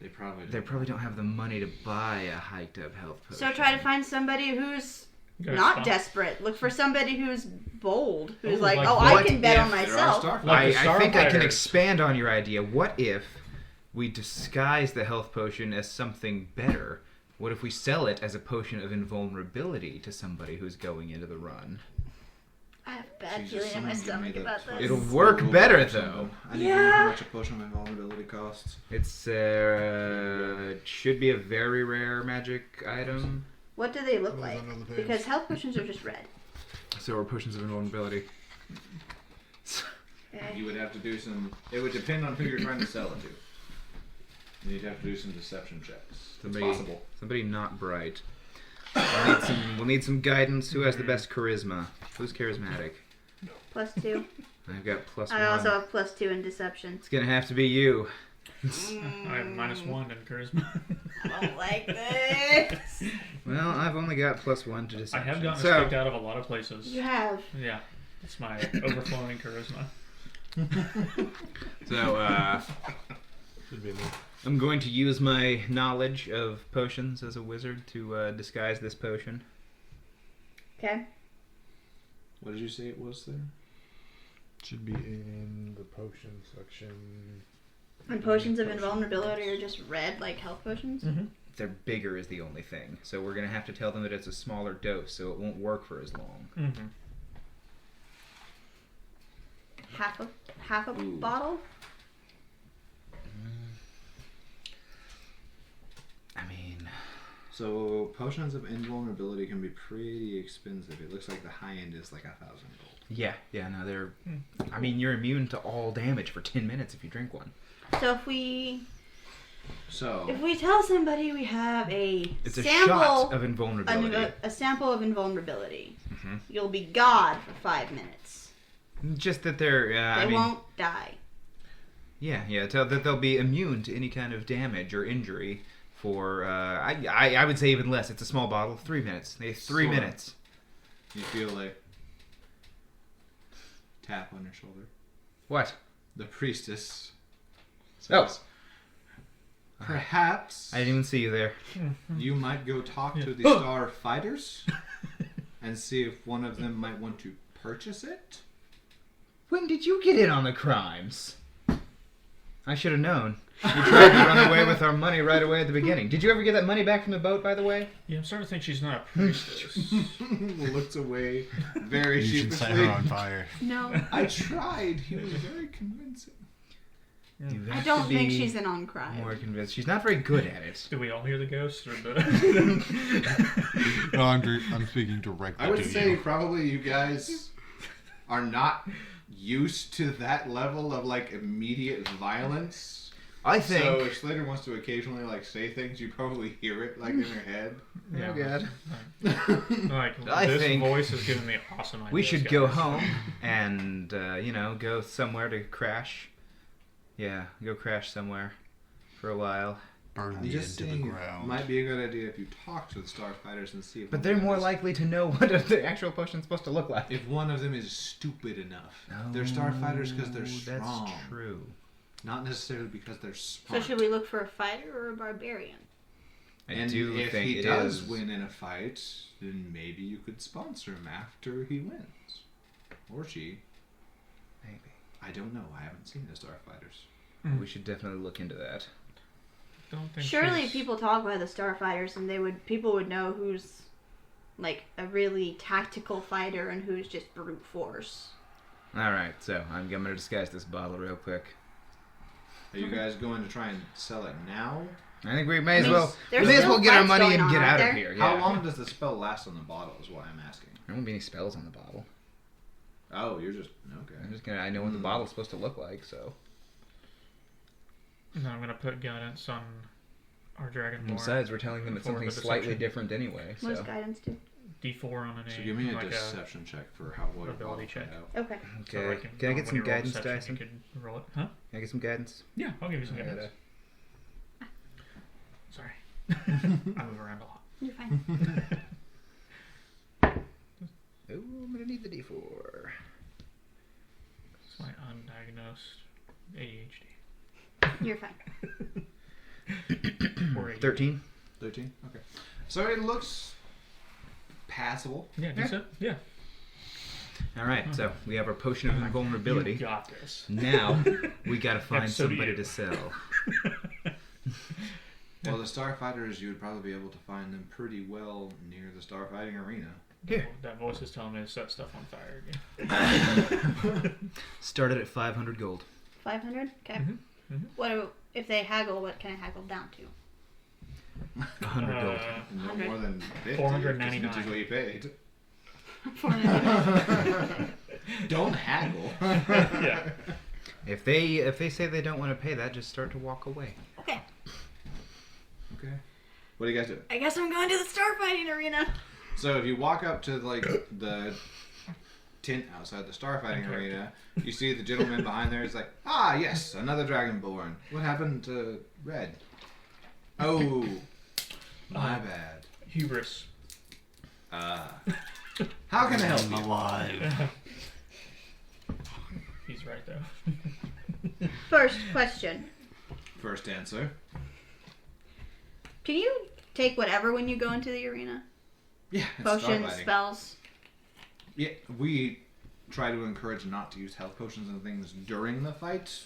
Speaker 2: they probably
Speaker 1: don't have the money to buy a hiked up health potion.
Speaker 4: So try to find somebody who's
Speaker 5: Go
Speaker 4: not
Speaker 5: spot.
Speaker 4: desperate. Look for somebody who's bold. Who's
Speaker 5: Ooh,
Speaker 4: like,
Speaker 5: like
Speaker 4: oh,
Speaker 1: what
Speaker 4: I can bet
Speaker 1: if
Speaker 4: on
Speaker 2: There are
Speaker 4: myself.
Speaker 2: starfighters.
Speaker 5: Like the
Speaker 1: I think I can
Speaker 5: starfighters.
Speaker 1: expand on your idea. What if we disguise the health potion as something better? What if we sell it as a potion of invulnerability to somebody who's going into the run?
Speaker 4: I have a bad
Speaker 2: Jesus,
Speaker 4: feeling in
Speaker 2: someone
Speaker 4: my
Speaker 2: give me
Speaker 4: stomach
Speaker 2: the
Speaker 4: about this.
Speaker 1: It'll
Speaker 2: total
Speaker 1: work
Speaker 2: bill
Speaker 1: better,
Speaker 2: or
Speaker 1: though.
Speaker 2: something. I need to know
Speaker 4: Yeah.
Speaker 2: how much a potion of invulnerability costs.
Speaker 1: It's should be a very rare magic item.
Speaker 4: What do they look
Speaker 6: What is
Speaker 4: like?
Speaker 6: under the page?
Speaker 4: Because health potions are just red.
Speaker 1: So are potions of invulnerability.
Speaker 2: You would have to do some. It would depend on who you're trying to sell it to. You'd have to do some deception checks. It's possible.
Speaker 1: Somebody not bright. We'll need some guidance. Who has the best charisma? Who's charismatic?
Speaker 4: +2.
Speaker 1: I've got +1.
Speaker 4: I also have +2 in deception.
Speaker 1: It's gonna have to be you.
Speaker 5: I have -1 in charisma.
Speaker 4: I don't like this.
Speaker 1: Well, I've only got +1 to
Speaker 5: I
Speaker 1: deception.
Speaker 5: have gotten
Speaker 1: so,
Speaker 5: kicked out of a lot of places.
Speaker 4: You have.
Speaker 5: Yeah, it's my overflowing charisma.
Speaker 1: so
Speaker 6: Should be me.
Speaker 1: I'm going to use my knowledge of potions as a wizard to disguise this potion.
Speaker 4: Okay.
Speaker 2: What did you say it was there?
Speaker 6: Should be in the potion section.
Speaker 4: And potions of invulnerability are just red, like health potions?
Speaker 5: Mm-hmm.
Speaker 1: They're bigger is the only thing. So we're going to have to tell them that it's a smaller dose, so it won't work for as long.
Speaker 5: Mm-hmm.
Speaker 4: Half a
Speaker 2: Ooh.
Speaker 4: bottle?
Speaker 1: I mean,
Speaker 2: So potions of invulnerability can be pretty expensive. It looks like the high end is like 1,000 gold.
Speaker 1: yeah, no, they're... I mean, you're immune to all damage for 10 minutes if you drink one.
Speaker 4: So if we
Speaker 2: So
Speaker 4: tell somebody we have a
Speaker 1: It's a
Speaker 4: sample
Speaker 1: shot of invulnerability.
Speaker 4: a sample of invulnerability,
Speaker 1: Mhm.
Speaker 4: you'll be God for 5 minutes.
Speaker 1: Just that they're...
Speaker 4: They won't die.
Speaker 1: Yeah, tell that they'll be immune to any kind of damage or injury for, I would say even less. It's a small bottle, 3 minutes. They have 3
Speaker 2: Sorta.
Speaker 1: minutes.
Speaker 2: you feel like tap on your shoulder.
Speaker 1: What?
Speaker 2: The priestess
Speaker 1: Oh.
Speaker 2: says, perhaps
Speaker 1: I didn't even see you there.
Speaker 2: you might go talk to the
Speaker 1: Oh.
Speaker 2: star fighters and see if one of them might want to purchase it.
Speaker 1: When did you get in on the crimes? I should have known. You tried to run away with our money right away at the beginning. Did you ever get that money back from the boat, by the way?
Speaker 5: Yeah, I'm starting to think she's not a priestess.
Speaker 2: Looks away very
Speaker 3: You should set her on
Speaker 2: sheepishly.
Speaker 3: fire.
Speaker 4: No.
Speaker 2: I tried. He was very convincing.
Speaker 1: You
Speaker 4: I
Speaker 1: have
Speaker 4: don't
Speaker 1: to
Speaker 4: think
Speaker 1: be
Speaker 4: she's in on crime.
Speaker 1: more convinced. She's not very good at it.
Speaker 5: Do we all hear the ghost or the?
Speaker 6: No, I'm speaking directly
Speaker 2: I would
Speaker 6: to
Speaker 2: say
Speaker 6: you.
Speaker 2: probably you guys are not used to that level of like immediate violence.
Speaker 1: I think.
Speaker 2: So if Slater wants to occasionally like say things, you probably hear it like in your head.
Speaker 5: Yeah.
Speaker 1: Oh God.
Speaker 5: Like
Speaker 1: I
Speaker 5: this
Speaker 1: think
Speaker 5: voice is giving me awesome ideas.
Speaker 1: We should
Speaker 5: guys.
Speaker 1: go home and, go somewhere to crash. Yeah, go crash somewhere for a while.
Speaker 3: Burn
Speaker 2: I'm
Speaker 3: the
Speaker 2: just
Speaker 3: end to the
Speaker 2: saying,
Speaker 3: ground.
Speaker 2: might be a good idea if you talk to the Starfighters and see if
Speaker 1: But
Speaker 2: one
Speaker 1: they're
Speaker 2: of them
Speaker 1: more
Speaker 2: is-
Speaker 1: likely to know what the actual potion's supposed to look like.
Speaker 2: if one of them is stupid enough. They're Starfighters because they're strong.
Speaker 1: That's true.
Speaker 2: Not necessarily because they're
Speaker 4: So
Speaker 2: smart.
Speaker 4: should we look for a fighter or a barbarian?
Speaker 1: I
Speaker 2: And
Speaker 1: do
Speaker 2: if
Speaker 1: think
Speaker 2: he
Speaker 1: it
Speaker 2: does
Speaker 1: is-
Speaker 2: win in a fight, then maybe you could sponsor him after he wins. Or she.
Speaker 1: Maybe.
Speaker 2: I don't know. I haven't seen the Starfighters.
Speaker 1: We should definitely look into that.
Speaker 5: Don't think
Speaker 4: Surely
Speaker 5: she's-
Speaker 4: people talk about the starfighters and people would know who's like a really tactical fighter and who's just brute force.
Speaker 1: Alright, so I'm going to disguise this bottle real quick.
Speaker 2: Are you guys going to try and sell it now?
Speaker 1: I think we may as
Speaker 4: mean,
Speaker 1: well
Speaker 4: there's
Speaker 1: get our
Speaker 4: still
Speaker 1: money
Speaker 4: fights
Speaker 1: and
Speaker 4: going
Speaker 1: get
Speaker 4: on,
Speaker 1: out
Speaker 4: aren't
Speaker 1: of
Speaker 4: there?
Speaker 1: here.
Speaker 2: How
Speaker 1: Yeah.
Speaker 2: long does the spell last on the bottle is what I'm asking.
Speaker 1: There won't be any spells on the bottle.
Speaker 2: Oh, you're just... Okay.
Speaker 1: I know what the bottle's supposed to look like, so.
Speaker 5: No, I'm gonna put guidance on our dragonborn.
Speaker 1: And besides, we're telling them it's
Speaker 5: For
Speaker 1: something
Speaker 5: the
Speaker 1: slightly
Speaker 5: deception.
Speaker 1: different anyway,
Speaker 4: What does
Speaker 1: so.
Speaker 4: guidance do?
Speaker 5: D4 on an
Speaker 2: So give me a
Speaker 5: like
Speaker 2: deception check for what a
Speaker 5: ability
Speaker 2: bottle
Speaker 5: check.
Speaker 2: put out.
Speaker 4: Okay.
Speaker 5: So
Speaker 1: Okay.
Speaker 5: like
Speaker 1: Can I
Speaker 5: when
Speaker 1: get some
Speaker 5: you roll
Speaker 1: guidance,
Speaker 5: deception,
Speaker 1: Dyson?
Speaker 5: You could roll it. Huh?
Speaker 1: Can I get some guidance?
Speaker 5: Yeah, I'll give you some
Speaker 1: I
Speaker 5: guidance.
Speaker 1: gotta-
Speaker 5: Sorry. I move around a lot.
Speaker 4: You're fine.
Speaker 1: Oh, I'm gonna need the D4.
Speaker 5: It's my undiagnosed ADHD.
Speaker 4: You're fine.
Speaker 5: Or ADHD.
Speaker 1: 13.
Speaker 2: 13? Okay. So it looks passable.
Speaker 5: Yeah, decent. Yeah.
Speaker 1: All right, so we have our potion of invulnerability.
Speaker 5: You got this.
Speaker 1: Now we gotta find
Speaker 5: And so do
Speaker 1: somebody
Speaker 5: you.
Speaker 1: to sell.
Speaker 2: Well, the Starfighters, you would probably be able to find them pretty well near the Starfighting arena.
Speaker 1: Here.
Speaker 5: That voice is telling me to set stuff on fire again.
Speaker 1: Started at 500 gold.
Speaker 4: 500? Okay.
Speaker 5: Mhm.
Speaker 4: What if they haggle, what can I haggle down to?
Speaker 1: 100 gold.
Speaker 2: No
Speaker 4: 100.
Speaker 2: more than 50.
Speaker 5: 499.
Speaker 2: Which is what you paid.
Speaker 4: 400.
Speaker 2: Don't haggle.
Speaker 5: Yeah.
Speaker 1: If they say they don't want to pay that, just start to walk away.
Speaker 4: Okay.
Speaker 2: Okay. What do you guys do?
Speaker 4: I guess I'm going to the starfighting arena.
Speaker 2: So if you walk up to like the tent outside the Starfighting
Speaker 5: Okay.
Speaker 2: arena, you see the gentleman behind there. It's like, ah, yes, another Dragonborn. What happened to Red? Oh, my bad.
Speaker 5: Hubris.
Speaker 2: How can I help you?
Speaker 3: alive.
Speaker 5: He's right though.
Speaker 4: First question.
Speaker 2: First answer.
Speaker 4: Can you take whatever when you go into the arena?
Speaker 2: Yeah, it's
Speaker 4: Potions,
Speaker 2: Starfighting.
Speaker 4: spells.
Speaker 2: Yeah, we try to encourage not to use health potions and things during the fight.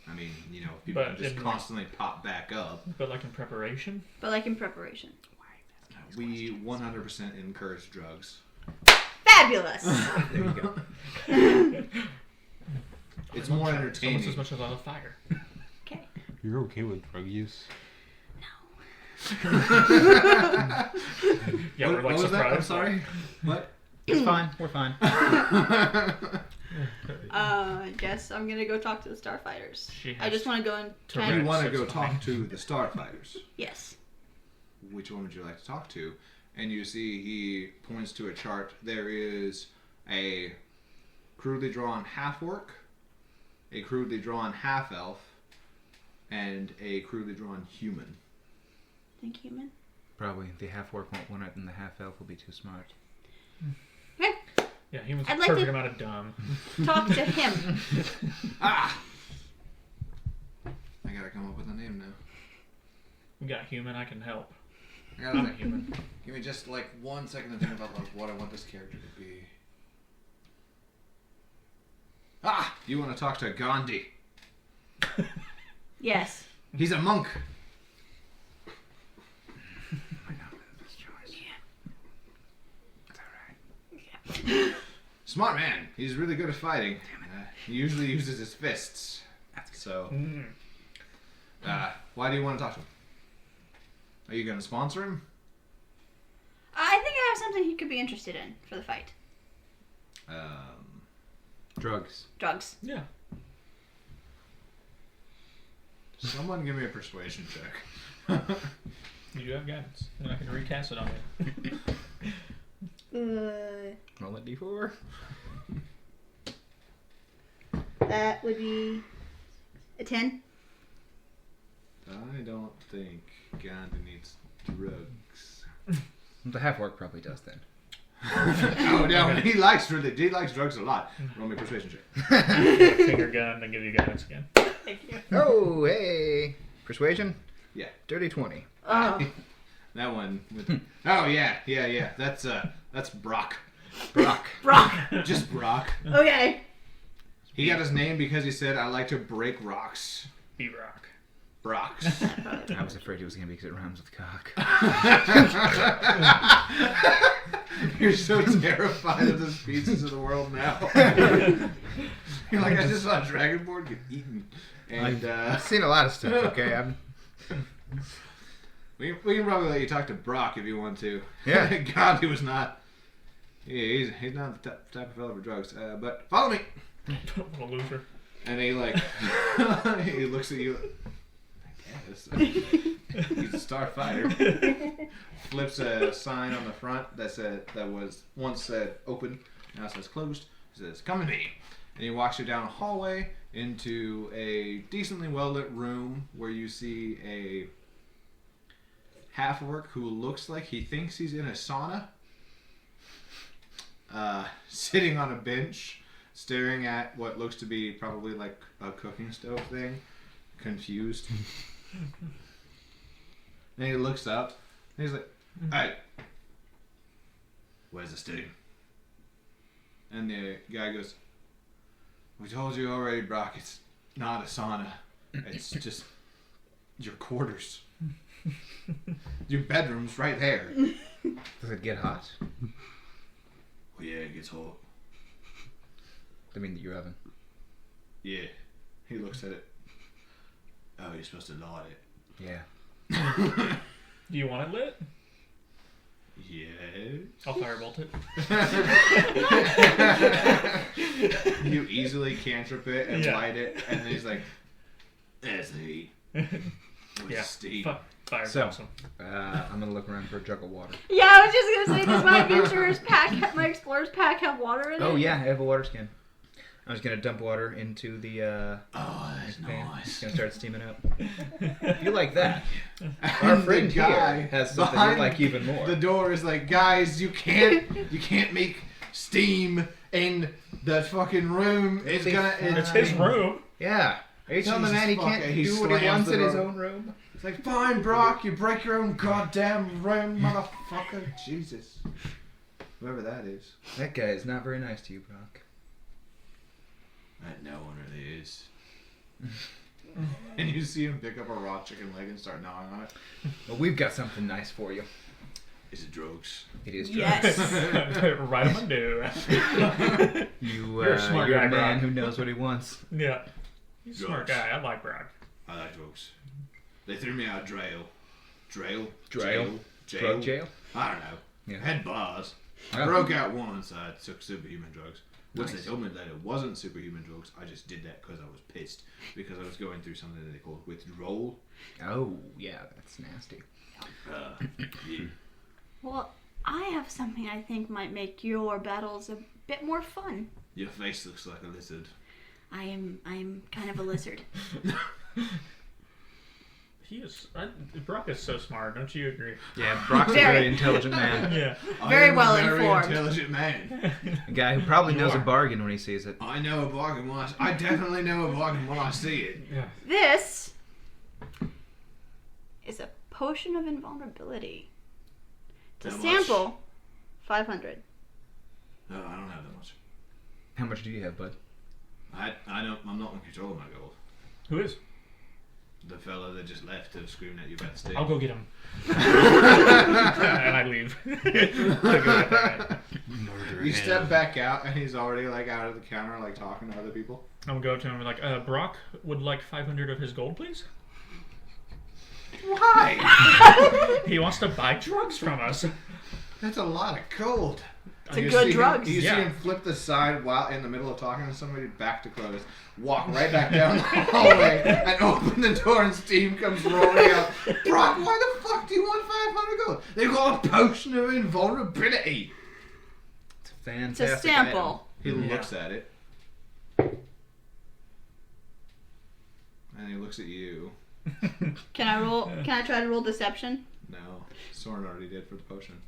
Speaker 2: I mean, you know, people
Speaker 5: But
Speaker 2: can just
Speaker 5: in-
Speaker 2: constantly pop back up.
Speaker 5: But like in preparation.
Speaker 4: But like in preparation.
Speaker 2: We 100% encourage drugs.
Speaker 4: Fabulous!
Speaker 1: There you go.
Speaker 2: It's more
Speaker 5: Almost
Speaker 2: entertaining.
Speaker 5: as much as I love fire.
Speaker 4: Okay.
Speaker 6: You're okay with drug use?
Speaker 5: Yeah, we're like
Speaker 2: what was that? I'm
Speaker 5: surprised.
Speaker 2: sorry. What?
Speaker 1: It's fine. We're fine.
Speaker 4: I guess I'm gonna go talk to the starfighters.
Speaker 5: She
Speaker 4: I
Speaker 5: has
Speaker 4: just want to go and try
Speaker 2: You
Speaker 4: and...
Speaker 5: Correct.
Speaker 2: want to
Speaker 5: So
Speaker 2: go
Speaker 5: it's
Speaker 2: talk
Speaker 5: fine.
Speaker 2: to the Starfighters.
Speaker 4: Yes.
Speaker 2: Which one would you like to talk to? And you see he points to a chart. There is a crudely drawn half-orc, a crudely drawn half-elf, and a crudely drawn human.
Speaker 4: Think human?
Speaker 1: Probably the half-orc won't want it, and the half-elf will be too smart.
Speaker 4: Okay.
Speaker 5: Yeah, he was a
Speaker 4: I'd like
Speaker 5: perfect
Speaker 4: to-
Speaker 5: amount of dumb.
Speaker 4: Talk to him.
Speaker 2: Ah! I gotta come up with a name now.
Speaker 5: We got human, I can help.
Speaker 2: I
Speaker 5: I'm
Speaker 2: gotta
Speaker 5: a human.
Speaker 2: give me just like 1 second to think about like what I want this character to be. Ah! You want to talk to Gandhi?
Speaker 4: Yes.
Speaker 2: He's a monk. Smart man. He's really good at fighting. He usually uses his fists. So, why do you want to talk to him? Are you going to sponsor him?
Speaker 4: I think I have something he could be interested in for the fight.
Speaker 1: Drugs.
Speaker 4: Drugs.
Speaker 5: Yeah.
Speaker 2: Someone give me a persuasion check.
Speaker 5: You do have guidance. And I can recast it on you.
Speaker 1: Roll a D4.
Speaker 4: That would be a 10.
Speaker 2: I don't think Gandhi needs drugs.
Speaker 1: The half-orc probably does then.
Speaker 2: Oh no, he likes drugs a lot. Roll me a persuasion check.
Speaker 5: Finger gun and give you guidance again.
Speaker 4: Thank you.
Speaker 1: Oh, hey! Persuasion?
Speaker 2: Yeah.
Speaker 1: Dirty 20.
Speaker 4: Oh.
Speaker 2: That one. Oh yeah. That's Brock.
Speaker 4: Brock.
Speaker 2: Just Brock.
Speaker 4: Okay.
Speaker 2: He got his name because he said, "I like to break rocks."
Speaker 5: B-Rock.
Speaker 2: Rocks.
Speaker 1: I was afraid it was going to be because it rhymes with cock.
Speaker 2: You're so terrified of the species of the world now. You're like, I just saw a dragonborn get eaten. And
Speaker 1: I've seen a lot of stuff, okay?
Speaker 2: we can probably let you talk to Brock if you want to.
Speaker 1: Yeah.
Speaker 2: God, he was not. Yeah, he's not the type of fellow for drugs. But follow me.
Speaker 5: What a loser.
Speaker 2: And he like he looks at you. I guess he's a starfighter. Flips a sign on the front that was once said open, now says closed. He says, "Come with me." And he walks you down a hallway into a decently well lit room where you see a half orc who looks like he thinks he's in a sauna. sitting on a bench, staring at what looks to be probably like a cooking stove thing, confused. And he looks up, and he's like, "Hey, where's the steam?" And the guy goes, "We told you already, Brock, it's not a sauna. It's just your quarters. Your bedroom's right there."
Speaker 1: Does it get hot?
Speaker 2: "Well, yeah, it gets hot."
Speaker 1: I mean, your oven.
Speaker 2: "Yeah." He looks at it. "Oh, you're supposed to light it."
Speaker 1: Yeah.
Speaker 5: Do you want it lit?
Speaker 2: "Yeah."
Speaker 5: I'll firebolt it.
Speaker 2: You easily cantrip it and
Speaker 5: Yeah.
Speaker 2: light it, and then he's like, "There's the heat."
Speaker 5: Yeah.
Speaker 2: Steam.
Speaker 5: Fire.
Speaker 1: So-
Speaker 5: Awesome.
Speaker 1: I'm gonna look around for a jug of water.
Speaker 4: Yeah, I was just gonna say, does my adventurer's pack, my explorer's pack, have water in it?
Speaker 1: Oh yeah, I have a water skin. I was gonna dump water into the
Speaker 2: Oh, that's
Speaker 1: pan.
Speaker 2: nice.
Speaker 1: It's gonna start steaming up. If you like that,
Speaker 2: And
Speaker 1: our
Speaker 2: the
Speaker 1: friend
Speaker 2: guy
Speaker 1: here has something you
Speaker 2: behind
Speaker 1: like even more.
Speaker 2: The door is like, "Guys, you can't make steam in the fucking room. It's
Speaker 1: Really
Speaker 2: gonna.
Speaker 1: fun.
Speaker 5: It's his room.
Speaker 1: Yeah. Are you telling the
Speaker 2: Jesus
Speaker 1: man he
Speaker 2: fuck
Speaker 1: can't
Speaker 2: it, he
Speaker 1: do what he
Speaker 2: slams
Speaker 1: wants
Speaker 2: the
Speaker 1: in his
Speaker 2: door.
Speaker 1: own room?
Speaker 2: It's like, fine, Brock, you break your own goddamn room, motherfucker. Jesus. Whoever that is.
Speaker 1: That guy is not very nice to you, Brock.
Speaker 2: That no one really is. And you see him pick up a raw chicken leg and start gnawing on it.
Speaker 1: Well, we've got something nice for you.
Speaker 2: Is it drugs?
Speaker 1: It is drugs.
Speaker 4: Yes.
Speaker 5: Right on my do.
Speaker 1: You're
Speaker 5: a smart
Speaker 1: you're
Speaker 5: guy,
Speaker 1: a man
Speaker 5: Brock.
Speaker 1: who knows what he wants.
Speaker 5: Yeah. He's a smart
Speaker 2: Drugs.
Speaker 5: guy. I like Brock.
Speaker 2: I like drugs. They threw me out of jail. Jail?
Speaker 1: Drug jail?
Speaker 2: I don't know.
Speaker 1: Yeah.
Speaker 2: Had bars.
Speaker 1: Oh.
Speaker 2: Broke out once. I took superhuman drugs. Which
Speaker 1: Nice.
Speaker 2: they told me that it wasn't superhuman drugs. I just did that because I was pissed. Because I was going through something that they called withdrawal.
Speaker 1: Oh, yeah, that's nasty.
Speaker 2: Yeah.
Speaker 4: Well, I have something I think might make your battles a bit more fun.
Speaker 2: Your face looks like a lizard.
Speaker 4: I am kind of a lizard.
Speaker 5: He is. Brock is so smart. Don't you agree?
Speaker 1: Yeah, Brock's a
Speaker 4: Very.
Speaker 1: very intelligent man.
Speaker 5: Yeah.
Speaker 4: Very
Speaker 2: I am
Speaker 4: well
Speaker 2: a very
Speaker 4: informed.
Speaker 2: intelligent man.
Speaker 1: A guy who probably
Speaker 5: You
Speaker 1: knows a
Speaker 5: are.
Speaker 1: bargain when he sees it.
Speaker 2: I know a bargain when I definitely know a bargain when I see it.
Speaker 5: Yeah.
Speaker 4: This is a potion of invulnerability. To
Speaker 2: How much?
Speaker 4: sample, 500.
Speaker 2: No, I don't have that much.
Speaker 1: How much do you have, bud?
Speaker 2: I'm not in control of my gold.
Speaker 5: Who is?
Speaker 2: The fella that just left to screaming at you about the steak.
Speaker 5: I'll go get him. And I leave. I go get that guy.
Speaker 2: You step back out and he's already like out of the counter, like talking to other people.
Speaker 5: I'm gonna go to him and be like, Brock would like 500 of his gold, please.
Speaker 2: Why?
Speaker 5: He wants to buy drugs from us.
Speaker 2: That's a lot of gold.
Speaker 4: It's a good drugs.
Speaker 2: You
Speaker 5: Yeah.
Speaker 2: see him flip the side while in the middle of talking to somebody, back to close, walk right back down the hallway, and open the door, and steam comes rolling out. Brock, why the fuck do you want 500 gold? They've got a potion of invulnerability.
Speaker 1: It's a
Speaker 4: It's
Speaker 1: fantastic
Speaker 4: a sample.
Speaker 2: He
Speaker 5: Yeah.
Speaker 2: looks at it. And he looks at you.
Speaker 4: Can I roll? Can I try to roll deception?
Speaker 2: No, Soren already did for the potion.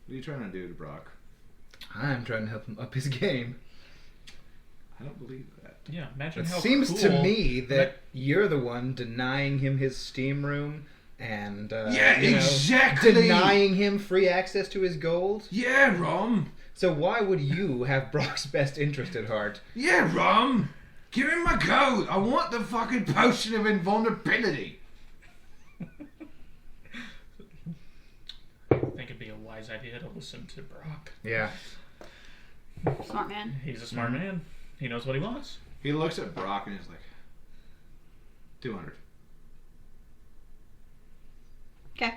Speaker 2: What are you trying to do to Brock?
Speaker 1: item. I'm trying to help him up his game.
Speaker 2: I don't believe that.
Speaker 5: Yeah, imagine
Speaker 1: It
Speaker 5: how
Speaker 1: seems
Speaker 5: cool.
Speaker 1: to me that you're the one denying him his steam room and
Speaker 2: exactly.
Speaker 1: denying him free access to his gold.
Speaker 2: Yeah, Rom.
Speaker 1: So why would you have Brock's best interest at heart?
Speaker 2: Yeah, Rom. Give him my gold. I want the fucking potion of invulnerability.
Speaker 5: I think it'd be a wise idea to listen to Brock.
Speaker 1: Yeah.
Speaker 4: Smart man.
Speaker 5: He's a smart man. He knows what he wants.
Speaker 2: He looks at Brock and he's like, 200.
Speaker 4: Okay.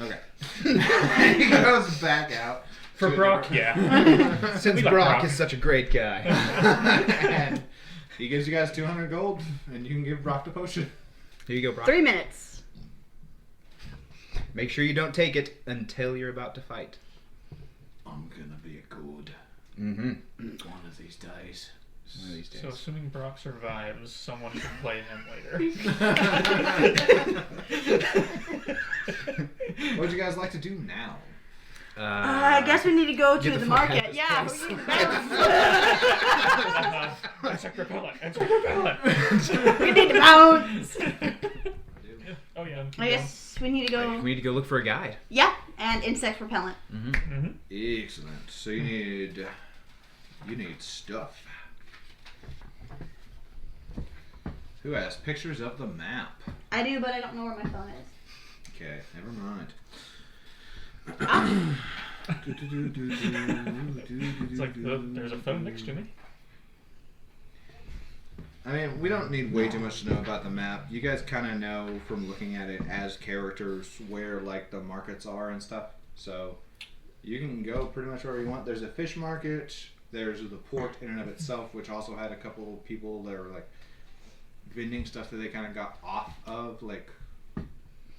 Speaker 2: Okay. And he goes back out.
Speaker 5: For
Speaker 2: to
Speaker 5: Brock,
Speaker 2: the-
Speaker 5: yeah.
Speaker 1: Since
Speaker 5: We like
Speaker 1: Brock
Speaker 5: Brock.
Speaker 1: is such a great guy.
Speaker 2: And he gives you guys 200 gold, and you can give Brock the potion.
Speaker 1: Here you go, Brock.
Speaker 4: 3 minutes.
Speaker 1: Make sure you don't take it until you're about to fight.
Speaker 2: I'm gonna be a god
Speaker 1: Mm-hmm.
Speaker 2: one of these days.
Speaker 1: One of these days.
Speaker 5: So assuming Brock survives, someone can play him later.
Speaker 2: What would you guys like to do now?
Speaker 4: I I guess we need to go to
Speaker 1: Get
Speaker 4: the
Speaker 1: the fuck out
Speaker 4: market.
Speaker 1: of
Speaker 4: Yeah.
Speaker 1: this
Speaker 4: We need to
Speaker 5: Insect repellent. Insect repellent.
Speaker 4: we need to bounce.
Speaker 5: Oh yeah.
Speaker 4: I guess we need to go.
Speaker 1: We need to go look for a guide.
Speaker 4: Yeah, and insect repellent.
Speaker 5: Mm-hmm.
Speaker 2: Excellent. So you need stuff. Who has pictures of the map?
Speaker 4: I do, but I don't know where my phone is.
Speaker 2: Okay, never mind.
Speaker 5: It's like there's a phone next to me.
Speaker 2: I mean, we don't need way too much to know about the map. You guys kind of know from looking at it as characters where like the markets are and stuff. So you can go pretty much wherever you want. There's a fish market. There's the port in and of itself, which also had a couple of people that were like vending stuff that they kind of got off of, like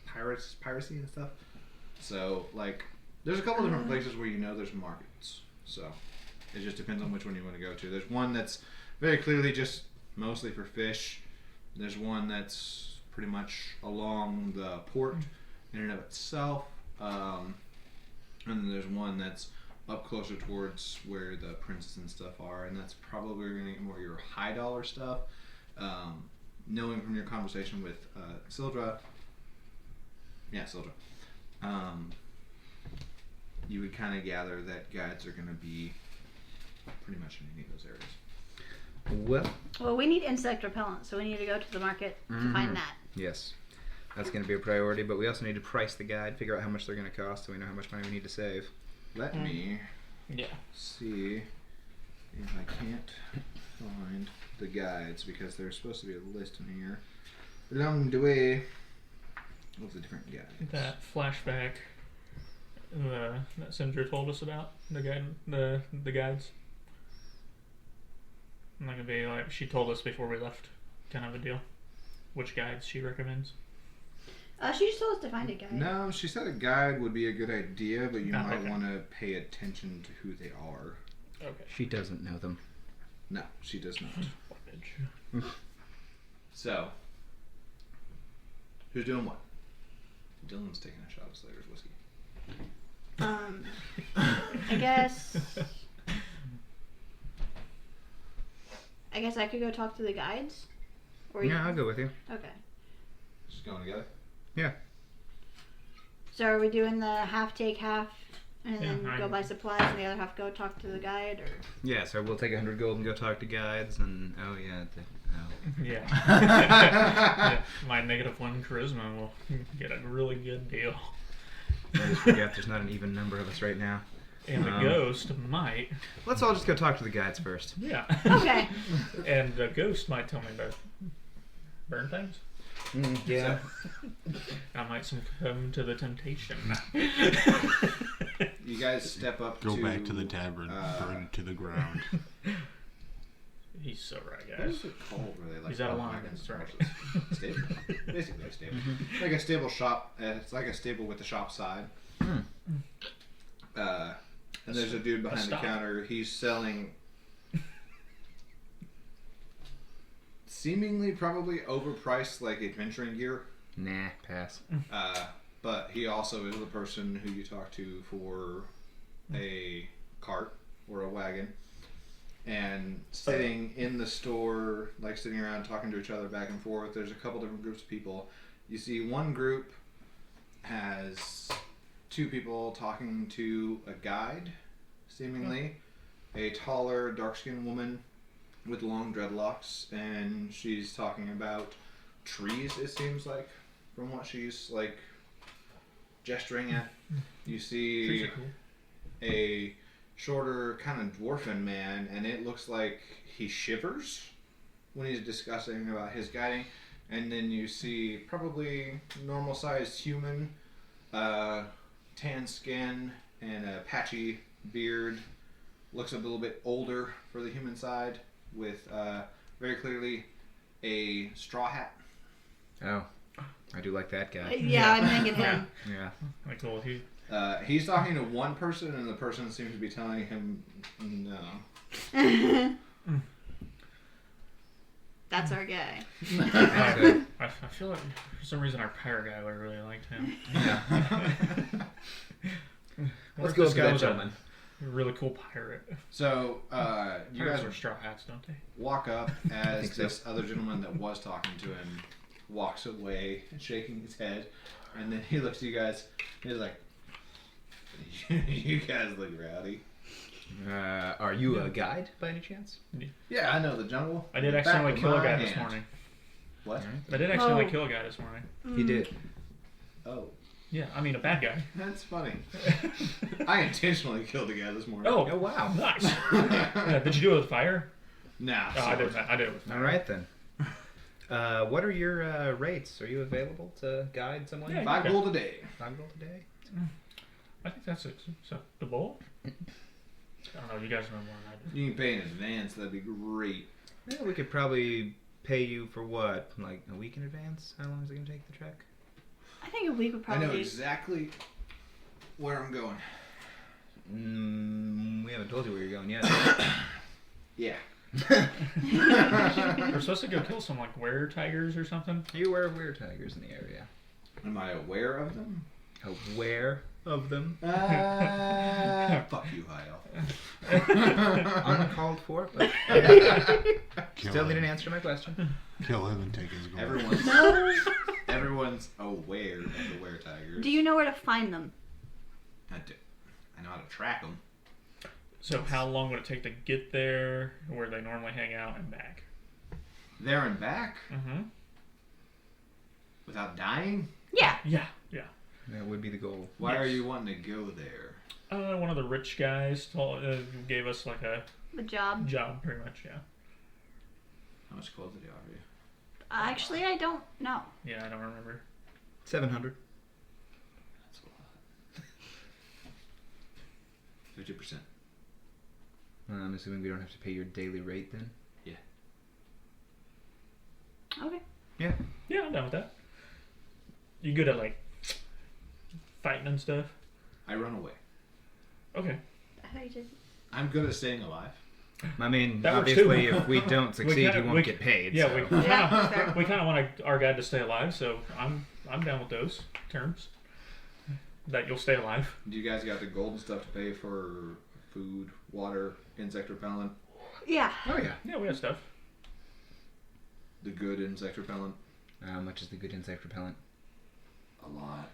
Speaker 2: piracy and stuff. So like, there's a couple different places where you know there's markets. So it just depends on which one you want to go to. There's one that's very clearly just mostly for fish. There's one that's pretty much along the port in and of itself. And then there's one that's up closer towards where the princes and stuff are, and that's probably going to get more your high dollar stuff. Knowing from your conversation with Sildra, you would kind of gather that guides are going to be pretty much in any of those areas.
Speaker 4: Well, we need insect repellent, so we need to go to the market to find that.
Speaker 1: Yes. That's going to be a priority, but we also need to price the guide, figure out how much they're going to cost so we know how much money we need to save.
Speaker 2: Let me see if I can't find the guides, because there's supposed to be a list in here along the way of the different guides.
Speaker 5: That flashback that Sindra told us about, the guides. I'm not gonna be like, she told us before we left, kind of a deal. Which guides she recommends?
Speaker 4: She just told us to find a guide.
Speaker 2: No, she said a guide would be a good idea, but you might
Speaker 5: okay.
Speaker 2: want to pay attention to who they are.
Speaker 5: Okay.
Speaker 1: She doesn't know them.
Speaker 2: No, she does not.
Speaker 5: Bitch.
Speaker 2: So, who's doing what? Dylan's taking a shot of Slater's whiskey.
Speaker 4: I guess I could go talk to the guides. Or
Speaker 1: Yeah, I'll go with you.
Speaker 4: Okay.
Speaker 2: Just going together?
Speaker 1: Yeah.
Speaker 4: So are we doing the half take half, and
Speaker 5: Yeah,
Speaker 4: then go buy supplies, and the other half go talk to the guide, or?
Speaker 1: Yeah, so we'll take 100 gold and go talk to guides, and
Speaker 5: Yeah. Yeah. My -1 charisma will get a really good deal.
Speaker 1: I just forget there's not an even number of us right now.
Speaker 5: And the ghost might.
Speaker 1: Let's all just go talk to the guides first.
Speaker 5: Yeah.
Speaker 4: Okay.
Speaker 5: And the ghost might tell me about burn things.
Speaker 1: Yeah.
Speaker 5: I might succumb to the temptation.
Speaker 2: You guys step up
Speaker 3: Go back to the tavern, burn to the ground.
Speaker 5: He's so right,
Speaker 2: What
Speaker 5: guys.
Speaker 2: is it called where they like
Speaker 5: He's out of
Speaker 2: park
Speaker 5: line,
Speaker 2: wagons
Speaker 5: that's
Speaker 2: and
Speaker 5: right.
Speaker 2: horses? Stable. Basically a stable. Like a stable shop. It's like a stable with the shop side. And there's a dude behind the counter. He's selling seemingly probably overpriced like adventuring gear.
Speaker 1: Nah, pass.
Speaker 2: But he also is the person who you talk to for a cart or a wagon. And sitting in the store, like sitting around talking to each other back and forth, there's a couple different groups of people. You see one group has 2 people talking to a guide, seemingly. A taller, dark-skinned woman with long dreadlocks, and she's talking about trees, it seems like, from what she's, like, gesturing at. You see
Speaker 5: Trees are cool.
Speaker 2: a shorter, kind of dwarfen man, and it looks like he shivers when he's discussing about his guiding. And then you see probably normal-sized human, tan skin and a patchy beard. Looks a little bit older for the human side, with very clearly a straw hat.
Speaker 1: Oh, I do like that guy.
Speaker 4: Yeah, I'm thinking him.
Speaker 1: Yeah.
Speaker 5: Like, well,
Speaker 2: He's talking to one person, and the person seems to be telling him no.
Speaker 4: That's our guy.
Speaker 5: I feel like for some reason our pirate guy would really liked him.
Speaker 1: Yeah. Let's go
Speaker 5: This
Speaker 1: up to
Speaker 5: guy
Speaker 1: that
Speaker 5: was a
Speaker 1: gentleman.
Speaker 5: really cool pirate.
Speaker 2: So you
Speaker 5: Pirates
Speaker 2: guys
Speaker 5: wear straw hats, don't they?
Speaker 2: walk up as
Speaker 1: think so.
Speaker 2: this other gentleman that was talking to him walks away, shaking his head, and then he looks at you guys. He's like, "You guys look rowdy."
Speaker 1: Are you a guide by any chance?
Speaker 2: Yeah, I know the jungle.
Speaker 5: I did
Speaker 2: Back
Speaker 5: accidentally
Speaker 2: of
Speaker 5: kill a
Speaker 2: my
Speaker 5: guy this
Speaker 2: hand.
Speaker 5: morning.
Speaker 2: What?
Speaker 5: I did accidentally
Speaker 4: Oh.
Speaker 5: kill a guy this morning.
Speaker 1: He did.
Speaker 2: Oh,
Speaker 5: Yeah, I mean a bad guy.
Speaker 2: that's funny. I intentionally killed a guy this morning.
Speaker 5: Oh,
Speaker 1: Oh wow.
Speaker 5: nice. Yeah, did you do it with fire?
Speaker 2: Nah.
Speaker 5: Oh, I did. I did it with fire.
Speaker 1: All right then. What are your rates? Are you available to guide someone?
Speaker 5: Yeah.
Speaker 2: 5 gold a day.
Speaker 1: 5 gold a day.
Speaker 5: I think that's acceptable. I don't know. You guys know more than I do.
Speaker 2: You can pay in advance. That'd be great.
Speaker 1: Yeah, we could probably pay you for what? Like a week in advance? How long is it gonna take the trek?
Speaker 4: I think a week would
Speaker 2: I know
Speaker 4: probably.
Speaker 2: exactly where I'm going.
Speaker 1: We haven't told you where you're going yet.
Speaker 2: Yeah.
Speaker 5: We're supposed to go kill some like were tigers or something.
Speaker 1: Are you aware of weird tigers in the area?
Speaker 2: Am I aware of them?
Speaker 1: Aware of them?
Speaker 2: Fuck you, High Elf.
Speaker 1: Uncalled for, but still need an answer to my question.
Speaker 6: Kill him and take his gold.
Speaker 2: Everyone's aware of the were-tigers.
Speaker 4: Do you know where to find them?
Speaker 2: I do. I know how to track them.
Speaker 5: So how long would it take to get there, where they normally hang out, and back?
Speaker 2: There and back
Speaker 5: Mm-hmm.
Speaker 2: without dying?
Speaker 4: Yeah.
Speaker 5: Yeah.
Speaker 1: That would be the goal.
Speaker 2: Why
Speaker 5: Yes.
Speaker 2: are you wanting to go there?
Speaker 5: One of the rich guys gave us like a
Speaker 4: The job.
Speaker 5: job, pretty much. Yeah.
Speaker 2: How much gold did he offer you?
Speaker 4: Actually, I don't know.
Speaker 5: Yeah, I don't remember.
Speaker 1: 700.
Speaker 2: That's a lot. 50%.
Speaker 1: I'm assuming we don't have to pay your daily rate then?
Speaker 4: Okay.
Speaker 5: Yeah, I'm down with that. You good at like fighting and stuff?
Speaker 2: I run away.
Speaker 5: Okay.
Speaker 4: I thought you did.
Speaker 2: I'm good at staying alive.
Speaker 1: I mean,
Speaker 5: That works
Speaker 1: obviously,
Speaker 5: too.
Speaker 1: if we don't succeed,
Speaker 5: kinda-
Speaker 1: you won't get paid.
Speaker 5: Yeah,
Speaker 1: so.
Speaker 4: Yeah, fair.
Speaker 5: we kind of want our guy to stay alive, so I'm down with those terms. That you'll stay alive.
Speaker 2: Do you guys got the gold and stuff to pay for food, water, insect repellent?
Speaker 4: Yeah.
Speaker 1: Oh, yeah.
Speaker 5: Yeah, we have stuff.
Speaker 2: The good insect repellent?
Speaker 1: How much is the good insect repellent?
Speaker 2: A lot.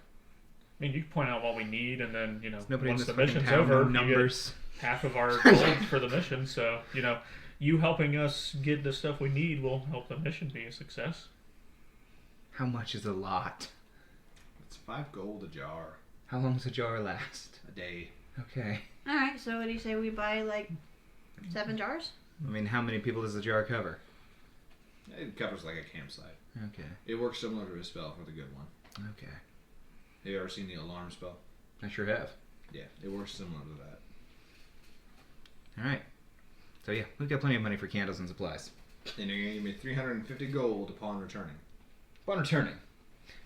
Speaker 5: I mean, you can point out what we need, and then
Speaker 1: Nobody in
Speaker 5: once
Speaker 1: this
Speaker 5: the
Speaker 1: fucking
Speaker 5: mission's
Speaker 1: town
Speaker 5: over,
Speaker 1: know
Speaker 5: you get
Speaker 1: numbers.
Speaker 5: half of our gold for the mission. So you helping us get the stuff we need will help the mission be a success.
Speaker 1: How much is a lot?
Speaker 2: It's 5 gold a jar.
Speaker 1: How long does a jar last?
Speaker 2: A day.
Speaker 1: Okay.
Speaker 4: All right. So, what do you say we buy like 7 jars?
Speaker 1: I mean, how many people does the jar cover?
Speaker 2: It covers like a campsite.
Speaker 1: Okay.
Speaker 2: It works similar to a spell for the good one.
Speaker 1: Okay.
Speaker 2: Have you ever seen the alarm spell?
Speaker 1: I sure have.
Speaker 2: Yeah, it works similar to that.
Speaker 1: All right. So yeah, we've got plenty of money for candles and supplies.
Speaker 2: And you're going to give me 350 gold upon returning.
Speaker 1: Upon returning,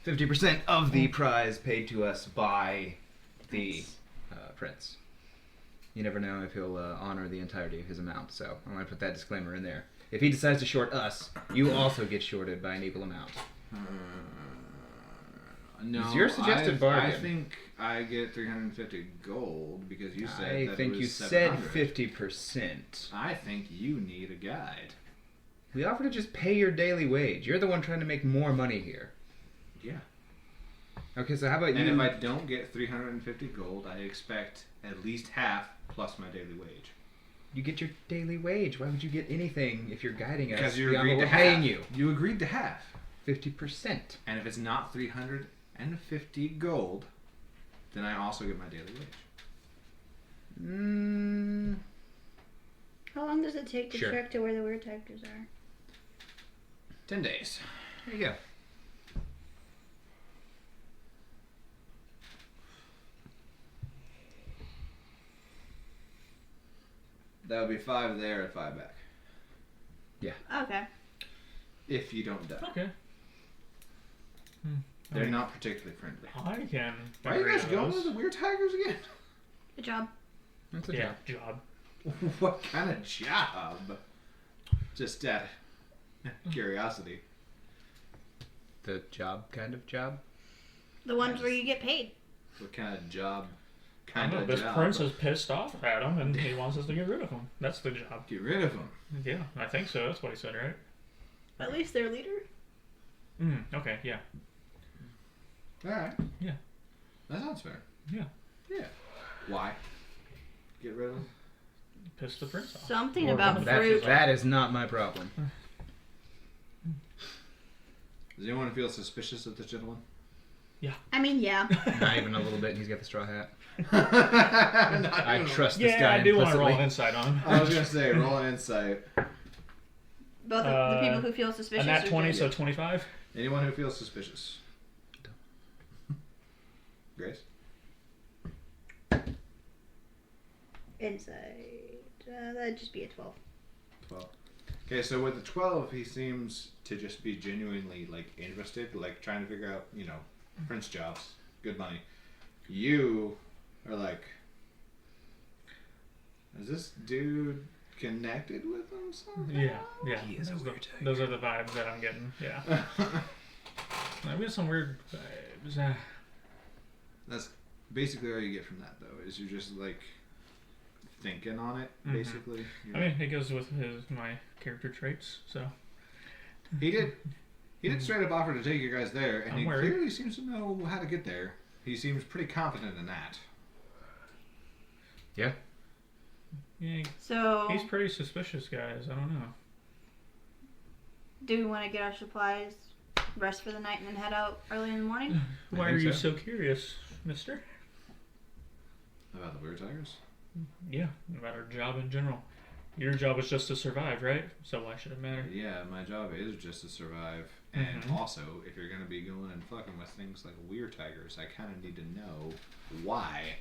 Speaker 1: 50% of the prize paid to us by the prince. You never know if he'll honor the entirety of his amount, so I want to put that disclaimer in there. If he decides to short us, you also get shorted by an equal amount.
Speaker 2: No,
Speaker 1: It's your suggested
Speaker 2: I
Speaker 1: bargain.
Speaker 2: think I get 350 gold because you said
Speaker 1: I
Speaker 2: that
Speaker 1: think
Speaker 2: it
Speaker 1: you
Speaker 2: was
Speaker 1: said
Speaker 2: 700.
Speaker 1: 50%.
Speaker 2: I think you need a guide.
Speaker 1: We offer to just pay your daily wage. You're the one trying to make more money here.
Speaker 2: Yeah.
Speaker 1: Okay, so how about
Speaker 2: And
Speaker 1: you?
Speaker 2: if I don't get 350 gold, I expect at least half plus my daily wage.
Speaker 1: You get your daily wage. Why would you get anything if you're guiding us?
Speaker 2: Because you
Speaker 1: beyond
Speaker 2: agreed
Speaker 1: what
Speaker 2: to
Speaker 1: we're paying
Speaker 2: half.
Speaker 1: you.
Speaker 2: You agreed to half.
Speaker 1: 50%.
Speaker 2: And if it's not 350 gold, then I also get my daily wage.
Speaker 4: How long does it take to
Speaker 1: Sure.
Speaker 4: trek to where the weird tigers are?
Speaker 2: 10 days.
Speaker 1: There you go.
Speaker 2: That would be 5 there and 5 back.
Speaker 4: Okay.
Speaker 2: If you don't die.
Speaker 5: Okay.
Speaker 2: They're not particularly friendly.
Speaker 5: I can.
Speaker 2: Why are you guys
Speaker 5: agree
Speaker 2: going
Speaker 5: with
Speaker 2: with the
Speaker 5: those.
Speaker 2: weird tigers again?
Speaker 4: Good job.
Speaker 1: That's a
Speaker 5: Yeah,
Speaker 1: job.
Speaker 5: job.
Speaker 2: What kind of job? Just out of curiosity.
Speaker 1: The job kind of job?
Speaker 4: The ones where you get paid.
Speaker 2: What kind of job
Speaker 5: I don't know. This prince is pissed off at him, and he wants us to get rid of him. That's the job.
Speaker 2: Get rid of him.
Speaker 5: Yeah, I think so. That's what he said, right?
Speaker 4: At least their leader.
Speaker 5: Okay, yeah.
Speaker 2: Alright.
Speaker 5: Yeah.
Speaker 2: That sounds fair.
Speaker 5: Yeah.
Speaker 2: Yeah. Why? Get rid of him?
Speaker 5: Piss the prince off.
Speaker 4: Something
Speaker 5: Or
Speaker 4: about
Speaker 5: that-
Speaker 4: fruit.
Speaker 1: That is not my problem.
Speaker 2: Does anyone feel suspicious of this gentleman?
Speaker 4: I mean, yeah.
Speaker 1: Not even a little bit. He's got the straw hat.
Speaker 2: Not
Speaker 1: I
Speaker 2: even-
Speaker 1: trust this
Speaker 5: Yeah,
Speaker 1: guy
Speaker 5: I do want to roll
Speaker 1: implicitly.
Speaker 5: an insight on him.
Speaker 2: I was gonna say, roll an insight.
Speaker 4: Both of the people who feel suspicious.
Speaker 5: And that
Speaker 4: are
Speaker 5: 20,
Speaker 4: just-
Speaker 5: so 25.
Speaker 2: Anyone who feels suspicious. Grace?
Speaker 4: Insight. That'd just be a 12.
Speaker 2: 12. Okay, so with the 12, he seems to just be genuinely, like, interested, like, trying to figure out, you know, prince jobs, good money. You are like, is this dude connected with him somehow?
Speaker 5: Yeah.
Speaker 1: He is a
Speaker 5: those,
Speaker 1: weird tiger.
Speaker 5: those are the vibes that I'm getting. Yeah. I've got some weird vibes.
Speaker 2: That's basically all you get from that, though, is you're just, like, thinking on it,
Speaker 5: Mhm.
Speaker 2: basically.
Speaker 5: I mean, it goes with my character traits, so.
Speaker 2: He did straight up offer to take you guys there, and
Speaker 5: I'm
Speaker 2: he
Speaker 5: worried.
Speaker 2: clearly seems to know how to get there. He seems pretty confident in that.
Speaker 1: Yeah.
Speaker 5: Yeah,
Speaker 4: So,
Speaker 5: he's pretty suspicious, guys. I don't know.
Speaker 4: do we want to get our supplies, rest for the night, and then head out early in the morning?
Speaker 5: Why
Speaker 1: think
Speaker 5: are you
Speaker 1: so.
Speaker 5: so curious, mister?
Speaker 2: About the weird tigers?
Speaker 5: Yeah, about our job in general. Your job is just to survive, right? So why should it matter?
Speaker 2: Yeah, my job is just to survive. And
Speaker 5: Mhm.
Speaker 2: also, if you're going to be going and fucking with things like weird tigers, I kind of need to know why.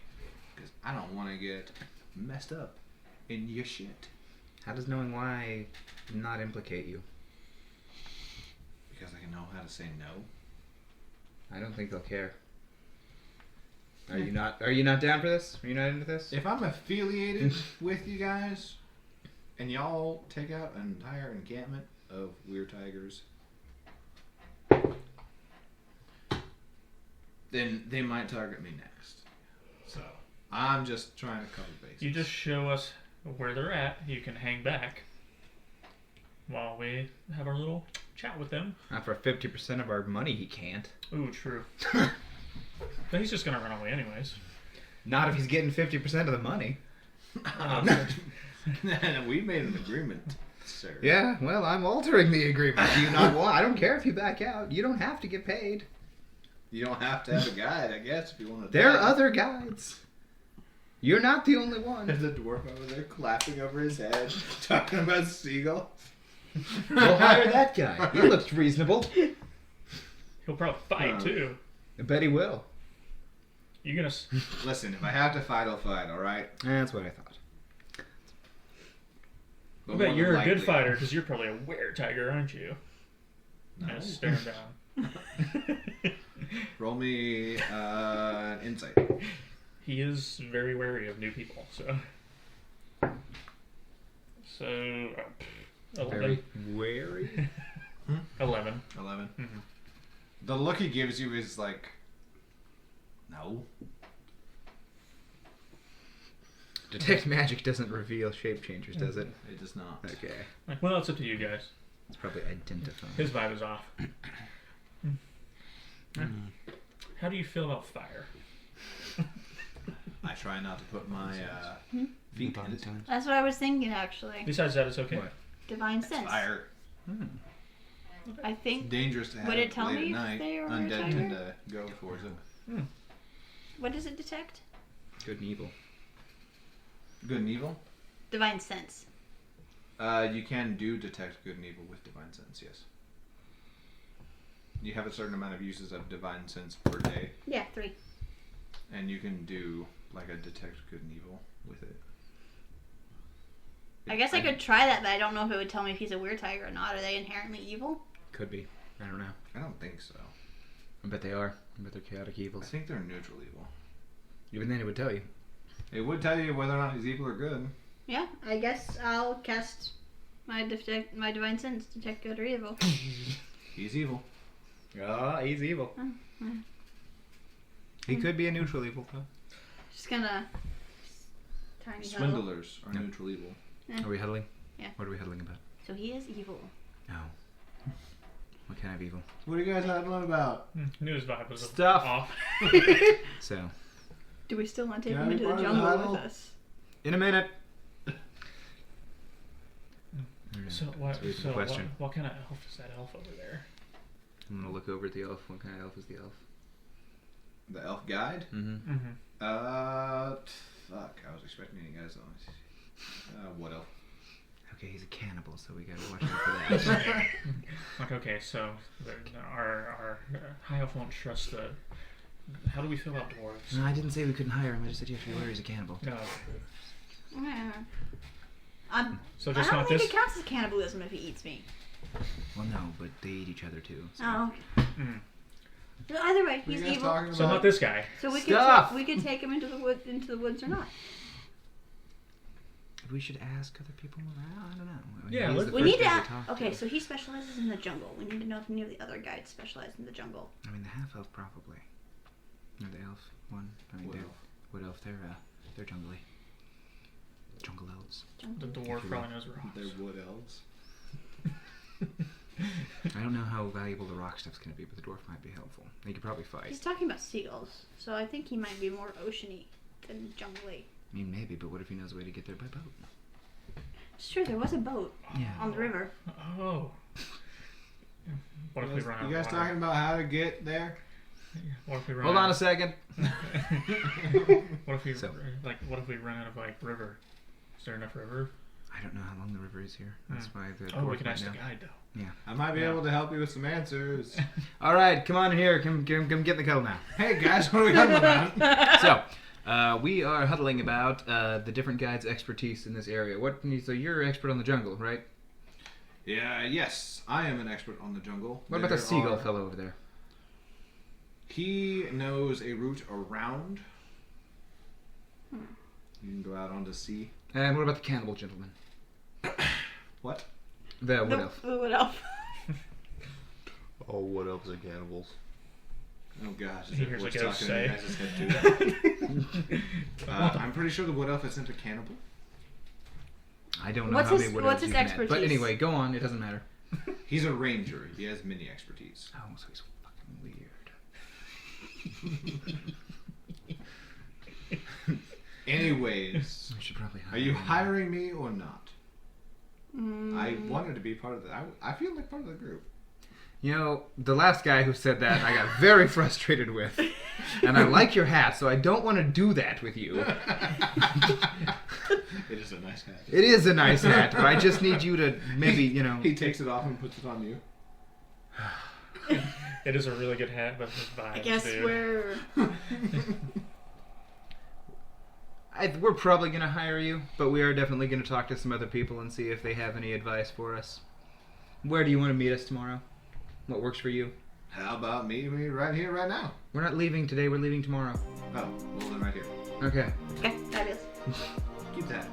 Speaker 2: Because I don't want to get messed up in your shit.
Speaker 1: How does knowing why not implicate you?
Speaker 2: Because I can know how to say no.
Speaker 1: I don't think they'll care. Are you not? Are you not down for this? Are you not into this?
Speaker 2: If I'm affiliated with you guys, and y'all take out an entire encampment of weird tigers, then they might target me next. So I'm just trying to cover bases.
Speaker 5: You just show us where they're at. You can hang back while we have our little chat with them.
Speaker 1: Not for 50% of our money, he can't.
Speaker 5: Ooh, true. But he's just gonna run away anyways.
Speaker 1: Not if he's getting 50% of the money.
Speaker 2: We made an agreement, sir.
Speaker 1: Yeah, well, I'm altering the agreement. Do you not want? I don't care if you back out. You don't have to get paid.
Speaker 2: You don't have to have a guide, I guess, if you want to.
Speaker 1: There are other guides. You're not the only one.
Speaker 2: There's a dwarf over there clapping over his head, talking about seagulls.
Speaker 1: We'll hire that guy. He looks reasonable.
Speaker 5: He'll probably fight too.
Speaker 1: I bet he will.
Speaker 5: You gonna?
Speaker 2: Listen, if I have to fight, I'll fight. All right.
Speaker 1: That's what I thought.
Speaker 5: I
Speaker 2: But
Speaker 5: bet
Speaker 2: more
Speaker 5: you're
Speaker 2: than
Speaker 5: a good
Speaker 2: likely-
Speaker 5: fighter because you're probably a were-tiger, aren't you?
Speaker 2: No.
Speaker 5: Just stare him down.
Speaker 2: Roll me an insight.
Speaker 5: He is very wary of new people, so. 11.
Speaker 1: Very wary.
Speaker 5: 11.
Speaker 2: 11.
Speaker 5: Mhm.
Speaker 2: The look he gives you is like, no.
Speaker 1: Detect magic doesn't reveal shape changers, does it?
Speaker 2: It does not.
Speaker 1: Okay.
Speaker 5: Like, well, it's up to you guys.
Speaker 1: It's probably identifying.
Speaker 5: His vibe is off. How do you feel about fire?
Speaker 2: I try not to put my feet in it.
Speaker 4: That's what I was thinking, actually.
Speaker 5: Besides that, it's okay.
Speaker 1: What?
Speaker 4: Divine sense.
Speaker 2: Fire.
Speaker 4: I
Speaker 2: It's
Speaker 4: think.
Speaker 2: dangerous to have
Speaker 4: Would it tell
Speaker 2: late
Speaker 4: me if
Speaker 2: at night.
Speaker 4: they are a
Speaker 2: Undead
Speaker 4: tiger?
Speaker 2: tend to go towards it.
Speaker 4: What does it detect?
Speaker 1: Good and evil.
Speaker 2: Good and evil?
Speaker 4: Divine sense.
Speaker 2: You can detect good and evil with divine sense, yes. You have a certain amount of uses of divine sense per day,
Speaker 4: Yeah, 3.
Speaker 2: and you can do like a detect good and evil with it.
Speaker 4: I guess I could try that, but I don't know if it would tell me if he's a weird tiger or not. Are they inherently evil?
Speaker 1: Could be. I don't know.
Speaker 2: I don't think so.
Speaker 1: I bet they are. I bet they're chaotic
Speaker 2: I
Speaker 1: evils.
Speaker 2: think they're neutral evil.
Speaker 1: Even then, it would tell you.
Speaker 2: It would tell you whether or not he's evil or good.
Speaker 4: Yeah, I guess I'll cast my divine sense, detect good or evil.
Speaker 2: He's evil.
Speaker 1: Ah, he's evil. He could be a neutral evil, though.
Speaker 4: Just gonna tiny huddle.
Speaker 2: Swindlers are neutral evil.
Speaker 1: Are we huddling?
Speaker 4: Yeah.
Speaker 1: What are we huddling about?
Speaker 4: So he is evil.
Speaker 1: No. What kind of evil?
Speaker 2: What are you guys huddling about?
Speaker 5: Knew his vibe was
Speaker 1: Stuff.
Speaker 5: off.
Speaker 1: So,
Speaker 4: Do we still want to take
Speaker 2: Can
Speaker 4: him
Speaker 2: I
Speaker 4: into
Speaker 2: be
Speaker 4: the
Speaker 2: part of the
Speaker 4: jungle
Speaker 2: huddle?
Speaker 4: with us?
Speaker 1: in a minute.
Speaker 5: So what?
Speaker 1: That's a
Speaker 5: So
Speaker 1: question.
Speaker 5: what kind of elf is that elf over there?
Speaker 1: I'm gonna look over at the elf. What kind of elf is the elf?
Speaker 2: The elf guide?
Speaker 1: Mm-hmm.
Speaker 5: Mm-hmm.
Speaker 2: Fuck. I was expecting you guys on. What elf?
Speaker 1: Okay, he's a cannibal, so we gotta watch out for that.
Speaker 5: Like, okay, so our high elf won't trust the. How do we feel about dwarves?
Speaker 1: No, I didn't say we couldn't hire him. I just said you have to be aware he's a cannibal.
Speaker 5: No.
Speaker 4: Yeah.
Speaker 5: So
Speaker 4: I
Speaker 5: just
Speaker 4: don't
Speaker 5: not
Speaker 4: think
Speaker 5: this.
Speaker 4: it counts as cannibalism if he eats me.
Speaker 1: Well, no, but they eat each other too. So.
Speaker 4: Oh.
Speaker 5: Mm.
Speaker 4: So either way,
Speaker 2: What are
Speaker 4: he's
Speaker 2: you guys
Speaker 4: evil.
Speaker 2: talking about?
Speaker 5: So not this guy.
Speaker 4: So we
Speaker 1: Stuff!
Speaker 4: could take him into the woods or not.
Speaker 1: We should ask other people around. I don't know.
Speaker 5: Yeah,
Speaker 1: He's
Speaker 5: let's-
Speaker 1: the
Speaker 4: We
Speaker 1: first
Speaker 4: need to.
Speaker 1: guy talk
Speaker 4: Okay,
Speaker 1: to.
Speaker 4: so he specializes in the jungle. We need to know if any of the other guides specialize in the jungle.
Speaker 1: I mean, the half elf probably. Or the elf one. I mean,
Speaker 2: Wood
Speaker 1: they're
Speaker 2: elf.
Speaker 1: wood elf. They're jungly. Jungle elves.
Speaker 5: The dwarf probably knows rocks.
Speaker 2: They're wood elves.
Speaker 1: I don't know how valuable the rock stuff's gonna be, but the dwarf might be helpful. He could probably fight.
Speaker 4: He's talking about seagulls, so I think he might be more oceany than jungly.
Speaker 1: I mean, maybe, but what if he knows a way to get there by boat?
Speaker 4: It's true, there was a boat
Speaker 1: Yeah.
Speaker 4: on the river.
Speaker 5: Oh. What if we run out
Speaker 2: You guys
Speaker 5: of water?
Speaker 2: talking about how to get there?
Speaker 5: What if we run
Speaker 1: Hold
Speaker 5: out
Speaker 1: on a second.
Speaker 5: What if we
Speaker 1: So-
Speaker 5: what if we run out of river? Is there enough river?
Speaker 1: I don't know how long the river is here. That's why the
Speaker 5: Oh, we
Speaker 1: dwarf
Speaker 5: can
Speaker 1: might
Speaker 5: ask the
Speaker 1: know.
Speaker 5: guide though.
Speaker 2: I might be
Speaker 5: Yeah.
Speaker 2: able to help you with some answers.
Speaker 1: All right, come on in here. Come get in the cuddle now.
Speaker 2: Hey guys, what are we huddling about?
Speaker 1: So, we are huddling about the different guides' expertise in this area. So you're expert on the jungle, right?
Speaker 2: Yeah, yes, I am an expert on the jungle.
Speaker 1: What about the seagull fellow over there?
Speaker 2: He knows a route around. You can go out on the sea.
Speaker 1: And what about the cannibal gentleman?
Speaker 2: What?
Speaker 1: The wood elf.
Speaker 4: The wood elf.
Speaker 3: All wood elves are cannibals.
Speaker 2: Oh gosh,
Speaker 5: He hears a
Speaker 2: what's
Speaker 5: ghost
Speaker 2: talking in your
Speaker 5: say.
Speaker 2: guys' head too? I'm pretty sure the wood elf isn't a cannibal.
Speaker 1: I don't know
Speaker 4: What's
Speaker 1: how
Speaker 4: his-
Speaker 1: many wood
Speaker 4: what's
Speaker 1: elves
Speaker 4: his
Speaker 1: you've met.
Speaker 4: expertise?
Speaker 1: But anyway, go on. It doesn't matter.
Speaker 2: He's a ranger. He has mini expertise.
Speaker 1: Oh, so he's fucking weird.
Speaker 2: Anyways,
Speaker 1: We should probably hire
Speaker 2: are you
Speaker 1: him.
Speaker 2: hiring me or not?
Speaker 4: Mm.
Speaker 2: I wanted to be part of the. I feel like part of the group.
Speaker 1: You know, the last guy who said that, I got very frustrated with. And I like your hat, so I don't want to do that with you.
Speaker 2: It is a nice hat.
Speaker 1: It is a nice hat, but I just need you to maybe, you know...
Speaker 2: He takes it off and puts it on you.
Speaker 5: It is a really good hat, but his vibes,
Speaker 4: I guess
Speaker 5: dude.
Speaker 4: we're.
Speaker 1: We're probably going to hire you, but we are definitely going to talk to some other people and see if they have any advice for us. Where do you want to meet us tomorrow? What works for you?
Speaker 2: How about me right here, right now?
Speaker 1: We're not leaving today, we're leaving tomorrow.
Speaker 2: Oh, well then right here.
Speaker 1: Okay.
Speaker 4: Okay, that is.
Speaker 2: Keep that.